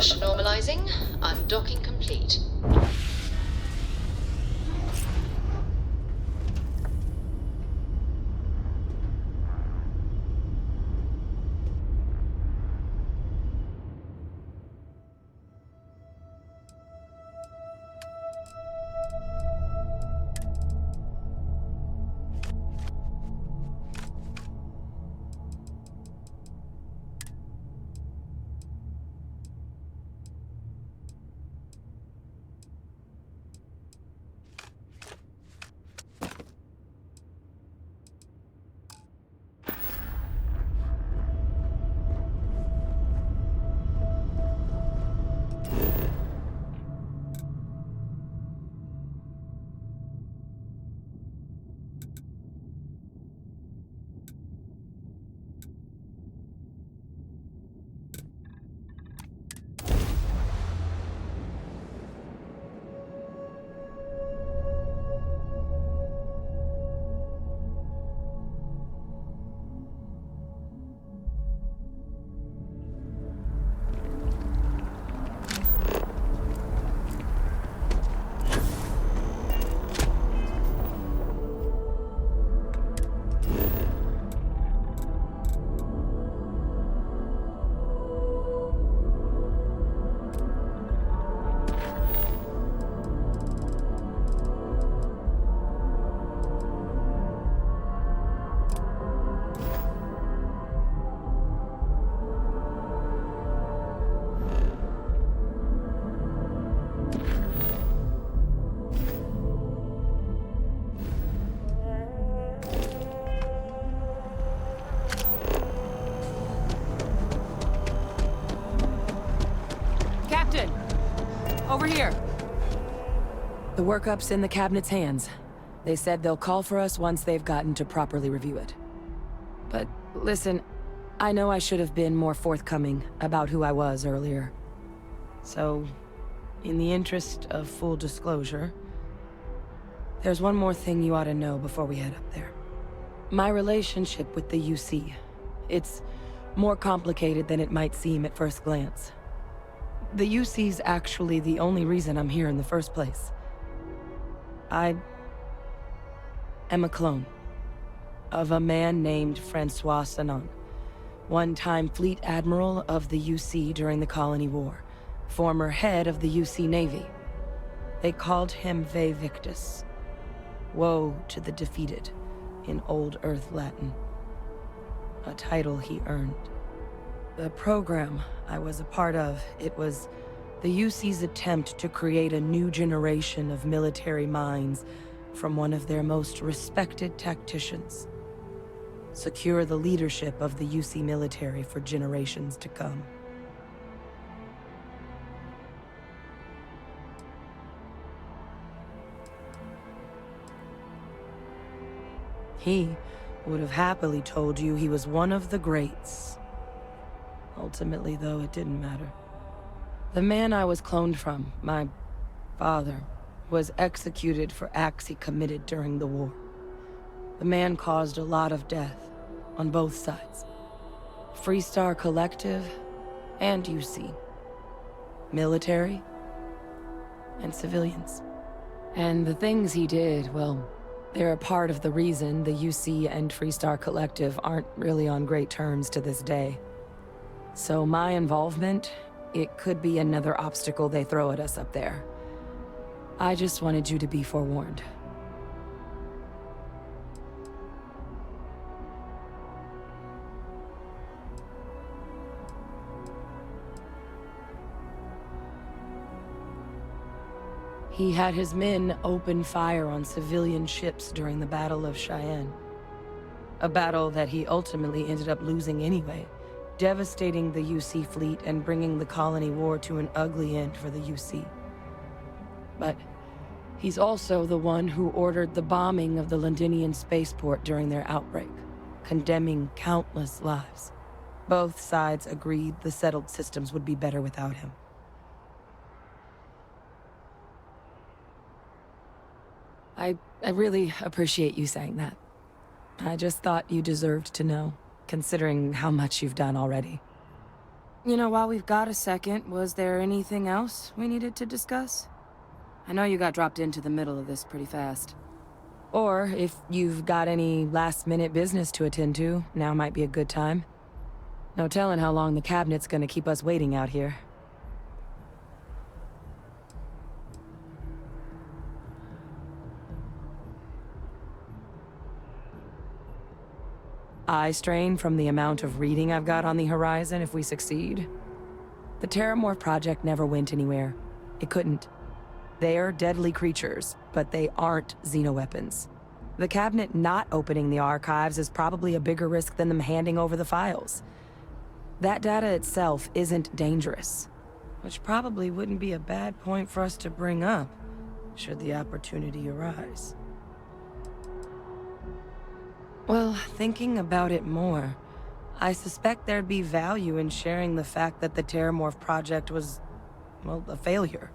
Pressure normalizing. Undocking complete. Over here. The workup's in the cabinet's hands. They said they'll call for us once they've gotten to properly review it. But listen, I know I should have been more forthcoming about who I was earlier. So, in the interest of full disclosure, there's one more thing you ought to know before we head up there. My relationship with the UC. It's more complicated than it might seem at first glance. The UC's actually the only reason I'm here in the first place. I am a clone of a man named Francois Sanon, one-time fleet admiral of the UC during the Colony War, former head of the UC Navy. They called him Ve Victus, woe to the defeated, in Old Earth Latin, a title he earned. The program I was a part of, it was the UC's attempt to create a new generation of military minds from one of their most respected tacticians. Secure the leadership of the UC military for generations to come. He would have happily told you he was one of the greats. Ultimately, though, it didn't matter. The man I was cloned from, my father, was executed for acts he committed during the war. The man caused a lot of death, on both sides. Freestar Collective and UC. Military and civilians. And the things he did, well, they're a part of the reason the UC and Freestar Collective aren't really on great terms to this day. So my involvement, it could be another obstacle they throw at us up there. I just wanted you to be forewarned. He had his men open fire on civilian ships during the Battle of Cheyenne. A battle that he ultimately ended up losing anyway, devastating the UC fleet and bringing the Colony War to an ugly end for the UC. But he's also the one who ordered the bombing of the Londinian spaceport during their outbreak, condemning countless lives. Both sides agreed the settled systems would be better without him. I really appreciate you saying that. I just thought you deserved to know, considering how much you've done already. You know, while we've got a second, was there anything else we needed to discuss? I know you got dropped into the middle of this pretty fast. Or, if you've got any last-minute business to attend to, now might be a good time. No telling how long the cabinet's gonna keep us waiting out here. Eye strain from the amount of reading I've got on the horizon if we succeed. The Terramorph project never went anywhere. It couldn't. They're deadly creatures, but they aren't xenoweapons. The cabinet not opening the archives is probably a bigger risk than them handing over the files. That data itself isn't dangerous, which probably wouldn't be a bad point for us to bring up, should the opportunity arise. Well, thinking about it more, I suspect there'd be value in sharing the fact that the Terramorph project was, well, a failure.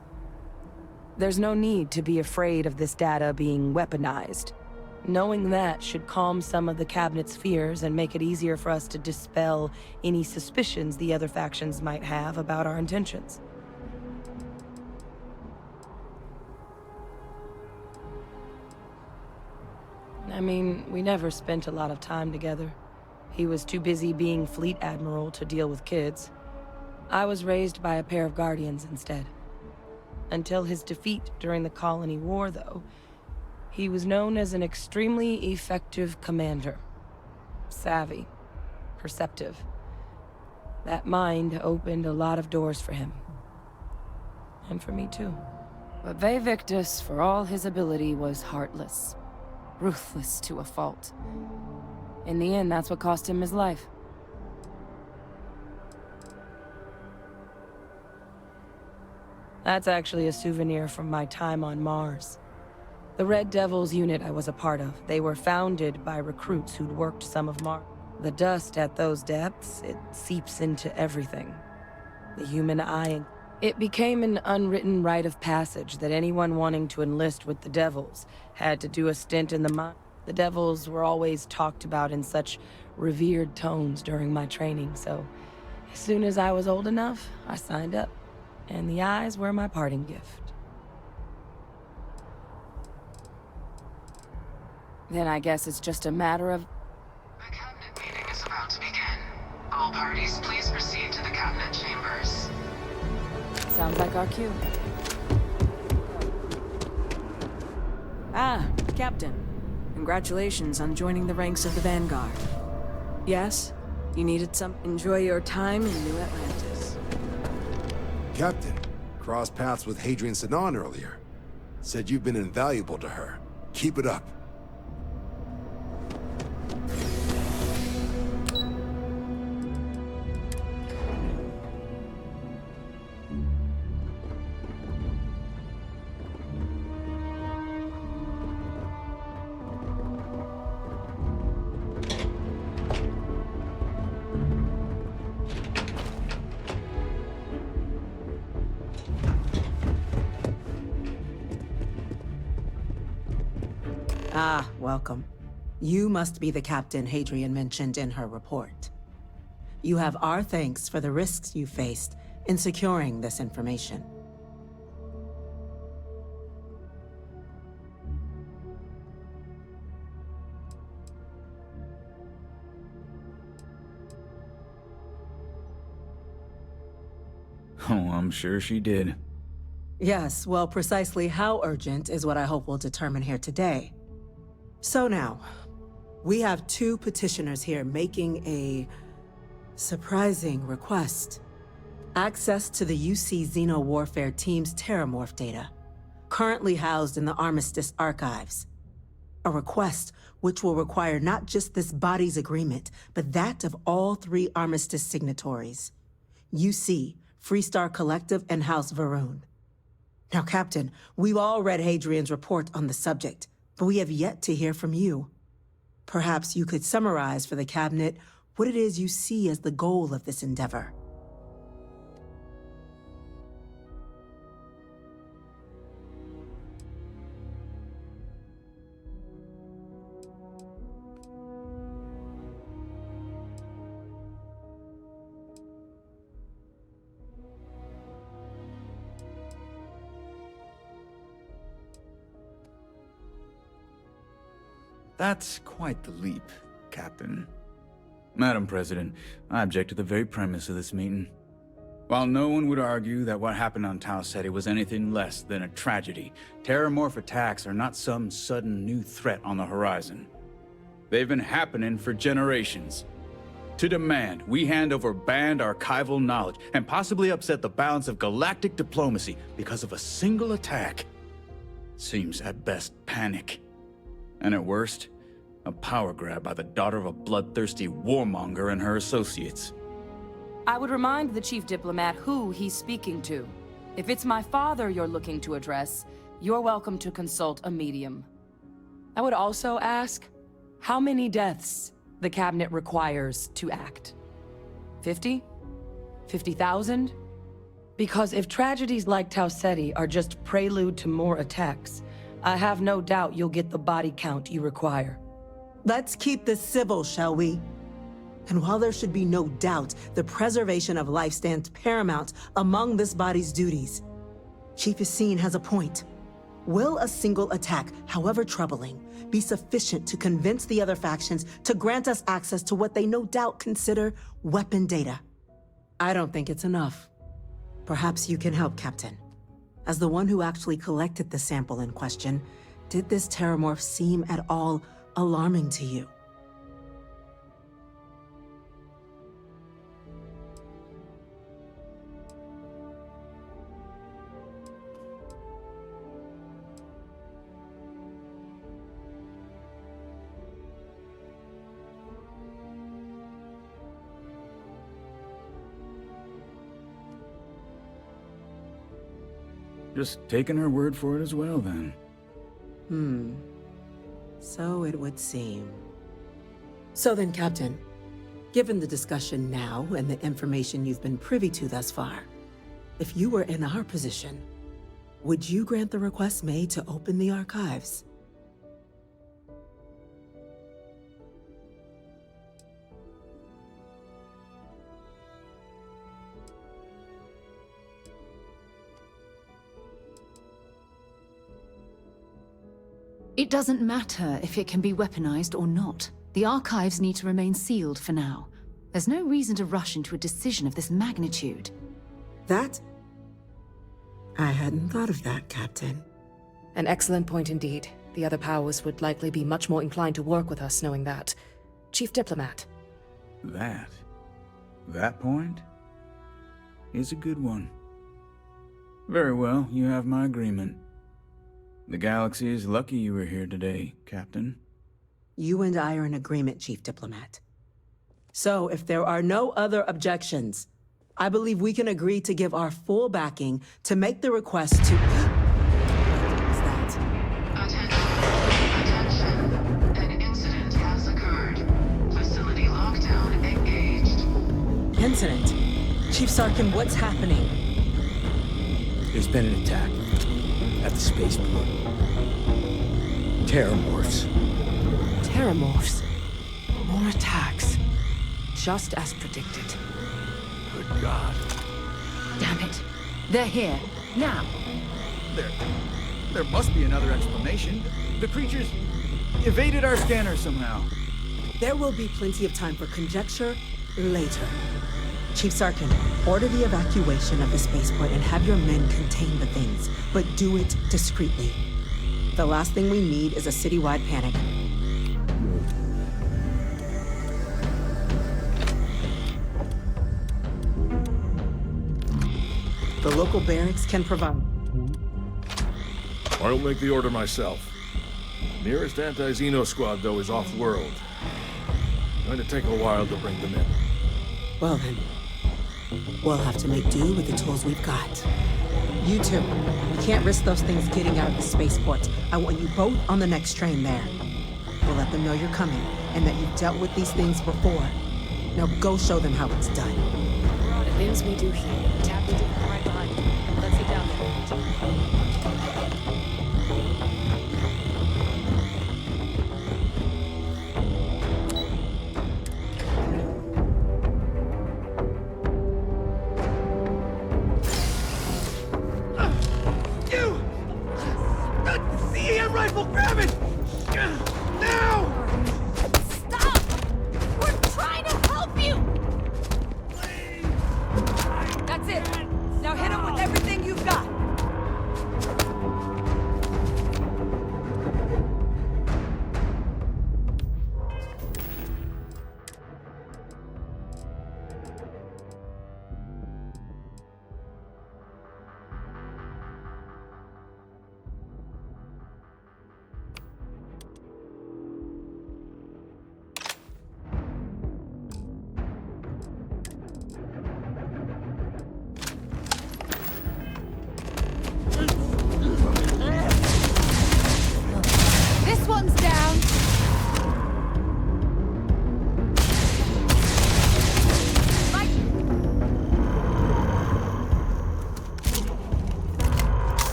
There's no need to be afraid of this data being weaponized. Knowing that should calm some of the cabinet's fears and make it easier for us to dispel any suspicions the other factions might have about our intentions. I mean, we never spent a lot of time together. He was too busy being Fleet Admiral to deal with kids. I was raised by a pair of guardians instead. Until his defeat during the Colony War, though, he was known as an extremely effective commander. Savvy. Perceptive. That mind opened a lot of doors for him. And for me, too. But Ve Victus, for all his ability, was heartless. Ruthless to a fault. In the end, that's what cost him his life. That's actually a souvenir from my time on Mars. The Red Devils unit I was a part of, they were founded by recruits who'd worked some of Mars. The dust at those depths, it seeps into everything. The human eye. It became an unwritten rite of passage that anyone wanting to enlist with the Devils had to do a stint in the mine. The Devils were always talked about in such revered tones during my training, so as soon as I was old enough, I signed up. And the eyes were my parting gift. Then I guess it's just a matter of... The cabinet meeting is about to begin. All parties, please proceed to the cabinet chambers. Sounds like our cue. Ah, Captain. Congratulations on joining the ranks of the Vanguard. Yes, you needed some... Enjoy your time in New Atlantis. Captain, crossed paths with Hadrian Sinon earlier. Said you've been invaluable to her. Keep it up. Ah, welcome. You must be the captain Hadrian mentioned in her report. You have our thanks for the risks you faced in securing this information. Oh, I'm sure she did. Yes, well, precisely how urgent is what I hope we'll determine here today. So now, we have two petitioners here making a surprising request. Access to the UC Xeno Warfare Team's Terramorph data, currently housed in the Armistice archives. A request which will require not just this body's agreement, but that of all three Armistice signatories. UC, Freestar Collective, and House Varun. Now, Captain, we've all read Hadrian's report on the subject, but we have yet to hear from you. Perhaps you could summarize for the Cabinet what it is you see as the goal of this endeavor. That's quite the leap, Captain. Madam President, I object to the very premise of this meeting. While no one would argue that what happened on Tau Ceti was anything less than a tragedy, terramorph attacks are not some sudden new threat on the horizon. They've been happening for generations. To demand we hand over banned archival knowledge and possibly upset the balance of galactic diplomacy because of a single attack seems at best panic. And at worst, a power grab by the daughter of a bloodthirsty warmonger and her associates. I would remind the chief diplomat who he's speaking to. If it's my father you're looking to address, you're welcome to consult a medium. I would also ask how many deaths the cabinet requires to act. 50? 50,000? Because if tragedies like Tau Ceti are just prelude to more attacks, I have no doubt you'll get the body count you require. Let's keep this civil, shall we? And while there should be no doubt the preservation of life stands paramount among this body's duties, Chief Yassine has a point. Will a single attack, however troubling, be sufficient to convince the other factions to grant us access to what they no doubt consider weapon data? I don't think it's enough. Perhaps you can help, Captain. As the one who actually collected the sample in question, did this terramorph seem at all alarming to you? Just taking her word for it as well, then. So it would seem. So then, Captain, given the discussion now and the information you've been privy to thus far, if you were in our position, would you grant the request made to open the archives? It doesn't matter if it can be weaponized or not. The archives need to remain sealed for now. There's no reason to rush into a decision of this magnitude. That? I hadn't thought of that, Captain. An excellent point indeed. The other powers would likely be much more inclined to work with us knowing that. Chief Diplomat. That point is a good one. Very well, you have my agreement. The galaxy is lucky you were here today, Captain. You and I are in agreement, Chief Diplomat. So, if there are no other objections, I believe we can agree to give our full backing to make the request to... What was that? Attention. An incident has occurred. Facility lockdown engaged. Incident? Chief Sarkin, what's happening? There's been an attack at the spaceport. Terramorphs. Terramorphs. More attacks. Just as predicted. Good God. Damn it. They're here. Now. There must be another explanation. The creatures evaded our scanner somehow. There will be plenty of time for conjecture later. Chief Sarkin, order the evacuation of the spaceport and have your men contain the things, but do it discreetly. The last thing we need is a citywide panic. The local barracks can provide. I'll make the order myself. Nearest anti-Xeno squad, though, is off-world. Going to take a while to bring them in. Well then, we'll have to make do with the tools we've got. You two, you can't risk those things getting out of the spaceport. I want you both on the next train there. We'll let them know you're coming and that you've dealt with these things before. Now go show them how it's done. The things we do here. Tap into them right behind you. Let's get down there. Rifle, grab it! Now!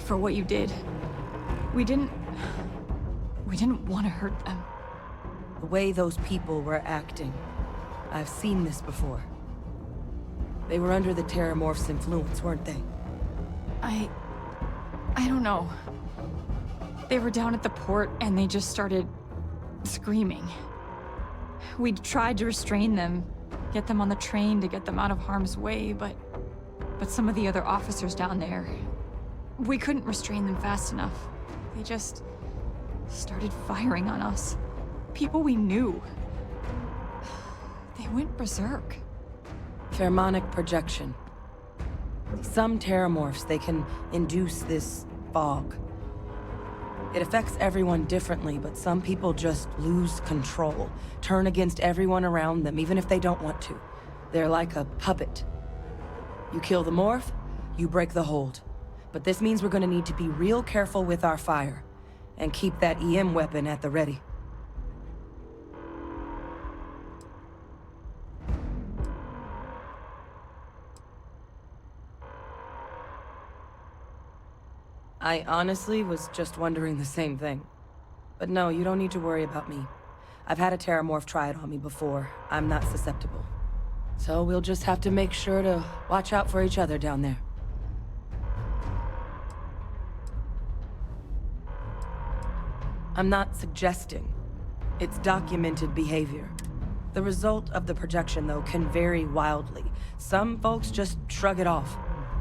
for what you did. We didn't want to hurt them. The way those people were acting, I've seen this before. They were under the Terramorph's influence, weren't they? I don't know. They were down at the port and they just started screaming. We tried to restrain them, get them on the train to get them out of harm's way, but some of the other officers down there, we couldn't restrain them fast enough. They just started firing on us. People we knew. They went berserk. Pheromonic projection. Some Terramorphs, they can induce this fog. It affects everyone differently, but some people just lose control, turn against everyone around them, even if they don't want to. They're like a puppet. You kill the morph, you break the hold. But this means we're gonna need to be real careful with our fire, and keep that EM weapon at the ready. I honestly was just wondering the same thing. But no, you don't need to worry about me. I've had a Terramorph try it on me before. I'm not susceptible. So we'll just have to make sure to watch out for each other down there. I'm not suggesting. It's documented behavior. The result of the projection, though, can vary wildly. Some folks just shrug it off.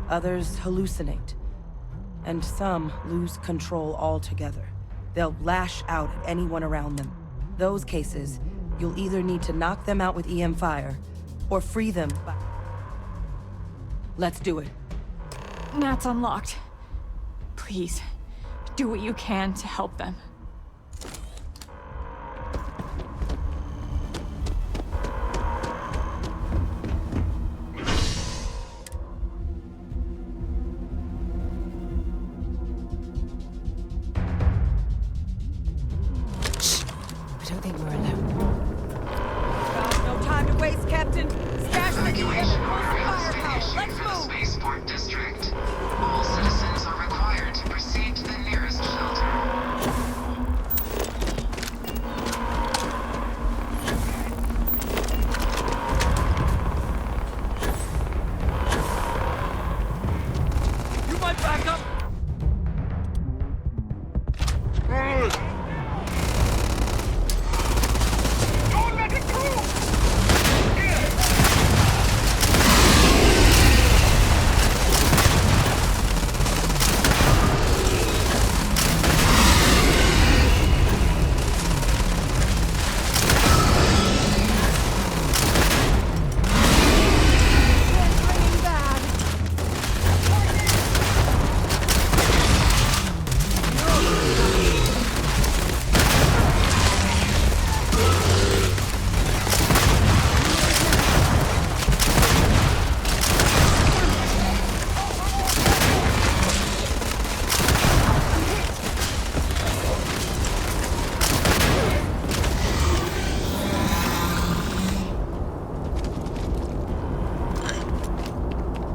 Others hallucinate. And some lose control altogether. They'll lash out at anyone around them. Those cases, you'll either need to knock them out with EM fire, or free them by... Let's do it. Nat's unlocked. Please, do what you can to help them.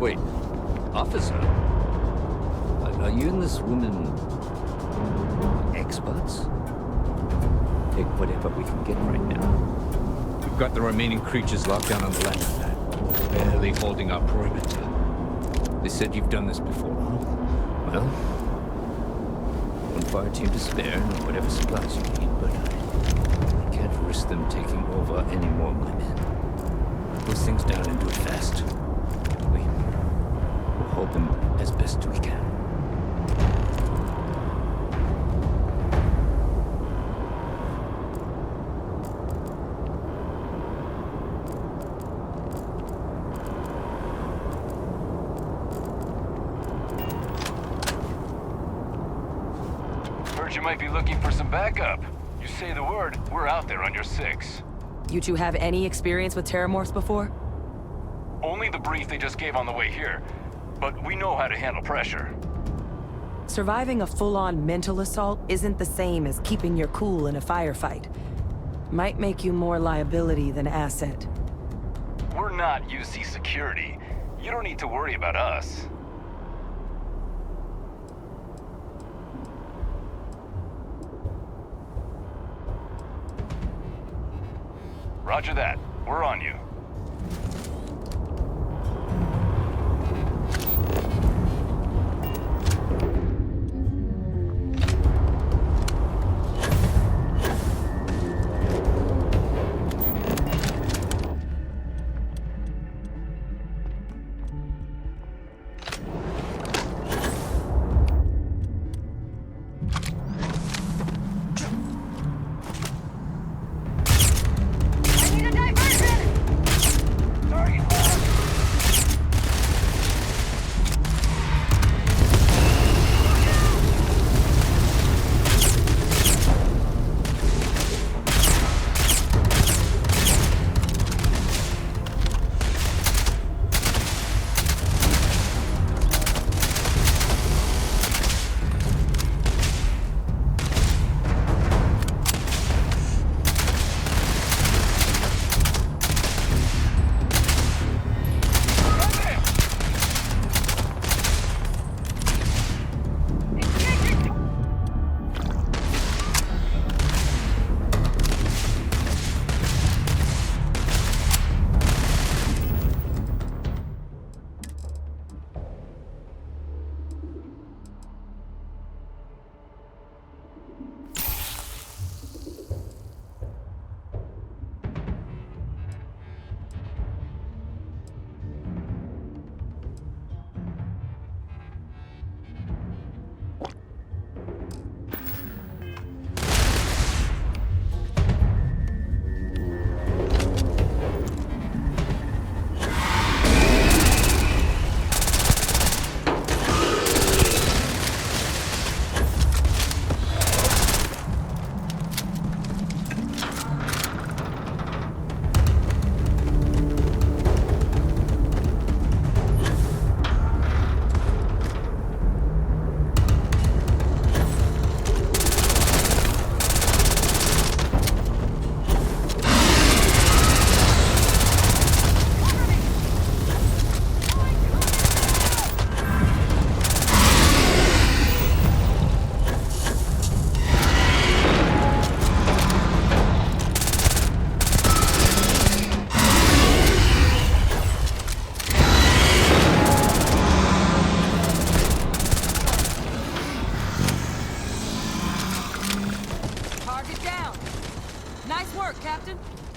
Wait, officer? Are you and this woman experts? Take whatever we can get right now. We've got the remaining creatures locked down on the landing pad, barely holding our perimeter. They said you've done this before. Well, one fire team to spare and whatever supplies you need, but I can't risk them taking over any more of my men. Put those things down and do it fast. We'll hold them as best we can. Heard you might be looking for some backup. You say the word, we're out there on your 6. You two have any experience with Terramorphs before? Only the brief they just gave on the way here. But we know how to handle pressure. Surviving a full-on mental assault isn't the same as keeping your cool in a firefight. Might make you more liability than asset. We're not UC security. You don't need to worry about us. Roger that. We're on you.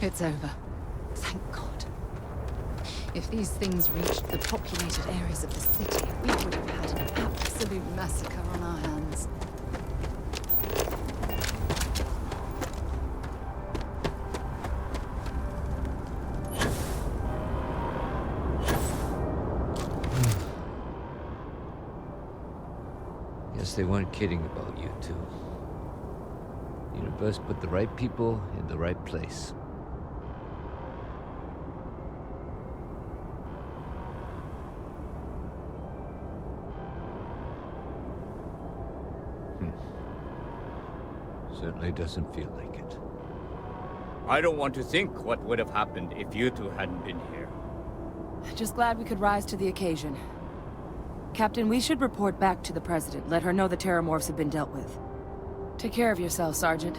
It's over. Thank God. If these things reached the populated areas of the city, we would have had an absolute massacre on our hands. Guess they weren't kidding about you two. The universe put the right people in the right place. Certainly doesn't feel like it. I don't want to think what would have happened if you two hadn't been here. Just glad we could rise to the occasion. Captain, we should report back to the President. Let her know the Terramorphs have been dealt with. Take care of yourself, Sergeant.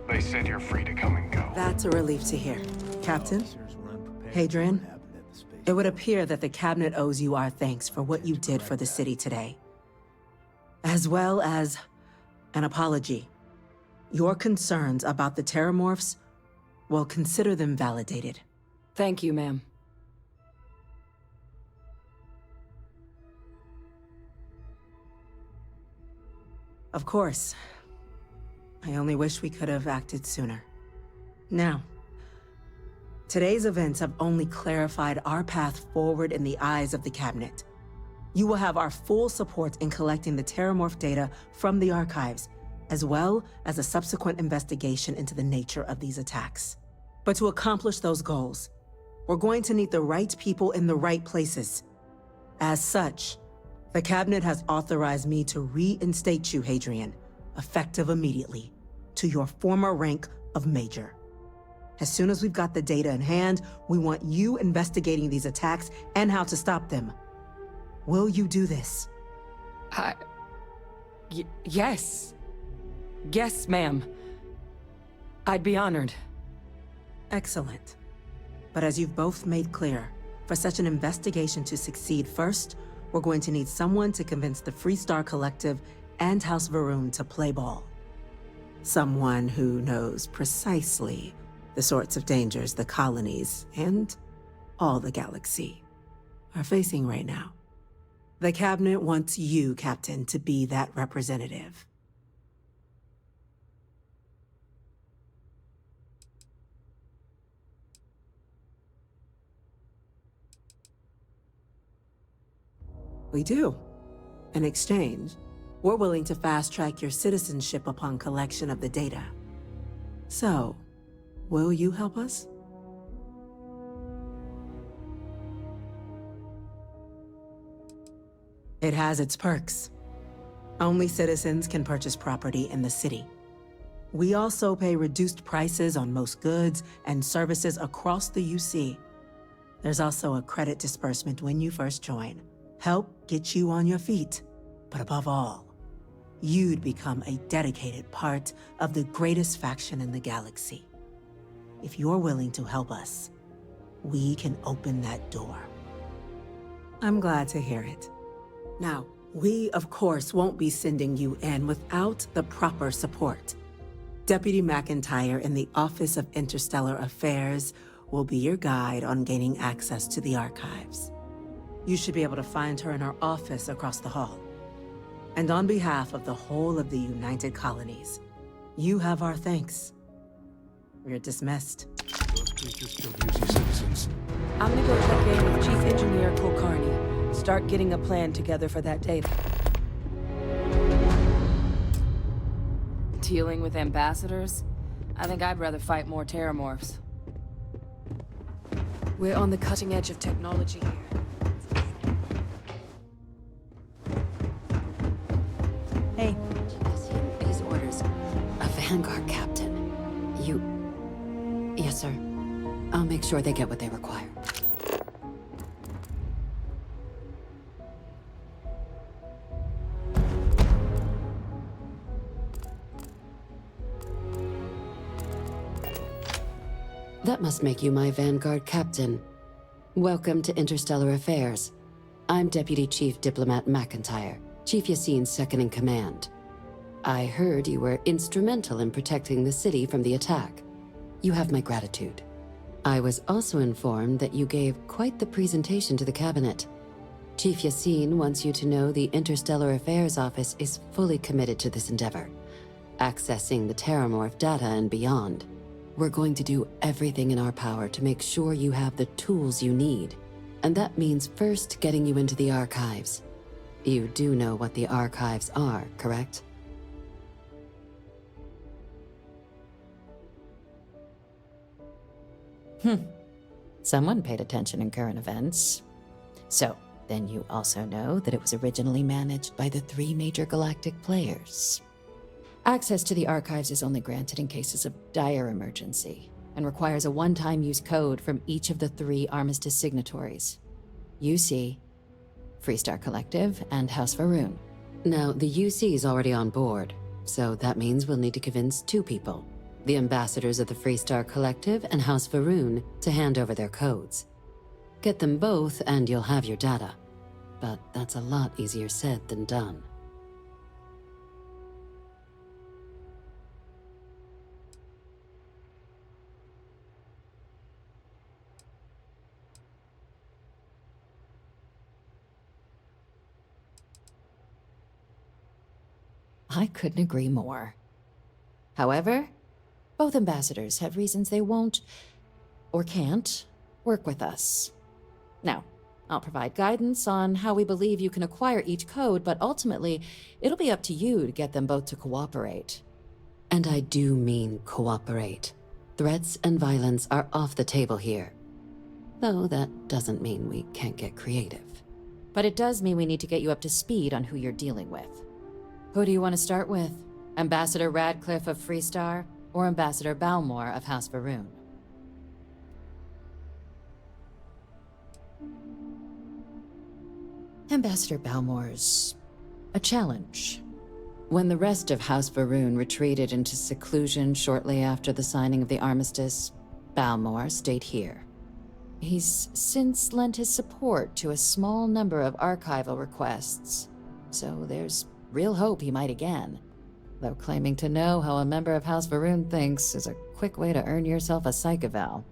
They said you're free to come and go. That's a relief to hear. Captain? Hadrian? It would appear that the Cabinet owes you our thanks for what you did for the city today. As well as an apology Your concerns about the Terramorphs, well, consider them validated. Thank you, ma'am. Of course. I only wish we could have acted sooner. Now, today's events have only clarified our path forward in the eyes of the Cabinet. You will have our full support in collecting the Terramorph data from the archives, as well as a subsequent investigation into the nature of these attacks. But to accomplish those goals, we're going to need the right people in the right places. As such, the Cabinet has authorized me to reinstate you, Hadrian, effective immediately, to your former rank of Major. As soon as we've got the data in hand, we want you investigating these attacks and how to stop them. Will you do this? Yes. Yes, ma'am. I'd be honored. Excellent. But as you've both made clear, for such an investigation to succeed first, we're going to need someone to convince the Freestar Collective and House Varun to play ball. Someone who knows precisely the sorts of dangers the colonies and all the galaxy are facing right now. The Cabinet wants you, Captain, to be that representative. We do. In exchange, we're willing to fast-track your citizenship upon collection of the data. So, will you help us? It has its perks. Only citizens can purchase property in the city. We also pay reduced prices on most goods and services across the UC. There's also a credit disbursement when you first join. Help get you on your feet. But above all, you'd become a dedicated part of the greatest faction in the galaxy. If you're willing to help us, we can open that door. I'm glad to hear it. Now, we, of course, won't be sending you in without the proper support. Deputy McIntyre in the Office of Interstellar Affairs will be your guide on gaining access to the archives. You should be able to find her in her office across the hall. And on behalf of the whole of the United Colonies, you have our thanks. We're dismissed. Those creatures still UC citizens. I'm gonna go check in with Chief Engineer Kulkarni. Start getting a plan together for that data. Dealing with ambassadors? I think I'd rather fight more Terramorphs. We're on the cutting edge of technology here. Hey. These orders. A Vanguard captain. You... Yes, sir. I'll make sure they get what they require. That must make you my Vanguard captain. Welcome to Interstellar Affairs. I'm Deputy Chief Diplomat McIntyre, Chief Yassine's second-in-command. I heard you were instrumental in protecting the city from the attack. You have my gratitude. I was also informed that you gave quite the presentation to the Cabinet. Chief Yassine wants you to know the Interstellar Affairs Office is fully committed to this endeavor, accessing the Terramorph data and beyond. We're going to do everything in our power to make sure you have the tools you need. And that means first getting you into the archives. You do know what the archives are, correct? Someone paid attention in current events. So, then you also know that it was originally managed by the 3 major galactic players. Access to the archives is only granted in cases of dire emergency, and requires a one-time use code from each of the 3 Armistice signatories. UC, Freestar Collective, and House Varun. Now, the UC is already on board, so that means we'll need to convince 2 people. The ambassadors of the Freestar Collective and House Varun to hand over their codes. Get them both and you'll have your data. But that's a lot easier said than done. I couldn't agree more. However, both ambassadors have reasons they won't, or can't, work with us. Now, I'll provide guidance on how we believe you can acquire each code, but ultimately, it'll be up to you to get them both to cooperate. And I do mean cooperate. Threats and violence are off the table here. Though that doesn't mean we can't get creative. But it does mean we need to get you up to speed on who you're dealing with. Who do you want to start with? Ambassador Radcliffe of Freestar, or Ambassador Balmore of House Varun? Ambassador Balmore's a challenge. When the rest of House Varun retreated into seclusion shortly after the signing of the armistice, Balmore stayed here. He's since lent his support to a small number of archival requests, so there's real hope he might again. Though claiming to know how a member of House Varun thinks is a quick way to earn yourself a psych eval.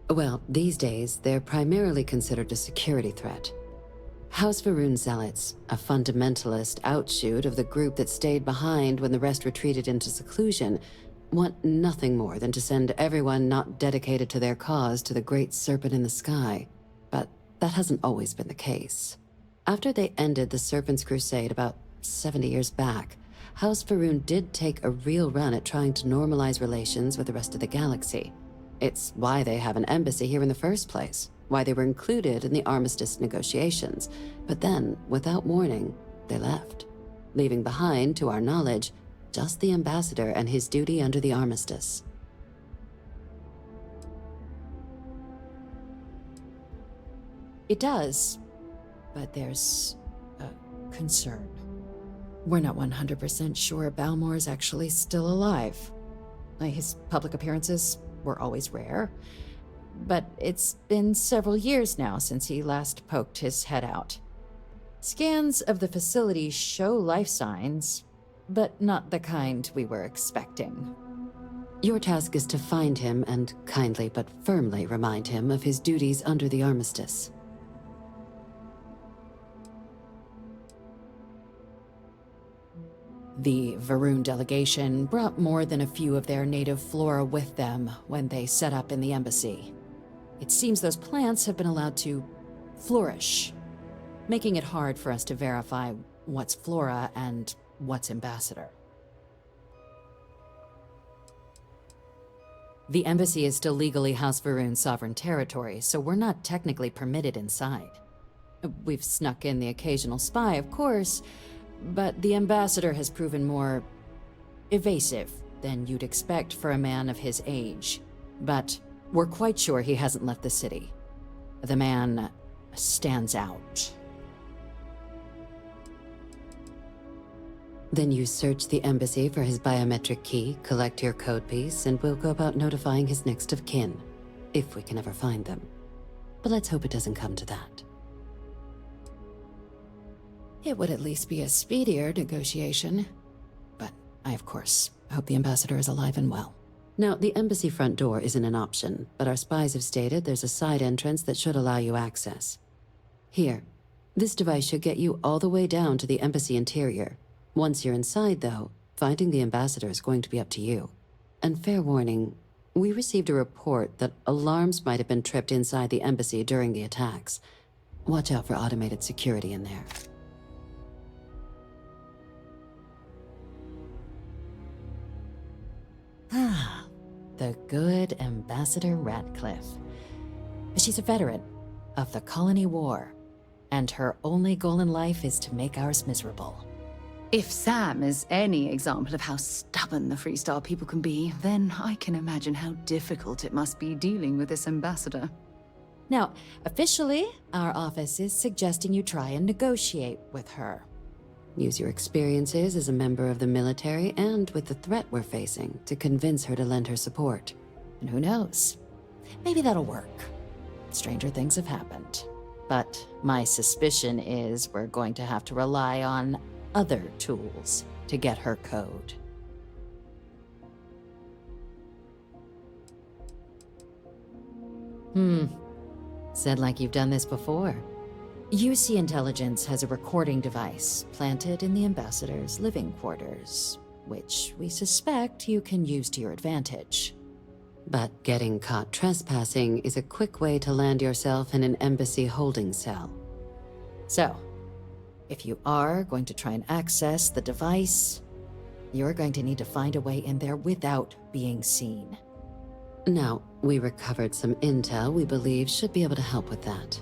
Well, these days, they're primarily considered a security threat. House Varun Zealots, a fundamentalist outshoot of the group that stayed behind when the rest retreated into seclusion, want nothing more than to send everyone not dedicated to their cause to the great serpent in the sky. But that hasn't always been the case. After they ended the Serpent's Crusade about 70 years back, House Varun did take a real run at trying to normalize relations with the rest of the galaxy. It's why they have an embassy here in the first place, why they were included in the armistice negotiations. But then, without warning, they left, leaving behind, to our knowledge, just the ambassador and his duty under the armistice. It does, but there's a concern. We're not 100% sure Balmore's actually still alive. His public appearances were always rare, but it's been several years now since he last poked his head out. Scans of the facility show life signs, but not the kind we were expecting. Your task is to find him and kindly but firmly remind him of his duties under the armistice. The Varun delegation brought more than a few of their native flora with them when they set up in the embassy. It seems those plants have been allowed to flourish, making it hard for us to verify what's flora and what's ambassador. The embassy is still legally House Varun's sovereign territory, so we're not technically permitted inside. We've snuck in the occasional spy, of course, but the ambassador has proven more evasive than you'd expect for a man of his age. But we're quite sure he hasn't left the city. The man stands out. Then you search the embassy for his biometric key, collect your code piece, and we'll go about notifying his next of kin, if we can ever find them. But let's hope it doesn't come to that. It would at least be a speedier negotiation. But I, of course, hope the ambassador is alive and well. Now, the embassy front door isn't an option, but our spies have stated there's a side entrance that should allow you access. Here, this device should get you all the way down to the embassy interior. Once you're inside, though, finding the ambassador is going to be up to you. And fair warning, we received a report that alarms might have been tripped inside the embassy during the attacks. Watch out for automated security in there. Ah, the good Ambassador Radcliffe. She's a veteran of the Colony War, and her only goal in life is to make ours miserable. If Sam is any example of how stubborn the Freestar people can be, then I can imagine how difficult it must be dealing with this ambassador. Now, officially, our office is suggesting you try and negotiate with her. Use your experiences as a member of the military and with the threat we're facing to convince her to lend her support. And who knows? Maybe that'll work. Stranger things have happened. But my suspicion is we're going to have to rely on other tools to get her code. Said like you've done this before. UC Intelligence has a recording device planted in the ambassador's living quarters, which we suspect you can use to your advantage. But getting caught trespassing is a quick way to land yourself in an embassy holding cell. So, if you are going to try and access the device, you're going to need to find a way in there without being seen. Now, we recovered some intel we believe should be able to help with that.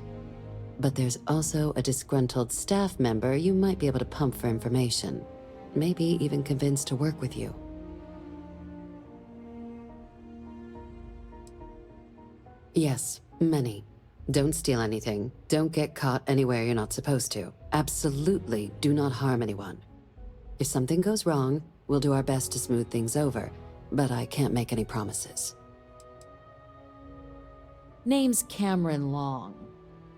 But there's also a disgruntled staff member you might be able to pump for information. Maybe even convince to work with you. Yes, many. Don't steal anything. Don't get caught anywhere you're not supposed to. Absolutely do not harm anyone. If something goes wrong, we'll do our best to smooth things over, but I can't make any promises. Name's Cameron Long.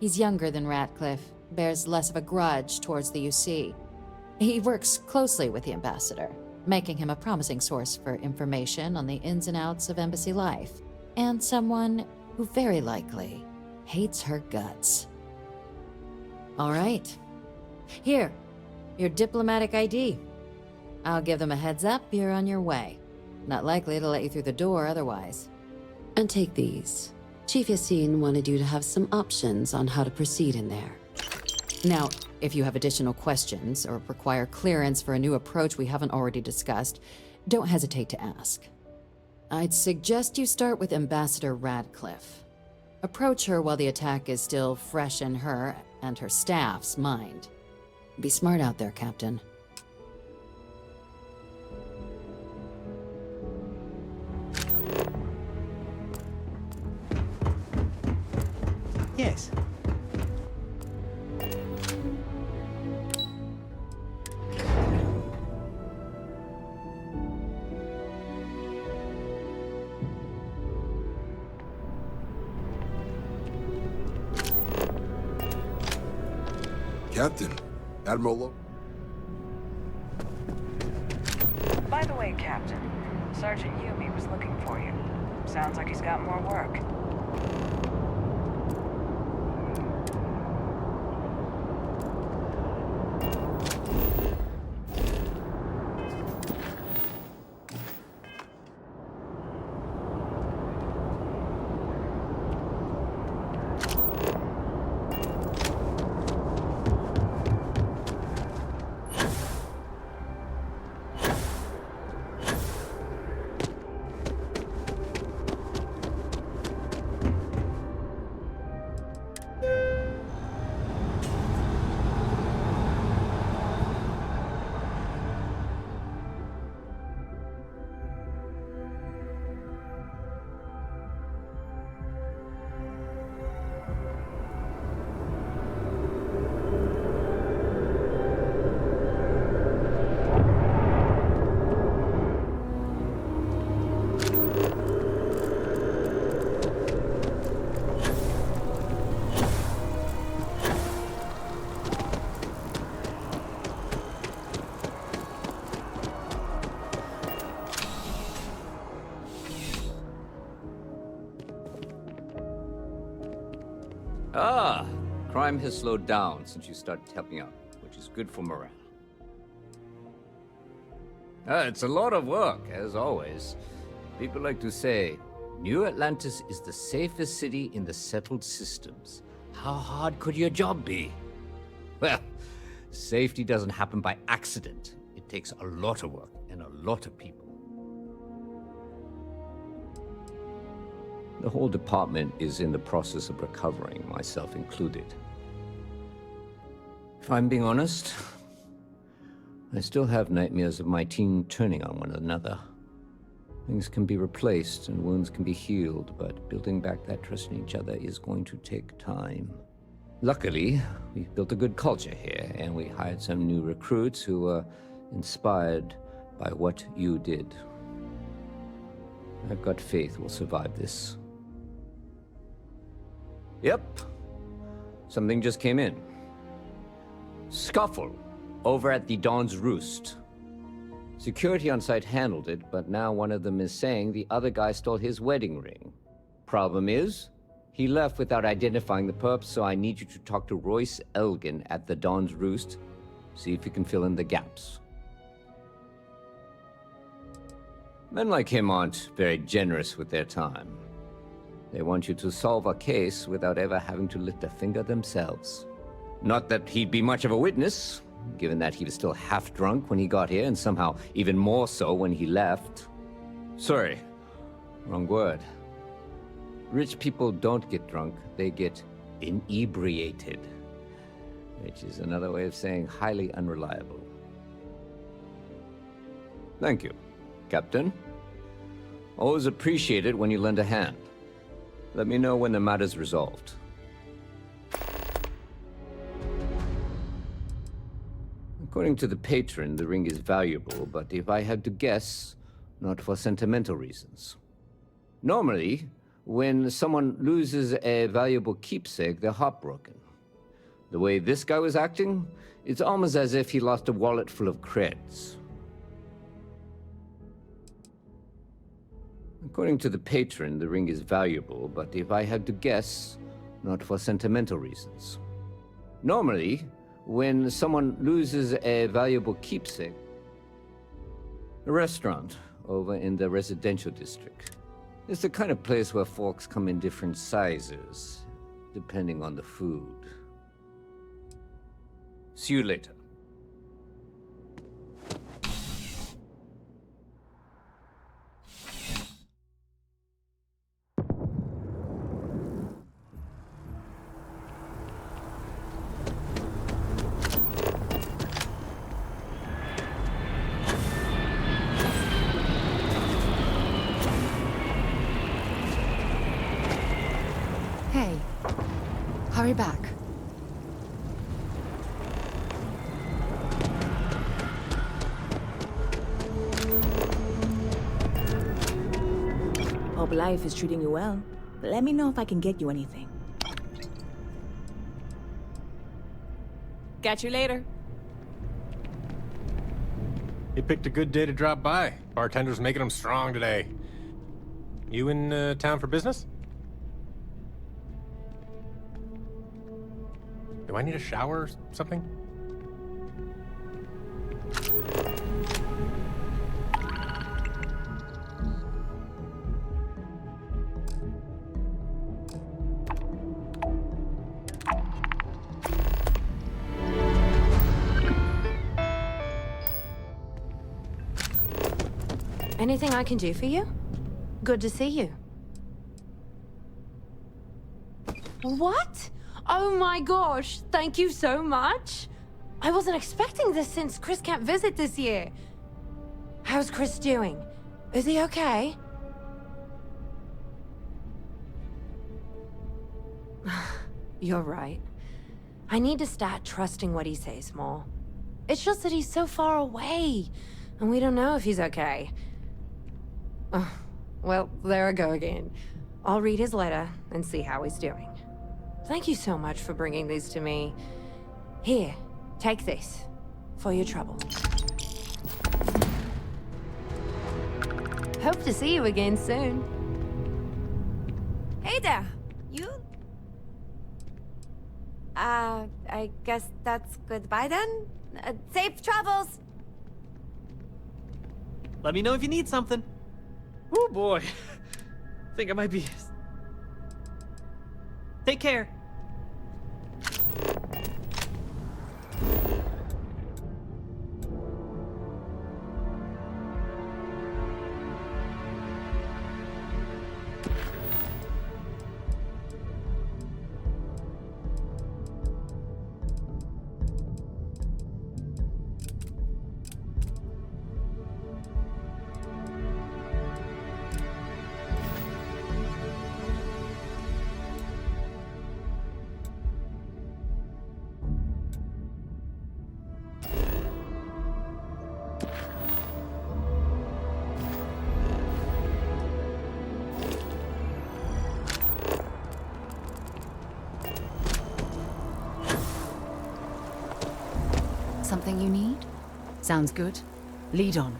He's younger than Ratcliffe, bears less of a grudge towards the UC. He works closely with the ambassador, making him a promising source for information on the ins and outs of embassy life, and someone who very likely hates her guts. All right. Here, your diplomatic ID. I'll give them a heads up you're on your way. Not likely to let you through the door otherwise. And take these. Chief Yassine wanted you to have some options on how to proceed in there. Now, if you have additional questions or require clearance for a new approach we haven't already discussed, don't hesitate to ask. I'd suggest you start with Ambassador Radcliffe. Approach her while the attack is still fresh in her and her staff's mind. Be smart out there, Captain. Yes. Captain, Admiral Lo... By the way, Captain, Sergeant Yumi was looking for you. Sounds like he's got more work. Ah, crime has slowed down since you started helping out, which is good for morale. It's a lot of work, as always. People like to say, New Atlantis is the safest city in the settled systems. How hard could your job be? Well, safety doesn't happen by accident. It takes a lot of work and a lot of people. The whole department is in the process of recovering, myself included. If I'm being honest, I still have nightmares of my team turning on one another. Things can be replaced and wounds can be healed, but building back that trust in each other is going to take time. Luckily, we've built a good culture here, and we hired some new recruits who were inspired by what you did. I've got faith we'll survive this. Yep. Something just came in. Scuffle over at the Dawn's Roost. Security on site handled it, but now one of them is saying the other guy stole his wedding ring. Problem is, He left without identifying the perp, so I need you to talk to Royce Elgin at the Dawn's Roost. See if you can fill in the gaps. Men like him aren't very generous with their time. They want you to solve a case without ever having to lift a finger themselves. Not that he'd be much of a witness, given that he was still half drunk when he got here, and somehow even more so when he left. Sorry, wrong word. Rich people don't get drunk, they get inebriated. Which is another way of saying highly unreliable. Thank you, Captain. Always appreciate it when you lend a hand. Let me know when the matter's resolved. According to the patron, the ring is valuable, but if I had to guess, not for sentimental reasons. Normally, when someone loses a valuable keepsake, they're heartbroken. The way this guy was acting, it's almost as if he lost a wallet full of creds. According to the patron, the ring is valuable, but if I had to guess, not for sentimental reasons. Normally, when someone loses a valuable keepsake, a restaurant over in the residential district. It's the kind of place where forks come in different sizes, depending on the food. See you later. Hey, hurry back. Hope life is treating you well. Let me know if I can get you anything. Catch you later. He picked a good day to drop by. Bartender's making him strong today. You in town for business? Do I need a shower or something? Anything I can do for you? Good to see you. What? Oh my gosh, thank you so much. I wasn't expecting this since Chris can't visit this year. How's Chris doing? Is he okay? You're right. I need to start trusting what he says more. It's just that he's so far away, and we don't know if he's okay. Well, there I go again. I'll read his letter and see how he's doing. Thank you so much for bringing these to me. Here, take this for your trouble. Hope to see you again soon. Hey there, you? I guess that's goodbye then? Safe travels! Let me know if you need something. Oh boy. Think I might be... Take care. Something you need? Sounds good. Lead on.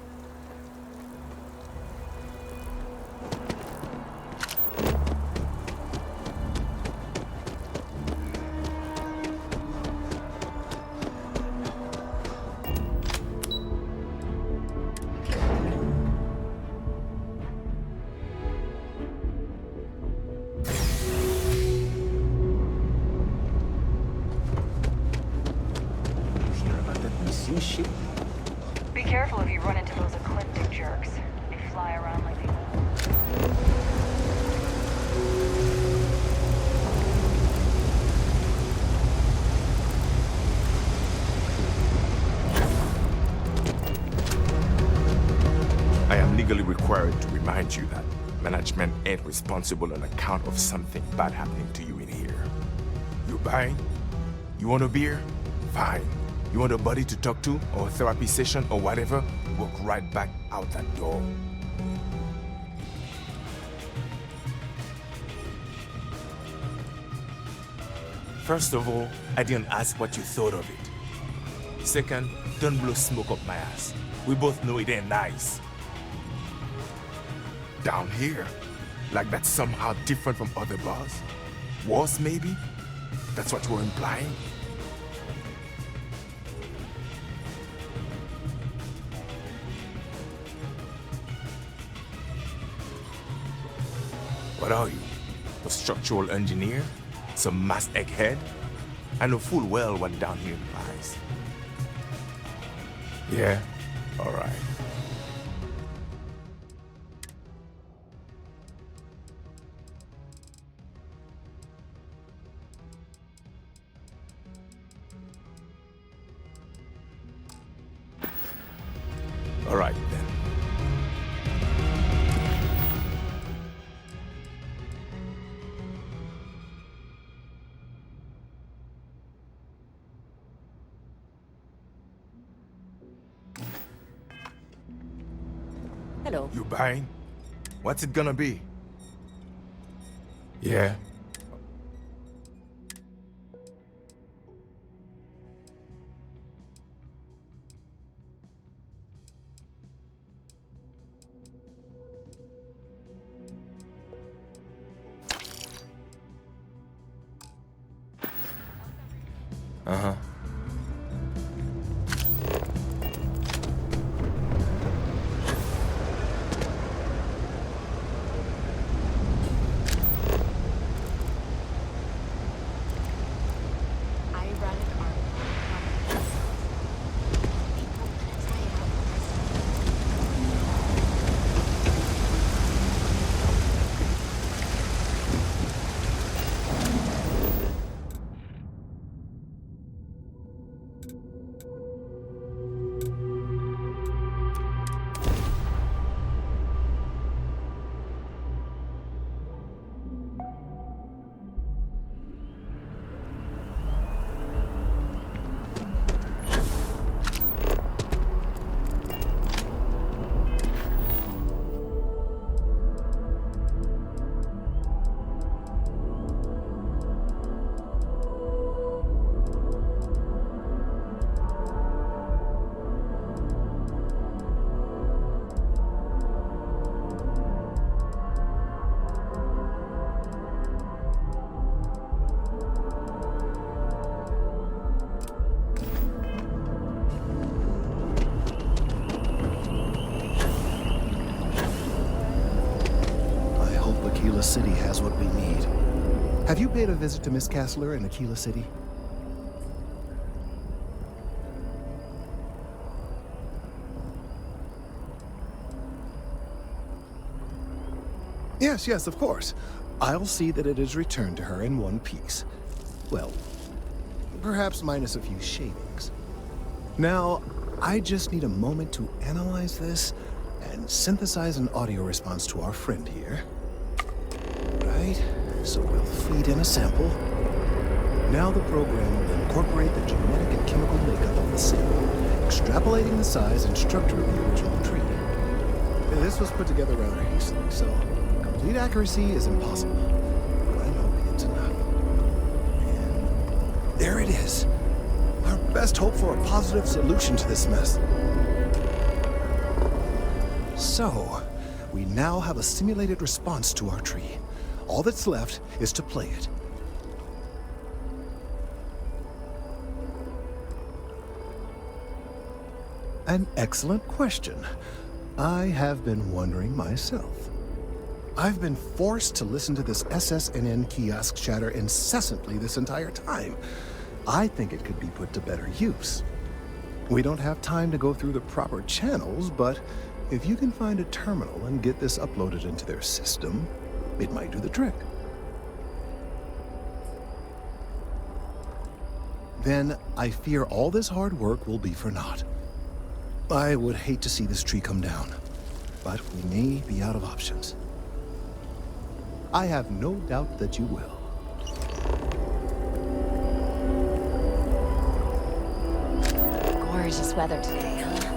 see shit. Be careful if you run into those ecliptic jerks. They fly around like they... I am legally required to remind you that management ain't responsible on account of something bad happening to you in here. You buying? You want a beer? Fine. You want a buddy to talk to, or a therapy session, or whatever? Walk right back out that door. First of all, I didn't ask what you thought of it. Second, don't blow smoke up my ass. We both know it ain't nice. Down here? Like that's somehow different from other bars? Worse, maybe? That's what you're implying? What are you? A structural engineer? Some mass egghead? I know full well what down here implies. Yeah? Alright. Alright then. Hello. You buying? What's it gonna be? Yeah. Uh-huh. Aquila City has what we need. Have you paid a visit to Miss Castler in Aquila City? Yes, of course. I'll see that it is returned to her in one piece. Well, perhaps minus a few shavings. Now, I just need a moment to analyze this and synthesize an audio response to our friend here. Right, so we'll feed in a sample. Now the program will incorporate the genetic and chemical makeup of the sample, extrapolating the size and structure of the original tree. This was put together rather hastily, so complete accuracy is impossible. But I know it's enough. And there it is. Our best hope for a positive solution to this mess. So, we now have a simulated response to our tree. All that's left is to play it. An excellent question. I have been wondering myself. I've been forced to listen to this SSNN kiosk chatter incessantly this entire time. I think it could be put to better use. We don't have time to go through the proper channels, but if you can find a terminal and get this uploaded into their system, it might do the trick. Then I fear all this hard work will be for naught. I would hate to see this tree come down, but we may be out of options. I have no doubt that you will. Gorgeous weather today, huh?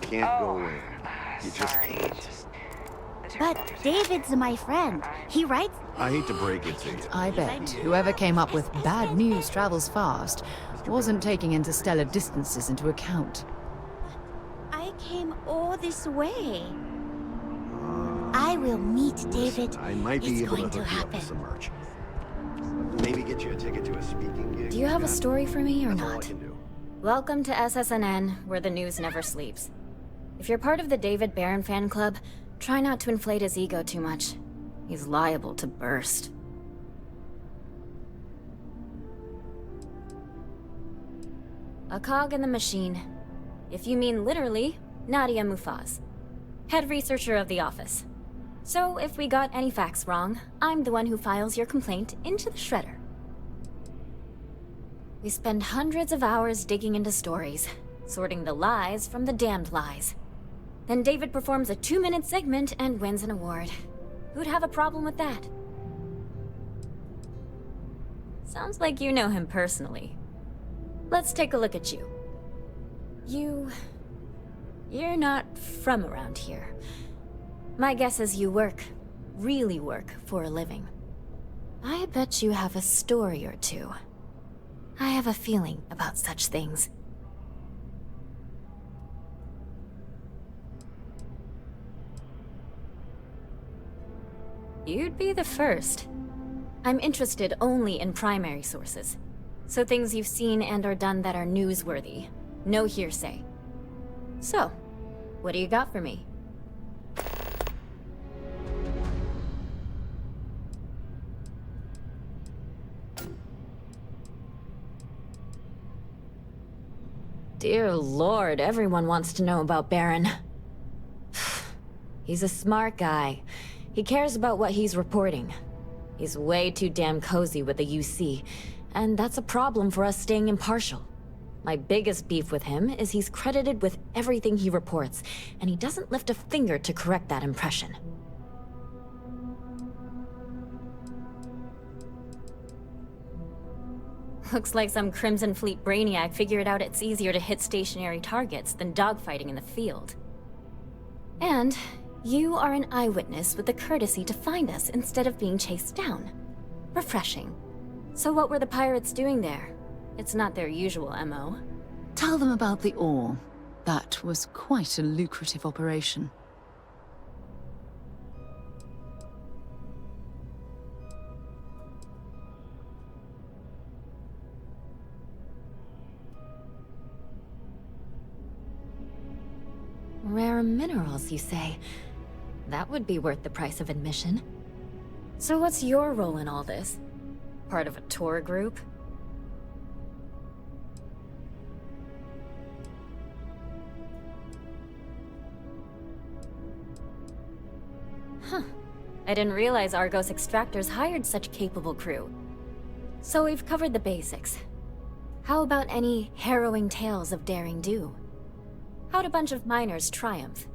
Can't go in. You just can't. But David's my friend. He writes... I hate to break it to you. I bet whoever came up with bad news travels fast wasn't taking interstellar distances into account. I came all this way. I will meet David. I might be it's able going to to hook you up with happen. some merch. Maybe get you a ticket to a speaking gig. Do you have a story for me or That's all I not? can do. Welcome to SSNN, where the news never sleeps. If you're part of the David Barron fan club, try not to inflate his ego too much. He's liable to burst. A cog in the machine. If you mean literally, Nadia Mufaz, head researcher of the office. So if we got any facts wrong, I'm the one who files your complaint into the shredder. We spend hundreds of hours digging into stories, sorting the lies from the damned lies. Then David performs a 2-minute segment and wins an award. Who'd have a problem with that? Sounds like you know him personally. Let's take a look at you. You're not from around here. My guess is you really work for a living. I bet you have a story or two. I have a feeling about such things. You'd be the first. I'm interested only in primary sources. So things you've seen and or done that are newsworthy. No hearsay. So, what do you got for me? Dear Lord, everyone wants to know about Baron. He's a smart guy. He cares about what he's reporting. He's way too damn cozy with the UC, and that's a problem for us staying impartial. My biggest beef with him is he's credited with everything he reports, and he doesn't lift a finger to correct that impression. Looks like some Crimson Fleet brainiac figured out it's easier to hit stationary targets than dogfighting in the field. And you are an eyewitness with the courtesy to find us instead of being chased down. Refreshing. So what were the pirates doing there? It's not their usual MO. Tell them about the ore. That was quite a lucrative operation. Rare minerals, you say? That would be worth the price of admission. So what's your role in all this? Part of a tour group? Huh. I didn't realize Argos extractors hired such capable crew. So we've covered the basics. How about any harrowing tales of daring do? How'd a bunch of miners triumph?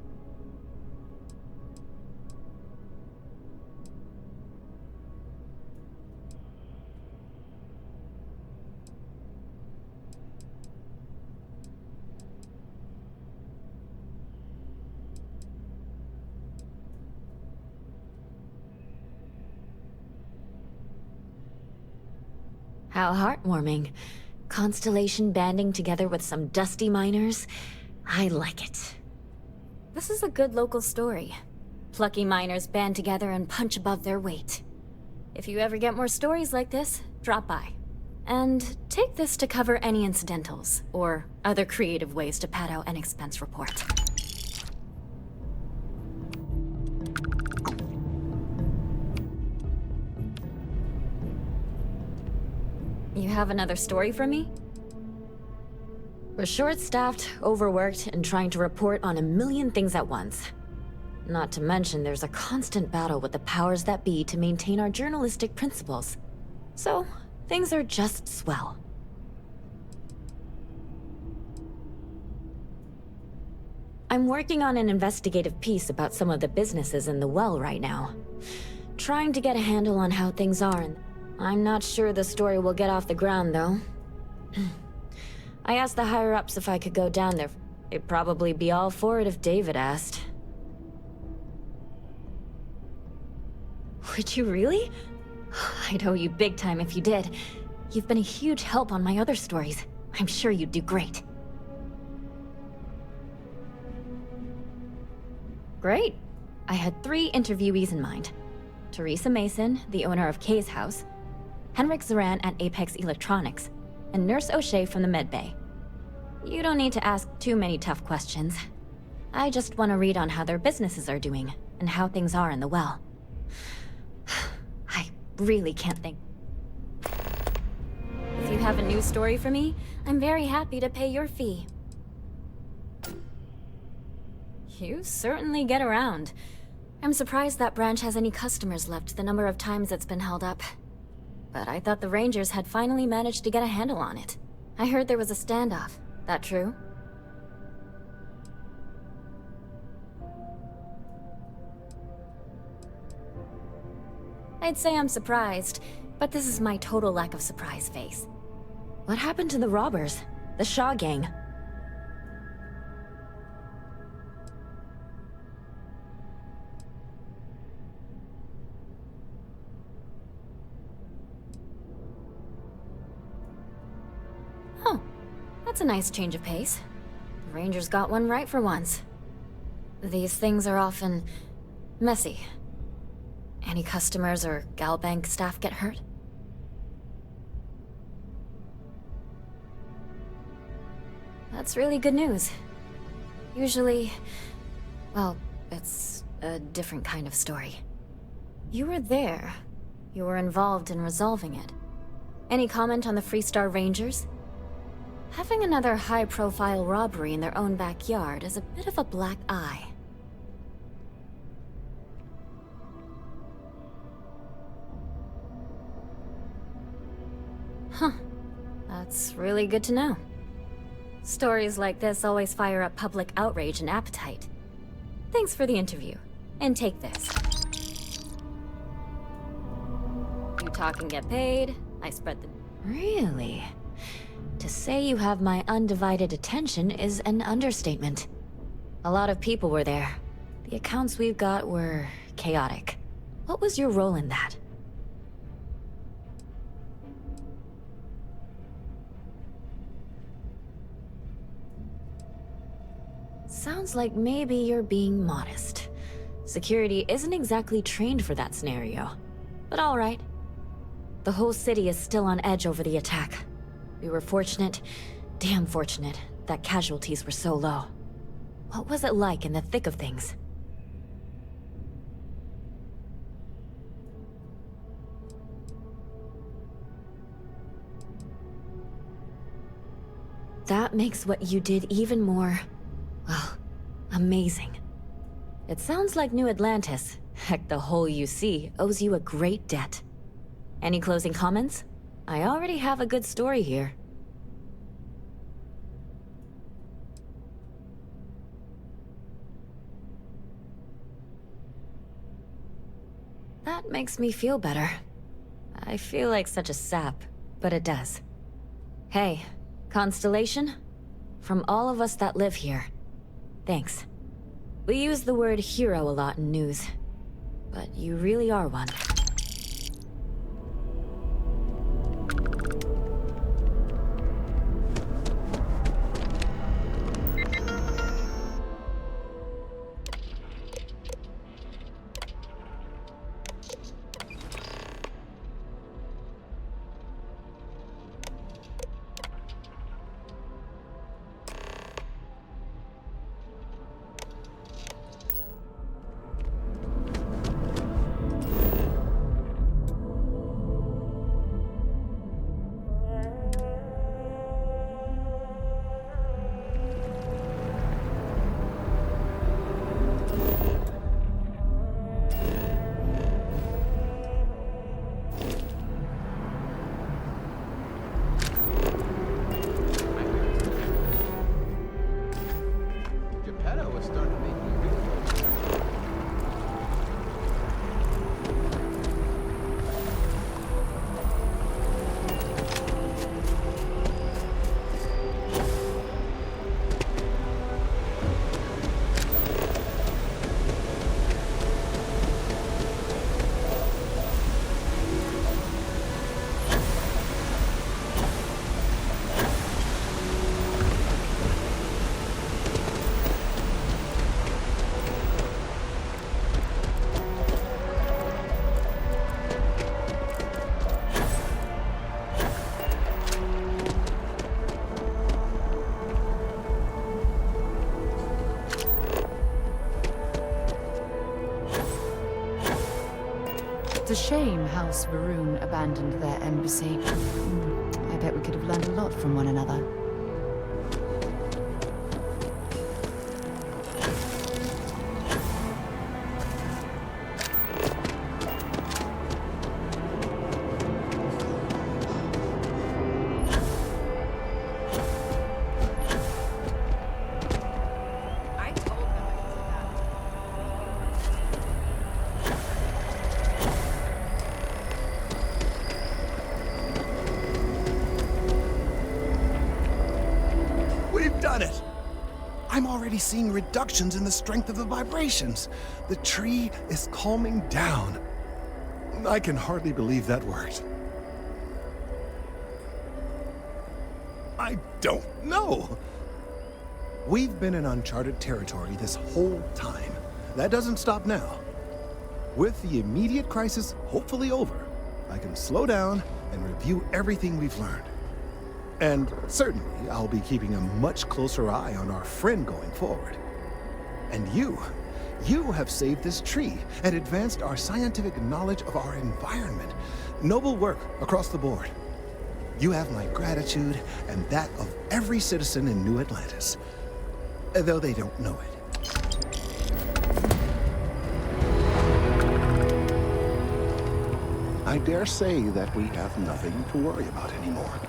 How heartwarming. Constellation banding together with some dusty miners. I like it. This is a good local story. Plucky miners band together and punch above their weight. If you ever get more stories like this, drop by. And take this to cover any incidentals, or other creative ways to pad out an expense report. You have another story for me? We're short-staffed, overworked, and trying to report on a million things at once. Not to mention there's a constant battle with the powers that be to maintain our journalistic principles. So, things are just swell. I'm working on an investigative piece about some of the businesses in the well right now. Trying to get a handle on how things are, and I'm not sure the story will get off the ground, though. I asked the higher-ups if I could go down there. They'd probably be all for it if David asked. Would you really? I'd owe you big time if you did. You've been a huge help on my other stories. I'm sure you'd do great. Great. I had 3 interviewees in mind. Teresa Mason, the owner of Kay's House, Henrik Zoran at Apex Electronics, and Nurse O'Shea from the Medbay. You don't need to ask too many tough questions. I just want to read on how their businesses are doing, and how things are in the well. I really can't think. If you have a new story for me, I'm very happy to pay your fee. You certainly get around. I'm surprised that branch has any customers left, the number of times it's been held up. But I thought the Rangers had finally managed to get a handle on it. I heard there was a standoff. That true? I'd say I'm surprised, but this is my total lack of surprise face. What happened to the robbers? The Shaw gang? That's a nice change of pace. The Rangers got one right for once. These things are often messy. Any customers or Galbank staff get hurt? That's really good news. Usually, well, it's a different kind of story. You were there. You were involved in resolving it. Any comment on the Freestar Rangers? Having another high-profile robbery in their own backyard is a bit of a black eye. Huh. That's really good to know. Stories like this always fire up public outrage and appetite. Thanks for the interview. And take this. You talk and get paid. I spread the... Really? To say you have my undivided attention is an understatement. A lot of people were there. The accounts we've got were chaotic. What was your role in that? Sounds like maybe you're being modest. Security isn't exactly trained for that scenario. But all right. The whole city is still on edge over the attack. We were fortunate, damn fortunate, that casualties were so low. What was it like in the thick of things? That makes what you did even more, well, amazing. It sounds like New Atlantis, Heck, the whole UC owes you a great debt. Any closing comments? I already have a good story here. That makes me feel better. I feel like such a sap, but it does. Hey, Constellation? From all of us that live here, thanks. We use the word hero a lot in news, but you really are one. It's a shame House Varun abandoned their embassy. I bet we could have learned a lot from one another. Seeing reductions in the strength of the vibrations. The tree is calming down. I can hardly believe that worked. I don't know. We've been in uncharted territory this whole time. That doesn't stop now. With the immediate crisis hopefully over, I can slow down and review everything we've learned. And certainly, I'll be keeping a much closer eye on our friend going forward. And you have saved this tree and advanced our scientific knowledge of our environment. Noble work across the board. You have my gratitude and that of every citizen in New Atlantis, though they don't know it. I dare say that we have nothing to worry about anymore.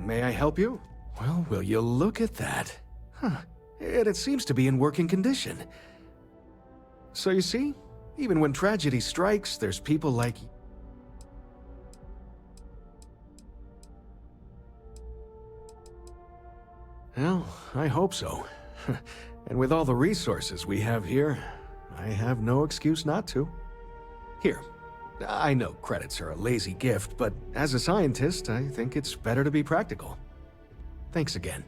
May I help you? Well, will you look at that? Huh. It seems to be in working condition. So you see, even when tragedy strikes, there's people like... Well, I hope so. And with all the resources we have here, I have no excuse not to. Here, I know credits are a lazy gift, but as a scientist, I think it's better to be practical. Thanks again.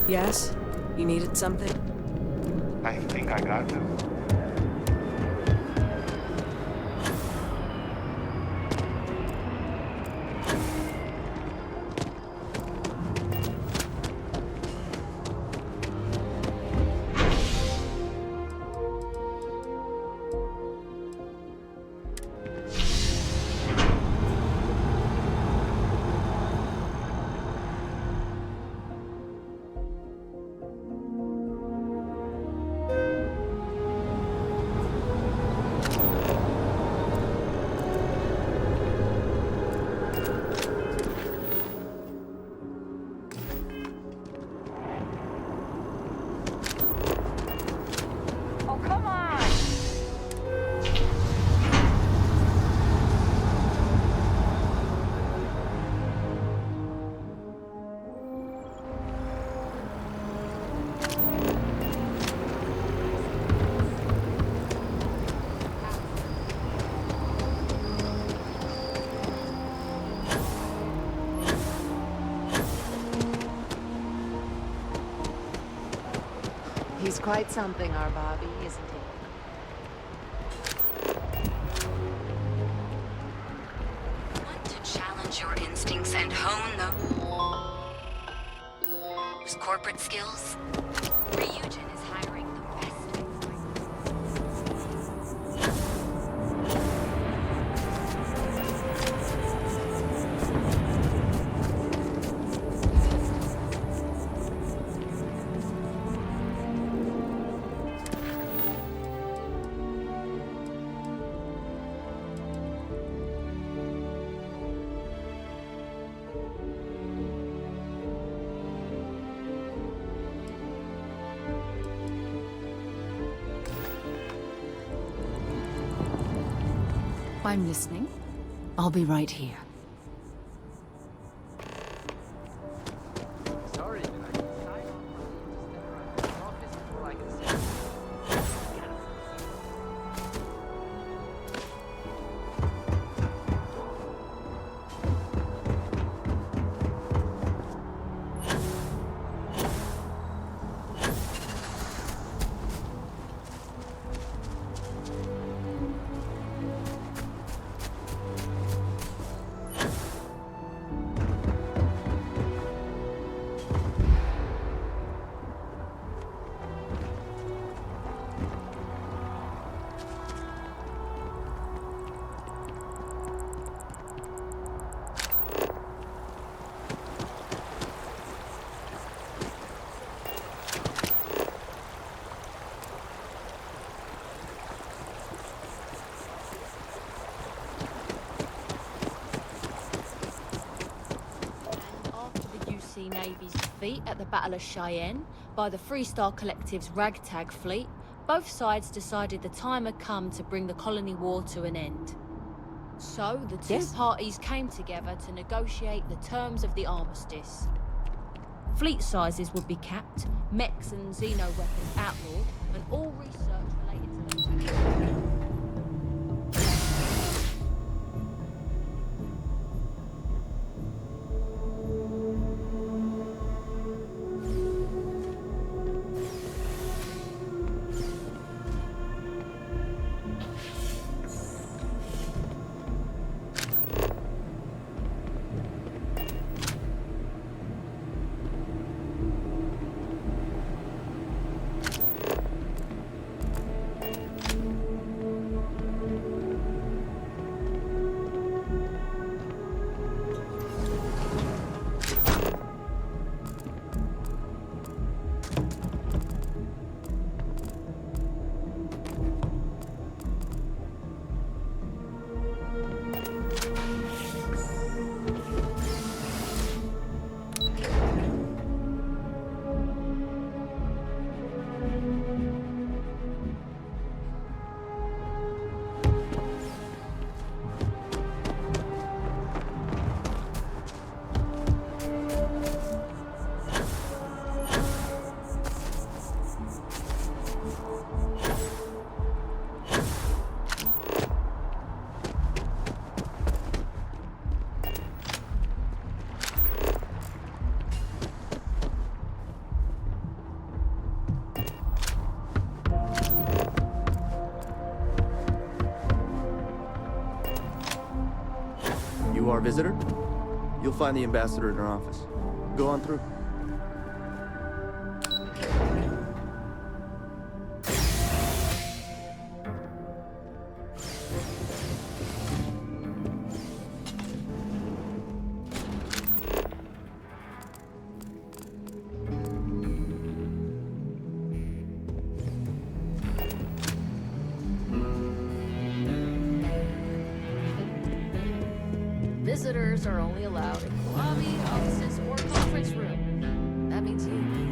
Yes? You needed something? I think I got them. He's quite something, our Bobby, isn't he? Want to challenge your instincts and hone those corporate skills? Ryujin is hiring the best. I'm listening. I'll be right here. Sorry, but I can sign on for the to step around the office before I can say. Navy's defeat at the Battle of Cheyenne by the Freestar Collective's ragtag fleet, both sides decided the time had come to bring the colony war to an end. So, the two Yes? parties came together to negotiate the terms of the armistice. Fleet sizes would be capped, mechs and xeno weapons outlawed, and all research related to them. You are a visitor? You'll find the ambassador in her office. Go on through. Visitors are only allowed in the lobby, offices, or conference room. That means you.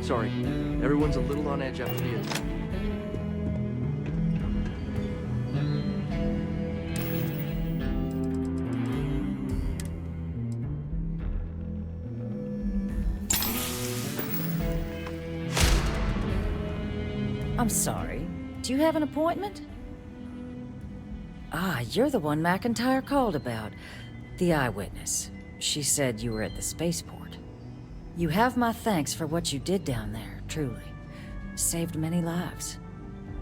Sorry, everyone's a little on edge after the attack. I'm sorry. Do you have an appointment? Ah, you're the one McIntyre called about. The eyewitness. She said you were at the spaceport. You have my thanks for what you did down there, truly. Saved many lives.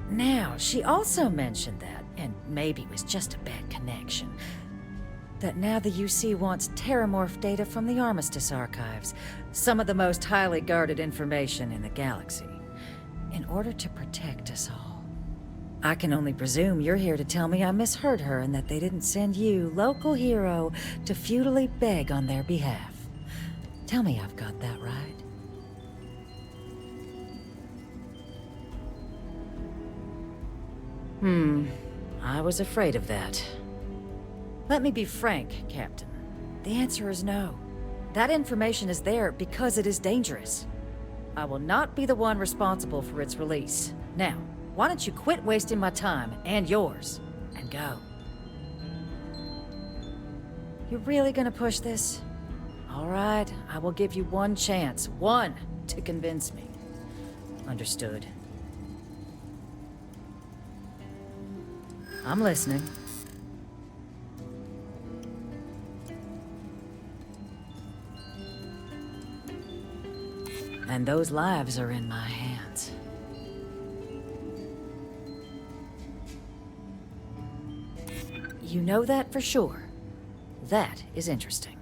Now, she also mentioned that, and maybe it was just a bad connection, that now the UC wants terramorph data from the Armistice archives, some of the most highly guarded information in the galaxy, in order to protect us all. I can only presume you're here to tell me I misheard her and that they didn't send you, local hero, to futilely beg on their behalf. Tell me I've got that right. I was afraid of that. Let me be frank, Captain. The answer is no. That information is there because it is dangerous. I will not be the one responsible for its release. Now, why don't you quit wasting my time, and yours, and go? You really gonna push this? All right, I will give you one chance. One, to convince me. Understood. I'm listening. And those lives are in my hands. You know that for sure. That is interesting.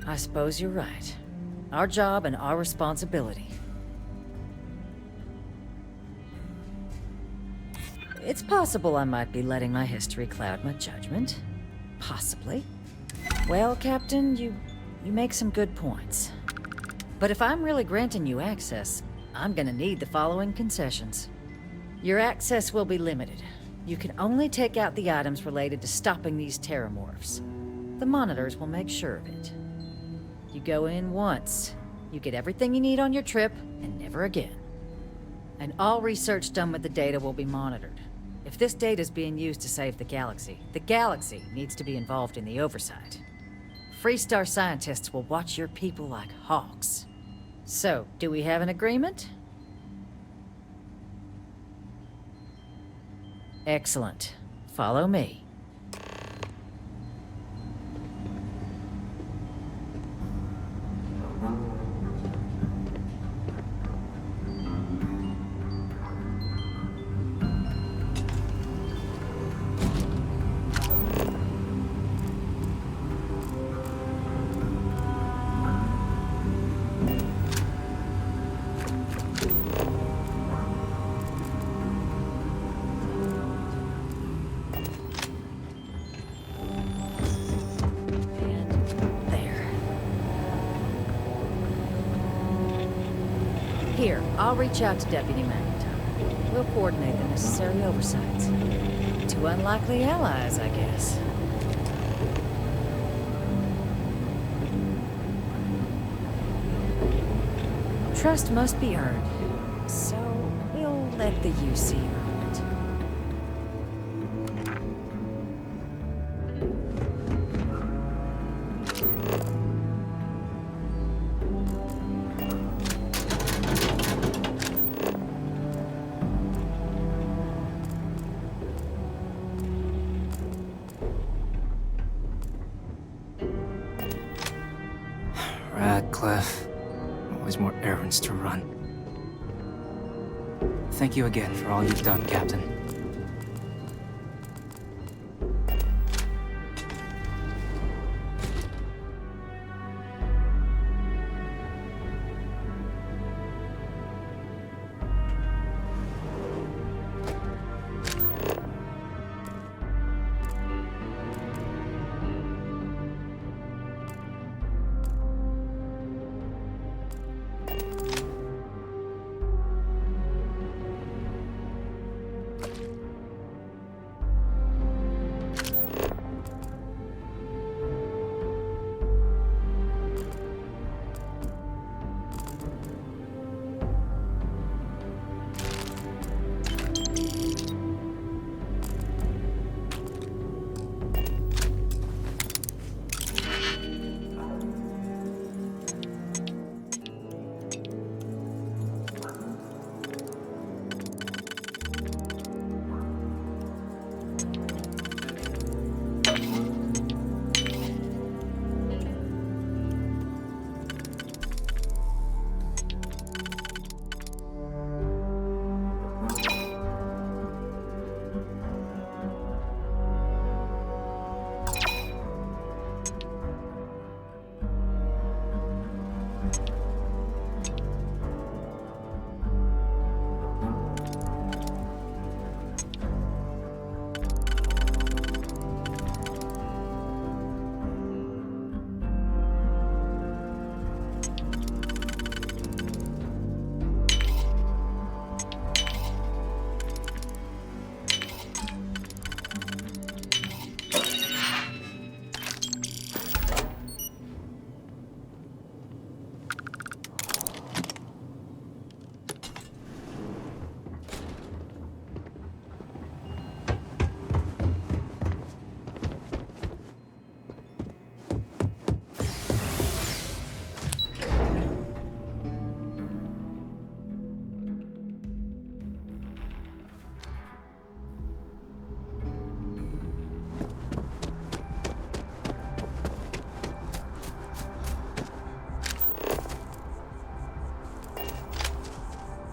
I suppose you're right. Our job and our responsibility. It's possible I might be letting my history cloud my judgment. Possibly. Well, Captain, you make some good points. But if I'm really granting you access, I'm gonna need the following concessions. Your access will be limited. You can only take out the items related to stopping these terramorphs. The monitors will make sure of it. You go in once, you get everything you need on your trip, and never again. And all research done with the data will be monitored. If this data is being used to save the galaxy needs to be involved in the oversight. Freestar scientists will watch your people like hawks. So, do we have an agreement? Excellent. Follow me. Here, I'll reach out to Deputy McIntyre. We'll coordinate the necessary oversights. Two unlikely allies, I guess. Trust must be earned, so we'll let the UC earn it. Always more errands to run. Thank you again for all you've done, Captain.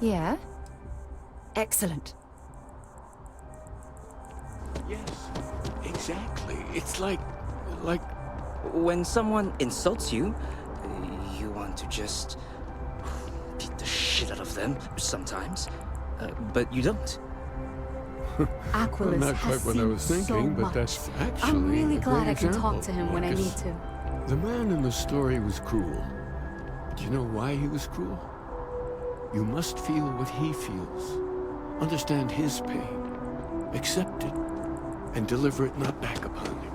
Yeah? Excellent. Yes, exactly. It's like... When someone insults you, you want to just beat the shit out of them sometimes, but you don't. Aquilus Not quite has what I was seen thinking, so but that's much. actually I'm really a glad great I can example, talk to him when I Marcus. need to. The man in the story was cruel. But you know why he was cruel? You must feel what he feels. Understand his pain. Accept it. And deliver it not back upon him.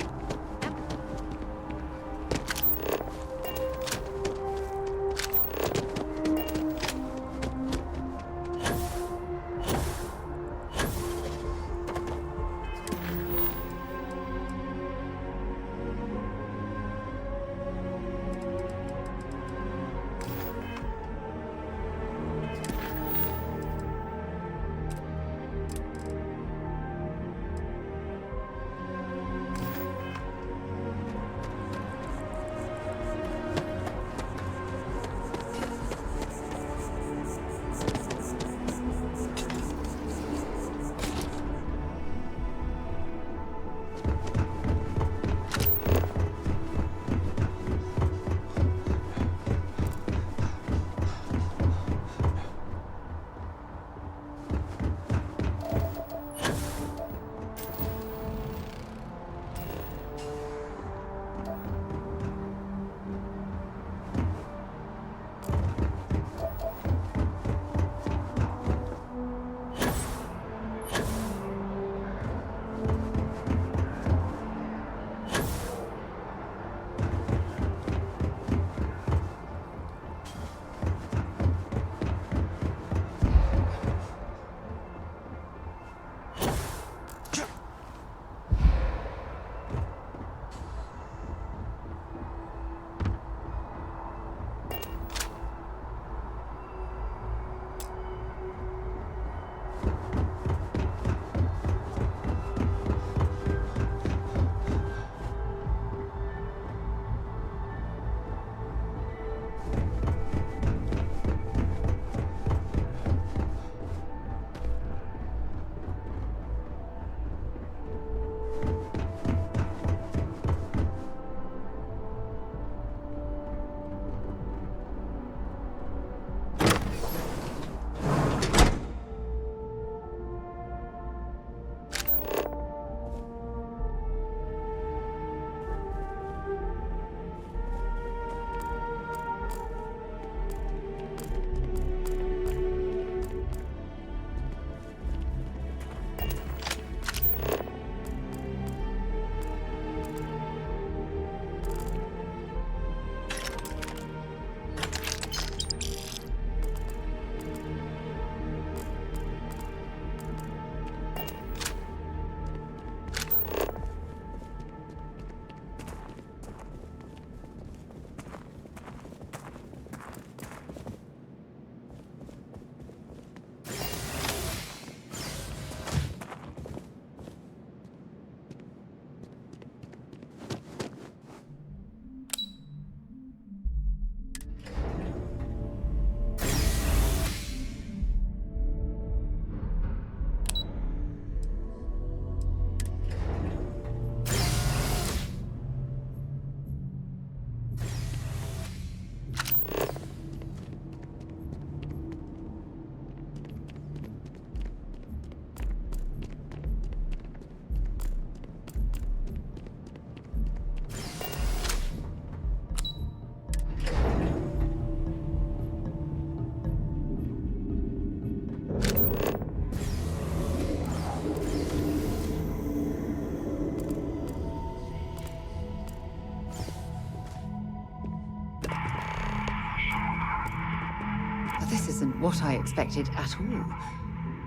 This isn't what I expected at all.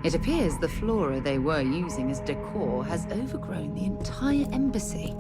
It appears the flora they were using as decor has overgrown the entire embassy.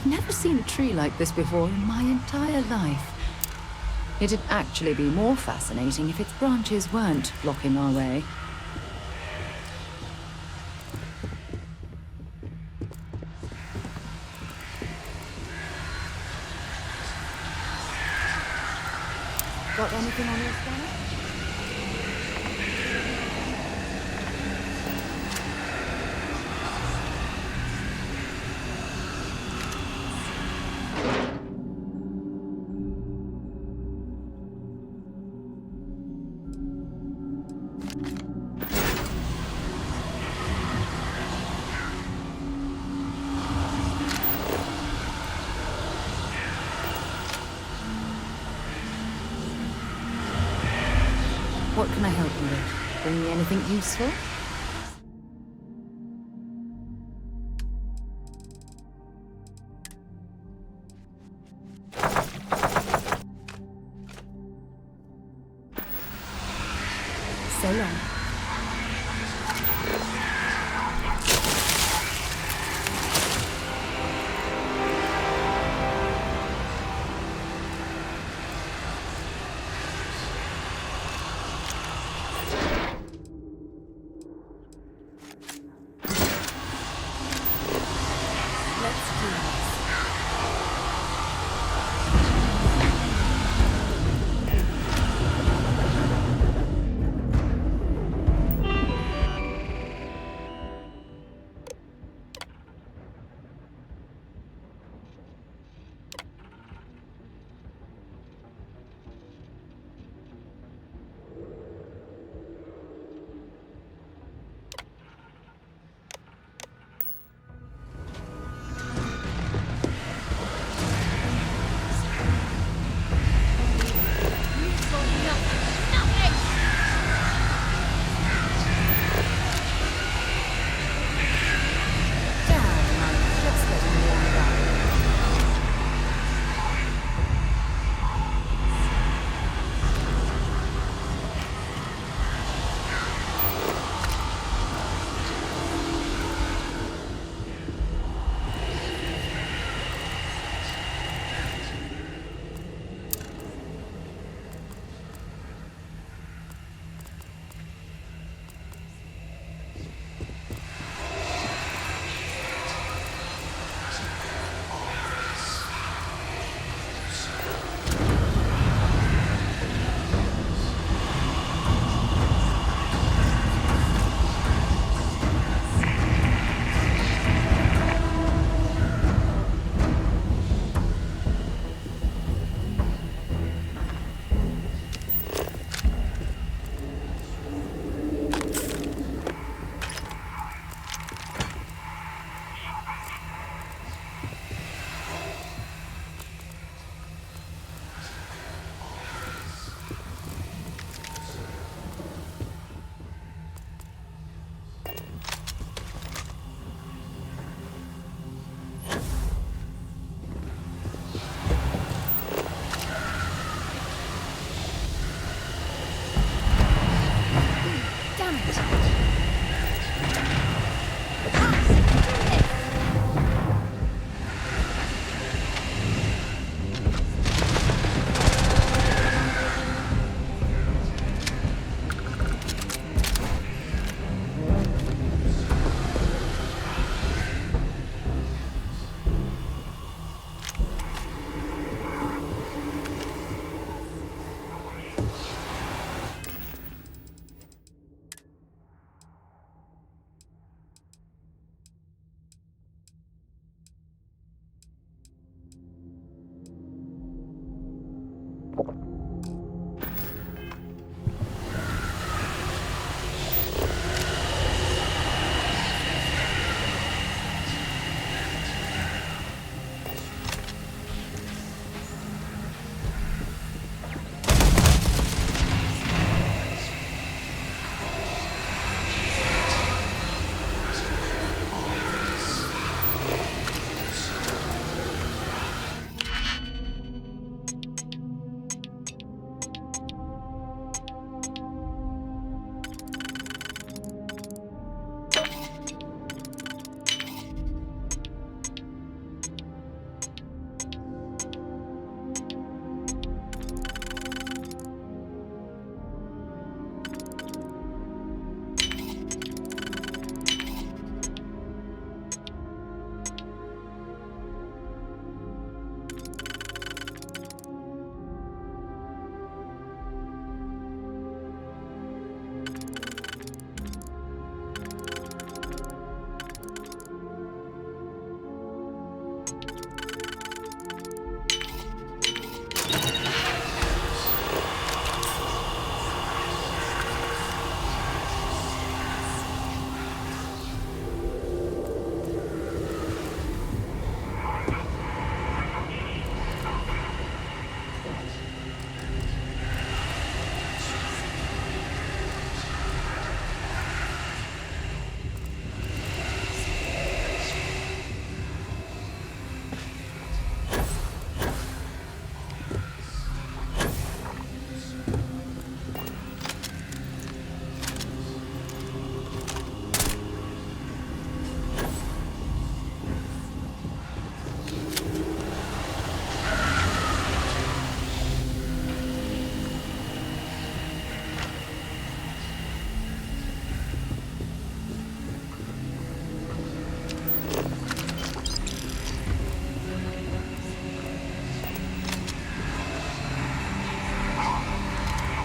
I've never seen a tree like this before in my entire life. It'd actually be more fascinating if its branches weren't blocking our way. Got anything on your scanner? What can I help you with? Bring me anything useful? So long.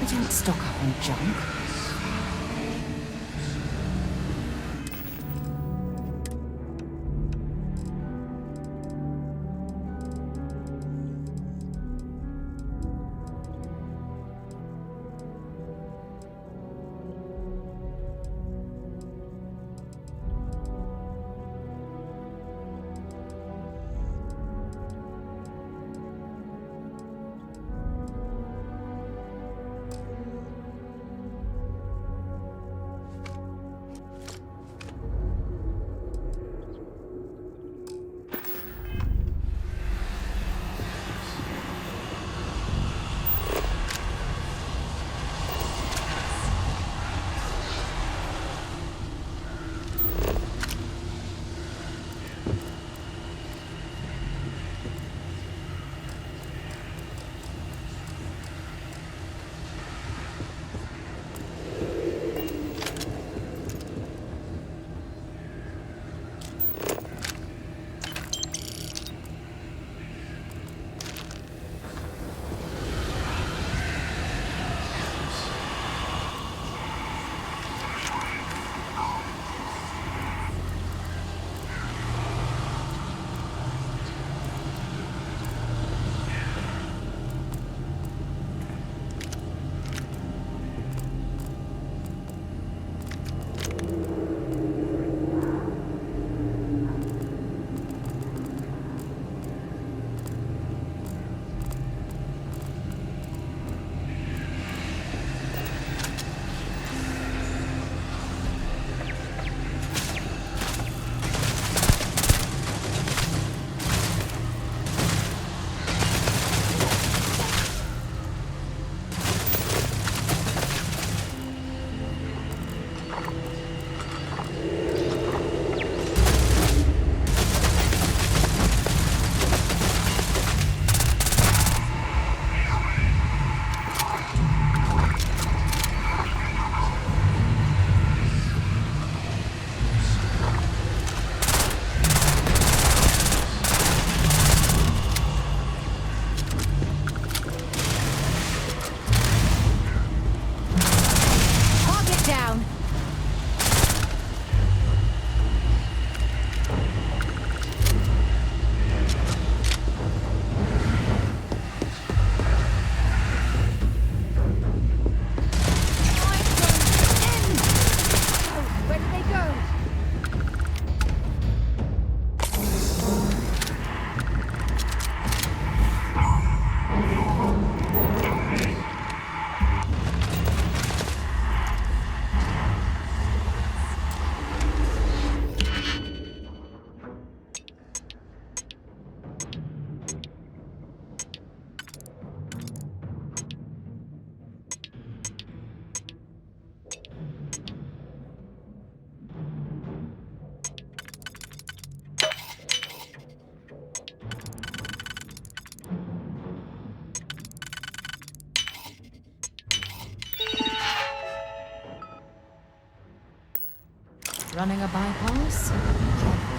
I didn't stock up on junk. Running a bypass? Careful.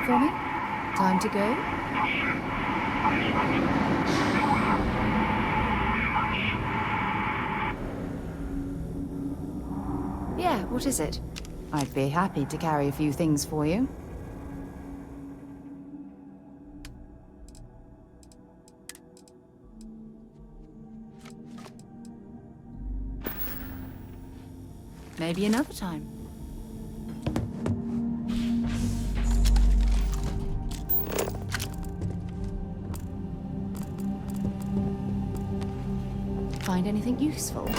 for me? Time to go? Yeah, what is it? I'd be happy to carry a few things for you. Maybe another time. Find anything useful?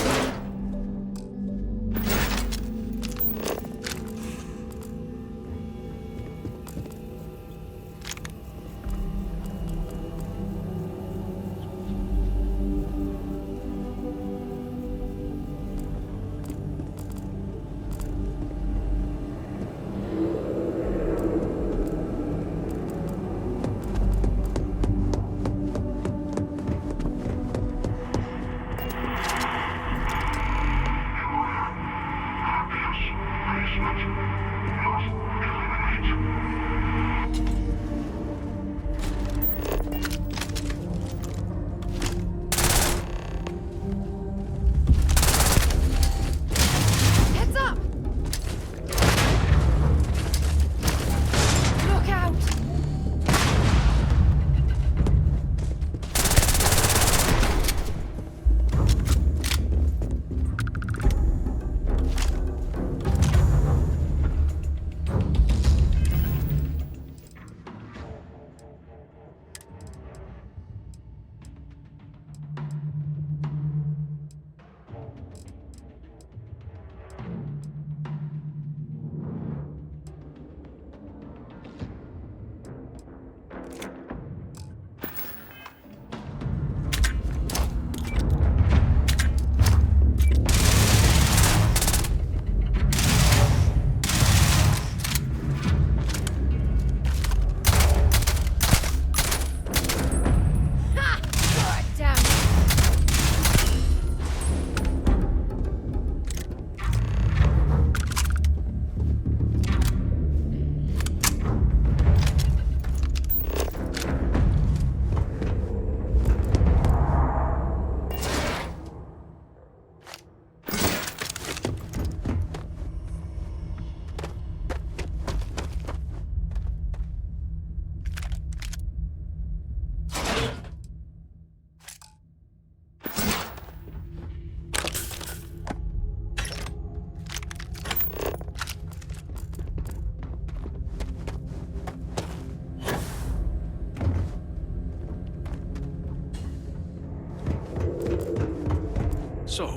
So,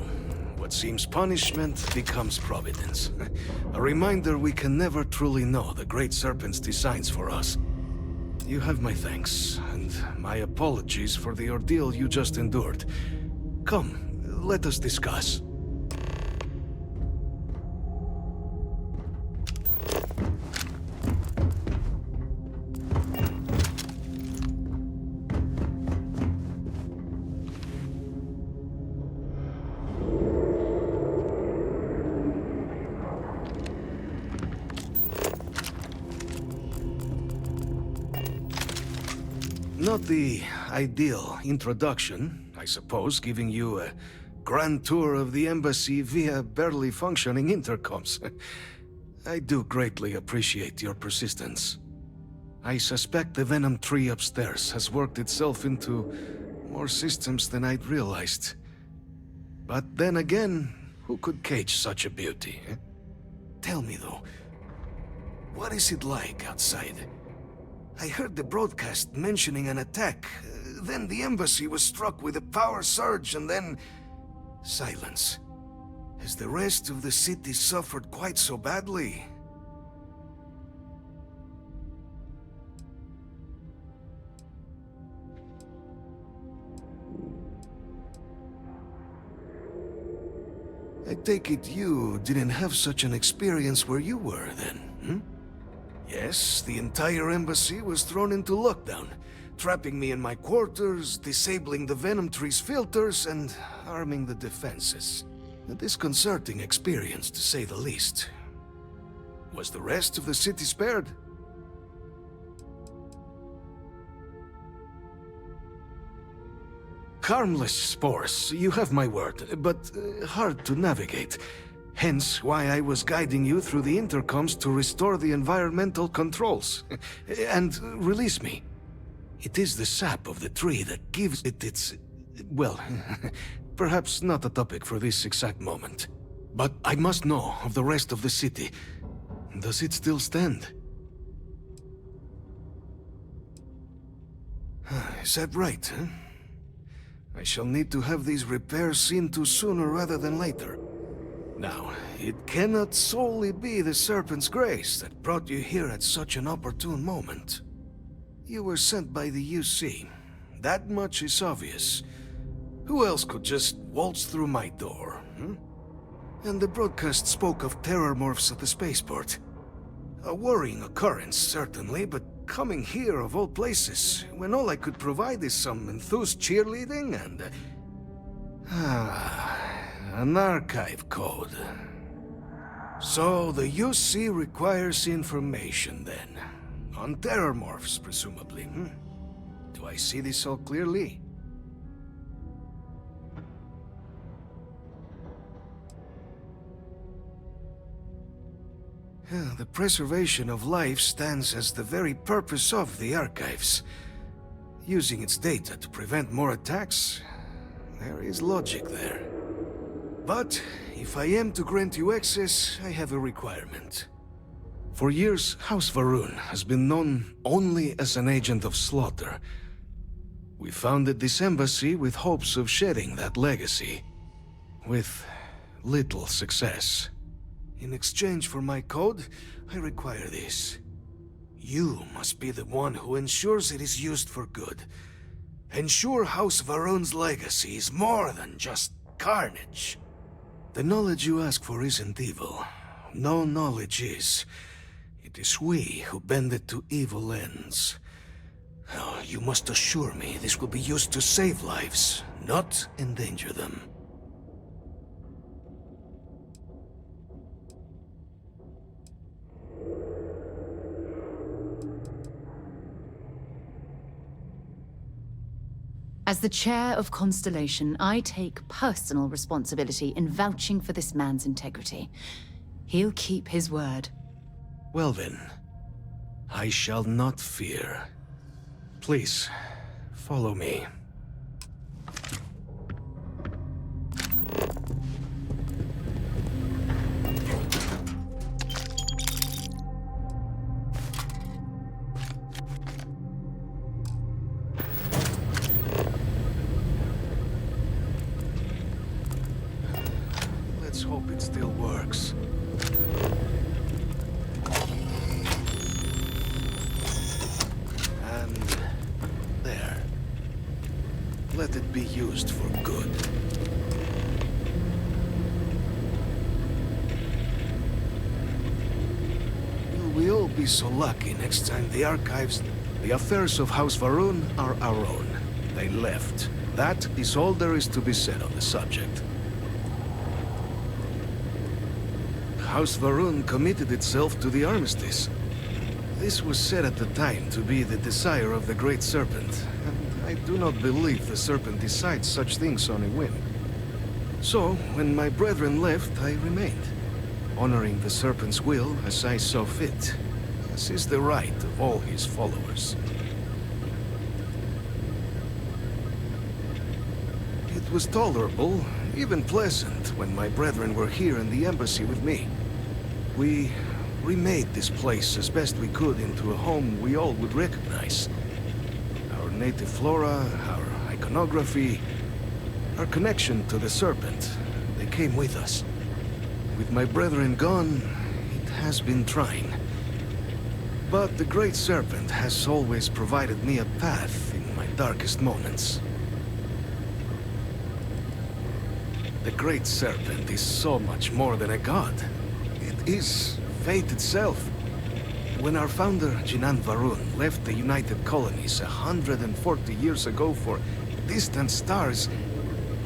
what seems punishment becomes providence. A reminder we can never truly know the Great Serpent's designs for us. You have my thanks, and my apologies for the ordeal you just endured. Come, let us discuss. Not the ideal introduction, I suppose, giving you a grand tour of the embassy via barely functioning intercoms. I do greatly appreciate your persistence. I suspect the Venom tree upstairs has worked itself into more systems than I'd realized. But then again, who could cage such a beauty? Tell me though, what is it like outside? I heard the broadcast mentioning an attack. Then the embassy was struck with a power surge and then... silence. Has the rest of the city suffered quite so badly? I take it you didn't have such an experience where you were then, hmm? Yes, the entire embassy was thrown into lockdown, trapping me in my quarters, disabling the Venom tree's filters, and arming the defenses. A disconcerting experience, to say the least. Was the rest of the city spared? harmless spores, you have my word, but hard to navigate. Hence why I was guiding you through the intercoms to restore the environmental controls. And release me. It is the sap of the tree that gives it its... well, perhaps not a topic for this exact moment. But I must know of the rest of the city. Does it still stand? Is that right, huh? I shall need to have these repairs seen to sooner rather than later. Now, it cannot solely be the Serpent's grace that brought you here at such an opportune moment. You were sent by the UC. That much is obvious. Who else could just waltz through my door, hmm? And the broadcast spoke of terror morphs at the spaceport. A worrying occurrence, certainly, but coming here of all places, when all I could provide is some enthused cheerleading and... an archive code. So the UC requires information, then. On terror morphs, presumably, hmm? Do I see this all clearly? The preservation of life stands as the very purpose of the archives. Using its data to prevent more attacks, there is logic there. But if I am to grant you access, I have a requirement. For years, House Varun has been known only as an agent of slaughter. We founded this embassy with hopes of shedding that legacy, with little success. In exchange for my code, I require this. You must be the one who ensures it is used for good. Ensure House Varun's legacy is more than just carnage. The knowledge you ask for isn't evil. No knowledge is. It is we who bend it to evil ends. Oh, you must assure me this will be used to save lives, not endanger them. As the chair of Constellation, I take personal responsibility in vouching for this man's integrity. He'll keep his word. Well then, I shall not fear. Please, follow me. Let's hope it still works. Let it be used for good. Will we all be so lucky next time the archives... The affairs of House Varun are our own. They left. That is all there is to be said on the subject. House Varun committed itself to the armistice. This was said at the time to be the desire of the Great Serpent. I do not believe the Serpent decides such things on a whim. So, when my brethren left, I remained, honoring the Serpent's will as I saw fit, as is the right of all his followers. It was tolerable, even pleasant, when my brethren were here in the embassy with me. We remade this place as best we could into a home we all would recognize. Our native flora, our iconography, our connection to the Serpent, they came with us. With my brethren gone, it has been trying. But the Great Serpent has always provided me a path in my darkest moments. The Great Serpent is so much more than a god. It is fate itself. When our founder, Jinan Varun, left the United Colonies 140 years ago for distant stars,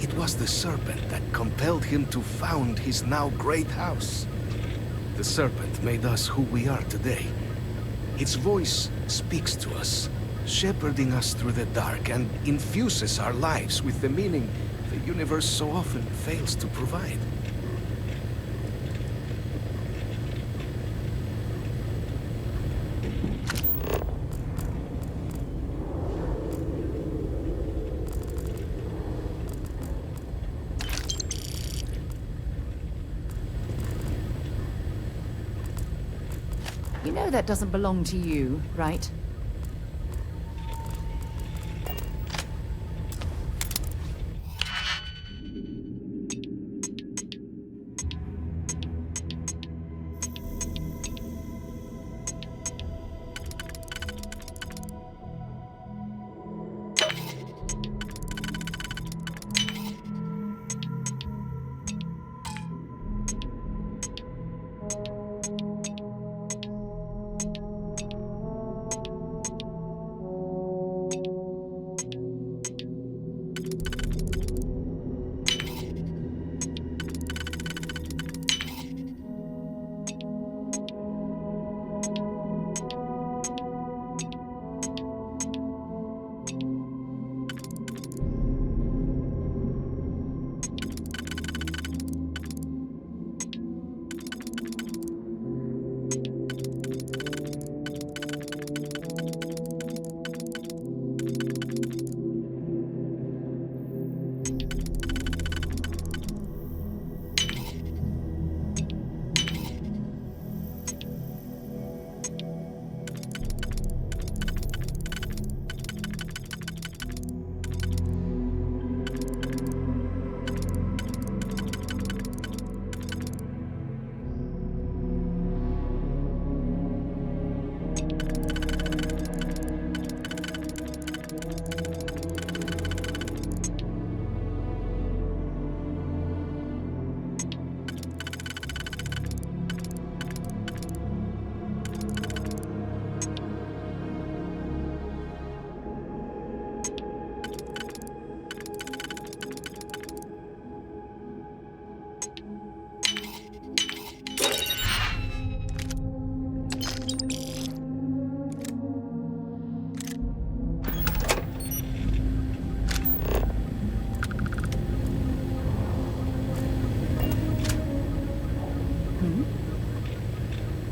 it was the Serpent that compelled him to found his now great house. The Serpent made us who we are today. Its voice speaks to us, shepherding us through the dark and infuses our lives with the meaning the universe so often fails to provide. You know that doesn't belong to you, right?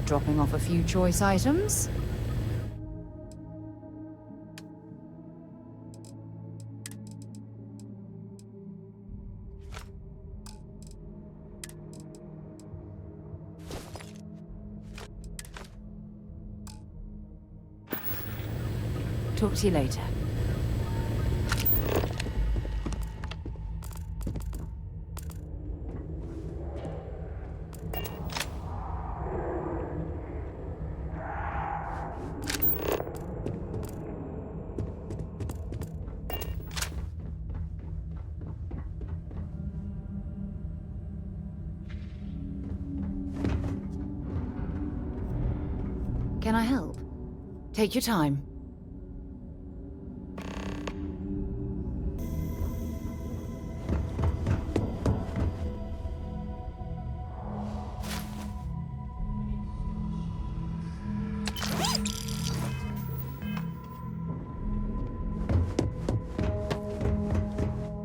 Dropping off a few choice items. Talk to you later. Can I help? Take your time.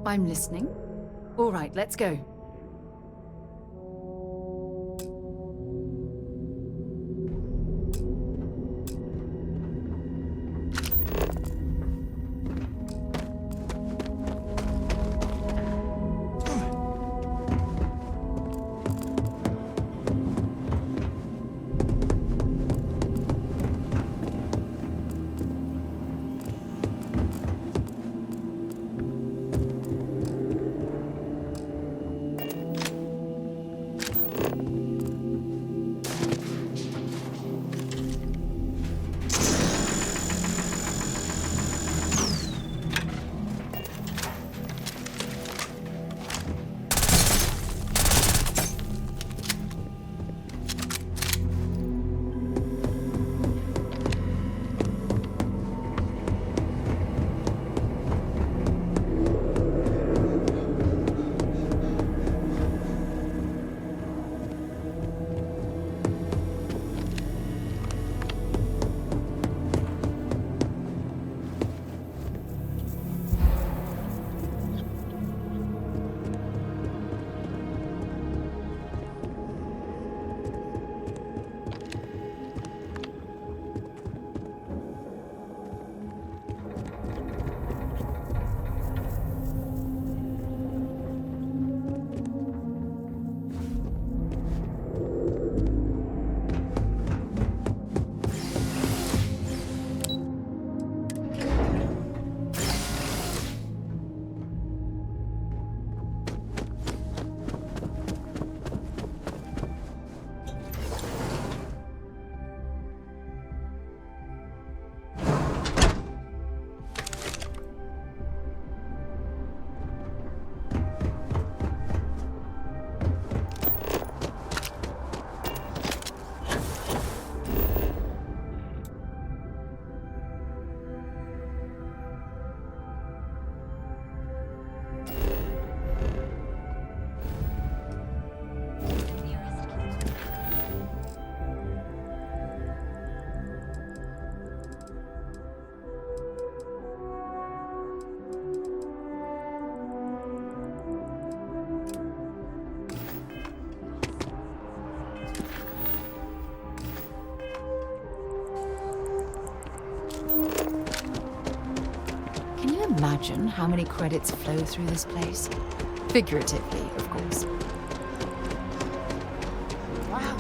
I'm listening. All right, let's go. imagine how many credits flow through this place? Figuratively, of course. Wow.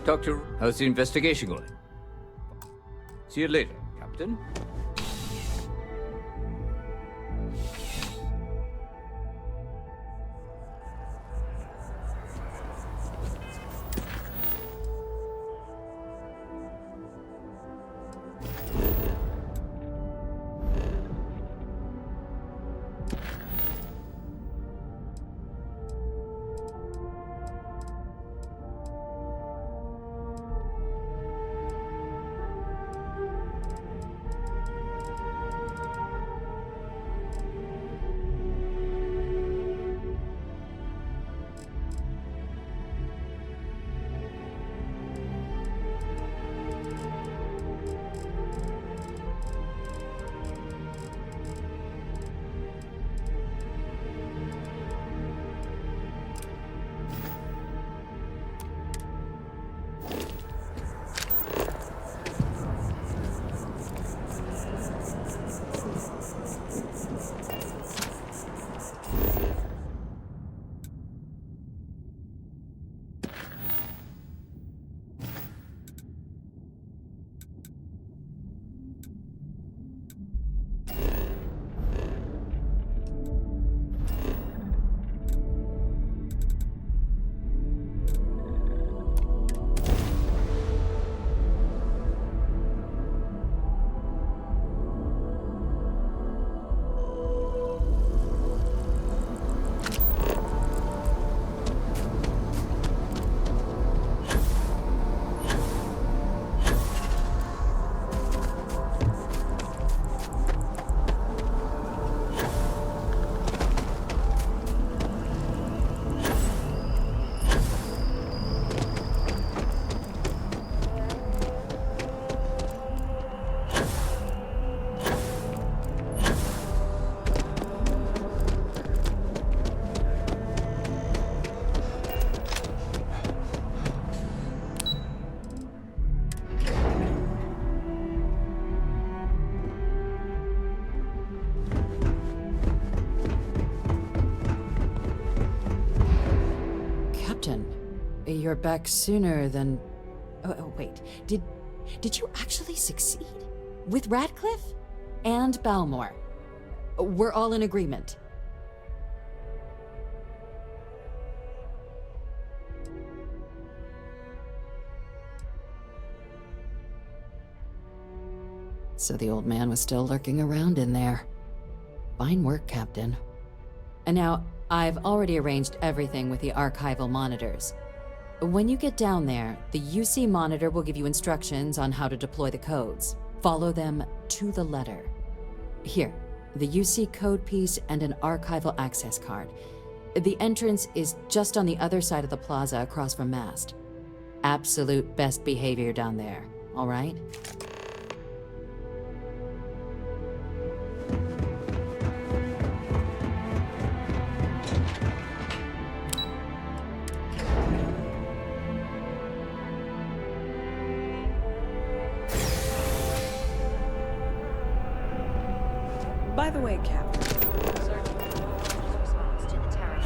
Doctor, how's the investigation going? See you later, Captain. You're back sooner than... Oh, wait. Did you actually succeed? With Radcliffe? And Balmore? We're all in agreement. So the old man was still lurking around in there. Fine work, Captain. And now, I've already arranged everything with the archival monitors. When you get down there, the UC monitor will give you instructions on how to deploy the codes. Follow them to the letter. Here, the UC code piece and an archival access card. The entrance is just on the other side of the plaza across from Mast. Absolute best behavior down there, all right? away, Captain. Response to the terror.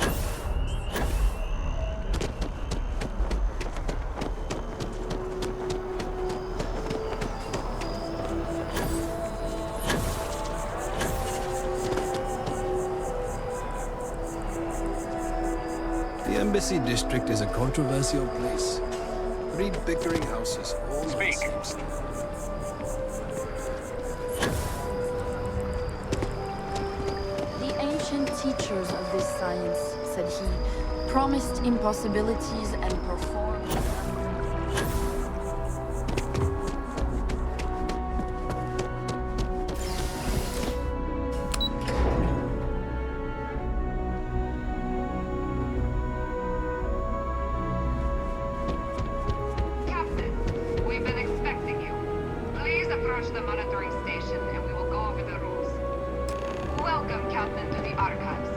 The Embassy District is a controversial place. 3 bickering houses, all nonsense. The ancient teachers of this science, said he, promised impossibilities and performed. We've been expecting you. Please approach the monitoring station and we will go over the rules. Welcome, Captain, to the archives.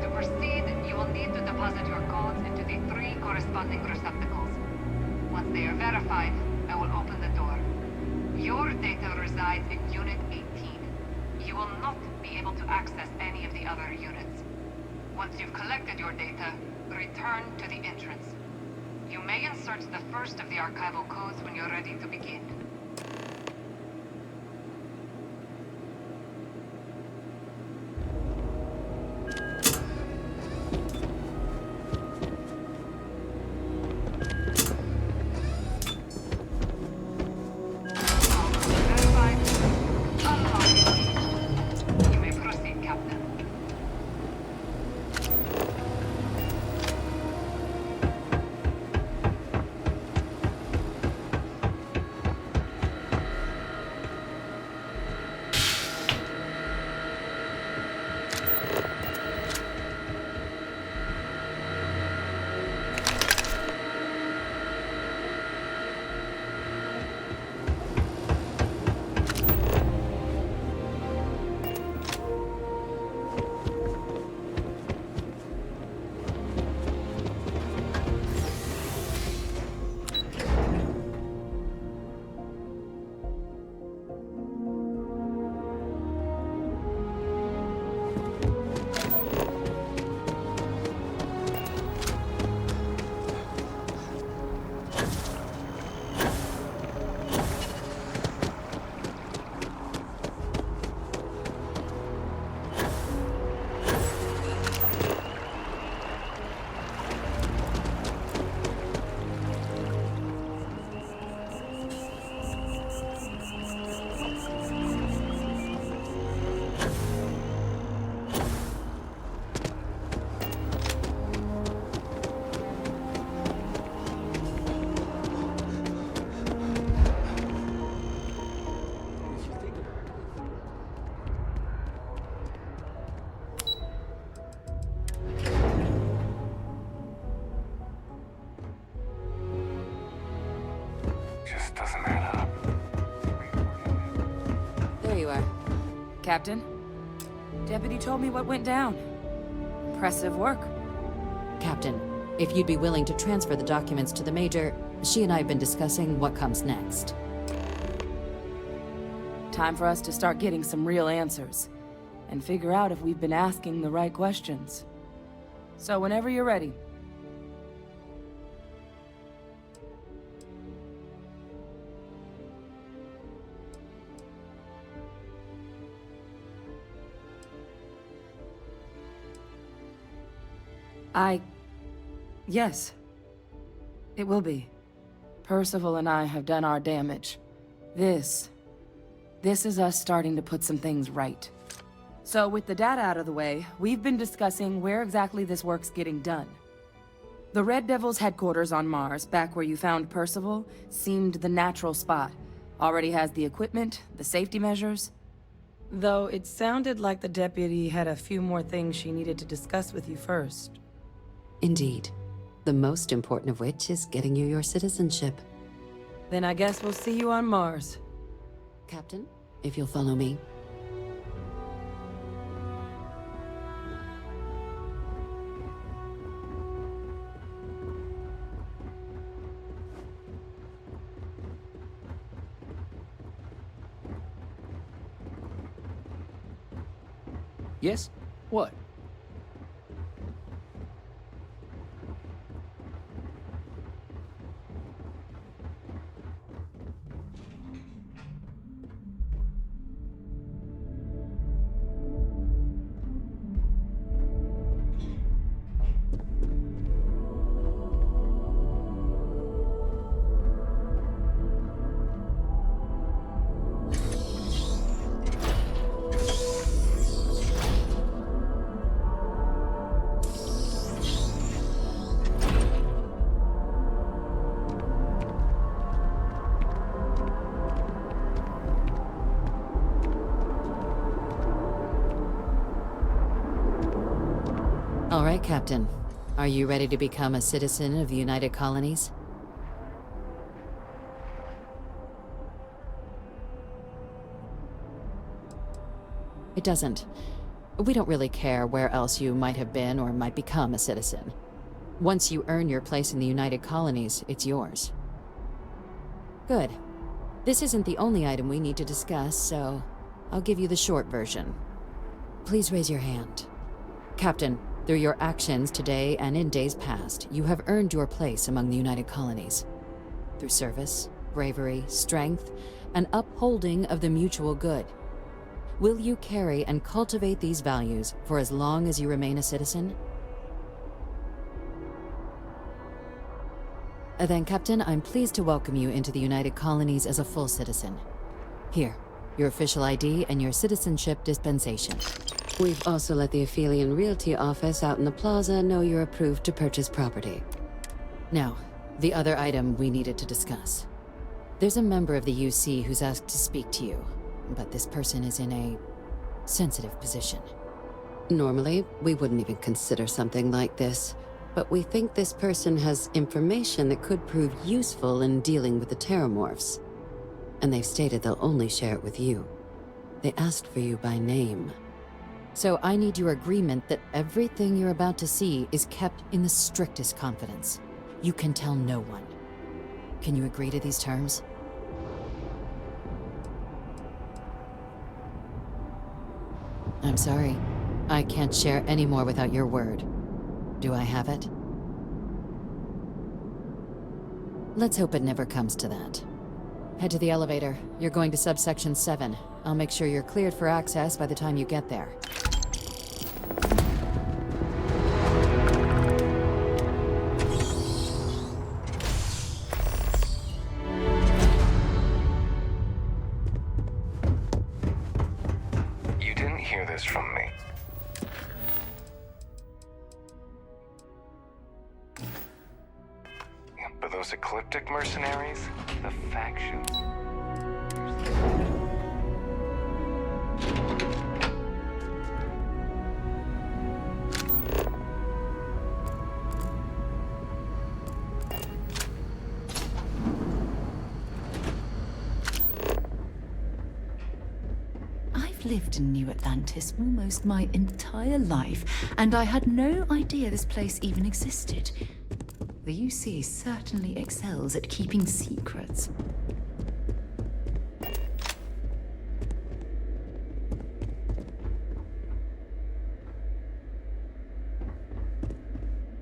To proceed, you will need to deposit your codes into the 3 corresponding receptacles. Once they are verified, I will open the door. Your data resides in Unit 18. You will not be able to access any of the other units. Once you've collected your data, return to the entrance. You may insert the first of the archival codes when you're ready to begin. Verified. Unlocked. You may proceed, Captain. Just doesn't add up. There you are. Captain, Deputy told me what went down. Impressive work. Captain, if you'd be willing to transfer the documents to the Major, she and I have been discussing what comes next. Time for us to start getting some real answers, and figure out if we've been asking the right questions. So whenever you're ready. Yes. It will be. Percival and I have done our damage. This is us starting to put some things right. So with the data out of the way, we've been discussing where exactly this work's getting done. The Red Devil's headquarters on Mars, back where you found Percival, seemed the natural spot. Already has the equipment, the safety measures. Though it sounded like the deputy had a few more things she needed to discuss with you first. Indeed. The most important of which is getting you your citizenship. Then I guess we'll see you on Mars. Captain, if you'll follow me. Yes? What? All right, Captain. Are you ready to become a citizen of the United Colonies? It doesn't. We don't really care where else you might have been or might become a citizen. Once you earn your place in the United Colonies, it's yours. Good. This isn't the only item we need to discuss, so I'll give you the short version. Please raise your hand. Captain, through your actions today and in days past, you have earned your place among the United Colonies. Through service, bravery, strength, and upholding of the mutual good. Will you carry and cultivate these values for as long as you remain a citizen? Then, Captain, I'm pleased to welcome you into the United Colonies as a full citizen. Here, your official ID and your citizenship dispensation. We've also let the Aphelion Realty office out in the plaza know you're approved to purchase property. Now, the other item we needed to discuss. There's a member of the UC who's asked to speak to you, but this person is in a sensitive position. Normally, we wouldn't even consider something like this, but we think this person has information that could prove useful in dealing with the Terramorphs. And they've stated they'll only share it with you. They asked for you by name. So I need your agreement that everything you're about to see is kept in the strictest confidence. You can tell no one. Can you agree to these terms? I'm sorry. I can't share any more without your word. Do I have it? Let's hope it never comes to that. Head to the elevator. You're going to subsection 7. I'll make sure you're cleared for access by the time you get there. You didn't hear this from me. But those ecliptic mercenaries, the factions. I've lived in New Atlantis almost my entire life, and I had no idea this place even existed. The UC certainly excels at keeping secrets.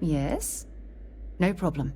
Yes? No problem.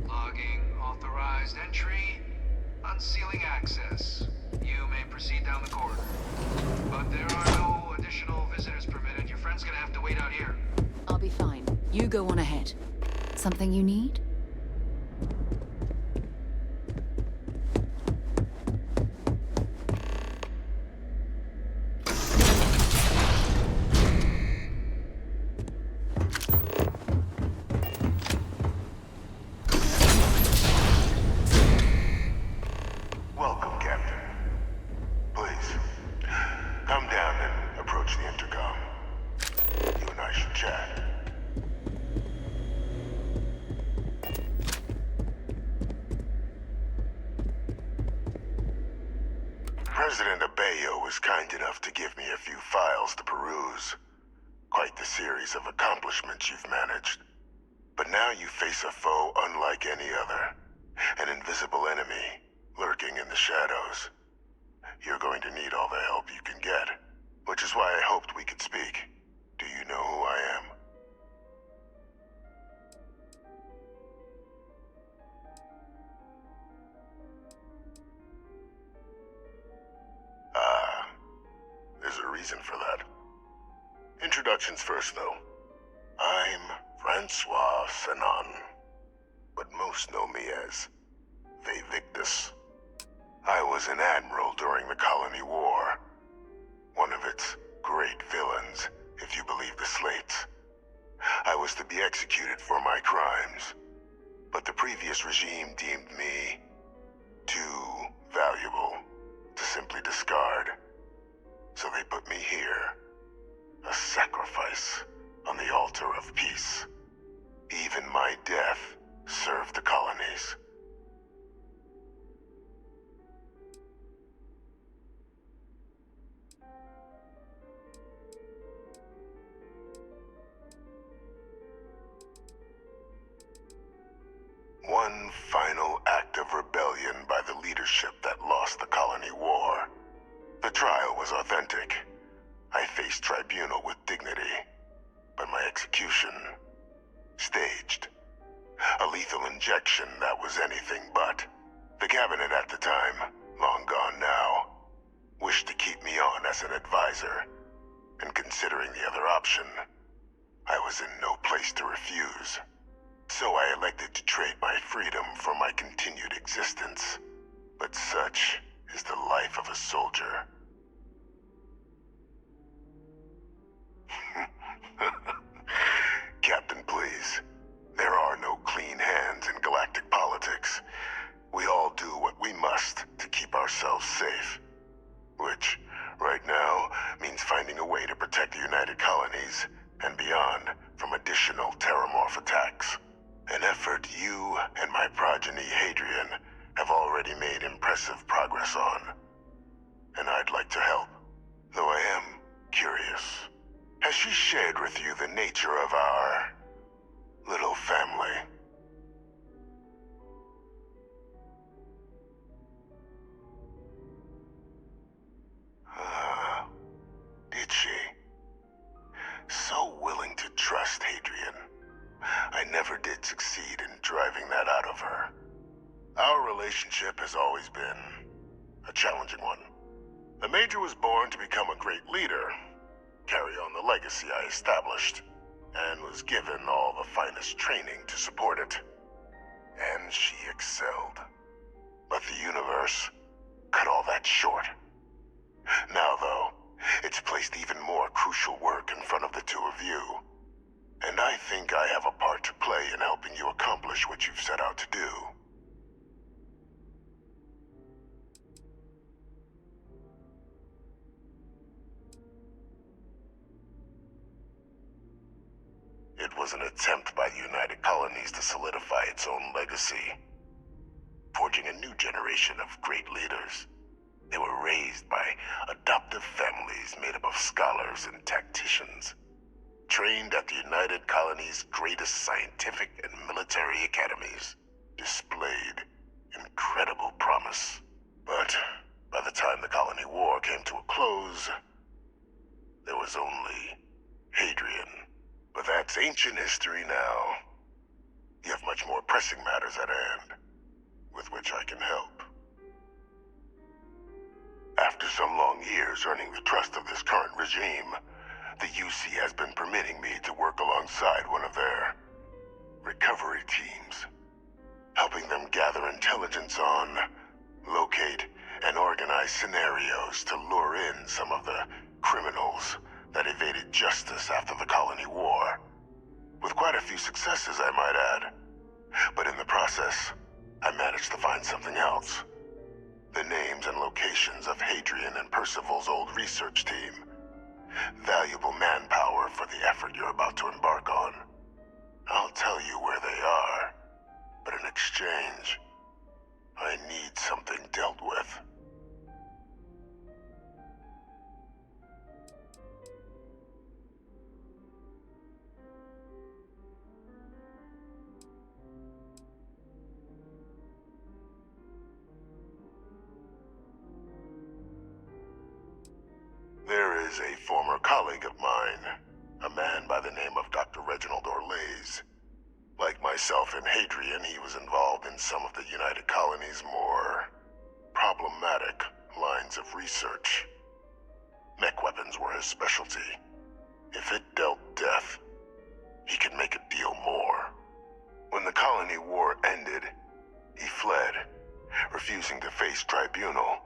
Logging authorized entry. Unsealing access. proceed down the corridor. But there are no additional visitors permitted. Your friend's gonna have to wait out here. I'll be fine. You go on ahead. Something you need? Welcome, Captain. Please, come down and approach the intercom. You and I should chat. President Abeyo was kind enough to give me a few files to peruse. Quite the series of accomplishments you've managed. But now you face a foe unlike any other. An invisible enemy, lurking in the shadows. You're going to need all the help you can get, which is why I hoped we could speak. Do you know who I am? There's a reason for that. Introductions first, though. I'm Francois Sanon, but most know me as Victus. I was an admiral during the Colony War. One of its great villains, if you believe the slates. I was to be executed for my crimes, but the previous regime deemed me too valuable to simply discard. So they put me here, a sacrifice on the altar of peace. Even my death served the colonies. One final act of rebellion by the leadership that lost the Colony War. The trial was authentic. I faced tribunal with dignity, but my execution, staged. A lethal injection that was anything but. The cabinet at the time, long gone now, wished to keep me on as an advisor, and considering the other option, I was in no place to refuse. So I elected to trade my freedom for my continued existence. But such is the life of a soldier. Captain, please. There are no clean hands in galactic politics. We all do what we must to keep ourselves safe. Which, right now, means finding a way to protect the United Colonies and beyond from additional terramorph attacks. An effort you and my progeny, Hadrian, have already made impressive progress on. And I'd like to help, though I am curious. Has she shared with you the nature of our little family? Did she? So willing to trust Hadrian. I never did succeed in driving that out of her. Our relationship has always been a challenging one. The Major was born to become a great leader, carry on the legacy I established, and was given all the finest training to support it. And she excelled. But the universe cut all that short. Now, though, it's placed even more crucial work in front of the two of you. And I think I have a part to play in helping you accomplish what you've set out to do. It was an attempt by the United Colonies to solidify its own legacy, forging a new generation of great leaders. They were raised by adoptive families made up of scholars and tacticians, trained at the United Colonies' greatest scientific and military academies, displayed incredible promise. But by the time the Colony War came to a close, there was only Hadrian. But that's ancient history now. You have much more pressing matters at hand, with which I can help. After some long years earning the trust of this current regime, the UC has been permitting me to work alongside one of their recovery teams, helping them gather intelligence on, locate, and organize scenarios to lure in some of the criminals that evaded justice after the colony war. With quite a few successes, I might add. But in the process, I managed to find something else. The names and locations of Hadrian and Percival's old research team. Valuable manpower for the effort you're about to embark on. I'll tell you where they are, but in exchange, I need something dealt with. There is a former colleague of mine, a man by the name of Dr. Reginald Orlays. Like myself and Hadrian, he was involved in some of the United Colony's more problematic lines of research. Mech weapons were his specialty. If it dealt death, he could make a deal more. When the colony war ended, he fled, refusing to face tribunal,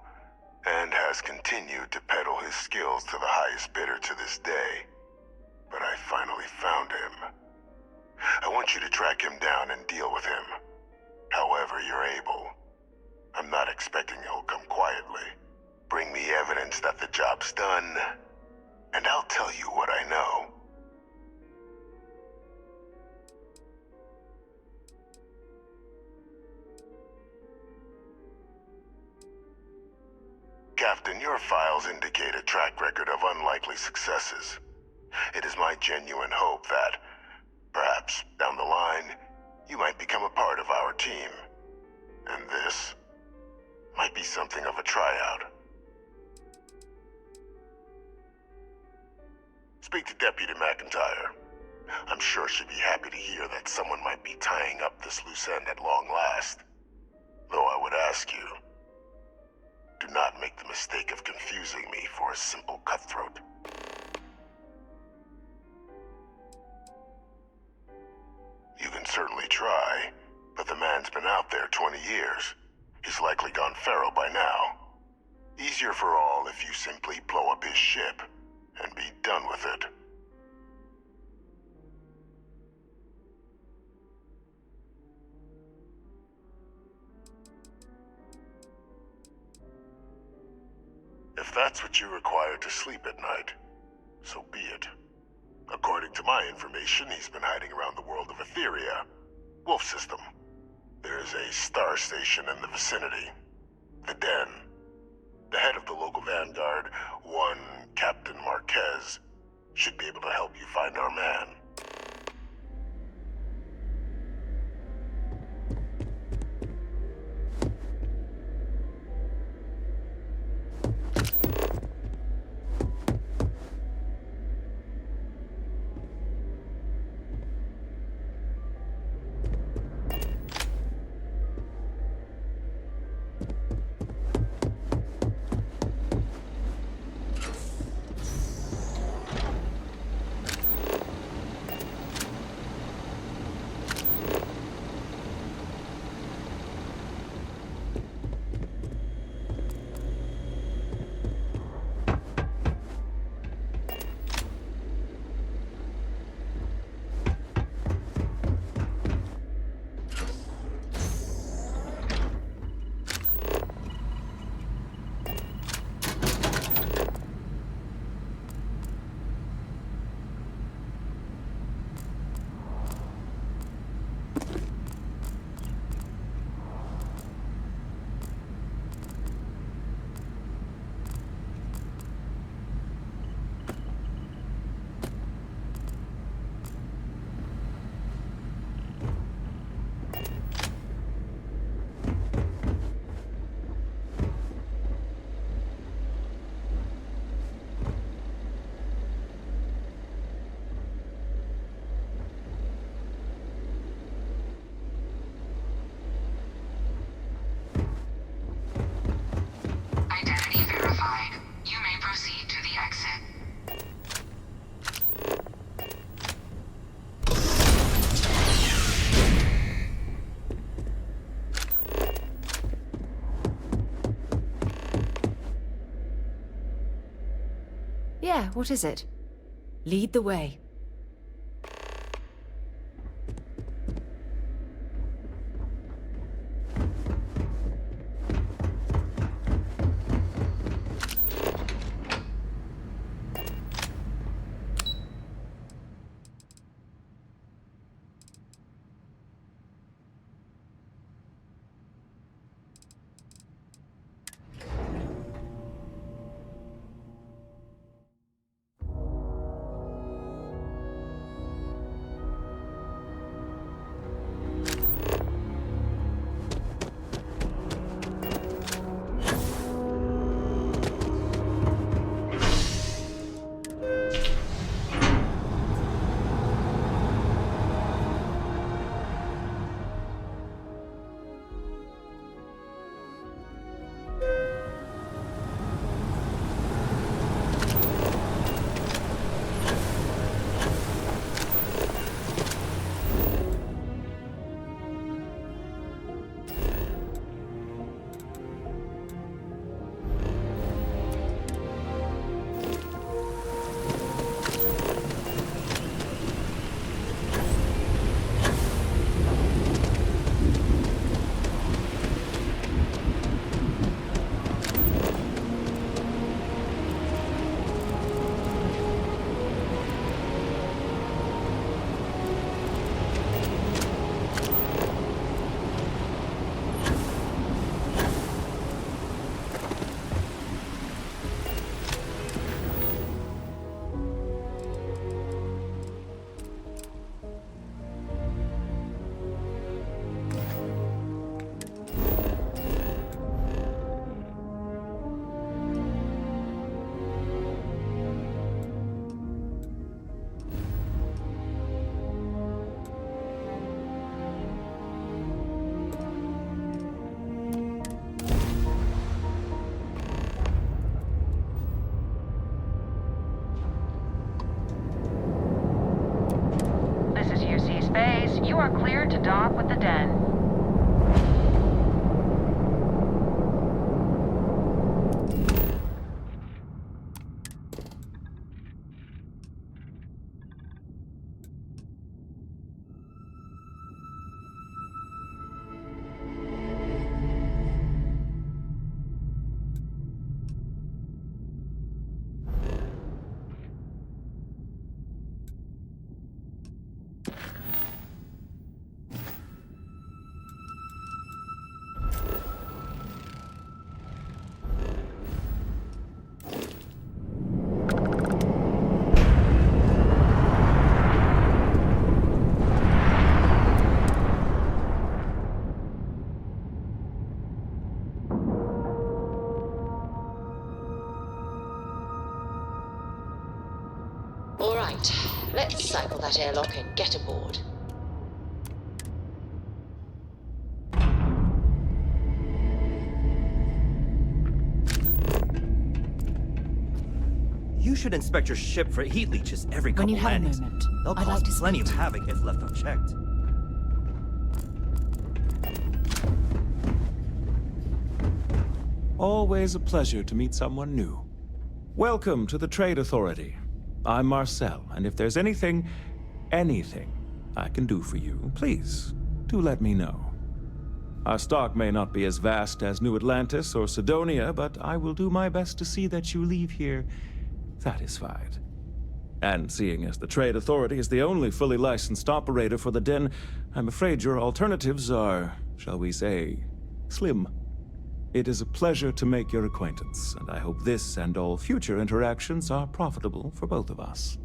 and has continued to peddle his skills to the highest bidder to this day. But I finally found him. I want you to track him down and deal with him, however you're able. I'm not expecting he'll come quietly. Bring me evidence that the job's done, and I'll tell you what I know. Captain, your files indicate a track record of unlikely successes. It is my genuine hope that, perhaps down the line, you might become a part of our team. And this might be something of a tryout. Speak to Deputy McIntyre. I'm sure she'd be happy to hear that someone might be tying up this loose end at long last. Though I would ask you, do not make the mistake of confusing me for a simple cutthroat. You can certainly try, but the man's been out there 20 years. He's likely gone feral by now. Easier for all if you simply blow up his ship and be done with it. If that's what you require to sleep at night, so be it. According to my information, he's been hiding around the world of Etheria, Wolf System. There's a star station in the vicinity, the Den. The head of the local vanguard, one Captain Marquez, should be able to help you find our man. Yeah, what is it? Lead the way. You are cleared to dock with the den. All right, let's cycle that airlock and get aboard. You should inspect your ship for heat leeches every couple When you have a landings. moment, They'll I'd cause like to plenty of speak to you. havoc if left unchecked. Always a pleasure to meet someone new. Welcome to the Trade Authority. I'm Marcel, and if there's anything I can do for you, please, do let me know. Our stock may not be as vast as New Atlantis or Sidonia, but I will do my best to see that you leave here satisfied. And seeing as the Trade Authority is the only fully licensed operator for the Den, I'm afraid your alternatives are, shall we say, slim. It is a pleasure to make your acquaintance, and I hope this and all future interactions are profitable for both of us.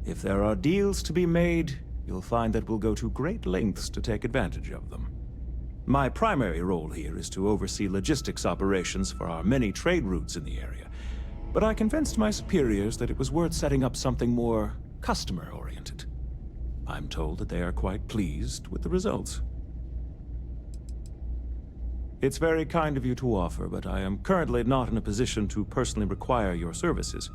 If there are deals to be made, you'll find that we'll go to great lengths to take advantage of them. My primary role here is to oversee logistics operations for our many trade routes in the area, but I convinced my superiors that it was worth setting up something more customer-oriented. I'm told that they are quite pleased with the results. It's very kind of you to offer, but I am currently not in a position to personally require your services.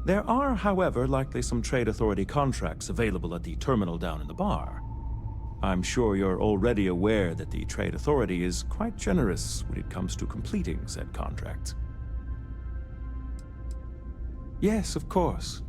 There are, however, likely some Trade Authority contracts available at the terminal down in the bar. I'm sure you're already aware that the Trade Authority is quite generous when it comes to completing said contracts. Yes, of course.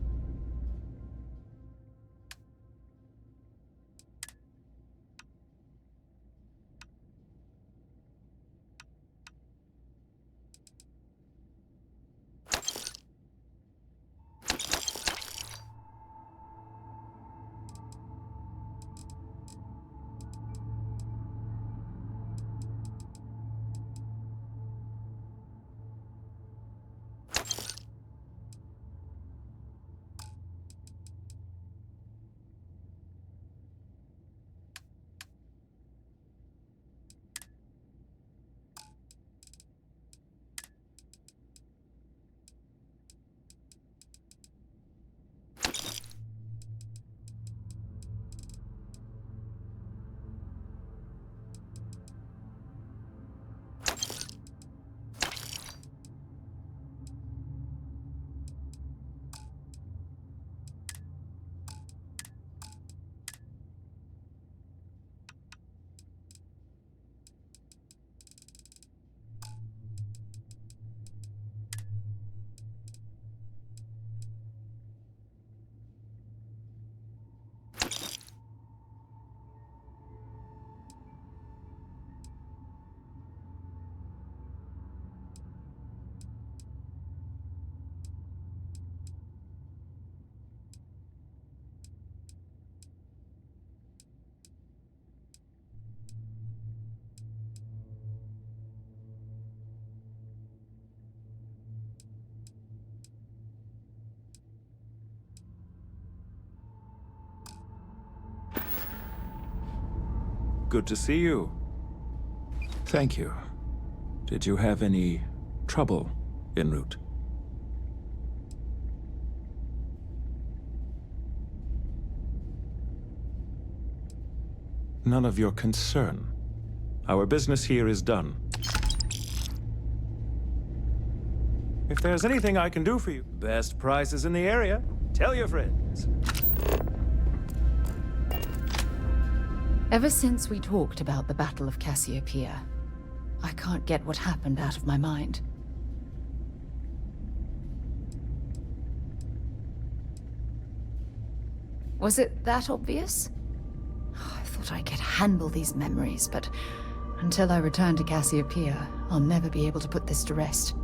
Good to see you. Thank you. Did you have any trouble en route? None of your concern. Our business here is done. If there's anything I can do for you, best prices in the area, tell your friends. Ever since we talked about the Battle of Cassiopeia, I can't get what happened out of my mind. Was it that obvious? I thought I could handle these memories, but until I return to Cassiopeia, I'll never be able to put this to rest.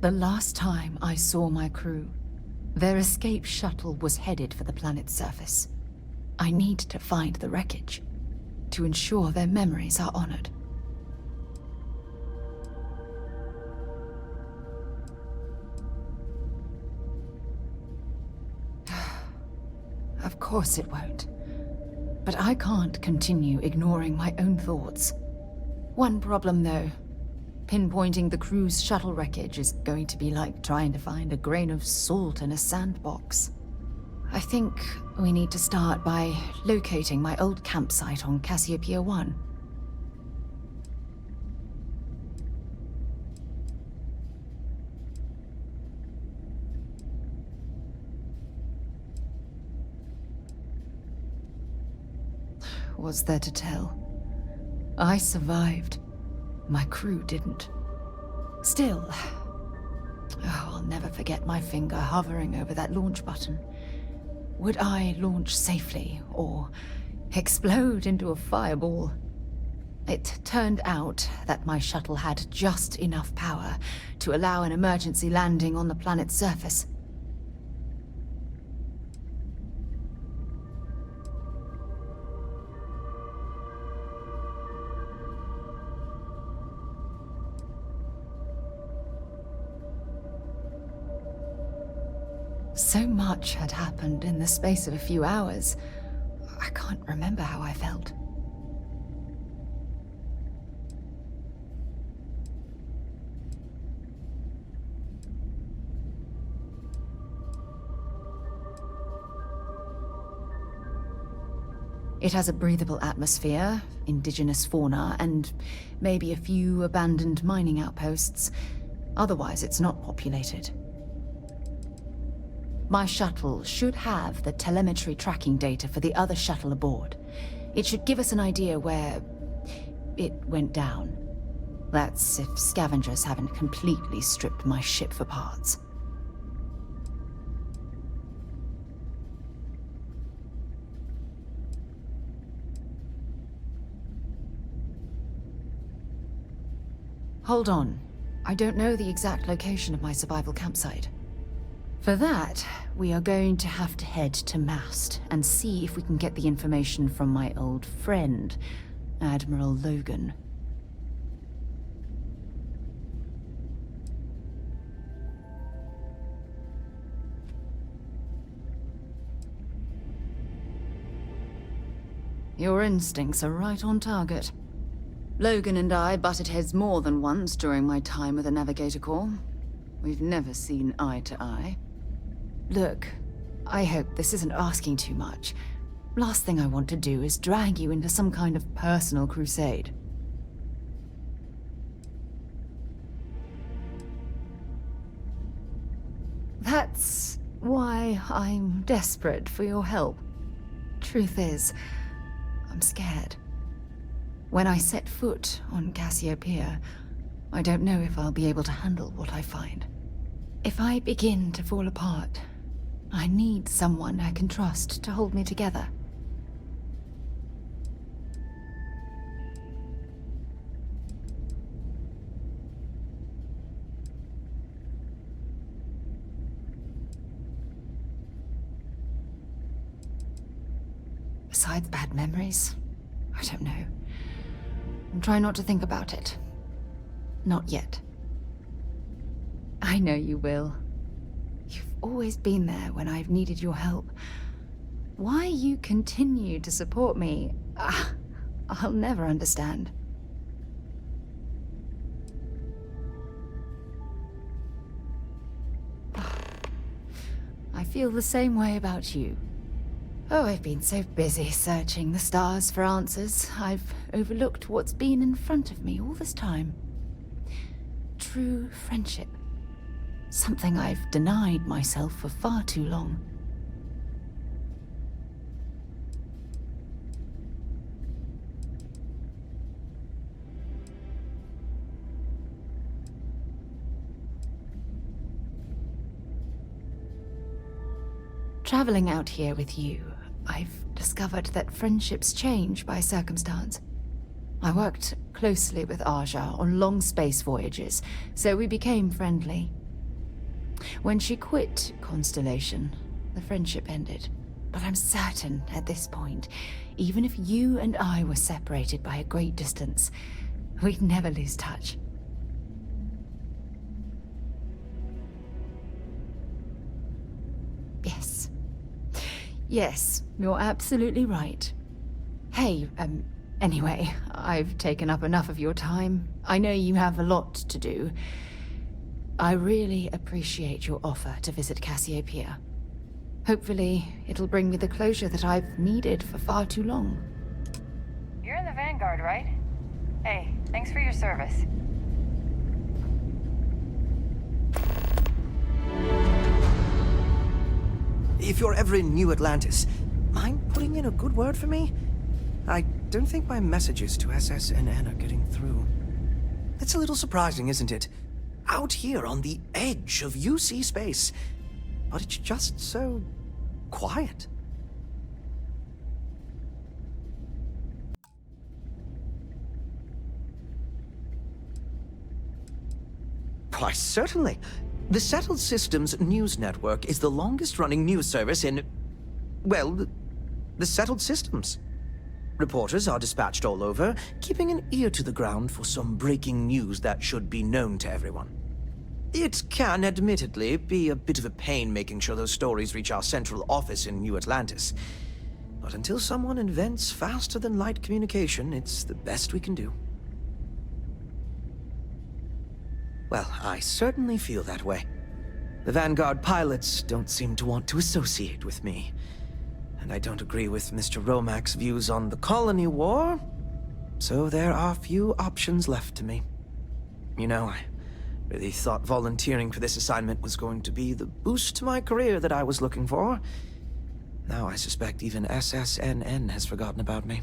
The last time I saw my crew, their escape shuttle was headed for the planet's surface. I need to find the wreckage to ensure their memories are honored. Of course it won't. But I can't continue ignoring my own thoughts. One problem, though. Pinpointing the crew's shuttle wreckage is going to be like trying to find a grain of salt in a sandbox. I think we need to start by locating my old campsite on Cassiopeia 1. What's there to tell? I survived. My crew didn't. Still, I'll never forget my finger hovering over that launch button. Would I launch safely, or explode into a fireball? It turned out that my shuttle had just enough power to allow an emergency landing on the planet's surface. So much had happened in the space of a few hours. I can't remember how I felt. It has a breathable atmosphere, indigenous fauna, and maybe a few abandoned mining outposts. Otherwise, it's not populated. My shuttle should have the telemetry tracking data for the other shuttle aboard. It should give us an idea where it went down. That's if scavengers haven't completely stripped my ship for parts. Hold on. I don't know the exact location of my survival campsite. For that, we are going to have to head to Mast and see if we can get the information from my old friend, Admiral Logan. Your instincts are right on target. Logan and I butted heads more than once during my time with the Navigator Corps. We've never seen eye to eye. Look, I hope this isn't asking too much. Last thing I want to do is drag you into some kind of personal crusade. That's why I'm desperate for your help. Truth is, I'm scared. When I set foot on Cassiopeia, I don't know if I'll be able to handle what I find. If I begin to fall apart, I need someone I can trust to hold me together. Besides bad memories, I don't know. I'm trying not to think about it. Not yet. I know you will. You've always been there when I've needed your help. Why you continue to support me, I'll never understand. I feel the same way about you. Oh, I've been so busy searching the stars for answers, I've overlooked what's been in front of me all this time. True friendship. Something I've denied myself for far too long. Traveling out here with you, I've discovered that friendships change by circumstance. I worked closely with Aja on long space voyages, so we became friendly. When she quit Constellation, the friendship ended. But I'm certain at this point, even if you and I were separated by a great distance, we'd never lose touch. Yes. Yes, you're absolutely right. Hey, anyway, I've taken up enough of your time. I know you have a lot to do. I really appreciate your offer to visit Cassiopeia. Hopefully, it'll bring me the closure that I've needed for far too long. You're in the Vanguard, right? Hey, thanks for your service. If you're ever in New Atlantis, mind putting in a good word for me? I don't think my messages to SSNN are getting through. It's a little surprising, isn't it? Out here on the edge of UC space, but it's just so quiet. Why, certainly. The Settled Systems News Network is the longest-running news service in, well, the Settled Systems. Reporters are dispatched all over, keeping an ear to the ground for some breaking news that should be known to everyone. It can, admittedly, be a bit of a pain making sure those stories reach our central office in New Atlantis. But until someone invents faster-than-light communication, it's the best we can do. Well, I certainly feel that way. The Vanguard pilots don't seem to want to associate with me. And I don't agree with Mr. Romack's views on the colony war, so there are few options left to me. You know, I Really thought volunteering for this assignment was going to be the boost to my career that I was looking for. Now I suspect even SSNN has forgotten about me.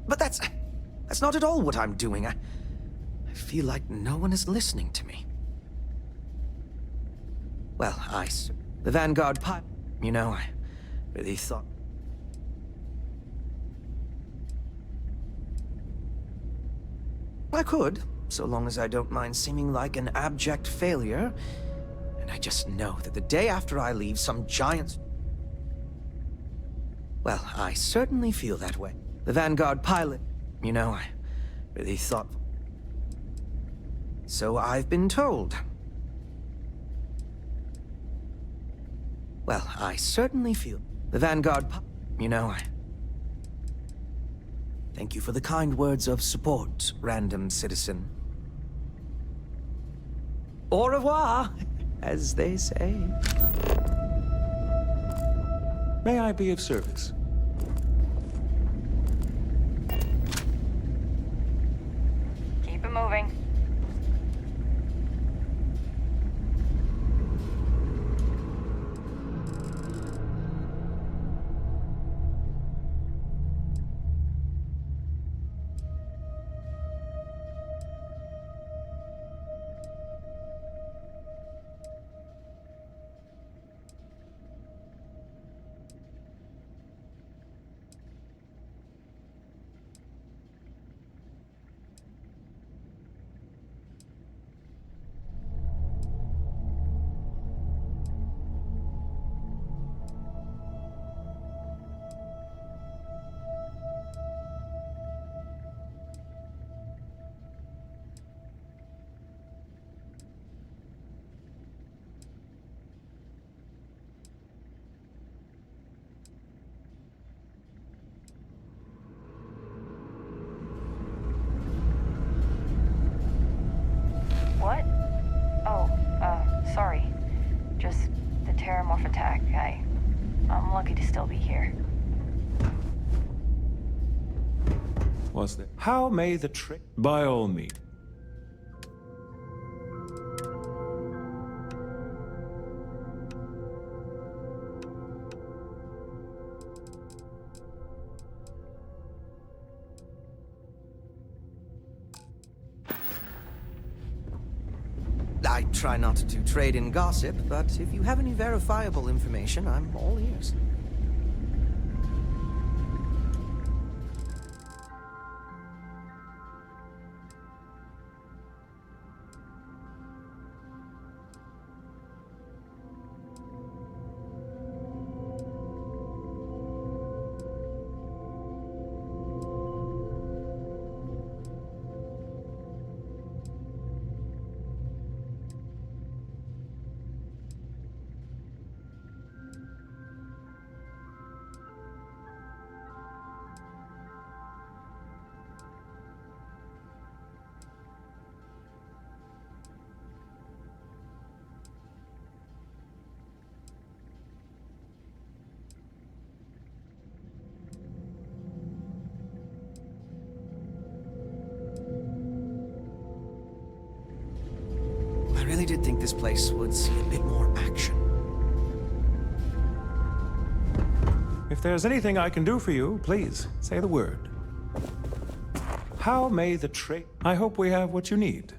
But that's not at all what I'm doing. I feel like no one is listening to me. Well, the Vanguard pilot, you know, I really thought... I could, so long as I don't mind seeming like an abject failure. And I just know that the day after I leave, some giant... Well, I certainly feel that way. The Vanguard pilot, you know, I really thought... So I've been told. Well, I certainly feel... The Vanguard you know, I... Thank you for the kind words of support, random citizen. Au revoir, as they say. May I be of service? Keep it moving. What? Oh, sorry. Just the terramorph attack. I'm lucky to still be here. Was there? How may the trick? By all means. I try not to trade in gossip, but if you have any verifiable information, I'm all ears. I really did think this place would see a bit more action. If there's anything I can do for you, please say the word. How may the trick? I hope we have what you need.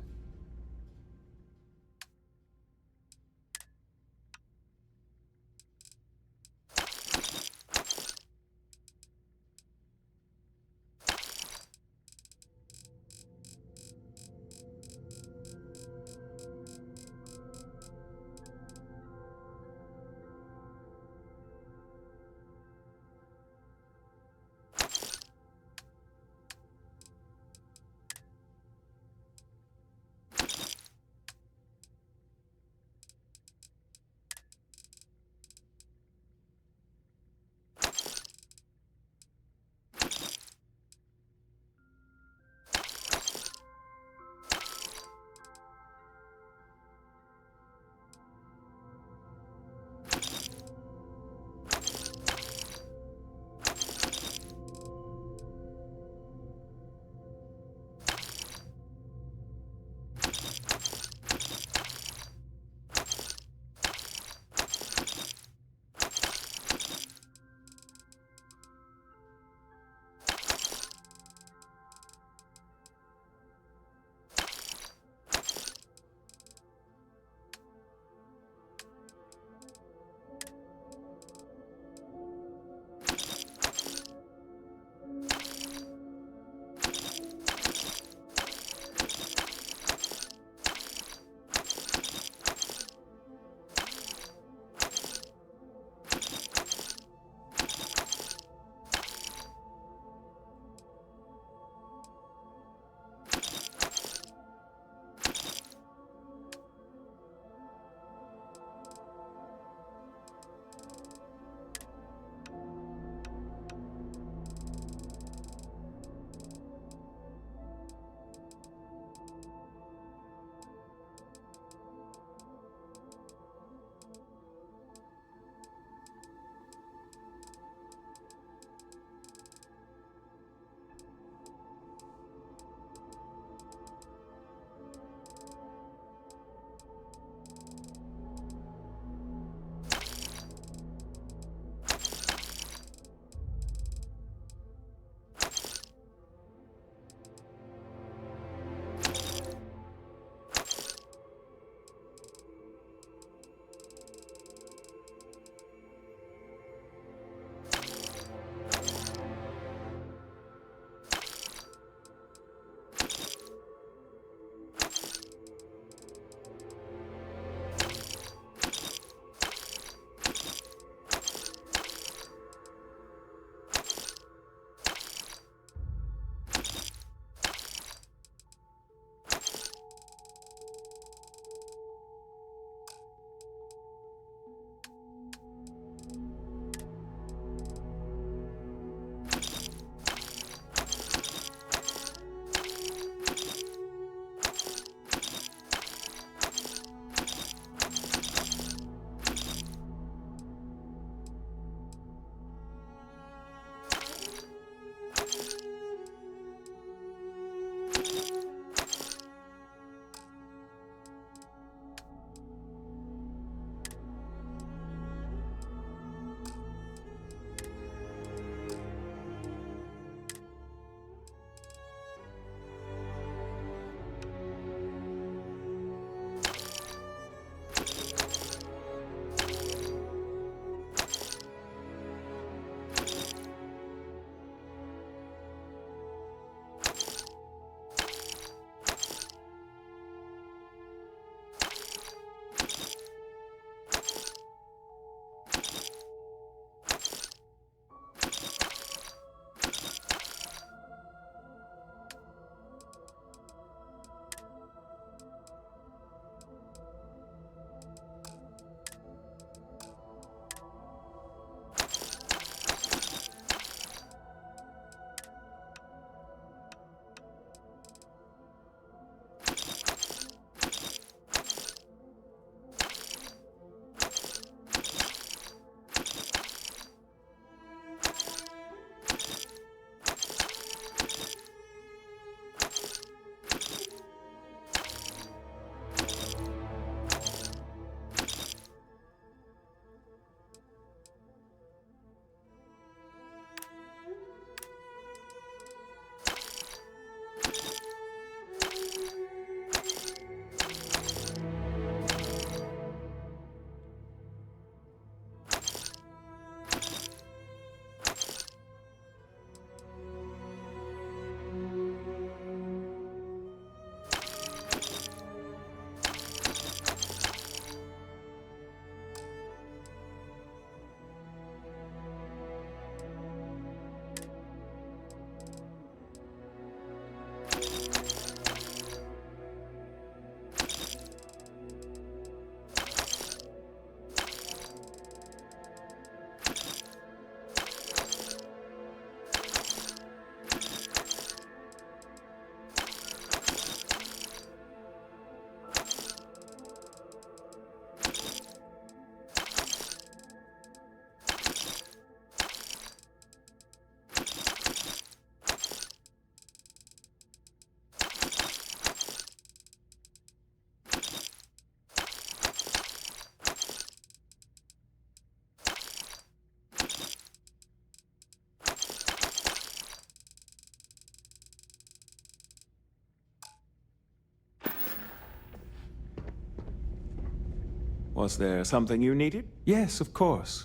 Was there something you needed? Yes, of course.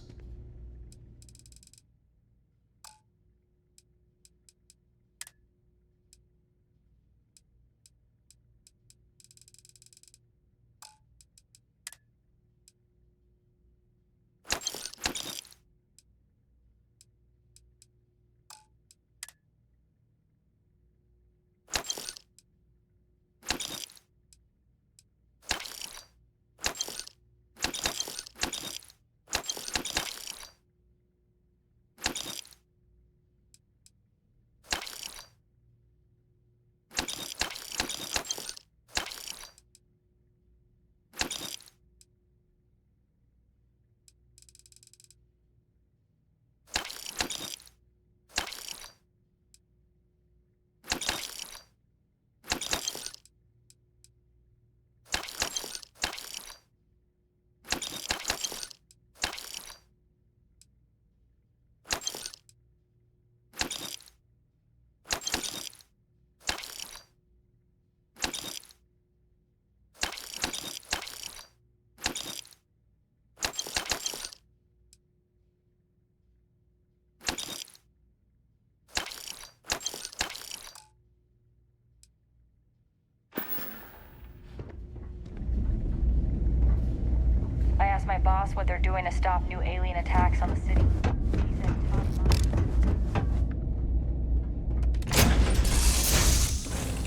I asked my boss what they're doing to stop new alien attacks on the city. He said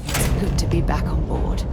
It's good to be back on board.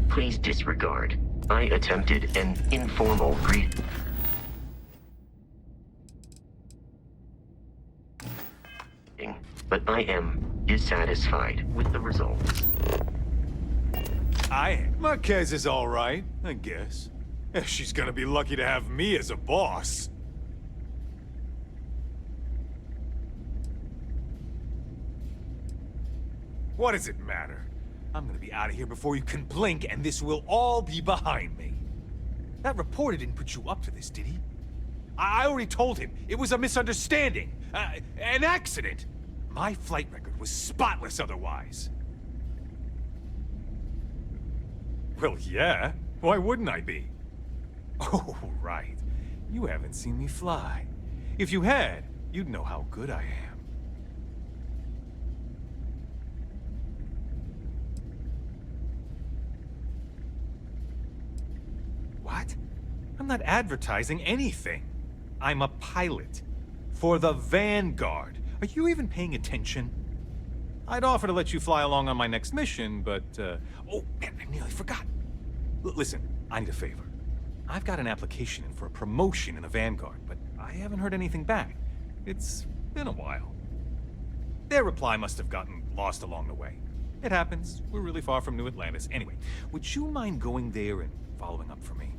Please disregard. I attempted an informal greeting, but I am dissatisfied with the results. Marquez is all right, I guess. She's gonna be lucky to have me as a boss. What does it matter? I'm gonna be out of here before you can blink, and this will all be behind me. That reporter didn't put you up to this, did he? I already told him it was a misunderstanding, an accident. My flight record was spotless otherwise. Well, yeah. Why wouldn't I be? Oh, right. You haven't seen me fly. If you had, you'd know how good I am. What? I'm not advertising anything. I'm a pilot. For the Vanguard. Are you even paying attention? I'd offer to let you fly along on my next mission, but, oh, man, I nearly forgot. Listen, I need a favor. I've got an application in for a promotion in the Vanguard, but I haven't heard anything back. It's been a while. Their reply must have gotten lost along the way. It happens. We're really far from New Atlantis. Anyway, would you mind going there and following up for me?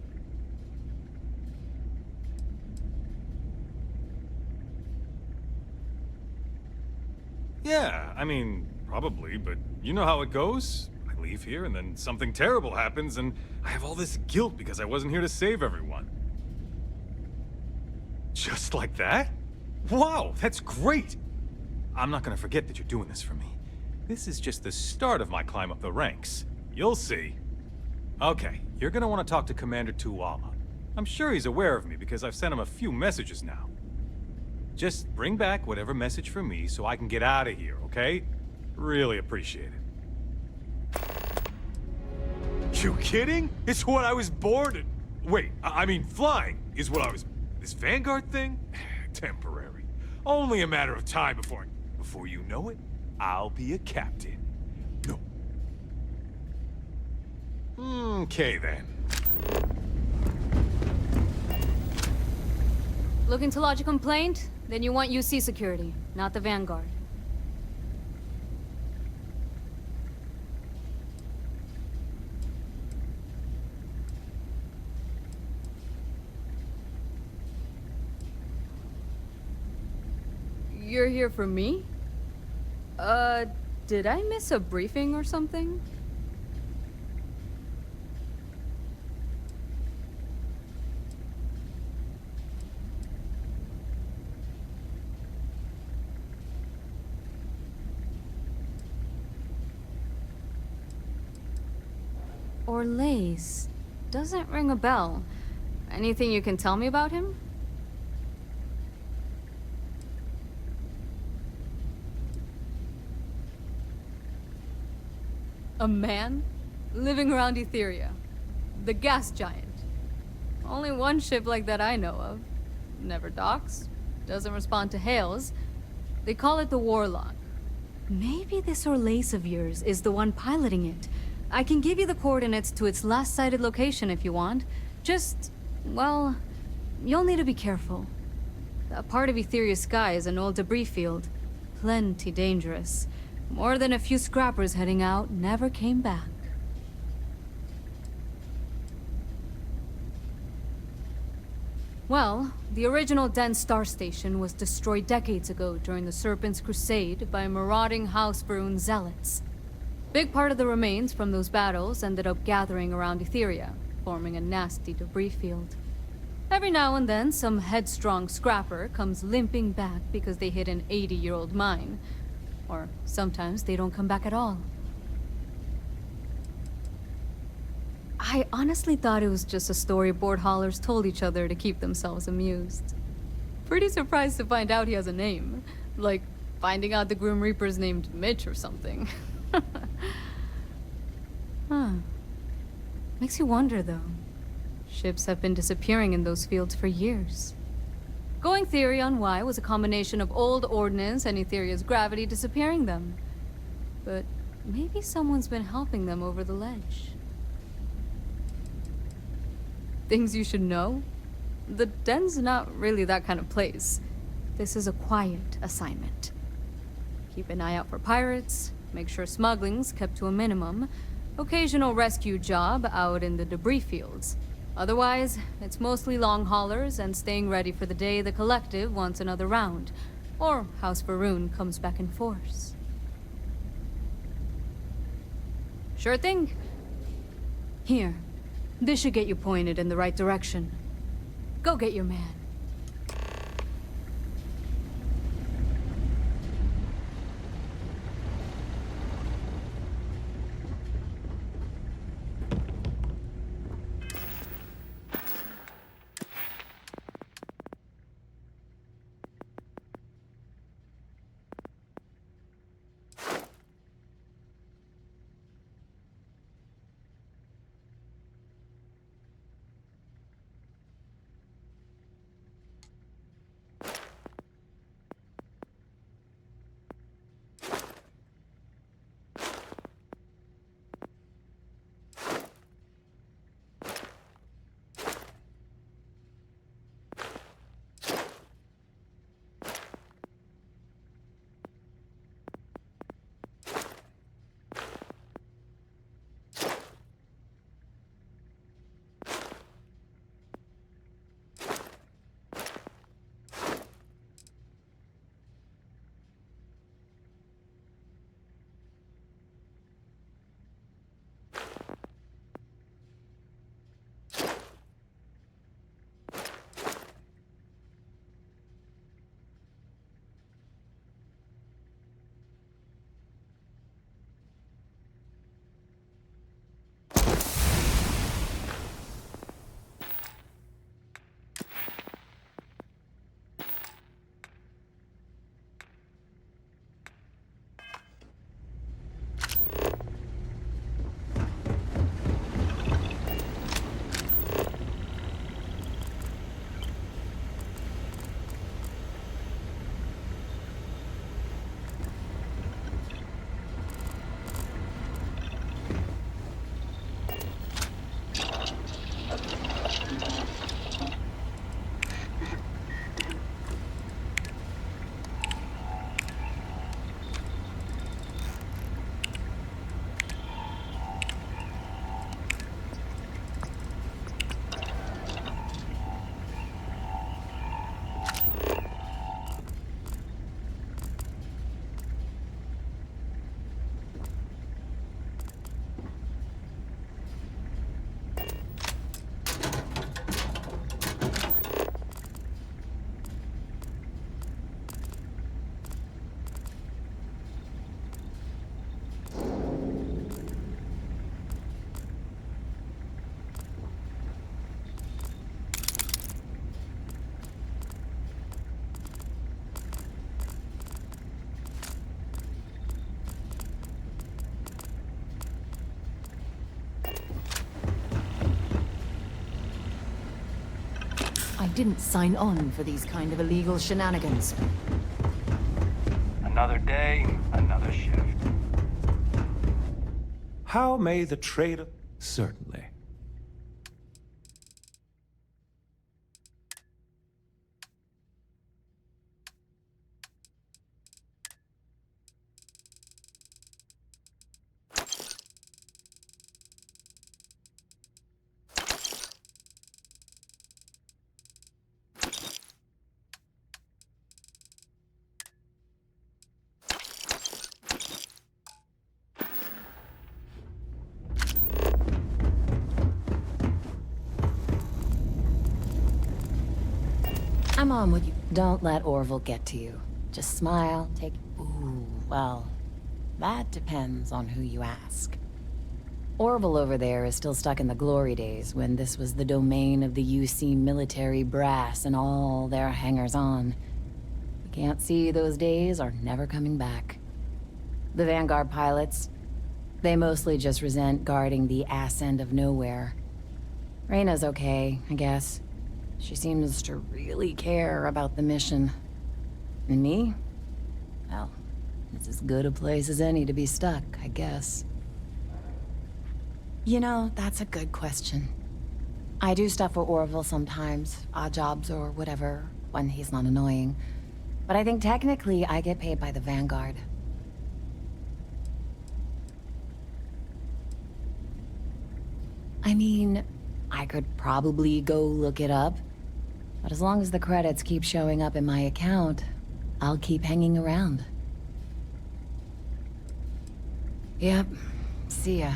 Yeah, I mean, probably, but you know how it goes. I leave here and then something terrible happens and I have all this guilt because I wasn't here to save everyone. Just like that? Wow, that's great! I'm not gonna forget that you're doing this for me. This is just the start of my climb up the ranks. You'll see. Okay, you're gonna want to talk to Commander Tuala. I'm sure he's aware of me because I've sent him a few messages now. Just bring back whatever message for me so I can get out of here, okay? Really appreciate it. You kidding? It's what I was born in. Wait, I mean flying is what I was... This Vanguard thing? Temporary. Only a matter of time before you know it, I'll be a captain. No. Okay then. Looking to lodge a complaint? Then you want UC security, not the Vanguard. You're here for me? Did I miss a briefing or something? Orlace. Doesn't ring a bell. Anything you can tell me about him? A man? Living around Etheria. The gas giant. Only one ship like that I know of. Never docks. Doesn't respond to hails. They call it the Warlock. Maybe this Orlace of yours is the one piloting it. I can give you the coordinates to its last sighted location if you want. Just, well, you'll need to be careful. That part of Etheria's sky is an old debris field. Plenty dangerous. More than a few scrappers heading out never came back. Well, the original dense star station was destroyed decades ago during the Serpent's Crusade by marauding House Varun zealots. Big part of the remains from those battles ended up gathering around Etheria, forming a nasty debris field. Every now and then, some headstrong scrapper comes limping back because they hit an 80-year-old mine. Or sometimes they don't come back at all. I honestly thought it was just a story board haulers told each other to keep themselves amused. Pretty surprised to find out he has a name. Like, finding out the Grim Reaper's named Mitch or something. Huh. Makes you wonder, though. Ships have been disappearing in those fields for years. Going theory on why was a combination of old ordnance and Etheria's gravity disappearing them. But maybe someone's been helping them over the ledge. Things you should know? The den's not really that kind of place. This is a quiet assignment. Keep an eye out for pirates, make sure smuggling's kept to a minimum, occasional rescue job out in the debris fields. Otherwise, it's mostly long haulers and staying ready for the day the Collective wants another round, or House Varun comes back in force. Sure thing. Here, this should get you pointed in the right direction. Go get your man. didn't sign on for these kind of illegal shenanigans. Another day, another shift. How may the traitor... Certainly. I'm on with you. Don't let Orville get to you. Just smile, take... Ooh, well, that depends on who you ask. Orville over there is still stuck in the glory days when this was the domain of the UC military brass and all their hangers-on. You can't see those days are never coming back. The Vanguard pilots, they mostly just resent guarding the ass end of nowhere. Reyna's okay, I guess. She seems to really care about the mission. And me? Well, it's as good a place as any to be stuck, I guess. You know, that's a good question. I do stuff for Orville sometimes, odd jobs or whatever, when he's not annoying. But I think technically I get paid by the Vanguard. I mean, I could probably go look it up. But as long as the credits keep showing up in my account, I'll keep hanging around. Yep. See ya.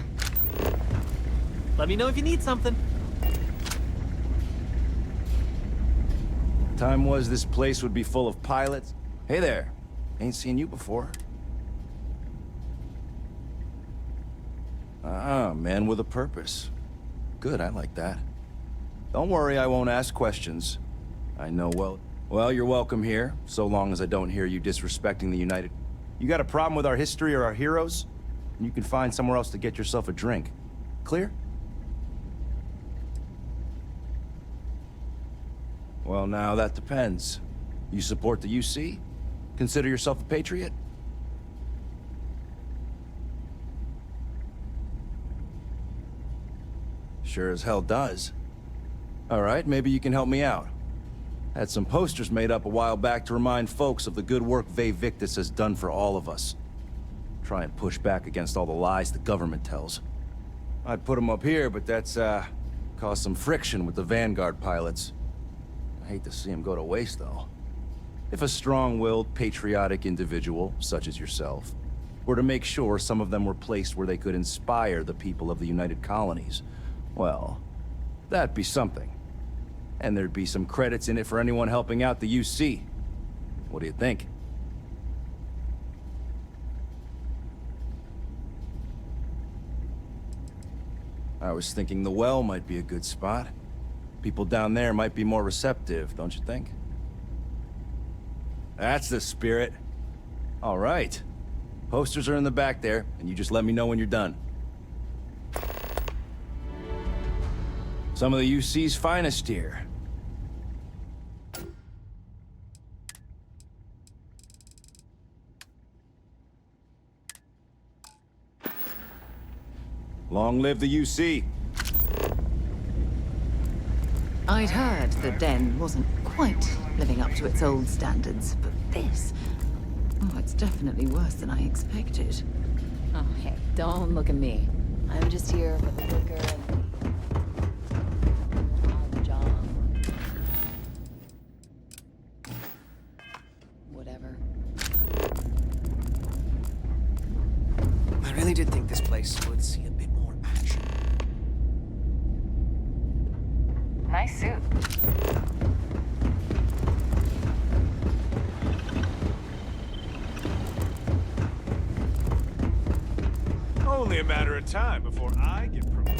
Let me know if you need something. Time was this place would be full of pilots. Hey there. Ain't seen you before. Ah, man with a purpose. Good, I like that. Don't worry, I won't ask questions. I know well, you're welcome here, so long as I don't hear you disrespecting the United... You got a problem with our history or our heroes? You can find somewhere else to get yourself a drink. Clear? Well, now, that depends. You support the UC? Consider yourself a patriot? Sure as hell does. All right, maybe you can help me out. Had some posters made up a while back to remind folks of the good work Ve Victus has done for all of us. Try and push back against all the lies the government tells. I'd put them up here, but that's, caused some friction with the Vanguard pilots. I hate to see them go to waste, though. If a strong-willed, patriotic individual, such as yourself, were to make sure some of them were placed where they could inspire the people of the United Colonies, well, that'd be something. And there'd be some credits in it for anyone helping out the UC. What do you think? I was thinking the well might be a good spot. People down there might be more receptive, don't you think? That's the spirit. All right. Posters are in the back there, and you just let me know when you're done. Some of the UC's finest here. Long live the UC. I'd heard the Den wasn't quite living up to its old standards, but this... Oh, it's definitely worse than I expected. Oh, hey, don't look at me. I'm just here for the liquor and the job. Whatever. I really did think this place would see a bit more action. Nice suit. Only a matter of time before I get promoted.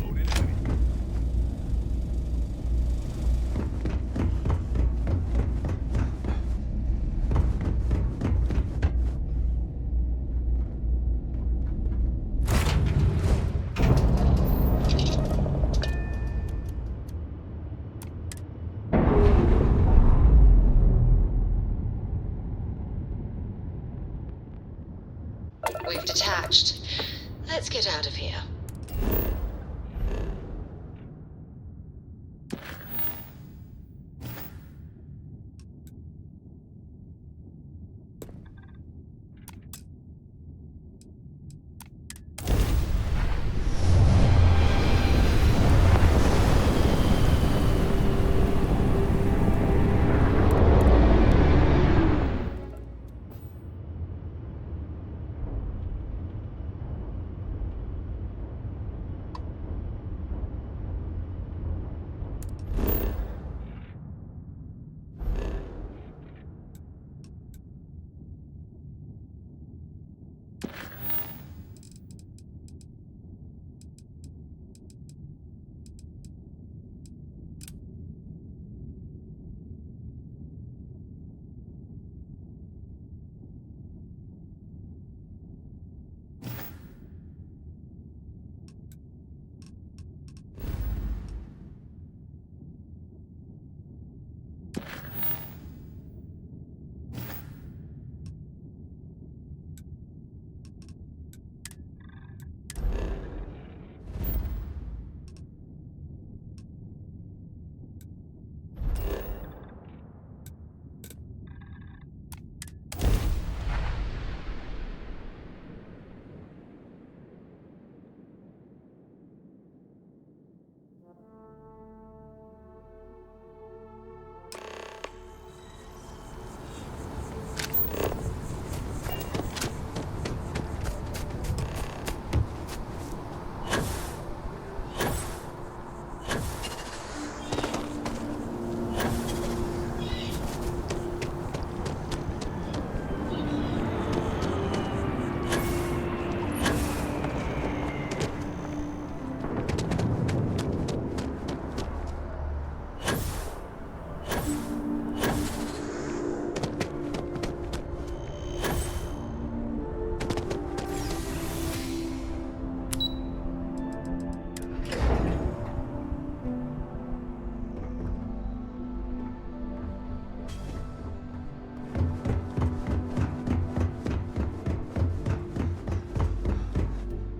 watched. Let's get out of here.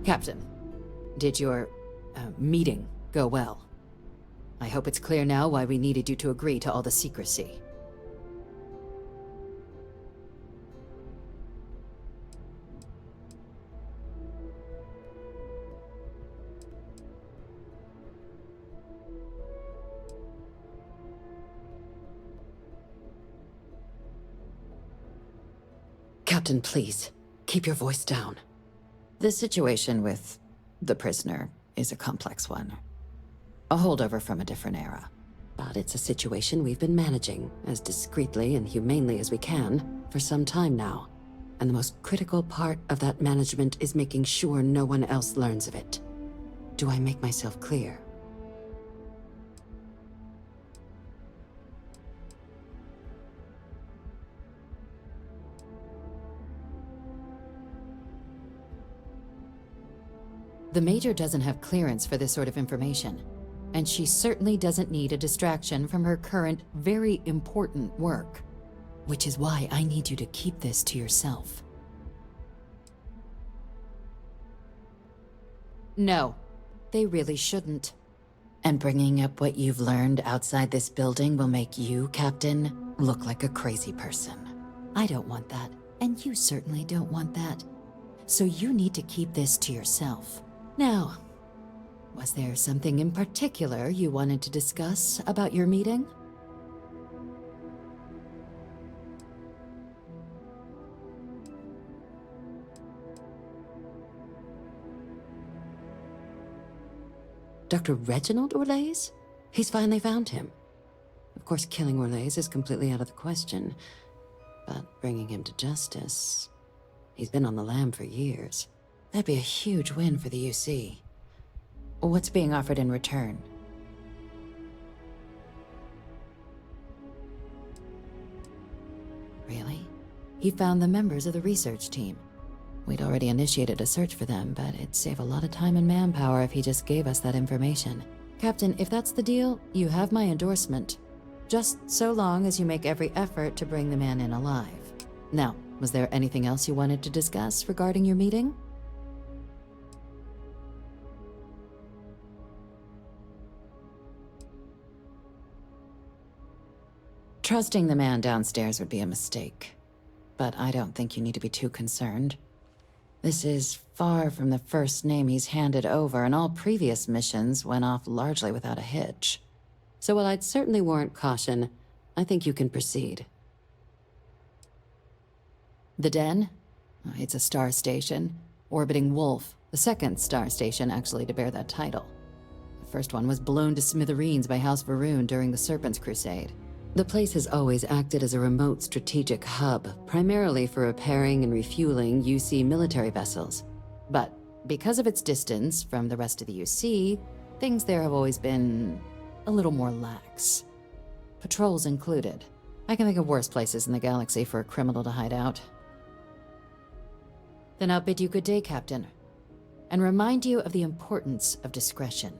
Captain, did your meeting go well? I hope it's clear now why we needed you to agree to all the secrecy. Captain, please, keep your voice down. The situation with the prisoner is a complex one. A holdover from a different era. But it's a situation we've been managing as discreetly and humanely as we can for some time now. And the most critical part of that management is making sure no one else learns of it. Do I make myself clear? The Major doesn't have clearance for this sort of information, and she certainly doesn't need a distraction from her current, very important work. Which is why I need you to keep this to yourself. No, they really shouldn't. And bringing up what you've learned outside this building will make you, Captain, look like a crazy person. I don't want that, and you certainly don't want that. So you need to keep this to yourself. Now, was there something in particular you wanted to discuss about your meeting? Dr. Reginald Orlaise? He's finally found him. Of course, killing Orlaise is completely out of the question, but bringing him to justice... He's been on the lam for years. That'd be a huge win for the UC. What's being offered in return? Really? He found the members of the research team. We'd already initiated a search for them, but it'd save a lot of time and manpower if he just gave us that information. Captain, if that's the deal, you have my endorsement. Just so long as you make every effort to bring the man in alive. Now, was there anything else you wanted to discuss regarding your meeting? Trusting the man downstairs would be a mistake. But I don't think you need to be too concerned. This is far from the first name he's handed over, and all previous missions went off largely without a hitch. So while I'd certainly warrant caution, I think you can proceed. The Den? It's a star station. Orbiting Wolf, the second star station actually to bear that title. The first one was blown to smithereens by House Varun during the Serpent's Crusade. The place has always acted as a remote strategic hub, primarily for repairing and refueling UC military vessels. But because of its distance from the rest of the UC, things there have always been a little more lax. Patrols included. I can think of worse places in the galaxy for a criminal to hide out. Then I'll bid you good day, Captain, and remind you of the importance of discretion.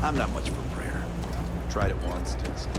I'm not much for prayer. Tried it once, just...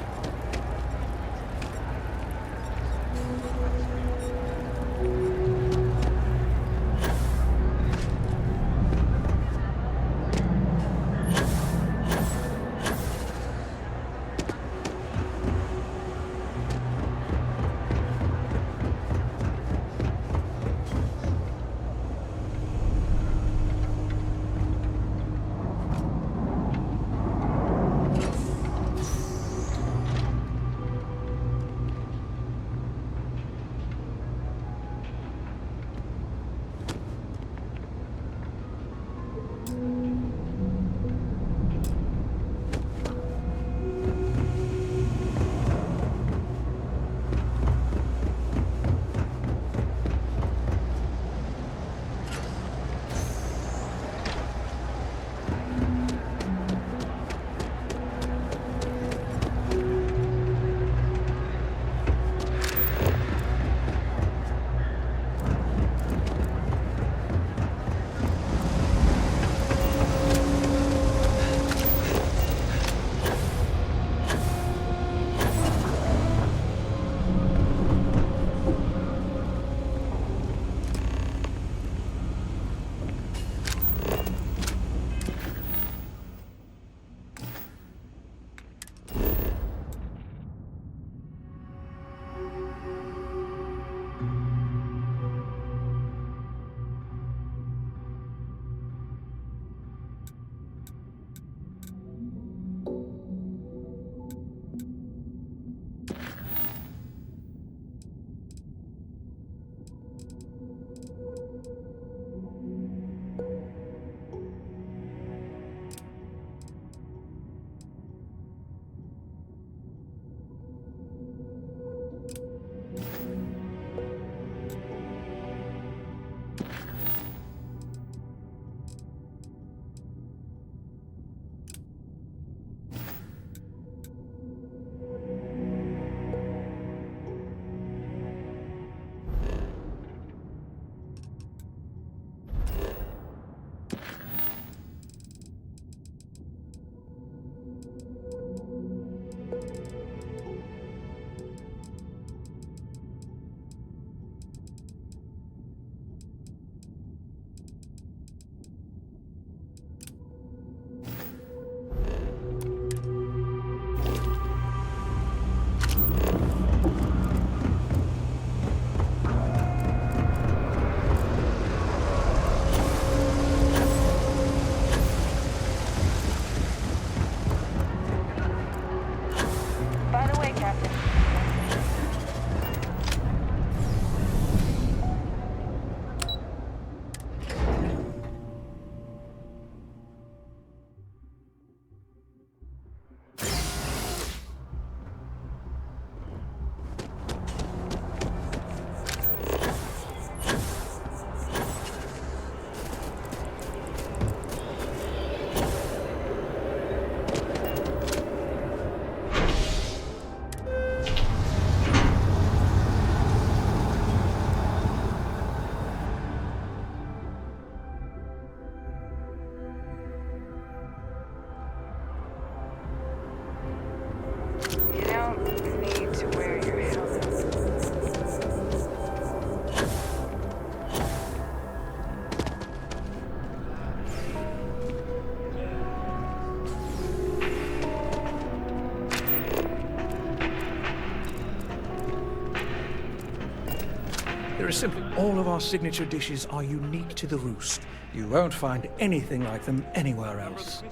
There is simply all of our signature dishes are unique to the Roost. You won't find anything like them anywhere else.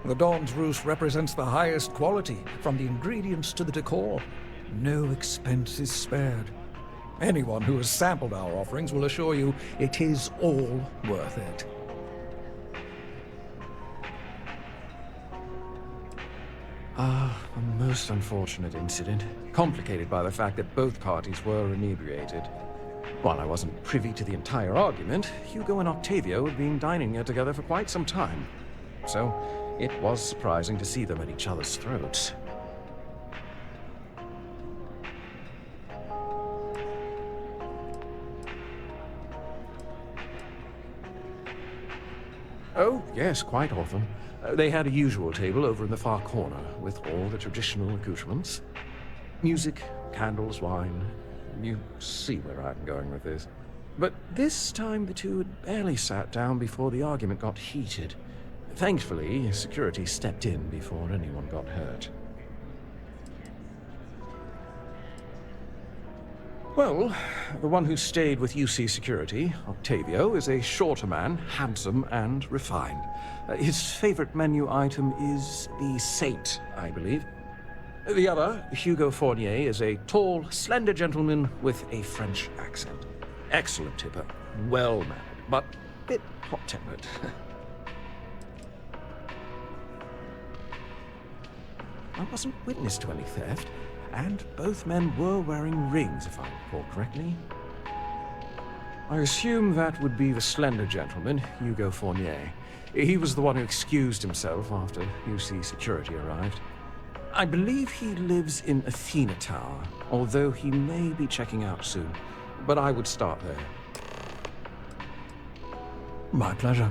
The Dawn's Roost represents the highest quality, from the ingredients to the decor. No expense is spared. Anyone who has sampled our offerings will assure you it is all worth it. A most unfortunate incident, complicated by the fact that both parties were inebriated. While I wasn't privy to the entire argument, Hugo and Octavio had been dining here together for quite some time. So, it was surprising to see them at each other's throats. Oh, yes, quite often. They had a usual table over in the far corner, with all the traditional accoutrements. Music, candles, wine. You see where I'm going with this. But this time the two had barely sat down before the argument got heated. Thankfully, security stepped in before anyone got hurt. Well, the one who stayed with UC Security, Octavio, is a shorter man, handsome and refined. His favorite menu item is the Saint, I believe. The other, Hugo Fournier, is a tall, slender gentleman with a French accent. Excellent tipper, well-mannered, but a bit hot-tempered. I wasn't witness to any theft, and both men were wearing rings, if I recall correctly. I assume that would be the slender gentleman, Hugo Fournier. He was the one who excused himself after UC Security arrived. I believe he lives in Athena Tower, although he may be checking out soon. But I would start there. My pleasure.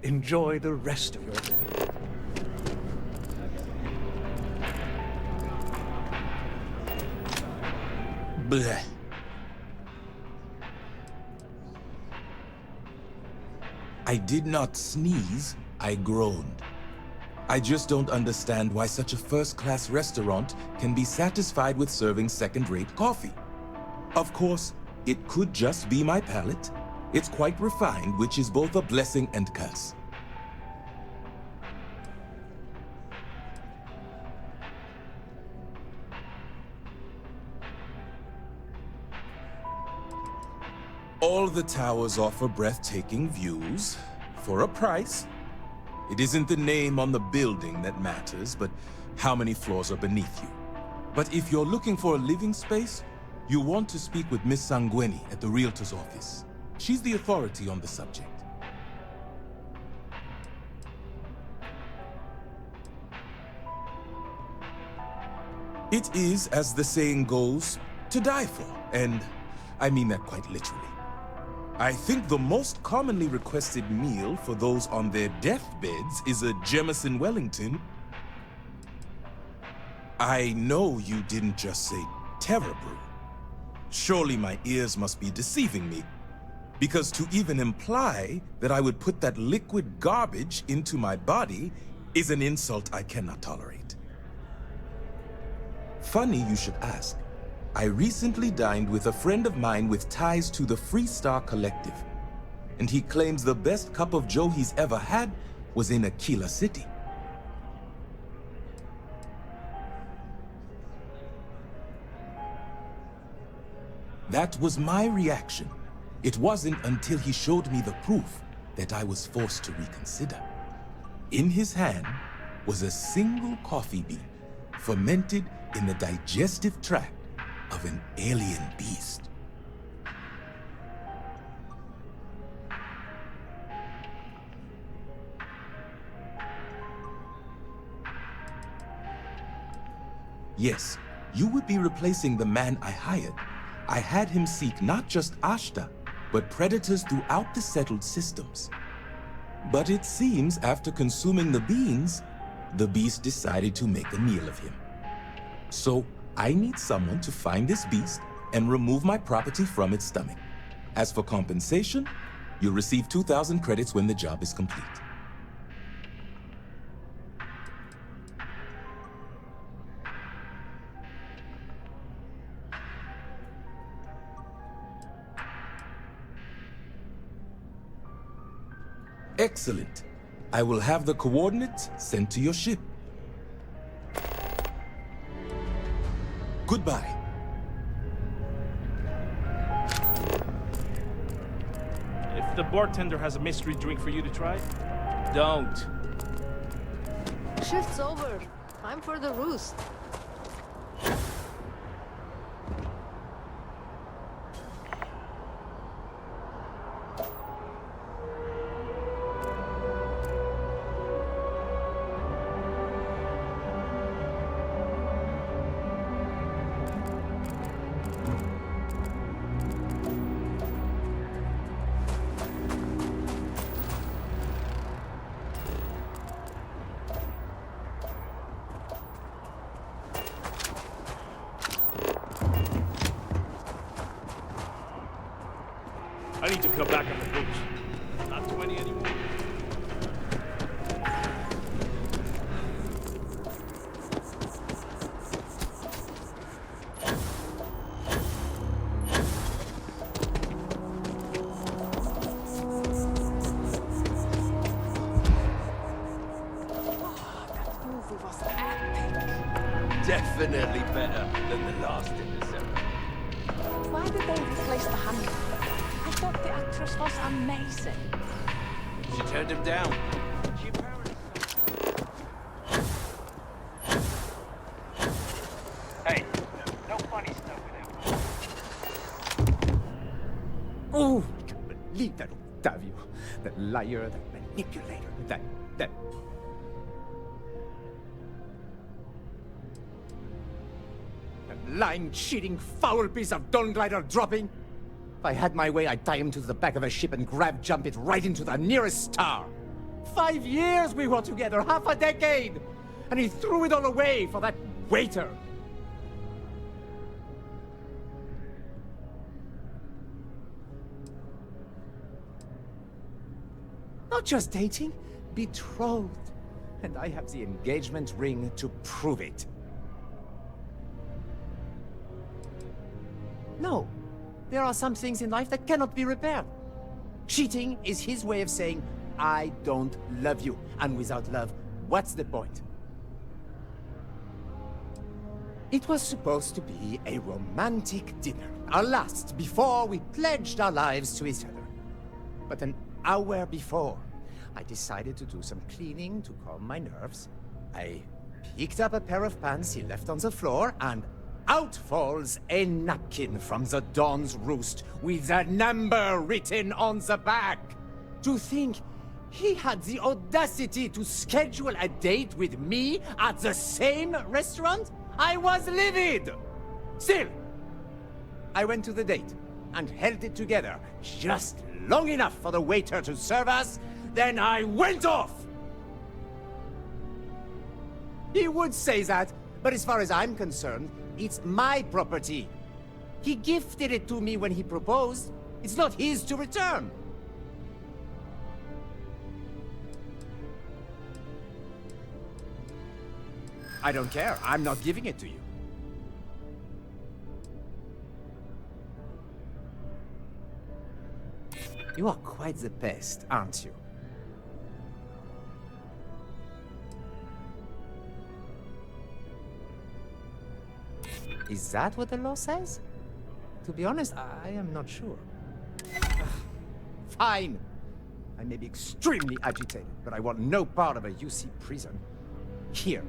Enjoy the rest of your day. Bleh. I did not sneeze, I groaned. I just don't understand why such a first-class restaurant can be satisfied with serving second-rate coffee. Of course, it could just be my palate. It's quite refined, which is both a blessing and curse. All the towers offer breathtaking views, for a price. It isn't the name on the building that matters, but how many floors are beneath you. But if you're looking for a living space, you want to speak with Miss Sanguini at the Realtor's office. She's the authority on the subject. It is, as the saying goes, to die for, and I mean that quite literally. I think the most commonly requested meal for those on their deathbeds is a Jemison Wellington. I know you didn't just say terror brew. Surely my ears must be deceiving me. Because to even imply that I would put that liquid garbage into my body is an insult I cannot tolerate. Funny you should ask. I recently dined with a friend of mine with ties to the Freestar Collective, and he claims the best cup of joe he's ever had was in Aquila City. That was my reaction. It wasn't until he showed me the proof that I was forced to reconsider. In his hand was a single coffee bean, fermented in the digestive tract of an alien beast. Yes, you would be replacing the man I hired. I had him seek not just Ashta, but predators throughout the settled systems. But it seems after consuming the beans, the beast decided to make a meal of him. So I need someone to find this beast and remove my property from its stomach. As for compensation, you'll receive 2,000 credits when the job is complete. Excellent. I will have the coordinates sent to your ship. Goodbye. If the bartender has a mystery drink for you to try, don't. Shift's over. Time for the roost. I need to cut back on the booze. Not 20 anymore. Definitely better than the last interceptor. Why did they replace the handler? I thought the actress was amazing. She turned him down. Hey, no funny stuff with him. Oh, I can't believe that Octavio. That liar, that manipulator, that... lying, cheating, foul piece of Dawn Glider dropping. If I had my way, I'd tie him to the back of a ship and jump it right into the nearest star. 5 years we were together, half a decade! And he threw it all away for that waiter. Not just dating, betrothed. And I have the engagement ring to prove it. No. There are some things in life that cannot be repaired. Cheating is his way of saying, I don't love you. And without love, what's the point? It was supposed to be a romantic dinner. Our last, before we pledged our lives to each other. But an hour before, I decided to do some cleaning to calm my nerves. I picked up a pair of pants he left on the floor, and out falls a napkin from the Dawn's Roost with a number written on the back. To think he had the audacity to schedule a date with me at the same restaurant? I was livid! Still, I went to the date and held it together just long enough for the waiter to serve us, then I went off! He would say that, but as far as I'm concerned, it's my property. He gifted it to me when he proposed. It's not his to return. I don't care. I'm not giving it to you. You are quite the pest, aren't you? Is that what the law says? To be honest, I am not sure. Fine. I may be extremely agitated, but I want no part of a UC prison. Here.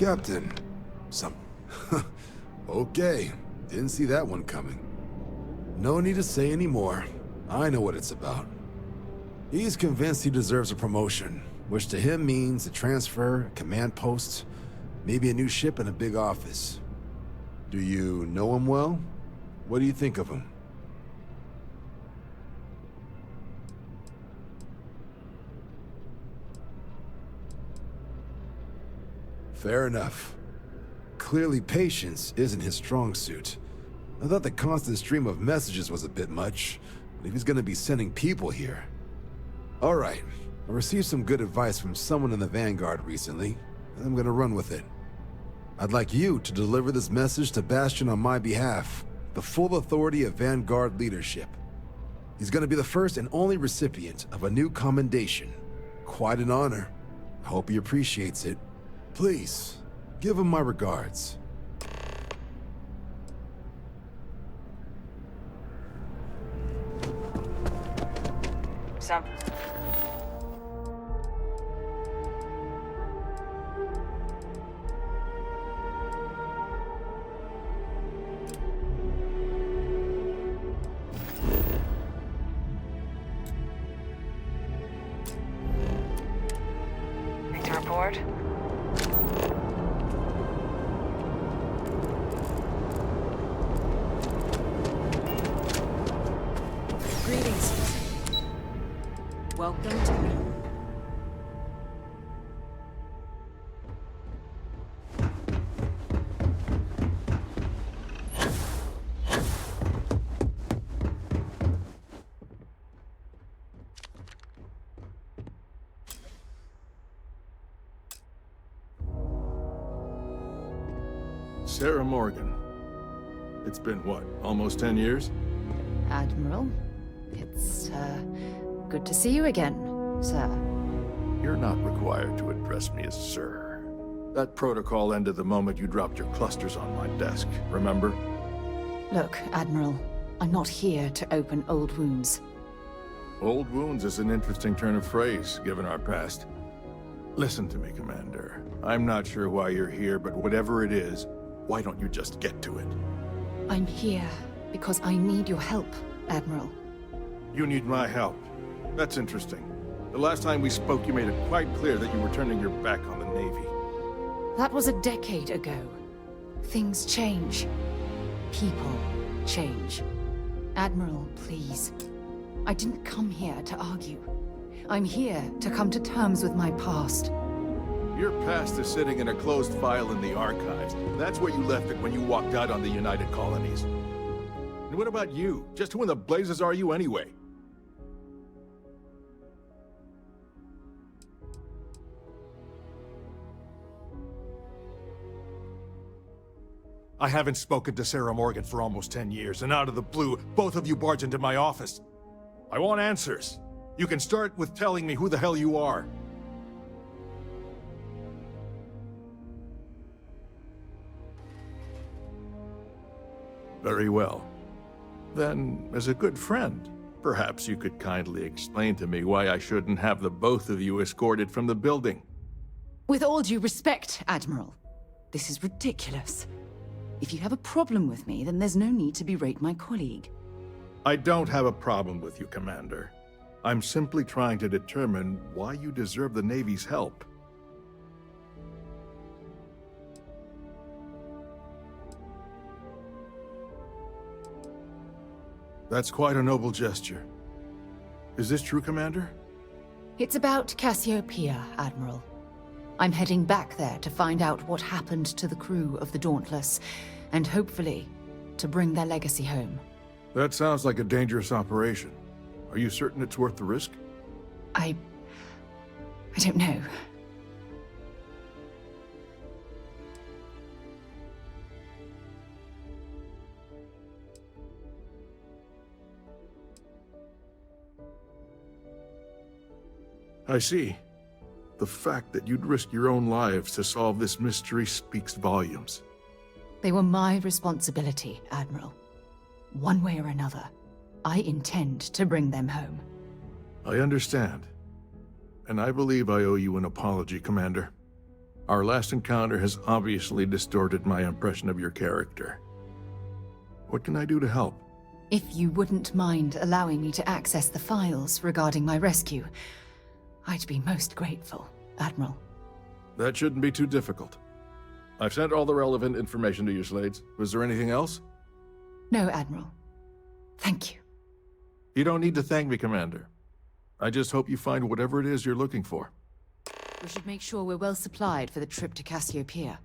Captain. Okay, didn't see that one coming. No need to say any more. I know what it's about. He's convinced he deserves a promotion, which to him means a transfer, a command post, maybe a new ship and a big office. Do you know him well? What do you think of him? Fair enough. Clearly patience isn't his strong suit. I thought the constant stream of messages was a bit much, but if he's gonna be sending people here... Alright, I received some good advice from someone in the Vanguard recently, and I'm gonna run with it. I'd like you to deliver this message to Bastion on my behalf, the full authority of Vanguard leadership. He's gonna be the first and only recipient of a new commendation. Quite an honor. I hope he appreciates it. Please, give him my regards. Sam. Need to report? Greetings. Welcome to... Sarah Morgan. It's been, what, almost 10 years? Admiral, it's, good to see you again, sir. You're not required to address me as sir. That protocol ended the moment you dropped your clusters on my desk, remember? Look, Admiral, I'm not here to open old wounds. Old wounds is an interesting turn of phrase, given our past. Listen to me, Commander. I'm not sure why you're here, but whatever it is, why don't you just get to it? I'm here because I need your help, Admiral. You need my help. That's interesting. The last time we spoke, you made it quite clear that you were turning your back on the Navy. That was a decade ago. Things change. People change. Admiral, please. I didn't come here to argue. I'm here to come to terms with my past. Your past is sitting in a closed file in the archives. That's where you left it when you walked out on the United Colonies. And what about you? Just who in the blazes are you anyway? I haven't spoken to Sarah Morgan for almost 10 years, and out of the blue, both of you barge into my office. I want answers. You can start with telling me who the hell you are. Very well. Then, as a good friend, perhaps you could kindly explain to me why I shouldn't have the both of you escorted from the building. With all due respect, Admiral, this is ridiculous. If you have a problem with me, then there's no need to berate my colleague. I don't have a problem with you, Commander. I'm simply trying to determine why you deserve the Navy's help. That's quite a noble gesture. Is this true, Commander? It's about Cassiopeia, Admiral. I'm heading back there to find out what happened to the crew of the Dauntless, and hopefully, to bring their legacy home. That sounds like a dangerous operation. Are you certain it's worth the risk? I don't know. I see. The fact that you'd risk your own lives to solve this mystery speaks volumes. They were my responsibility, Admiral. One way or another, I intend to bring them home. I understand. And I believe I owe you an apology, Commander. Our last encounter has obviously distorted my impression of your character. What can I do to help? If you wouldn't mind allowing me to access the files regarding my rescue, I'd be most grateful, Admiral. That shouldn't be too difficult. I've sent all the relevant information to you, Slades. Was there anything else? No, Admiral. Thank you. You don't need to thank me, Commander. I just hope you find whatever it is you're looking for. We should make sure we're well supplied for the trip to Cassiopeia.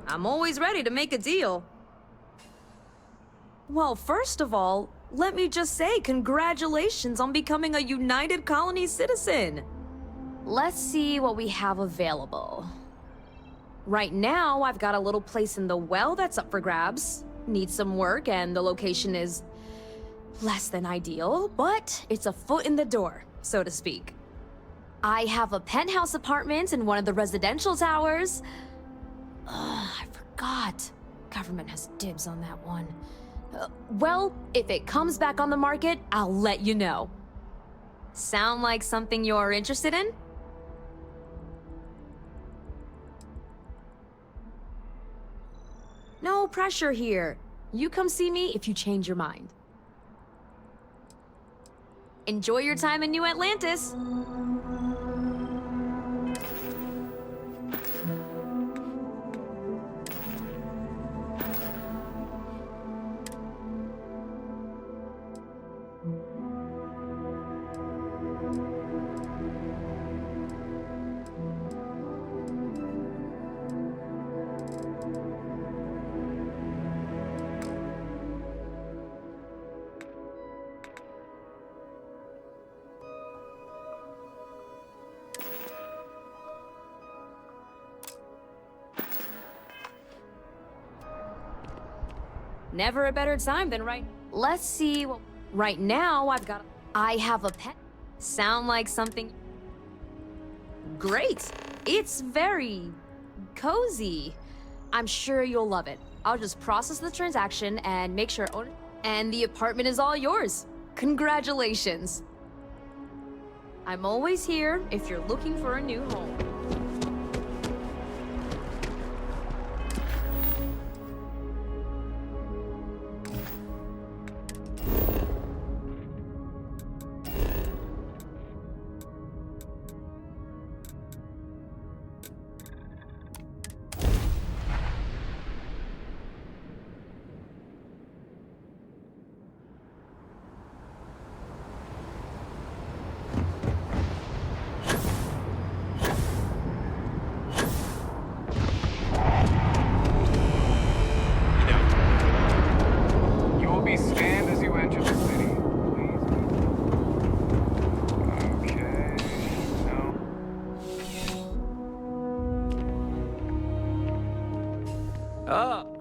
I'm always ready to make a deal. Well, first of all, let me just say congratulations on becoming a United Colony citizen. Let's see what we have available. Right now, I've got a little place in the well that's up for grabs. Needs some work, and the location is less than ideal, but it's a foot in the door, so to speak. I have a penthouse apartment in one of the residential towers. I forgot. Government has dibs on that one. Well, if it comes back on the market, I'll let you know. Sound like something you're interested in? No pressure here. You come see me if you change your mind. Enjoy your time in New Atlantis. Never a better time than right. Let's see what. Right now, I have a pet. Sound like something. Great. It's very cozy. I'm sure you'll love it. I'll just process the transaction and make sure owner. And the apartment is all yours. Congratulations. I'm always here if you're looking for a new home.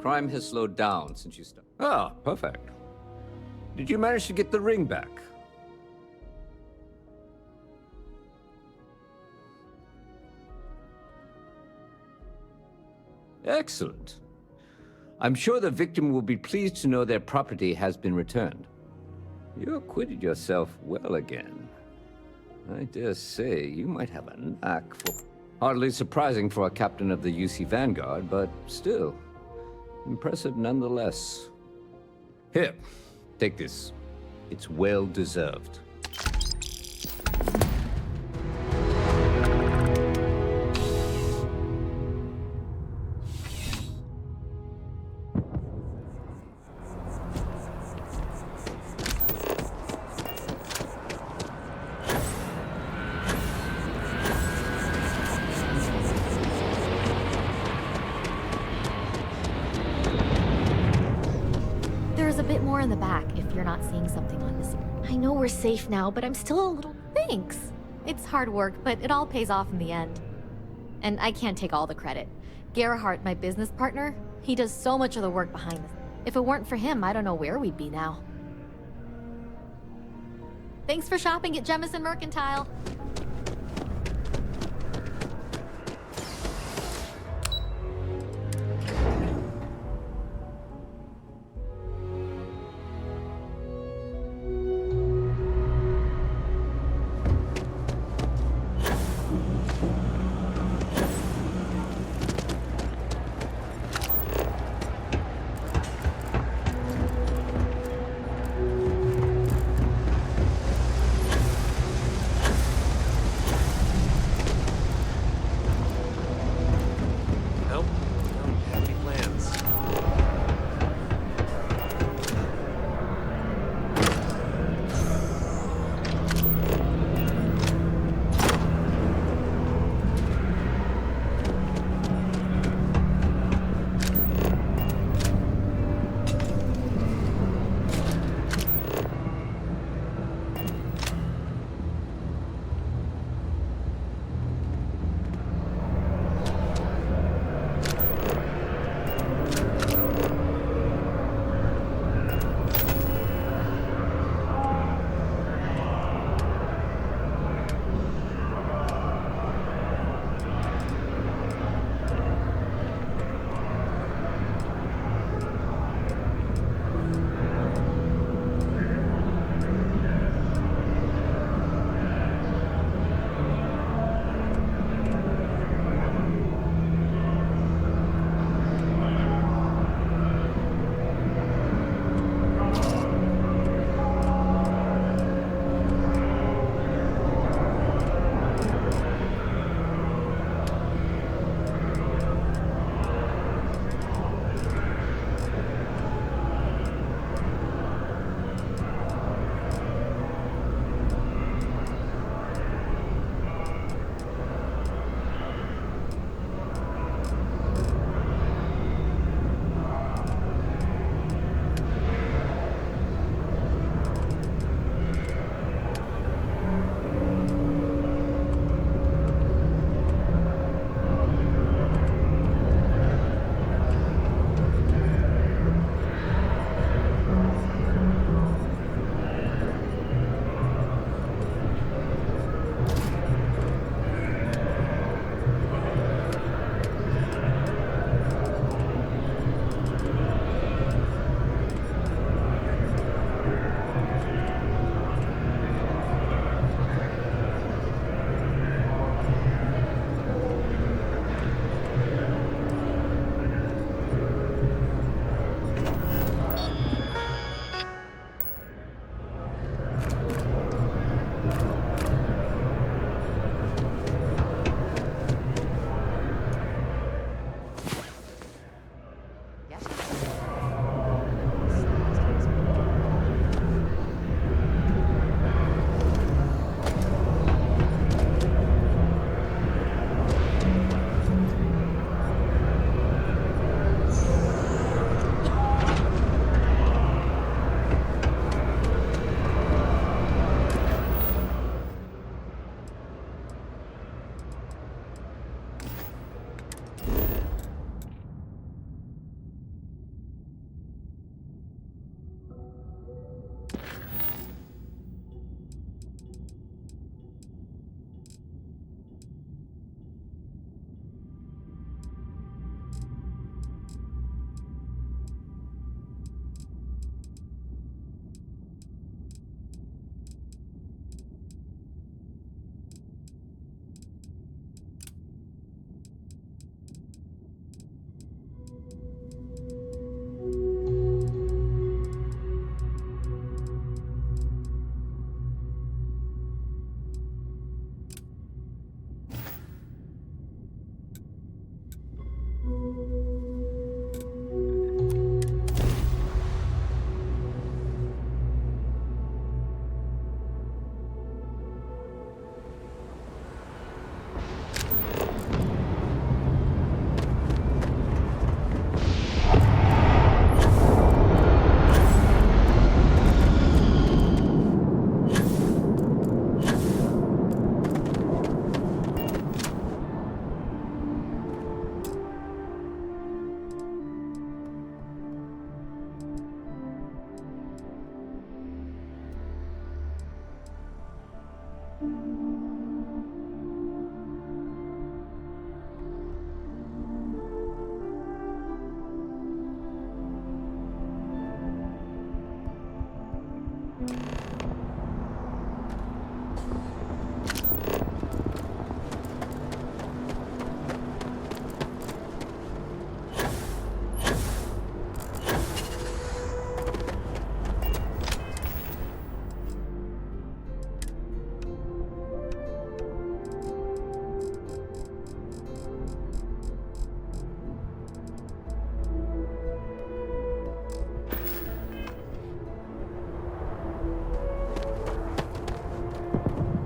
Crime has slowed down since you started. Ah, perfect. Did you manage to get the ring back? Excellent. I'm sure the victim will be pleased to know their property has been returned. You acquitted yourself well again. I dare say you might have a knack for... Hardly surprising for a captain of the UC Vanguard, but still, impressive nonetheless. Here, take this. It's well deserved. There's a bit more in the back if you're not seeing something on this. I know we're safe now, but I'm still a little... Thanks. It's hard work, but it all pays off in the end. And I can't take all the credit. Gerhardt, my business partner, he does so much of the work behind this. If it weren't for him, I don't know where we'd be now. Thanks for shopping at Jemison Mercantile.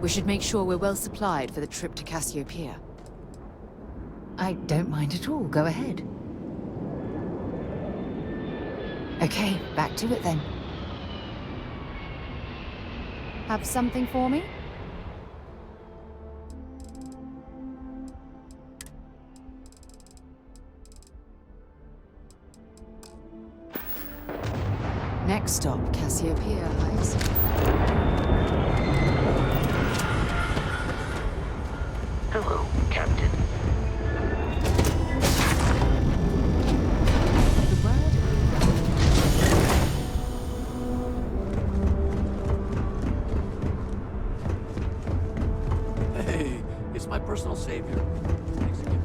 We should make sure we're well supplied for the trip to Cassiopeia. I don't mind at all. Go ahead. Okay, back to it then. Have something for me? Next stop, Cassiopeia Heights. Hello, Captain. Hey, it's my personal savior. Thanks again.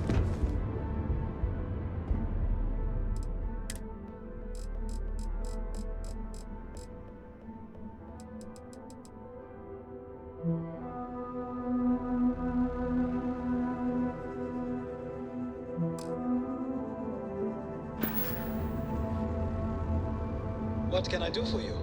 What can I do for you?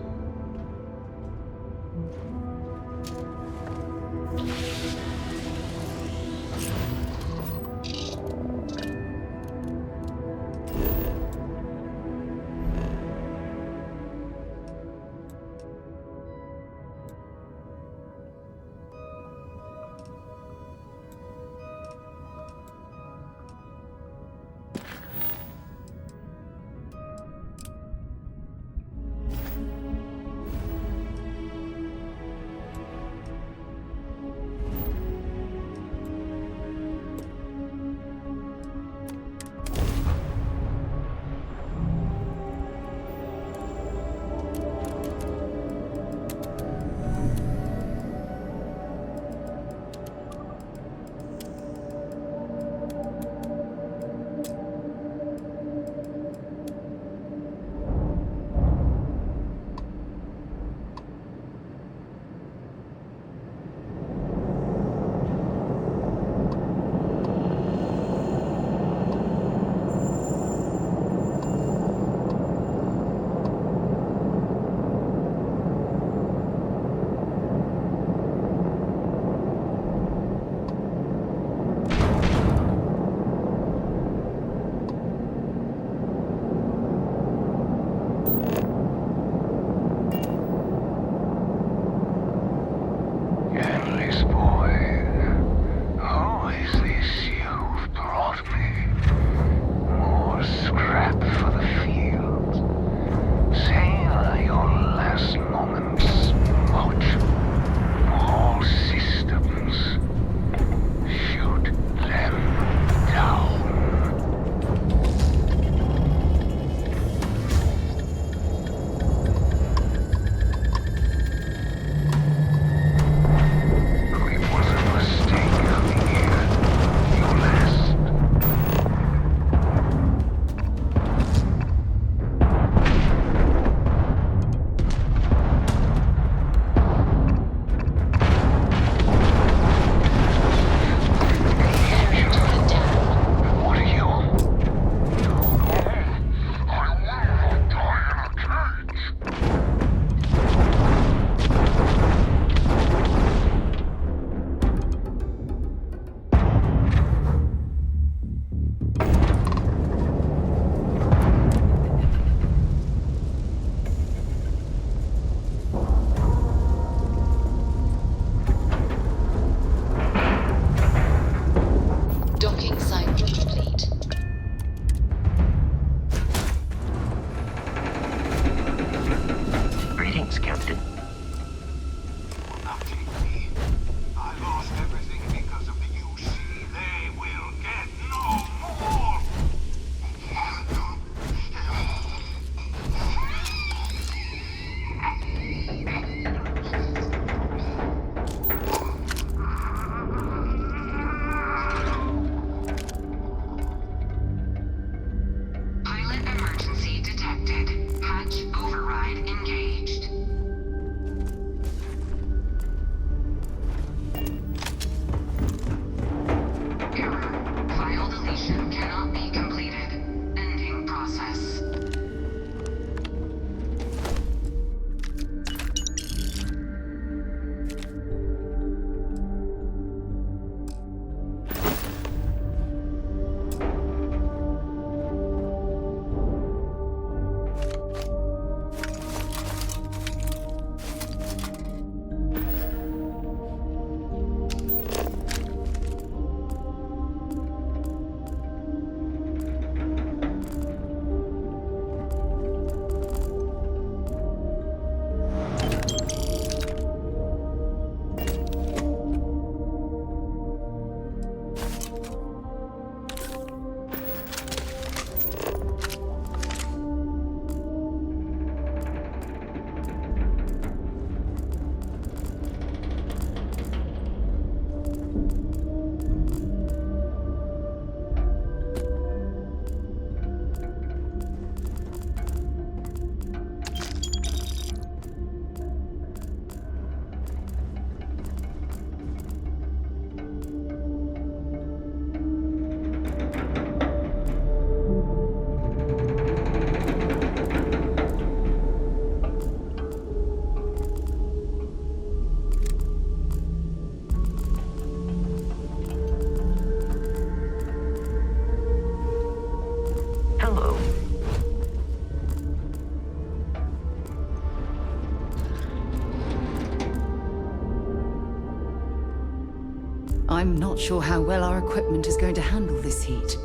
I'm not sure how well our equipment is going to handle this heat.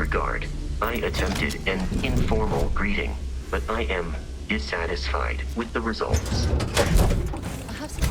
regard. I attempted an informal greeting, but I am dissatisfied with the results. I'll have some...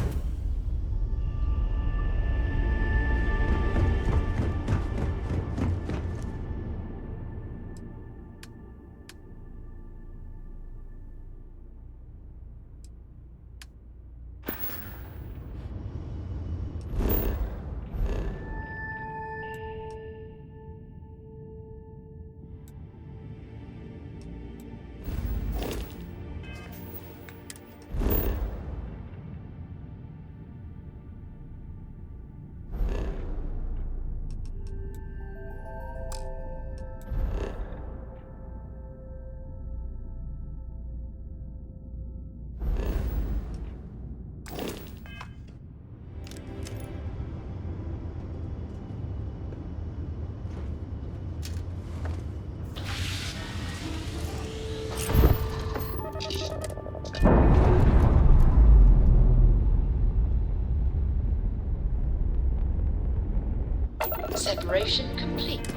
Separation complete.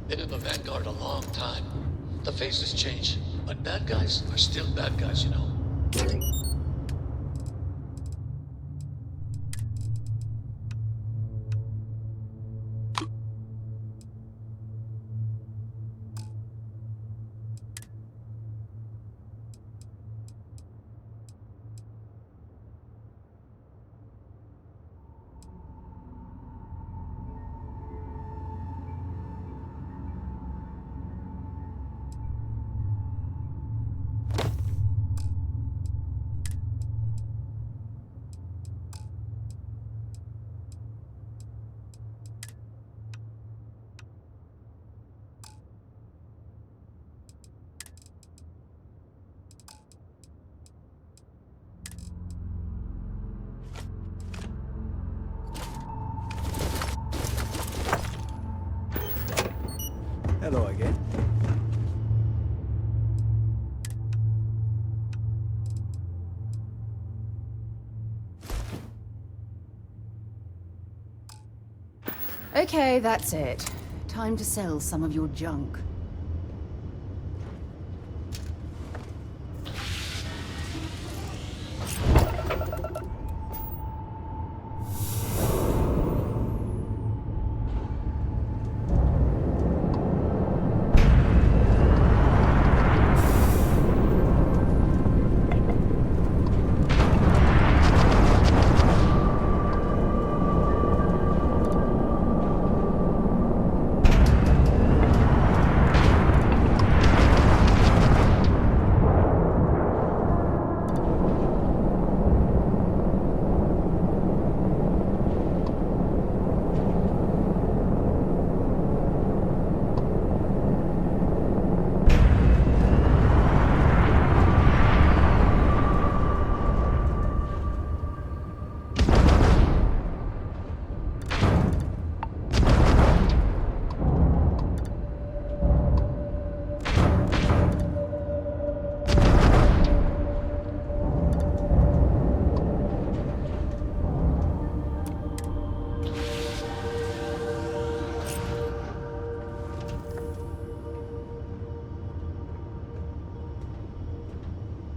Been in the Vanguard a long time. The faces change, but bad guys are still bad guys, you know. Hello again. Okay, that's it. Time to sell some of your junk.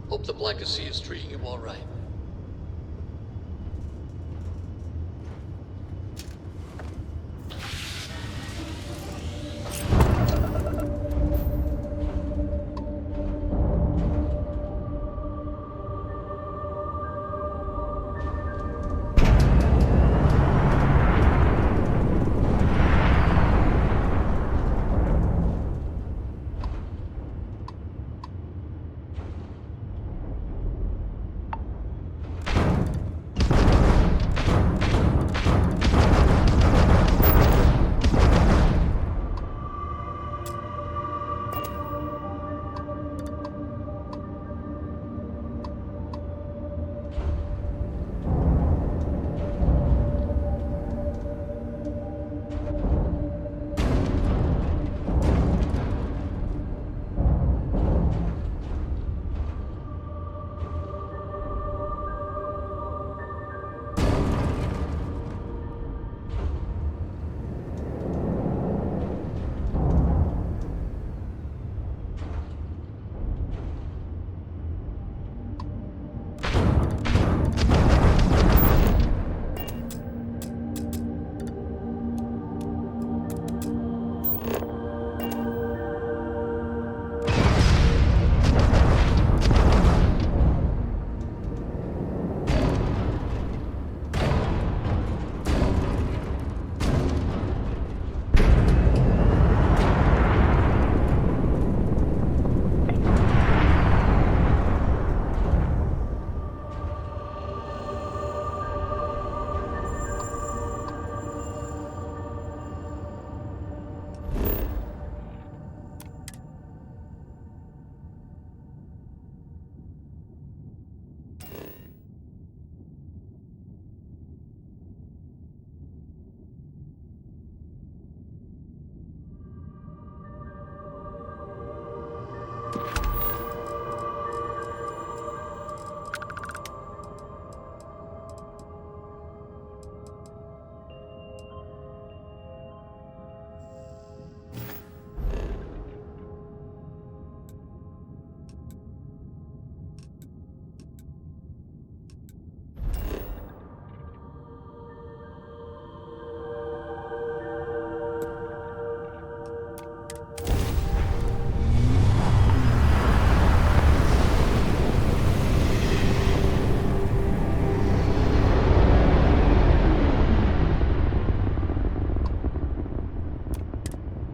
Hope the Black Sea is treating you all right.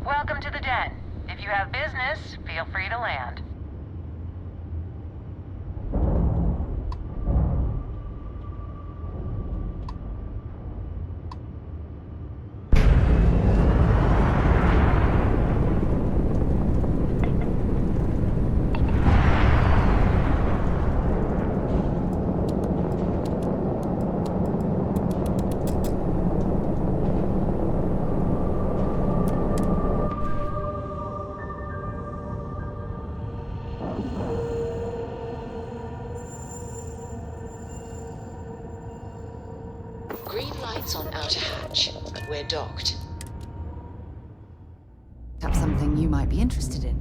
Welcome to the den. If you have business, feel free to land. outer hatch. We're docked. That's something you might be interested in.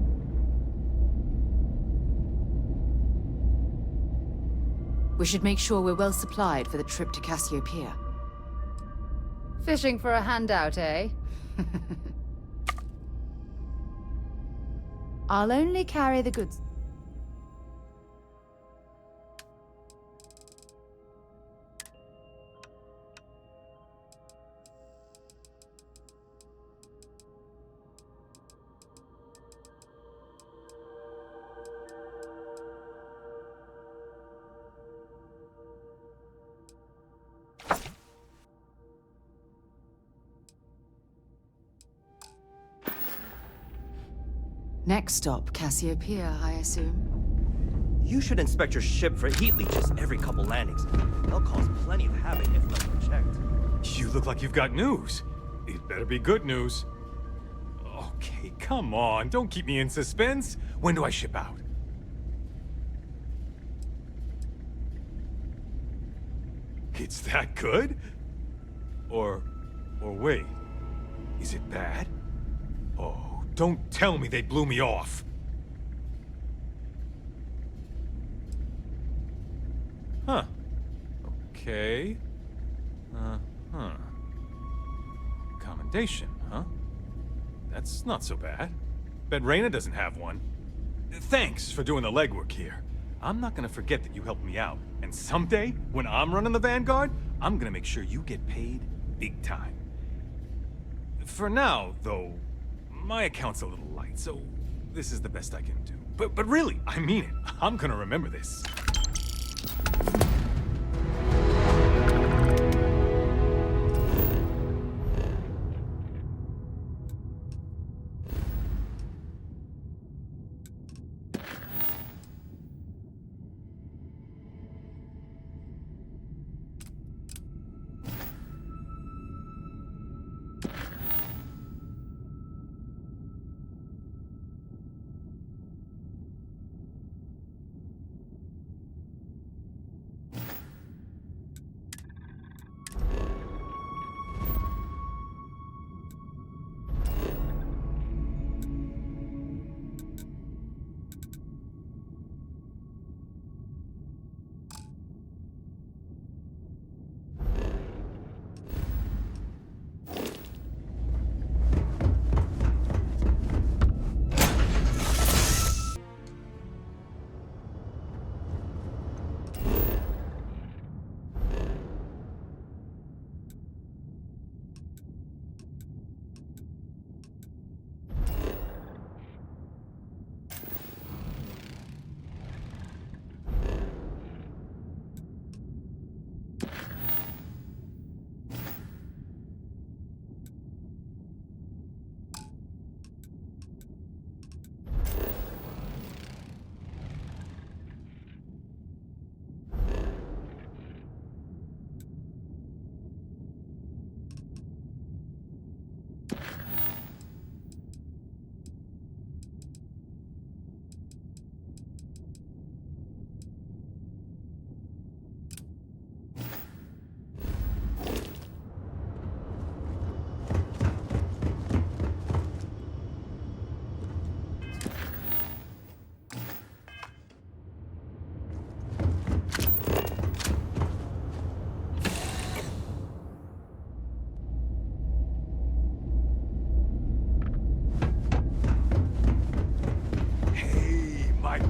We should make sure we're well supplied for the trip to Cassiopeia. Fishing for a handout, eh? I'll only carry the goods. Next stop, Cassiopeia, I assume. You should inspect your ship for heat leeches every couple landings. They'll cause plenty of havoc if left unchecked. You look like you've got news. It better be good news. Okay, come on. Don't keep me in suspense. When do I ship out? It's that good? Or wait. Is it bad? Oh, don't tell me they blew me off. Huh. Okay. Commendation, huh? That's not so bad. Bet Reyna doesn't have one. Thanks for doing the legwork here. I'm not gonna forget that you helped me out. And someday, when I'm running the Vanguard, I'm gonna make sure you get paid big time. For now, though, my account's a little light, so this is the best I can do. But really, I mean it. I'm gonna remember this.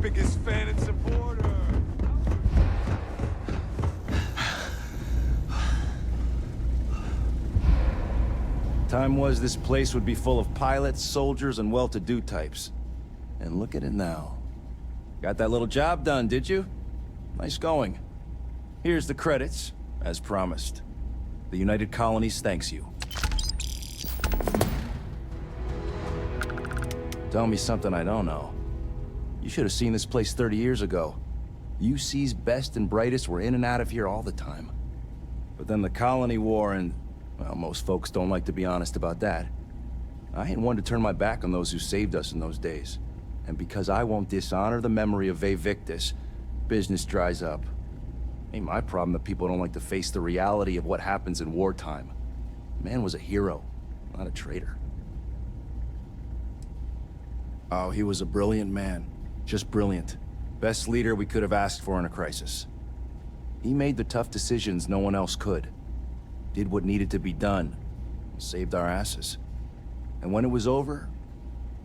Biggest fan and supporter. Time was this place would be full of pilots, soldiers, and well-to-do types. And look at it now. Got that little job done, did you? Nice going. Here's the credits, as promised. The United Colonies thanks you. Tell me something I don't know. You should have seen this place 30 years ago. UC's best and brightest were in and out of here all the time. But then the Colony War and, well, most folks don't like to be honest about that. I ain't one to turn my back on those who saved us in those days. And because I won't dishonor the memory of Vae Victis, business dries up. Ain't my problem that people don't like to face the reality of what happens in wartime. Man was a hero, not a traitor. Oh, he was a brilliant man. Just brilliant. Best leader we could have asked for in a crisis. He made the tough decisions no one else could. Did what needed to be done. Saved our asses. And when it was over,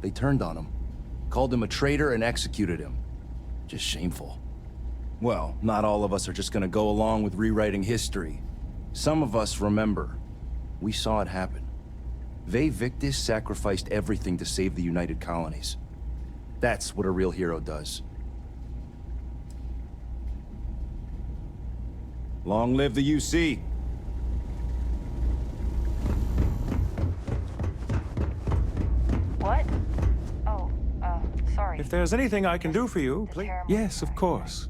they turned on him. Called him a traitor and executed him. Just shameful. Well, not all of us are just gonna go along with rewriting history. Some of us remember. We saw it happen. Vae Victis sacrificed everything to save the United Colonies. That's what a real hero does. Long live the UC! What? Oh, sorry. If there's anything I can do for you, please. Yes, of course.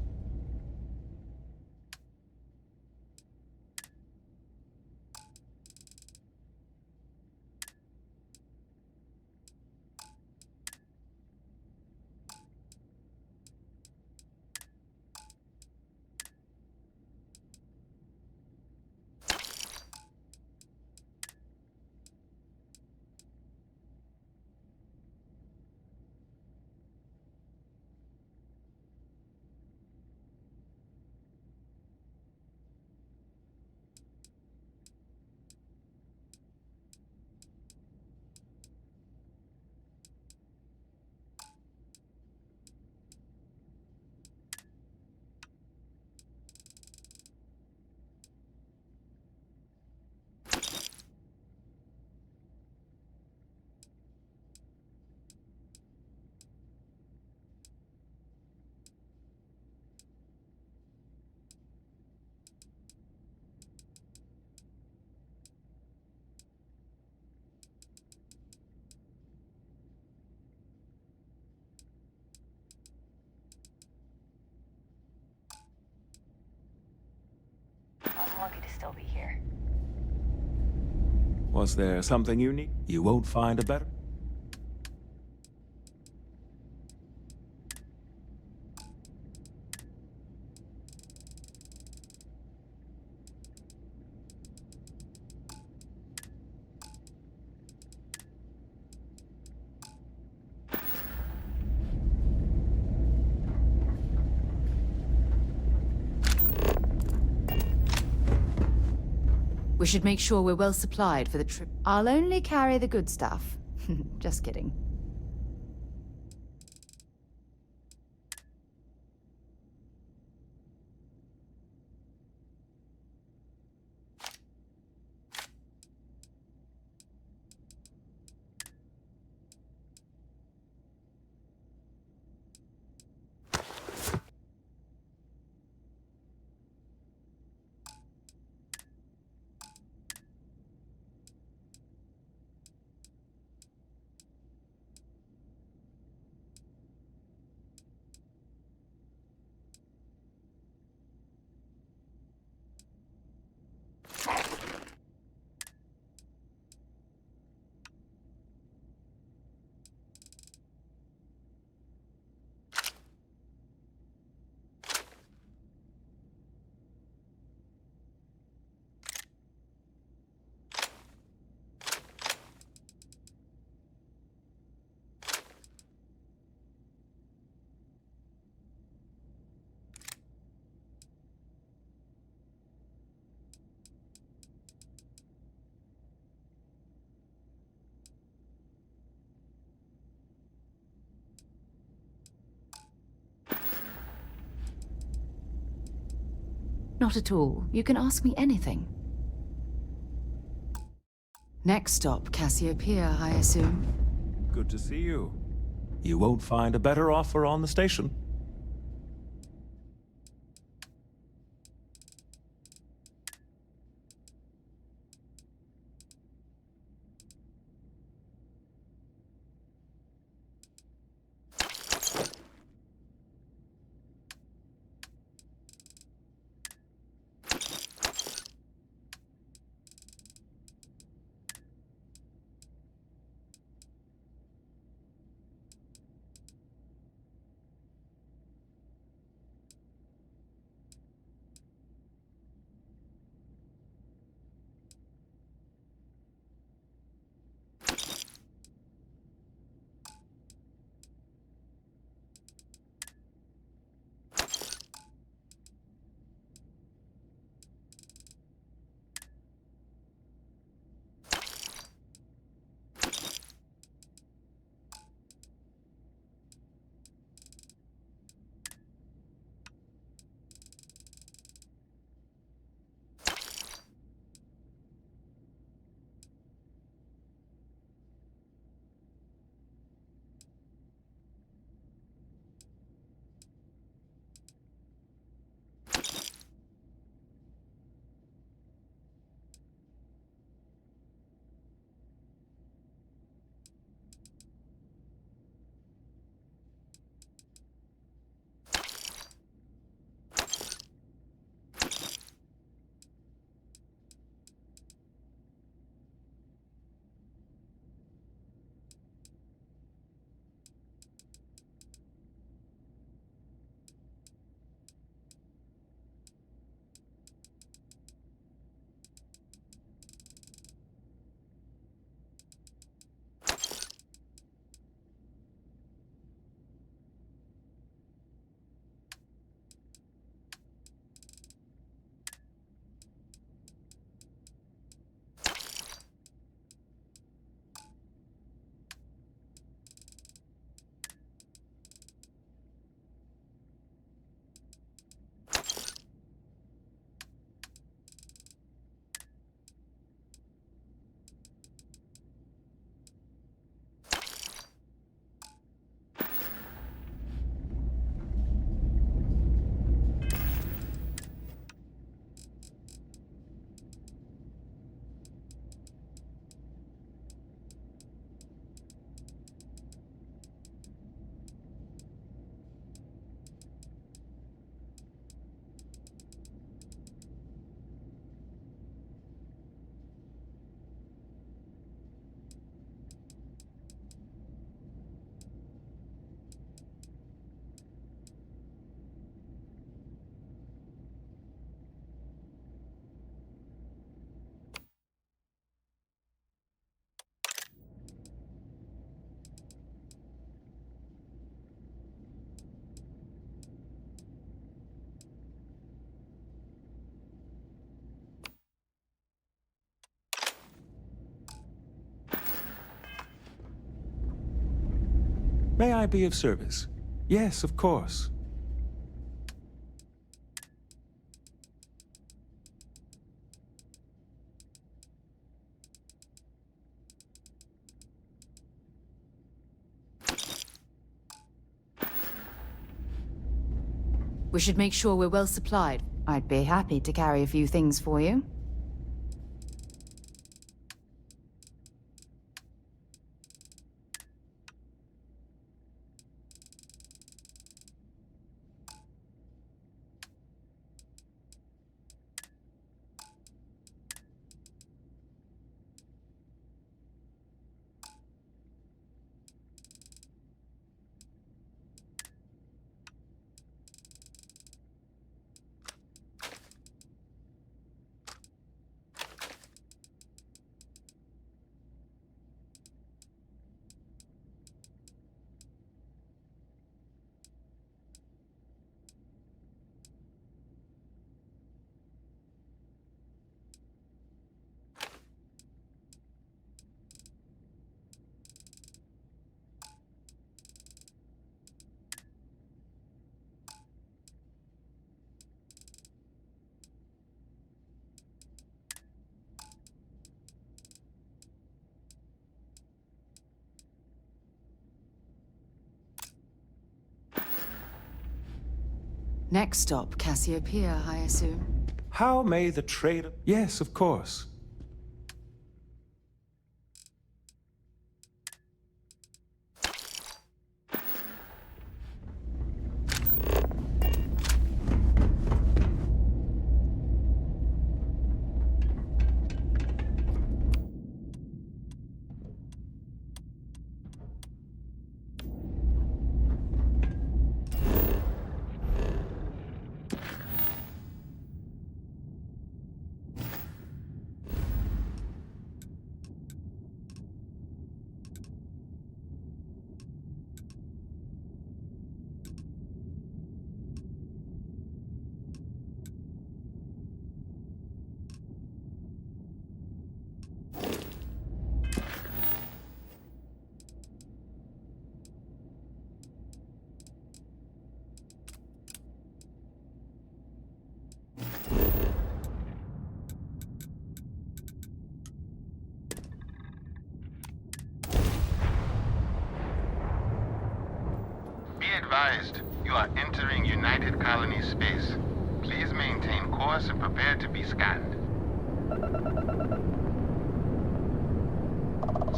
I'm lucky to still be here. Was there something you need? You won't find a better. We should make sure we're well supplied for the trip. I'll only carry the good stuff. Just kidding. Not at all. You can ask me anything. Next stop, Cassiopeia, I assume. Good to see you. You won't find a better offer on the station. May I be of service? Yes, of course. We should make sure we're well supplied. I'd be happy to carry a few things for you. Next stop, Cassiopeia, I assume. How may the trader... Yes, of course. Advised, you are entering United Colony space. Please maintain course and prepare to be scanned.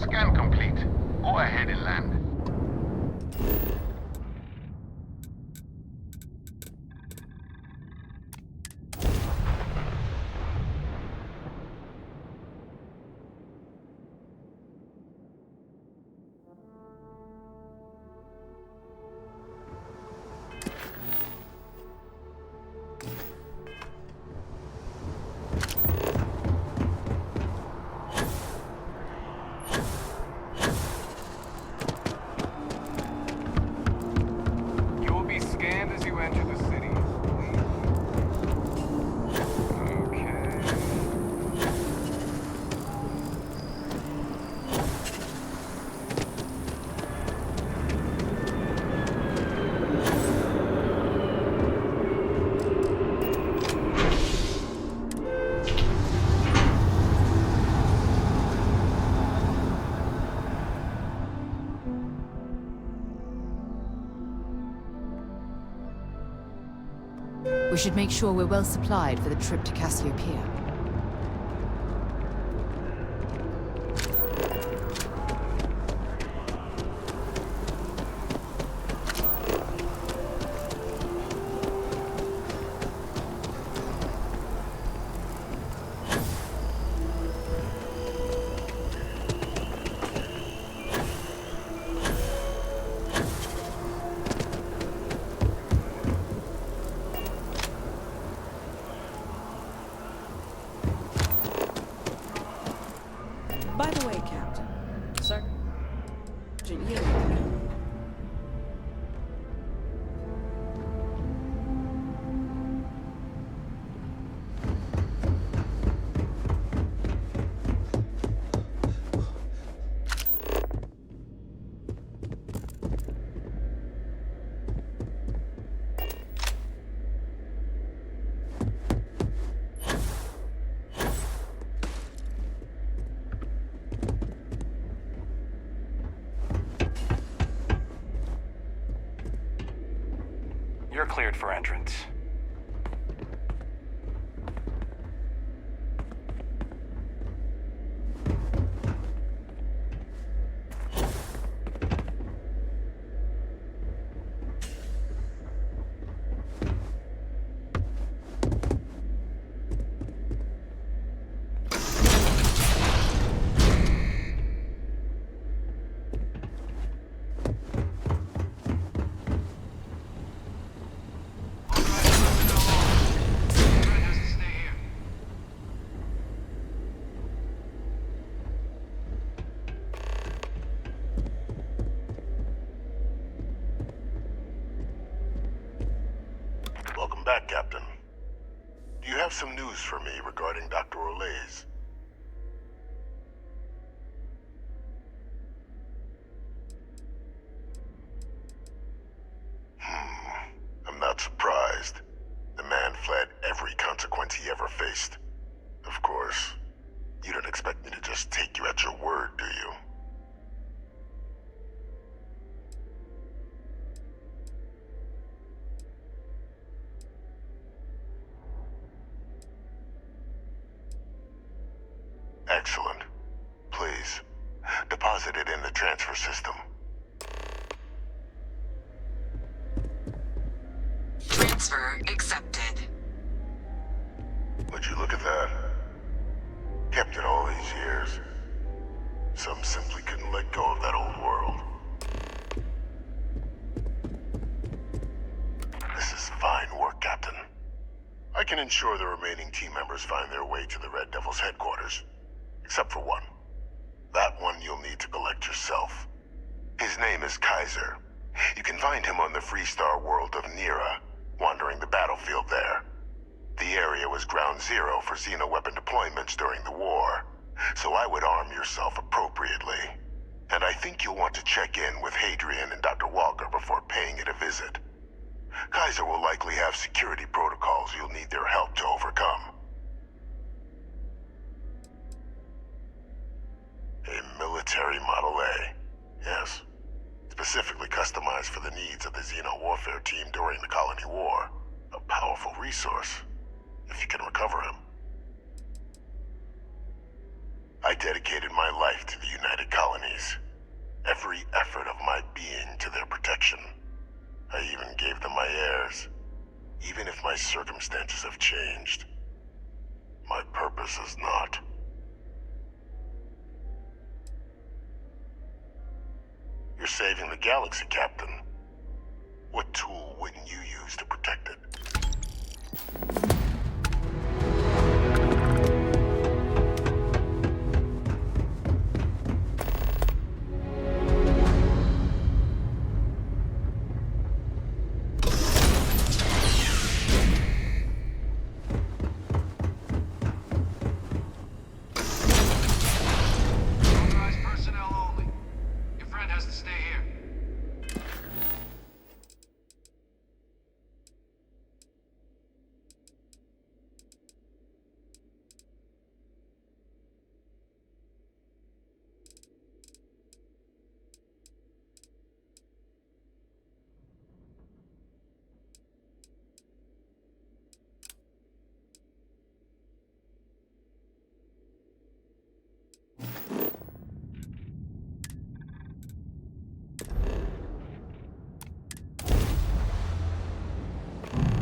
Scan complete. Go ahead and land. We should make sure we're well supplied for the trip to Cassiopeia. By the way, Captain. Sir? Yeah. you're cleared for entrance. Welcome back, Captain. Do you have some news for me regarding Dr. Olays? I'm not surprised. The man fled every consequence he ever faced. Of course, you don't expect me to just take you at your word, do you? Excellent. Please, deposit it in the transfer system. Transfer accepted. Would you look at that? Kept it all these years. Some simply couldn't let go of that old world. This is fine work, Captain. I can ensure the remaining team members find their way to the Red Devil's headquarters. Except for one. That one you'll need to collect yourself. His name is Kaiser. You can find him on the Freestar world of Nira, wandering the battlefield there. The area was ground zero for xeno-weapon deployments during the war, so I would arm yourself appropriately. And I think you'll want to check in with Hadrian and Dr. Walker before paying it a visit. Kaiser will likely have security protocols you'll need their help to overcome. A military Model A, yes. Specifically customized for the needs of the Xeno warfare team during the Colony War. A powerful resource, if you can recover him. I dedicated my life to the United Colonies. Every effort of my being to their protection. I even gave them my heirs. Even if my circumstances have changed. My purpose has not. You're saving the galaxy, Captain. What tool wouldn't you use to protect it?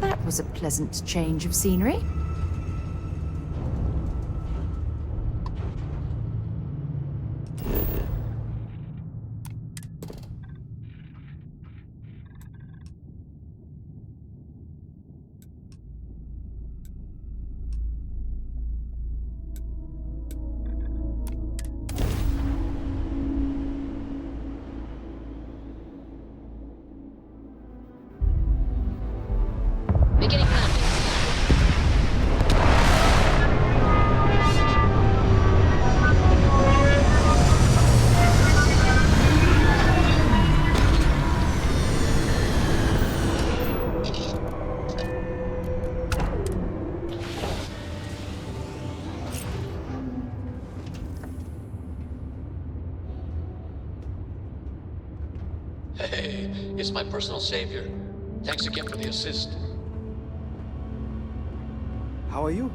That was a pleasant change of scenery. Beginning landing. Hey, it's my personal savior. Thanks again for the assist. How are you?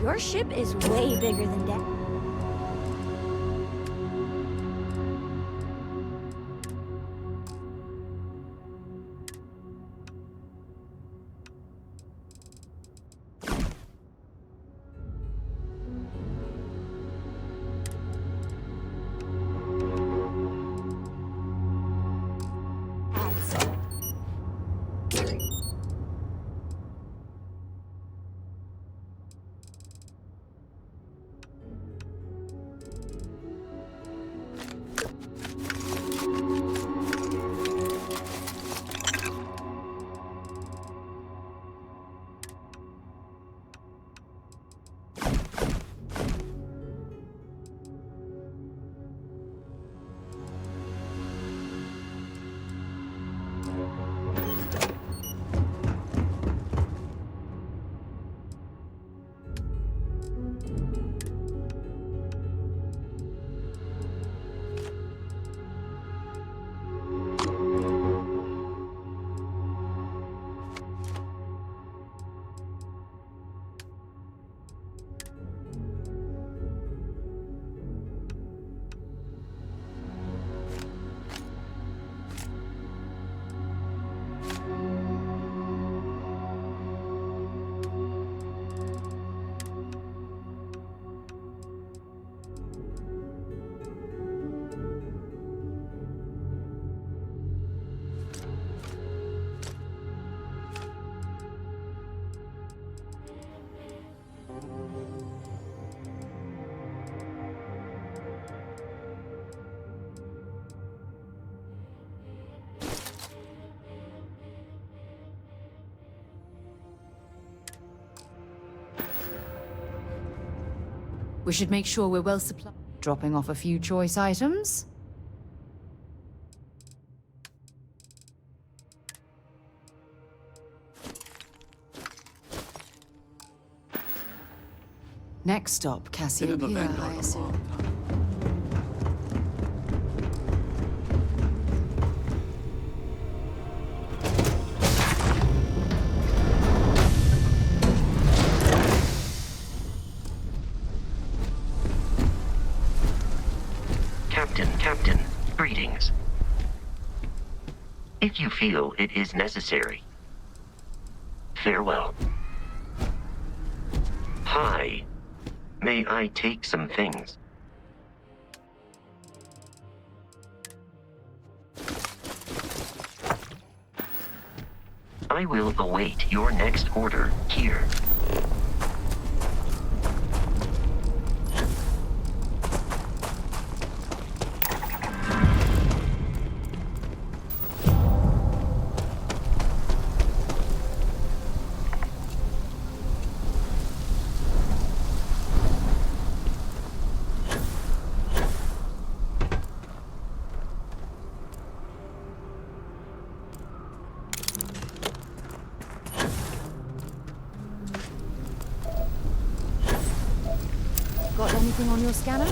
Your ship is way bigger than Dad. We should make sure we're well supplied. Dropping off a few choice items. Next stop, Cassiopeia, I assume. Captain, greetings. If you feel it is necessary, farewell. Hi. May I take some things? I will await your next order here. Got anything on your scanner?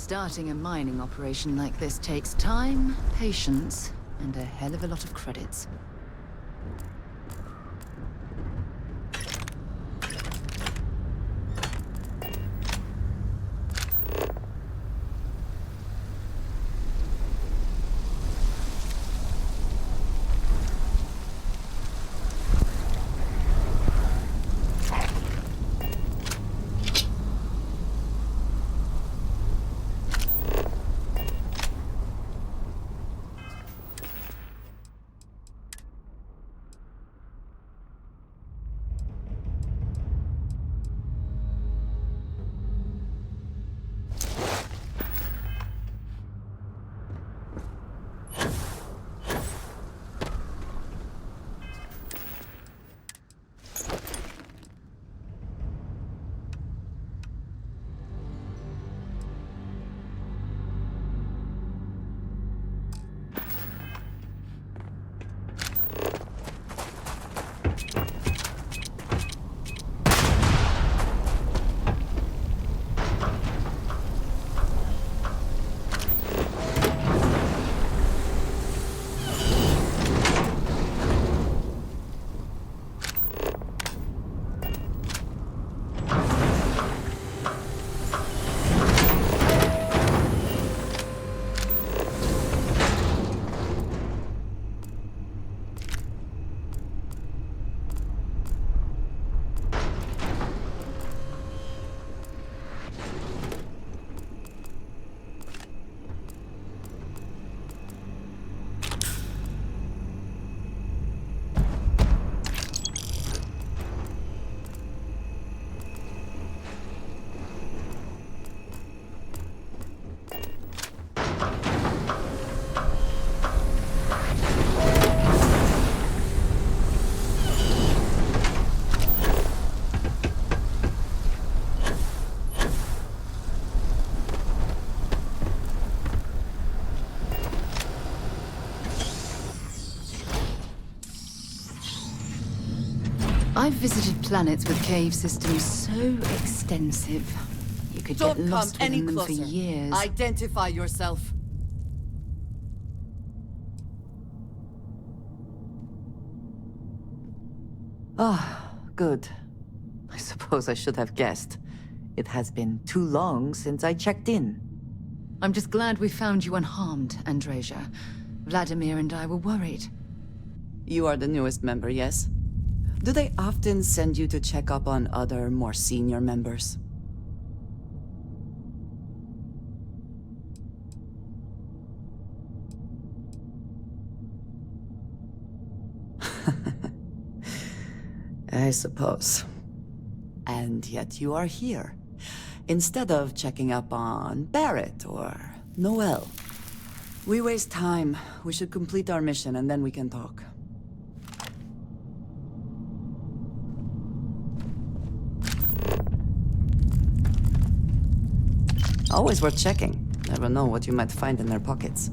Starting a mining operation like this takes time, patience, and a hell of a lot of credits. I've visited planets with cave systems so extensive, you could get Don't lost come any within them for closer. years. Identify yourself. Ah, good. I suppose I should have guessed. It has been too long since I checked in. I'm just glad we found you unharmed, Andreja. Vladimir and I were worried. You are the newest member, yes? Do they often send you to check up on other, more senior members? I suppose. And yet you are here, instead of checking up on Barrett or Noel. We waste time. We should complete our mission and then we can talk. Always worth checking. Never know what you might find in their pockets.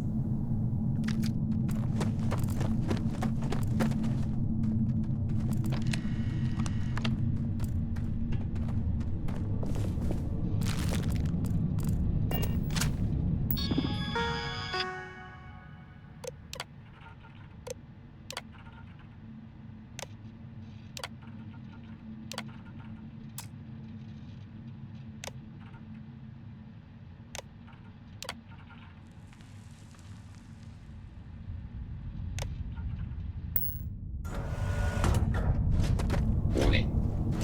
Warning.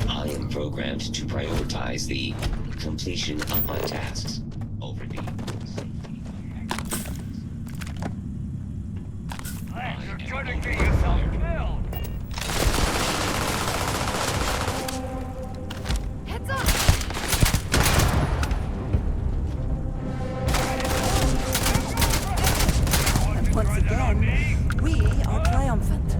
I am programmed to prioritize the completion of my tasks over the safety of actions. You're trying to get yourself killed! Heads up! And once again, we are triumphant.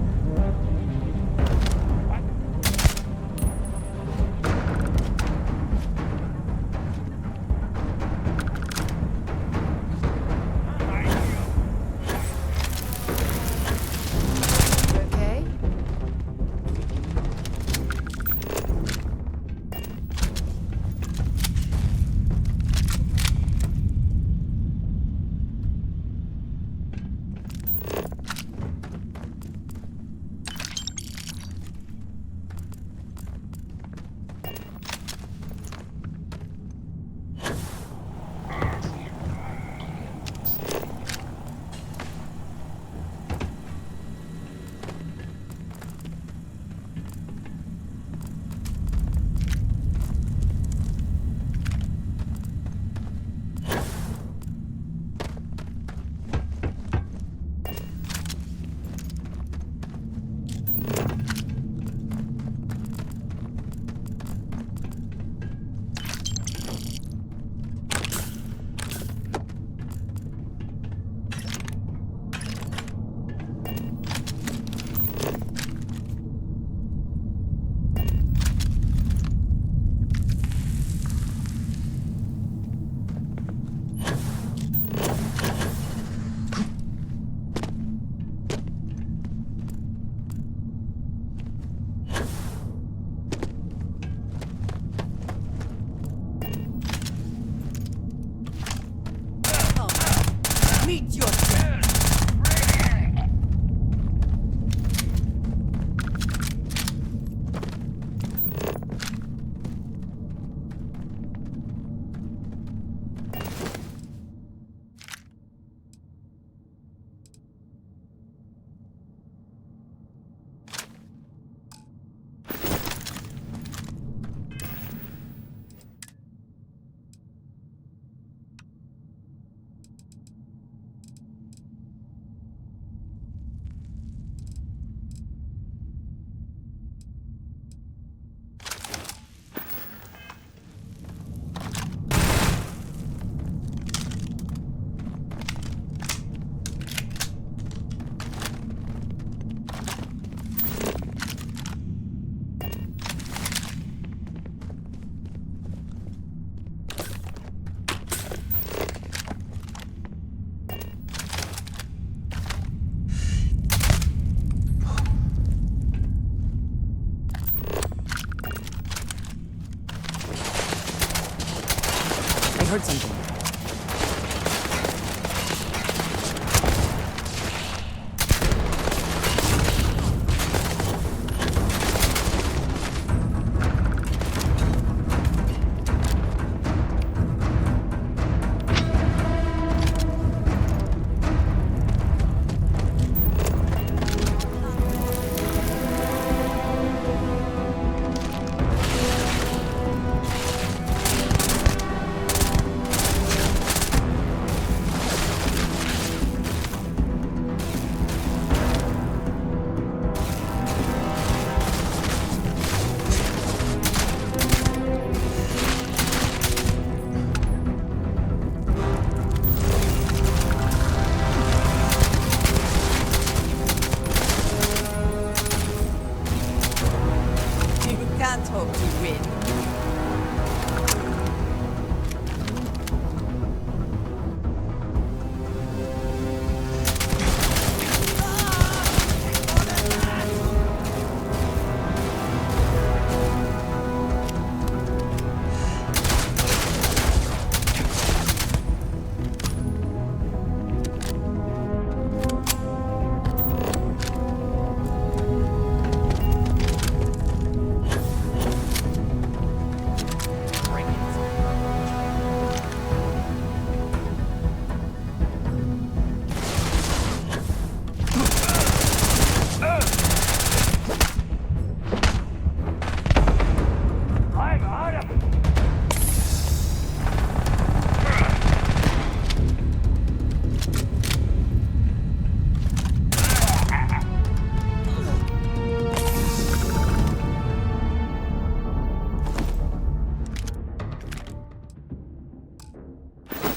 heard something.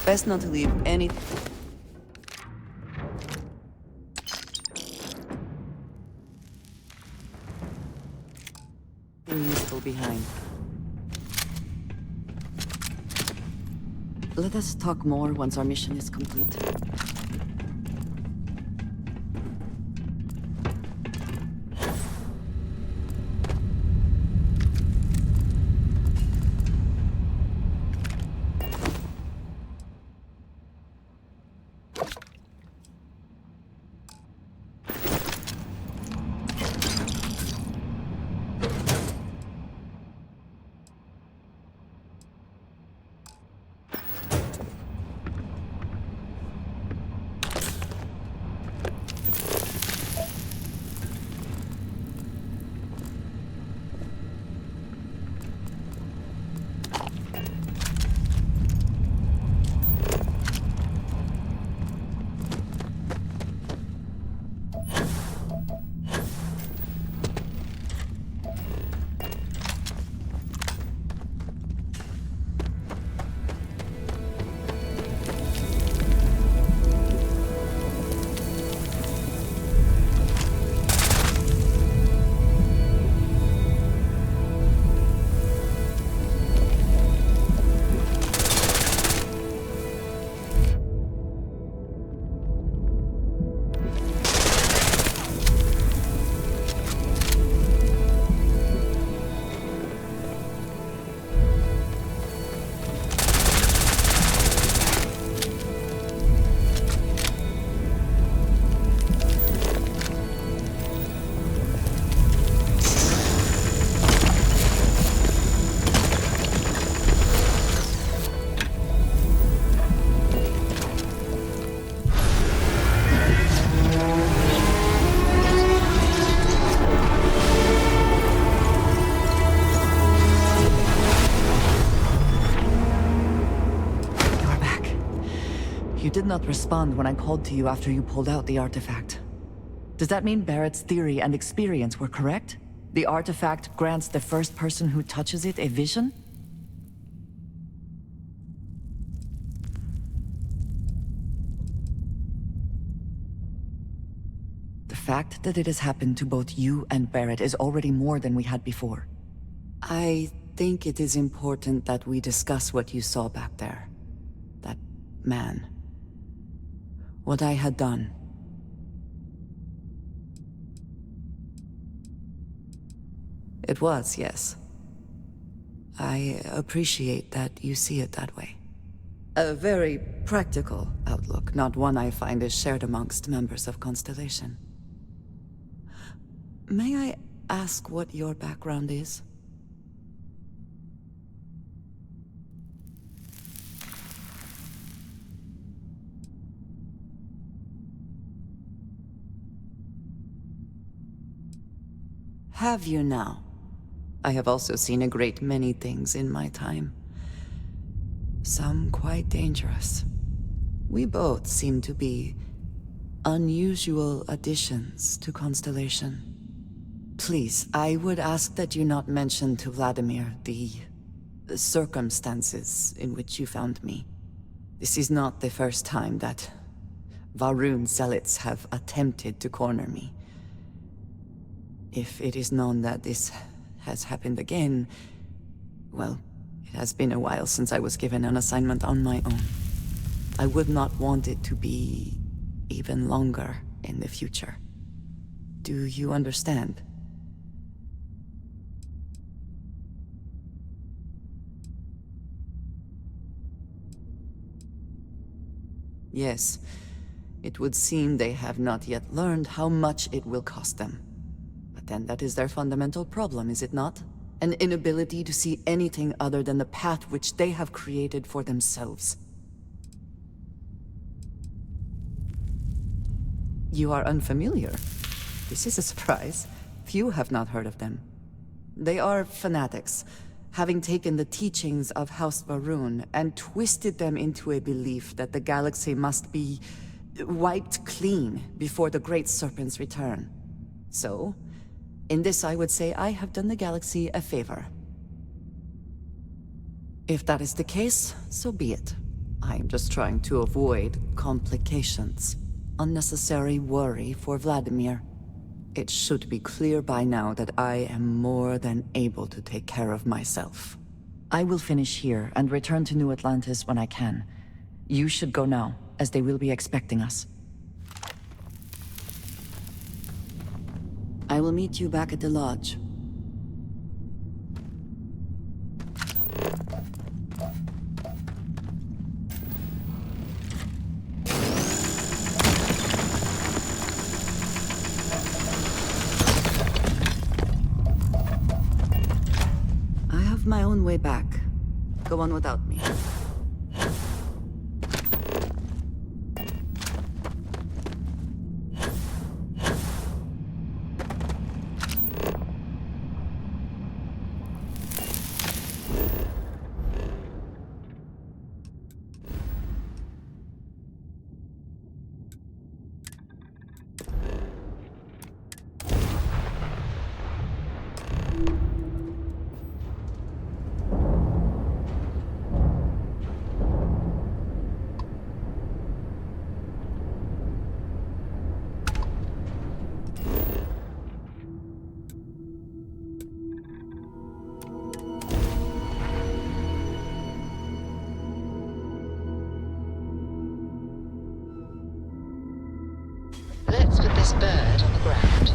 Best not to leave any... useful behind. Let us talk more once our mission is complete. You did not respond when I called to you after you pulled out the artifact. Does that mean Barrett's theory and experience were correct? The artifact grants the first person who touches it a vision? The fact that it has happened to both you and Barrett is already more than we had before. I think it is important that we discuss what you saw back there. That man. What I had done. It was, yes. I appreciate that you see it that way. A very practical outlook, not one I find is shared amongst members of Constellation. May I ask what your background is? Have you now? I have also seen a great many things in my time. Some quite dangerous. We both seem to be unusual additions to Constellation. Please, I would ask that you not mention to Vladimir the circumstances in which you found me. This is not the first time that Va'ruun zealots have attempted to corner me. If it is known that this has happened again, well, it has been a while since I was given an assignment on my own. I would not want it to be even longer in the future. Do you understand? Yes, it would seem they have not yet learned how much it will cost them. But then that is their fundamental problem, is it not? An inability to see anything other than the path which they have created for themselves. You are unfamiliar. This is a surprise. Few have not heard of them. They are fanatics, having taken the teachings of House Va'ruun and twisted them into a belief that the galaxy must be wiped clean before the Great Serpent's return. So, in this I would say I have done the galaxy a favor. If that is the case, so be it. I am just trying to avoid complications. Unnecessary worry for Vladimir. It should be clear by now that I am more than able to take care of myself. I will finish here and return to New Atlantis when I can. You should go now, as they will be expecting us. I will meet you back at the lodge. I have my own way back. Go on without me. Let's put this bird on the ground.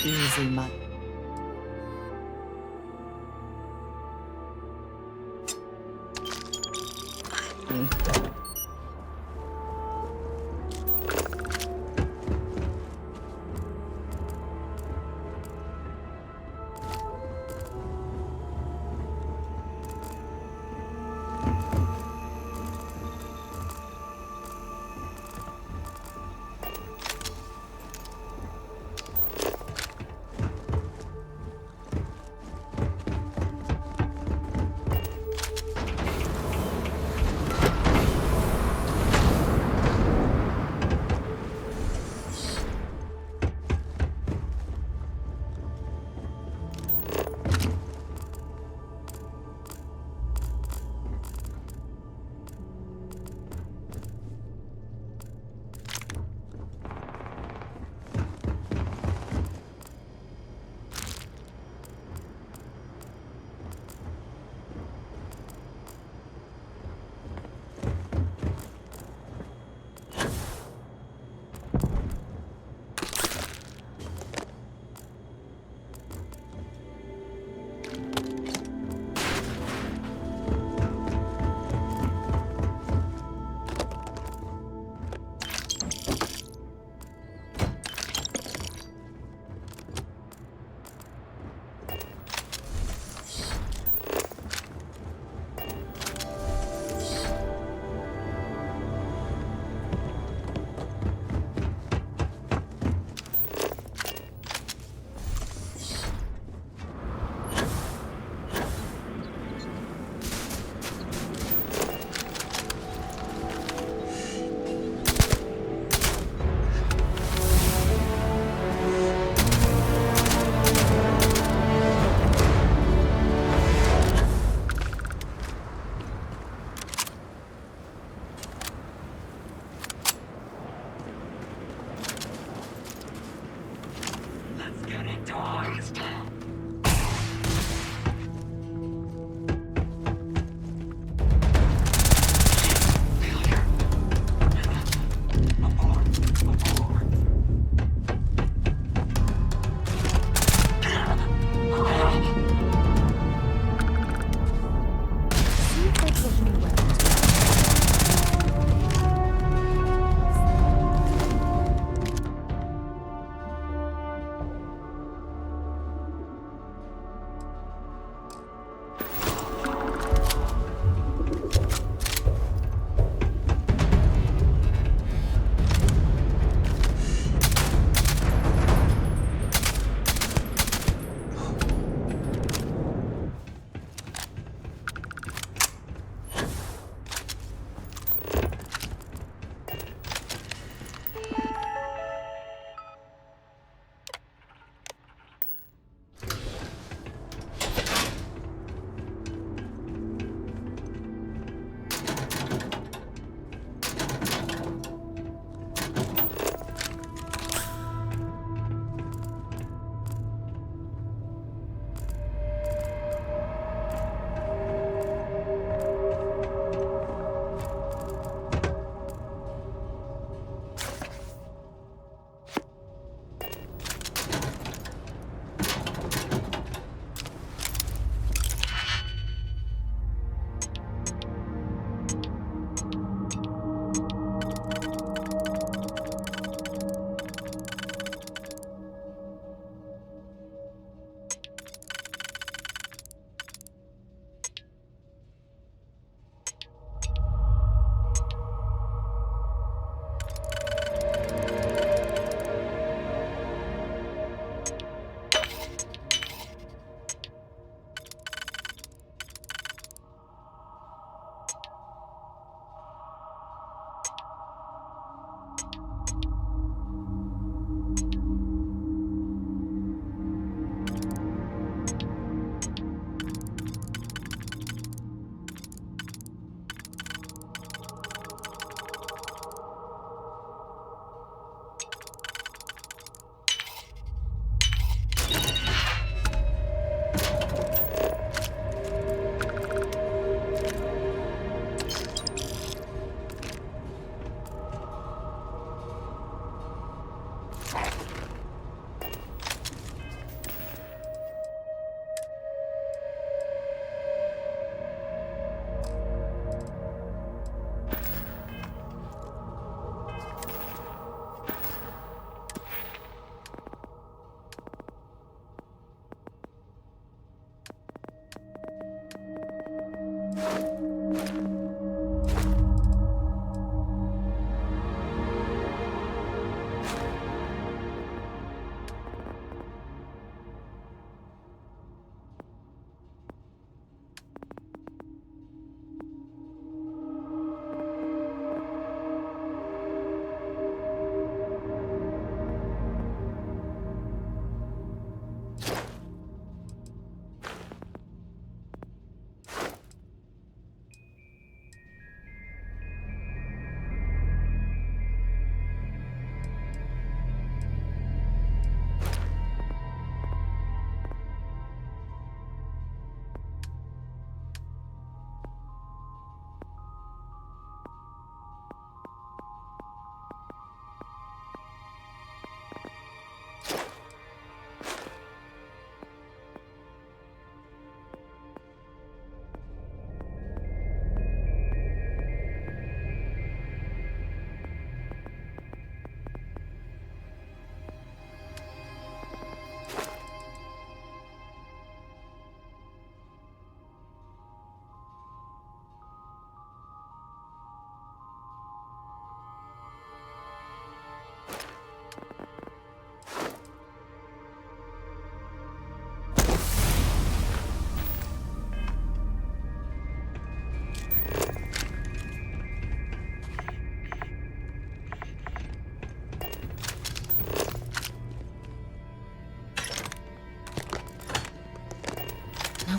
Easy, man.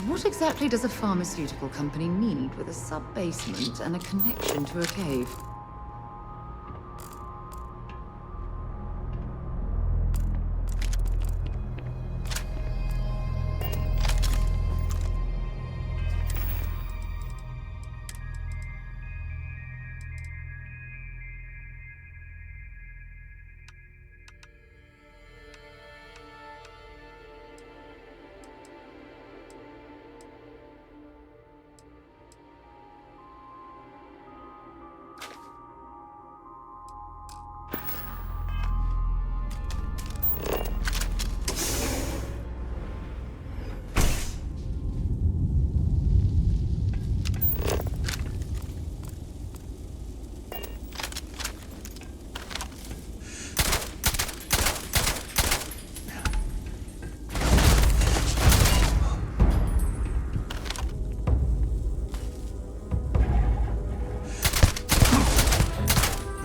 What exactly does a pharmaceutical company need with a sub-basement and a connection to a cave?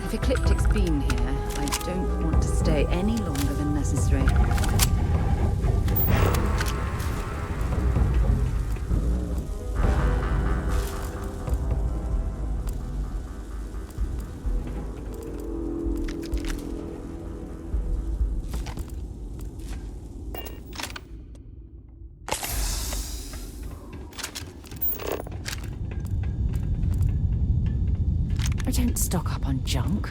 If Ecliptic's been here, I don't want to stay any longer than necessary. I don't stock up on junk.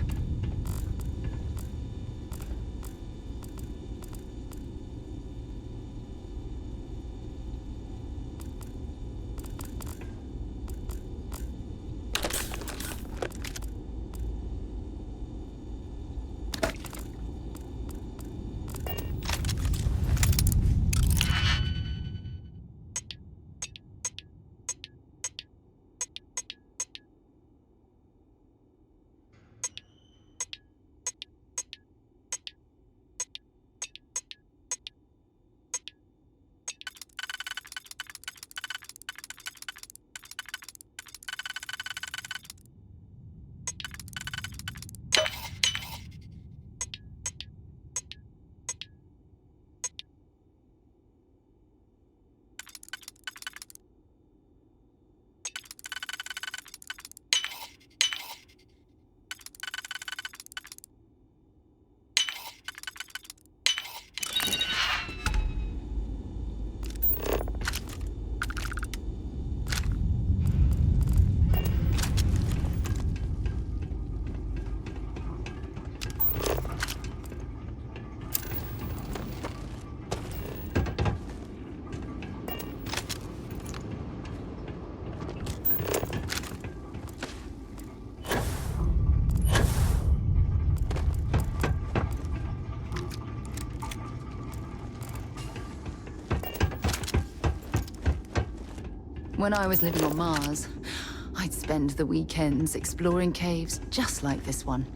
When I was living on Mars, I'd spend the weekends exploring caves just like this one.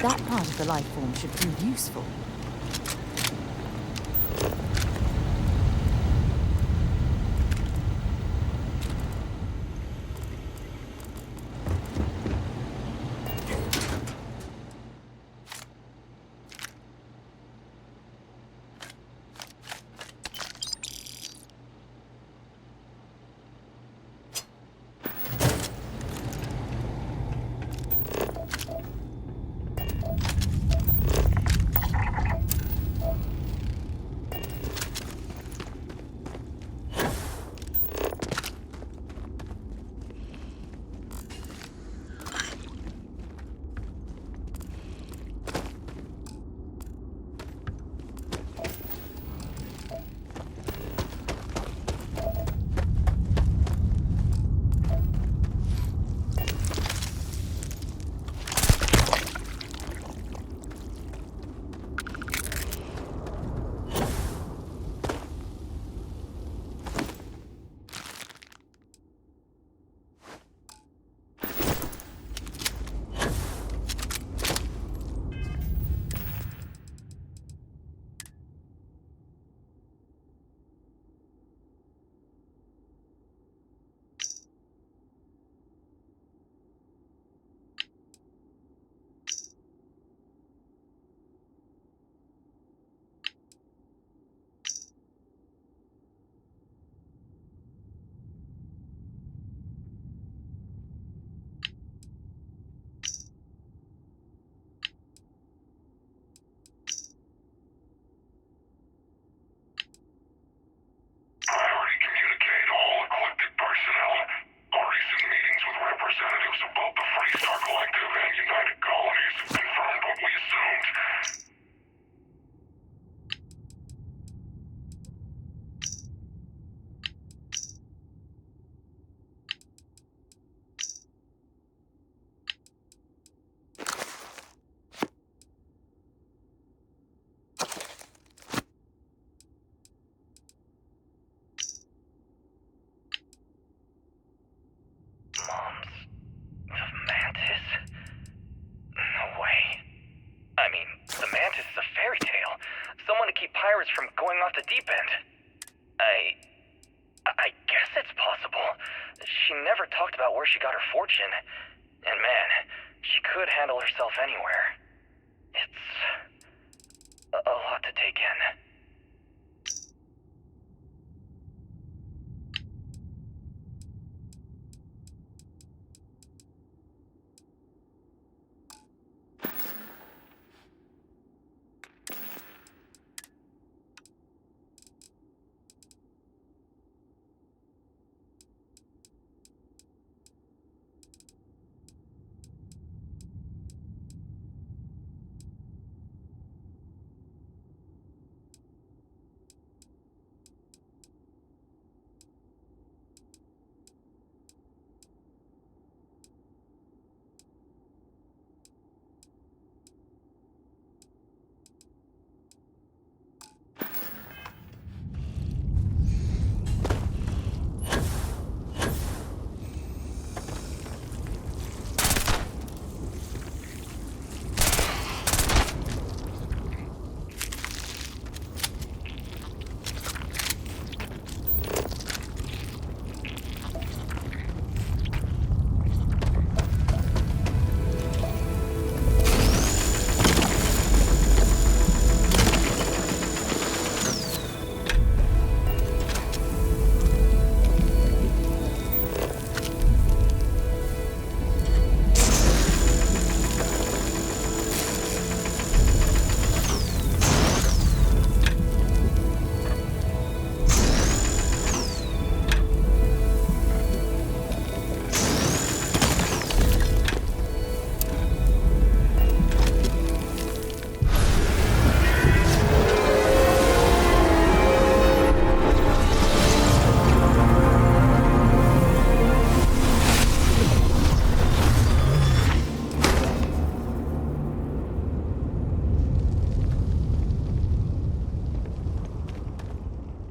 That part of the life form should prove useful. From going off the deep end. I guess it's possible. She never talked about where she got her fortune. And man, she could handle herself anywhere. It's a lot to take in.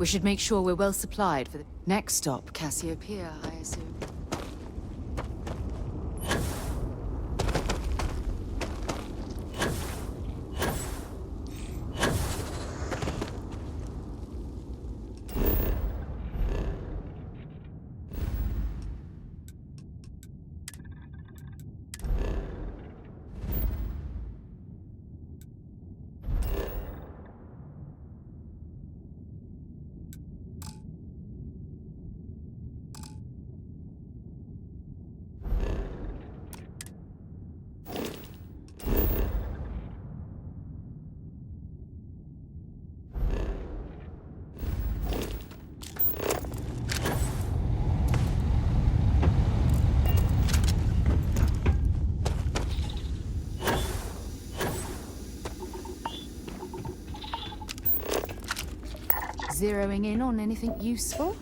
We should make sure we're well supplied for the next stop, Cassiopeia, I assume. Zeroing in on anything useful?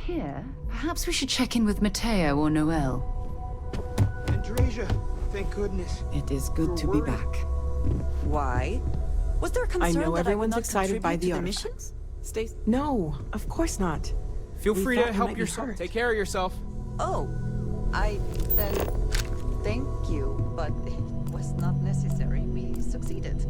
Here, perhaps we should check in with Matteo or Noel. Andresia, thank goodness. It is good to be back. Why? Was there a concern I know that everyone's I would not excited by the contribute to artifacts. missions? No, of course not. Feel We free thought to you help might be yourself. hurt. Take care of yourself. Oh, then thank you, but it was not necessary. We succeeded.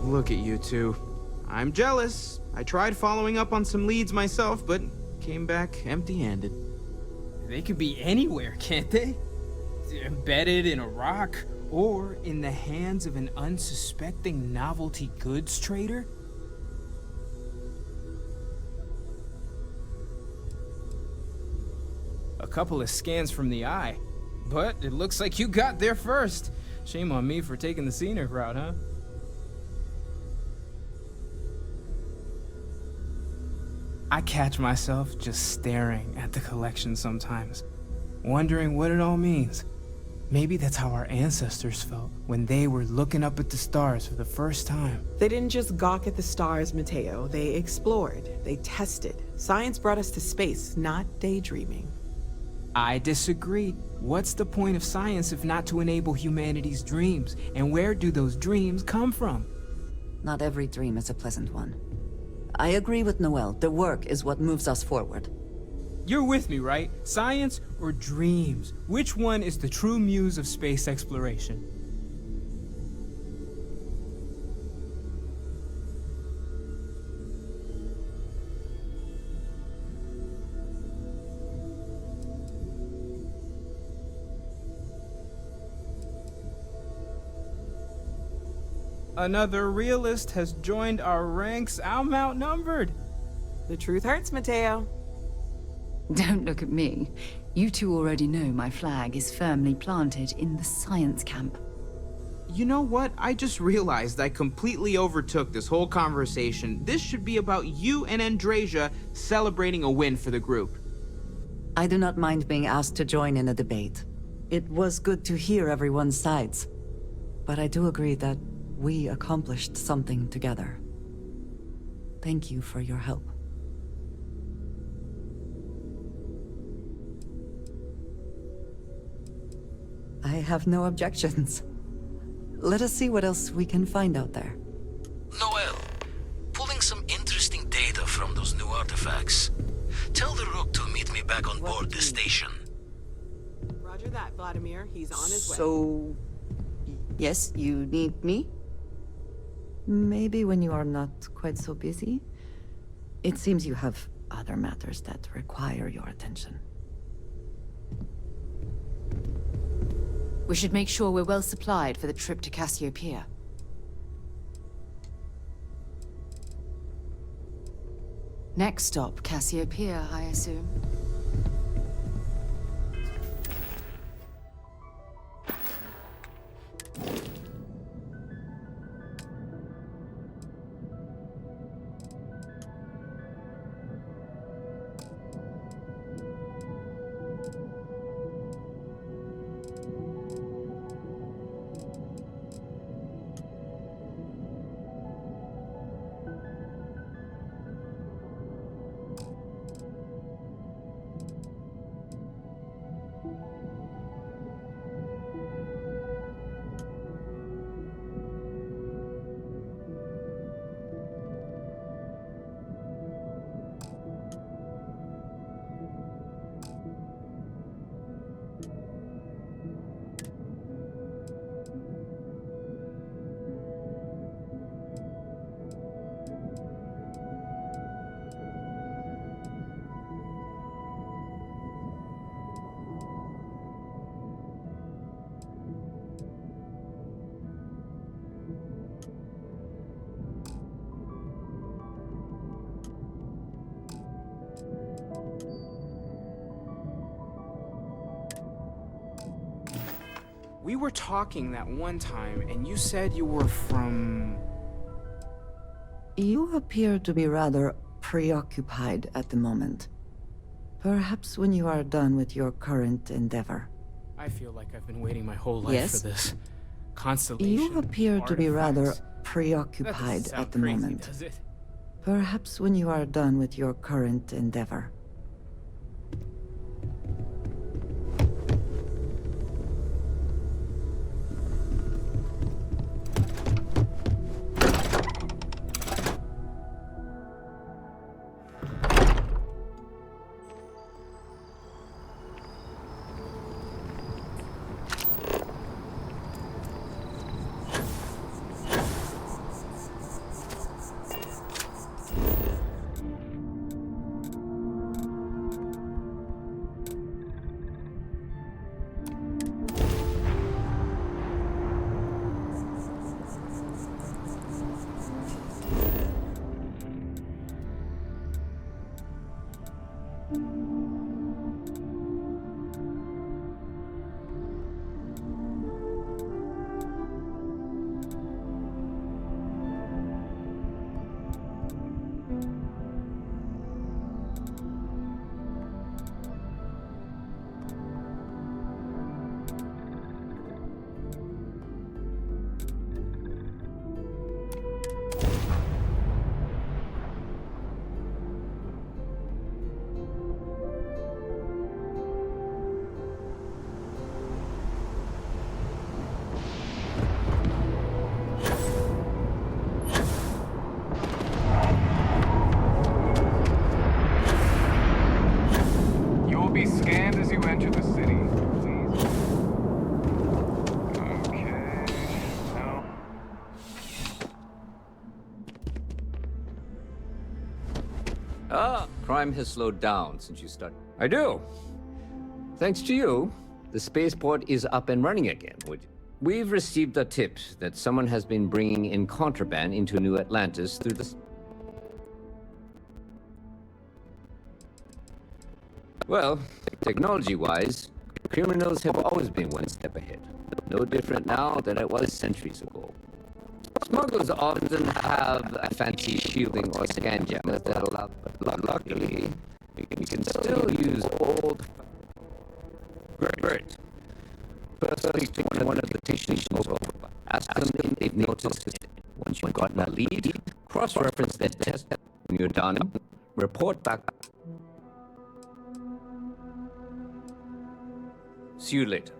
Look at you two. I'm jealous. I tried following up on some leads myself, but came back empty-handed. They could be anywhere, can't they? Embedded in a rock, or in the hands of an unsuspecting novelty goods trader? A couple of scans from the eye, but it looks like you got there first. Shame on me for taking the scenic route, huh? I catch myself just staring at the collection sometimes, wondering what it all means. Maybe that's how our ancestors felt when they were looking up at the stars for the first time. They didn't just gawk at the stars, Matteo. They explored. They tested. Science brought us to space, not daydreaming. I disagree. What's the point of science if not to enable humanity's dreams? And where do those dreams come from? Not every dream is a pleasant one. I agree with Noel. The work is what moves us forward. You're with me, right? Science or dreams? Which one is the true muse of space exploration? Another realist has joined our ranks. I'm outnumbered. The truth hurts, Mateo. Don't look at me. You two already know my flag is firmly planted in the science camp. You know what? I just realized I completely overtook this whole conversation. This should be about you and Andrasia celebrating a win for the group. I do not mind being asked to join in a debate. It was good to hear everyone's sides. But I do agree that we accomplished something together. Thank you for your help. I have no objections. Let us see what else we can find out there. Noel, pulling some interesting data from those new artifacts. Tell the Rook to meet me back on board the station. Roger that, Vladimir. He's on his way. So, yes, you need me? Maybe when you are not quite so busy. It seems you have other matters that require your attention. We should make sure we're well supplied for the trip to Cassiopeia. Next stop, Cassiopeia, I assume. We were talking that one time, and you said you were from... You appear to be rather preoccupied at the moment. Perhaps when you are done with your current endeavor. I feel like I've been waiting my whole life Yes? for this. Constellation. You appear to be rather artifacts. That preoccupied doesn't sound at the crazy, moment. does it? Perhaps when you are done with your current endeavor. Be scanned as you enter the city, please. Okay. No. Ah, crime has slowed down since you started. I do. Thanks to you, the spaceport is up and running again. We've received a tip that someone has been bringing in contraband into New Atlantis through the... Well, technology-wise, criminals have always been one step ahead. No different now than it was centuries ago. Smugglers often have a fancy shielding or scan jammers that allow, but luckily, we can still use old... Great. First, speak to one of the stations over. Ask them if they've noticed it. Once you've gotten a lead, cross-reference that test. When you're done, report back. See you later.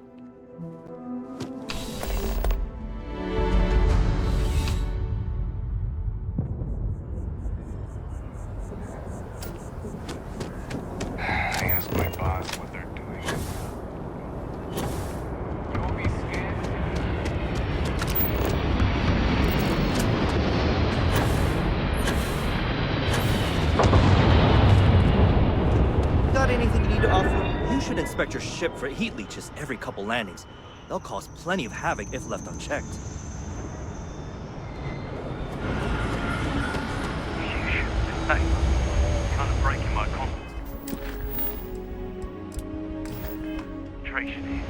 I asked my boss what they're doing. You'll be scanned. Got anything you need to offer? You should inspect your ship for heat leeches every couple landings. They'll cause plenty of havoc if left unchecked. Hey, kind of breaking my concentration here.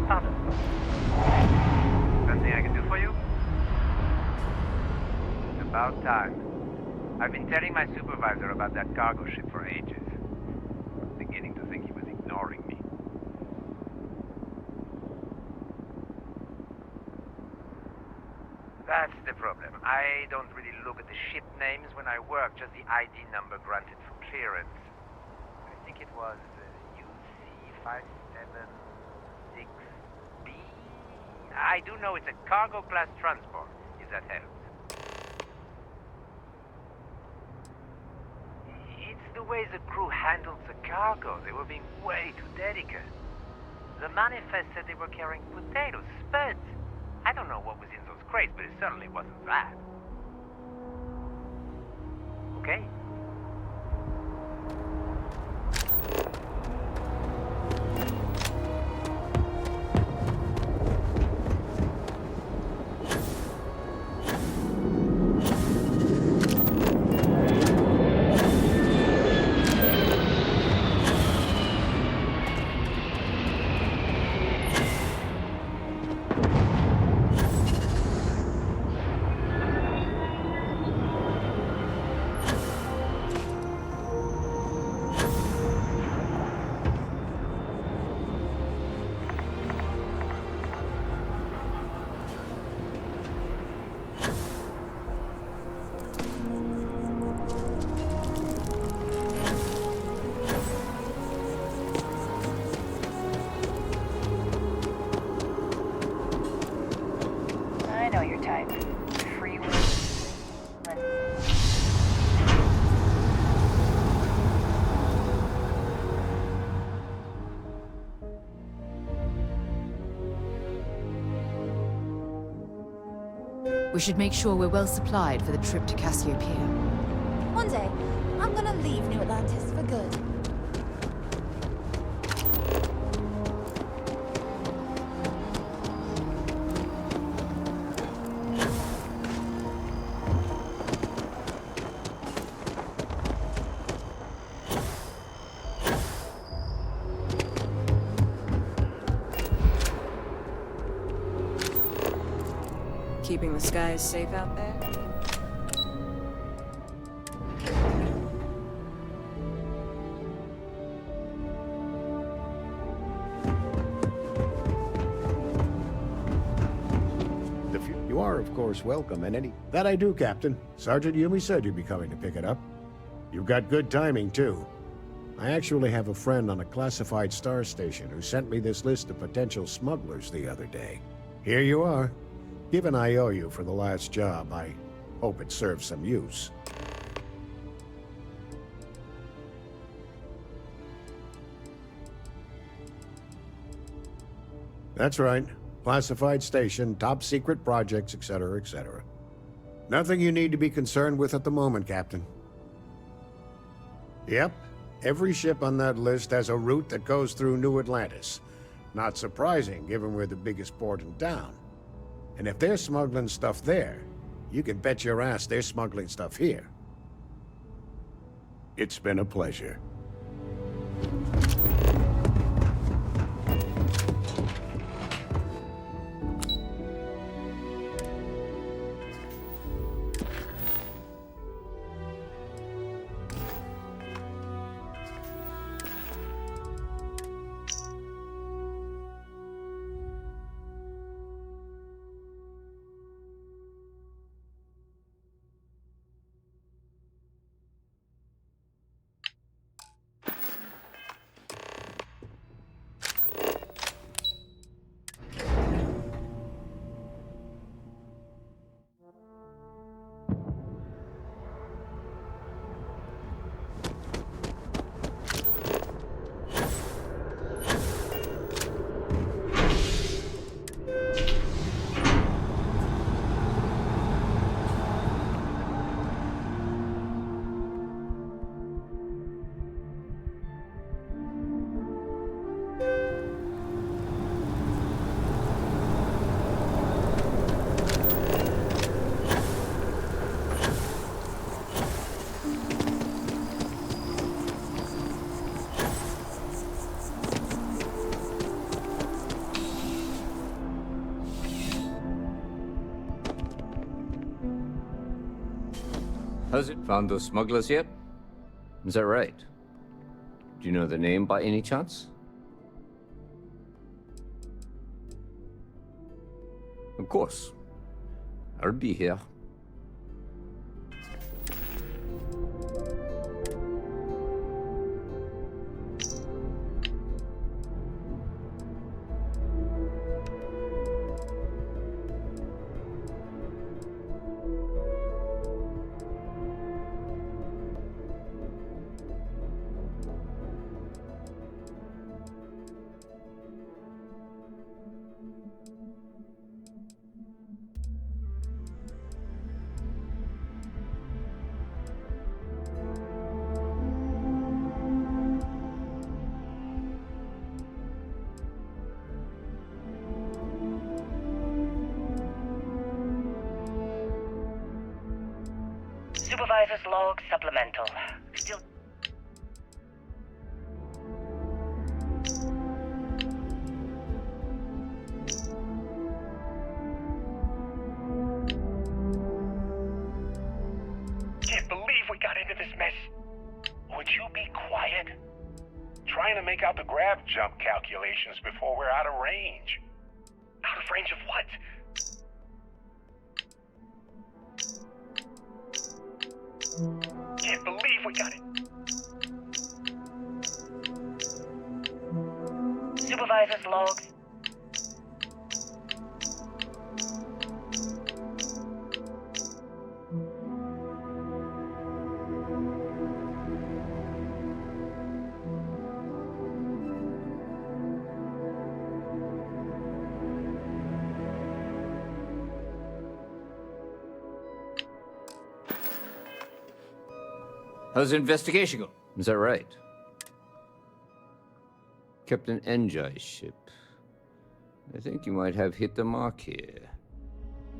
Pardon? Something I can do for you? It's about time. I've been telling my supervisor about that cargo ship for ages. I'm beginning to think he was ignoring me. That's the problem. I don't really look at the ship names when I work, just the ID number granted for clearance. I think it was UC576B. I do know it's a cargo class transport, if that helps. It's the way the crew handled the cargo. They were being way too delicate. The manifest said they were carrying potatoes, spuds. I don't know what was in those crates, but it certainly wasn't that. Okay? I know your type. Free will. We should make sure we're well supplied for the trip to Cassiopeia. One day, I'm gonna leave New Atlantis for good. Keeping the skies safe out there? You are, of course, welcome in any... That I do, Captain. Sergeant Yumi said you'd be coming to pick it up. You've got good timing, too. I actually have a friend on a classified star station who sent me this list of potential smugglers the other day. Here you are. Given I owe you for the last job, I hope it serves some use. That's right. Classified station, top secret projects, etc., etc. Nothing you need to be concerned with at the moment, Captain. Yep. Every ship on that list has a route that goes through New Atlantis. Not surprising, given we're the biggest port in town. And if they're smuggling stuff there, you can bet your ass they're smuggling stuff here. It's been a pleasure. Has it found those smugglers yet? Is that right? Do you know the name by any chance? Of course. I'll be here. Supervisor's log supplemental. Still. Can't believe we got into this mess. Would you be quiet? Trying to make out the grav jump calculations before we're out of range. Out of range of what? Can't believe we got it. Supervisor's logs. How's the investigation going? Is that right? Captain Enjai's ship. I think you might have hit the mark here.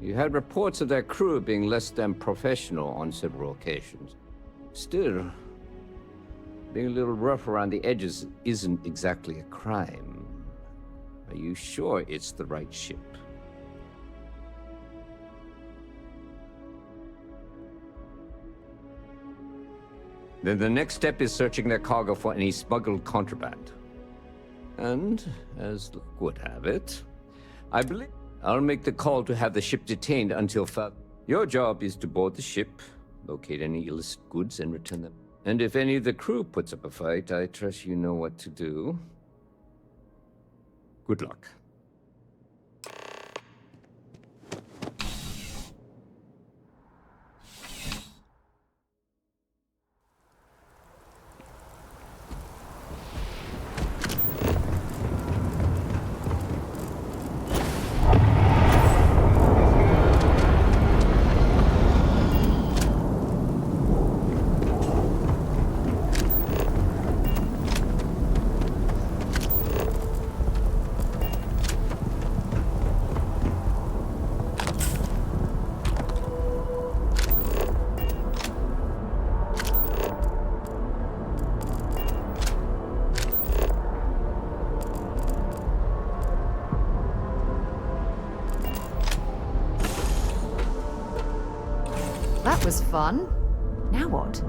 You had reports of their crew being less than professional on several occasions. Still, being a little rough around the edges isn't exactly a crime. Are you sure it's the right ship? Then the next step is searching their cargo for any smuggled contraband. And, as luck would have it, I believe I'll make the call to have the ship detained until Your job is to board the ship, locate any illicit goods, and return them. And if any of the crew puts up a fight, I trust you know what to do. Good luck. That was fun. Now what?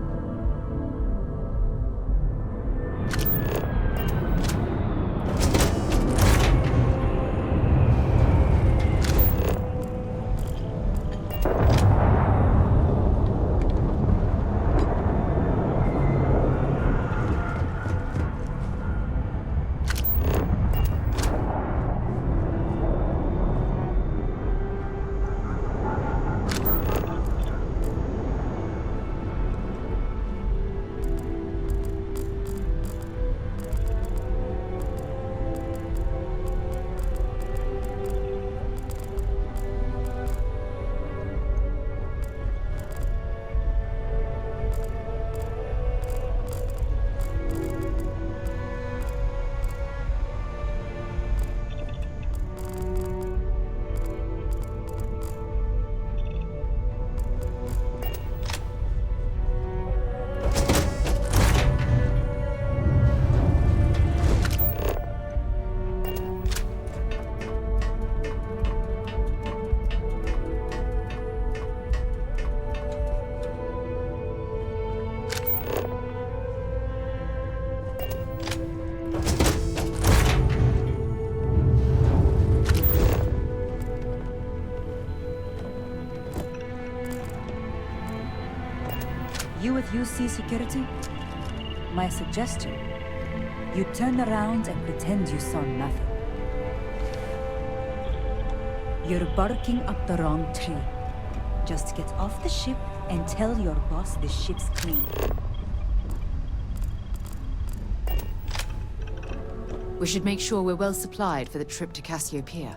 You with UC security? My suggestion, you turn around and pretend you saw nothing. You're barking up the wrong tree. Just get off the ship and tell your boss the ship's clean. We should make sure we're well supplied for the trip to Cassiopeia.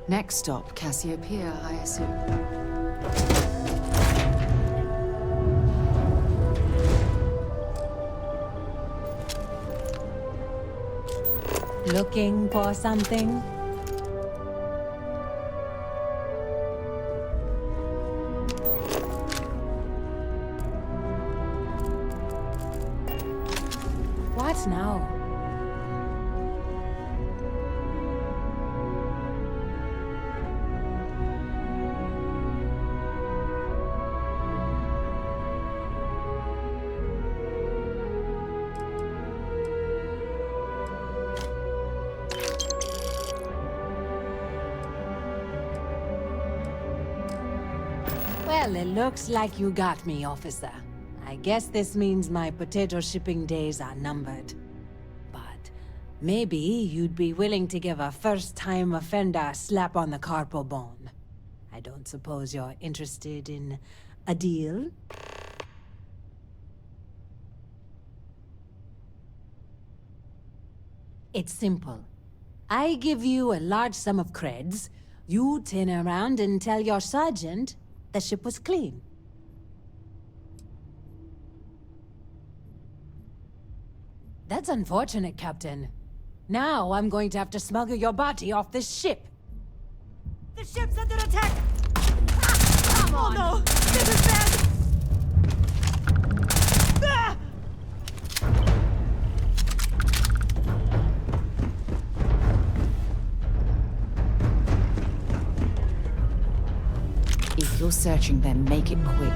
Next stop, Cassiopeia, I assume. Looking for something? What now? Well, it looks like you got me, officer. I guess this means my potato shipping days are numbered. But maybe you'd be willing to give a first-time offender a slap on the carpal bone. I don't suppose you're interested in a deal? It's simple. I give you a large sum of creds, you turn around and tell your sergeant the ship was clean. That's unfortunate, Captain. Now I'm going to have to smuggle your body off this ship. The ship's under attack! Ah, come on! Oh no! This is bad! Ah! If you're searching them, make it quick.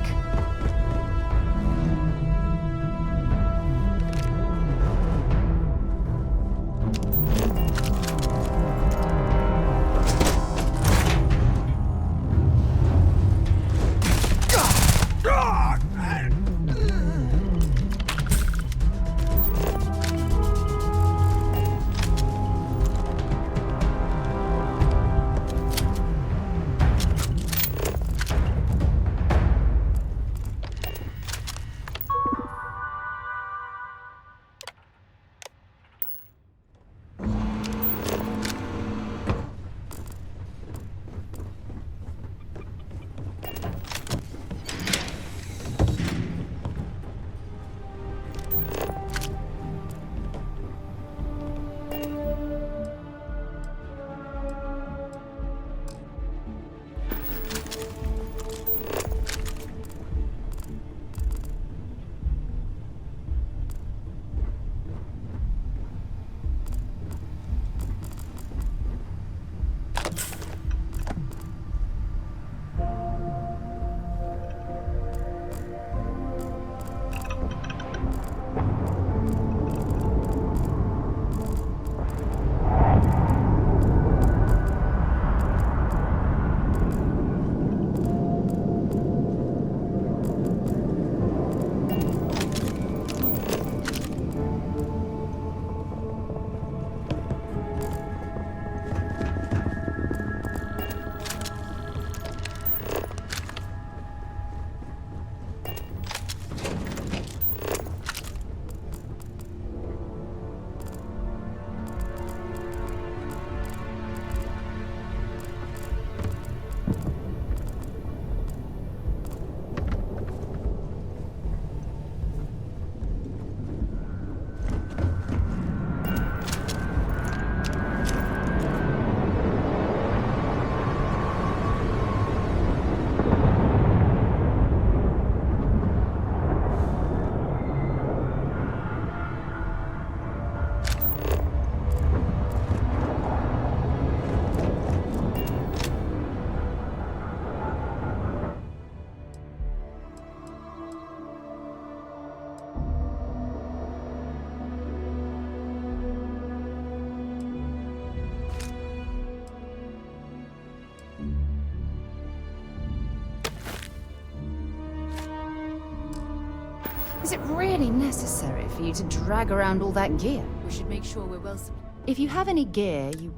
Is it really necessary for you to drag around all that gear? We should make sure we're well supplied. If you have any gear, you...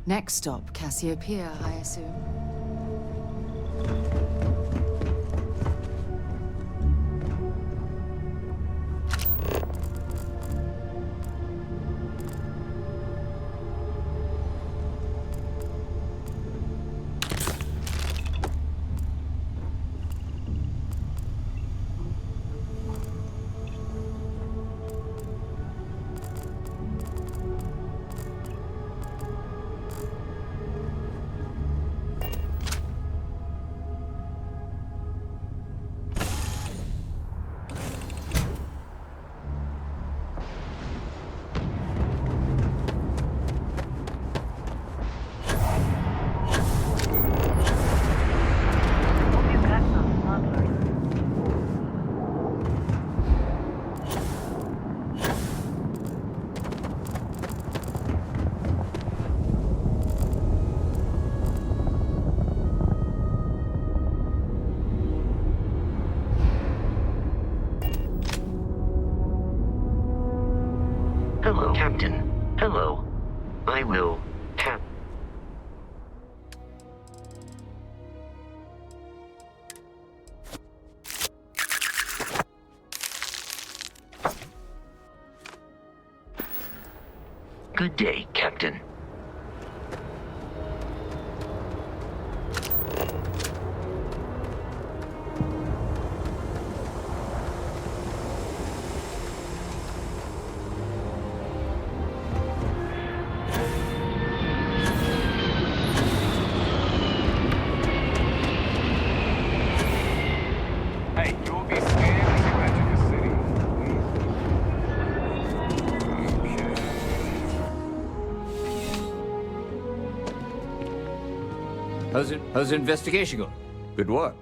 Next stop, Cassiopeia, I assume. Hello, Captain. Hello. I will tap. Good day, Captain. Hey, you'll be scanned as you enter the city. How's the investigation going? Good work.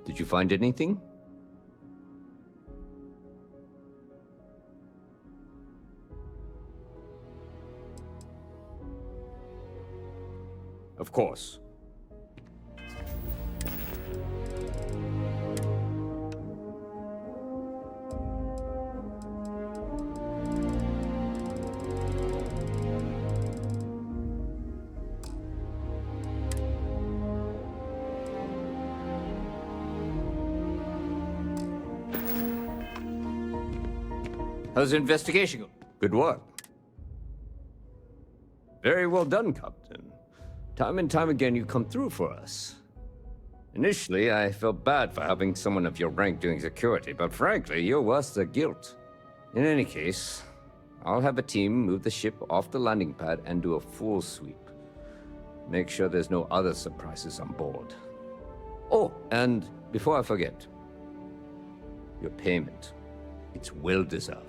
Did you find anything? Of course. How's the investigation going? Good work. Very well done, Captain. Time and time again, you come through for us. Initially, I felt bad for having someone of your rank doing security, but frankly, you're worth the guilt. In any case, I'll have a team move the ship off the landing pad and do a full sweep. Make sure there's no other surprises on board. Oh, and before I forget, your payment. It's well deserved.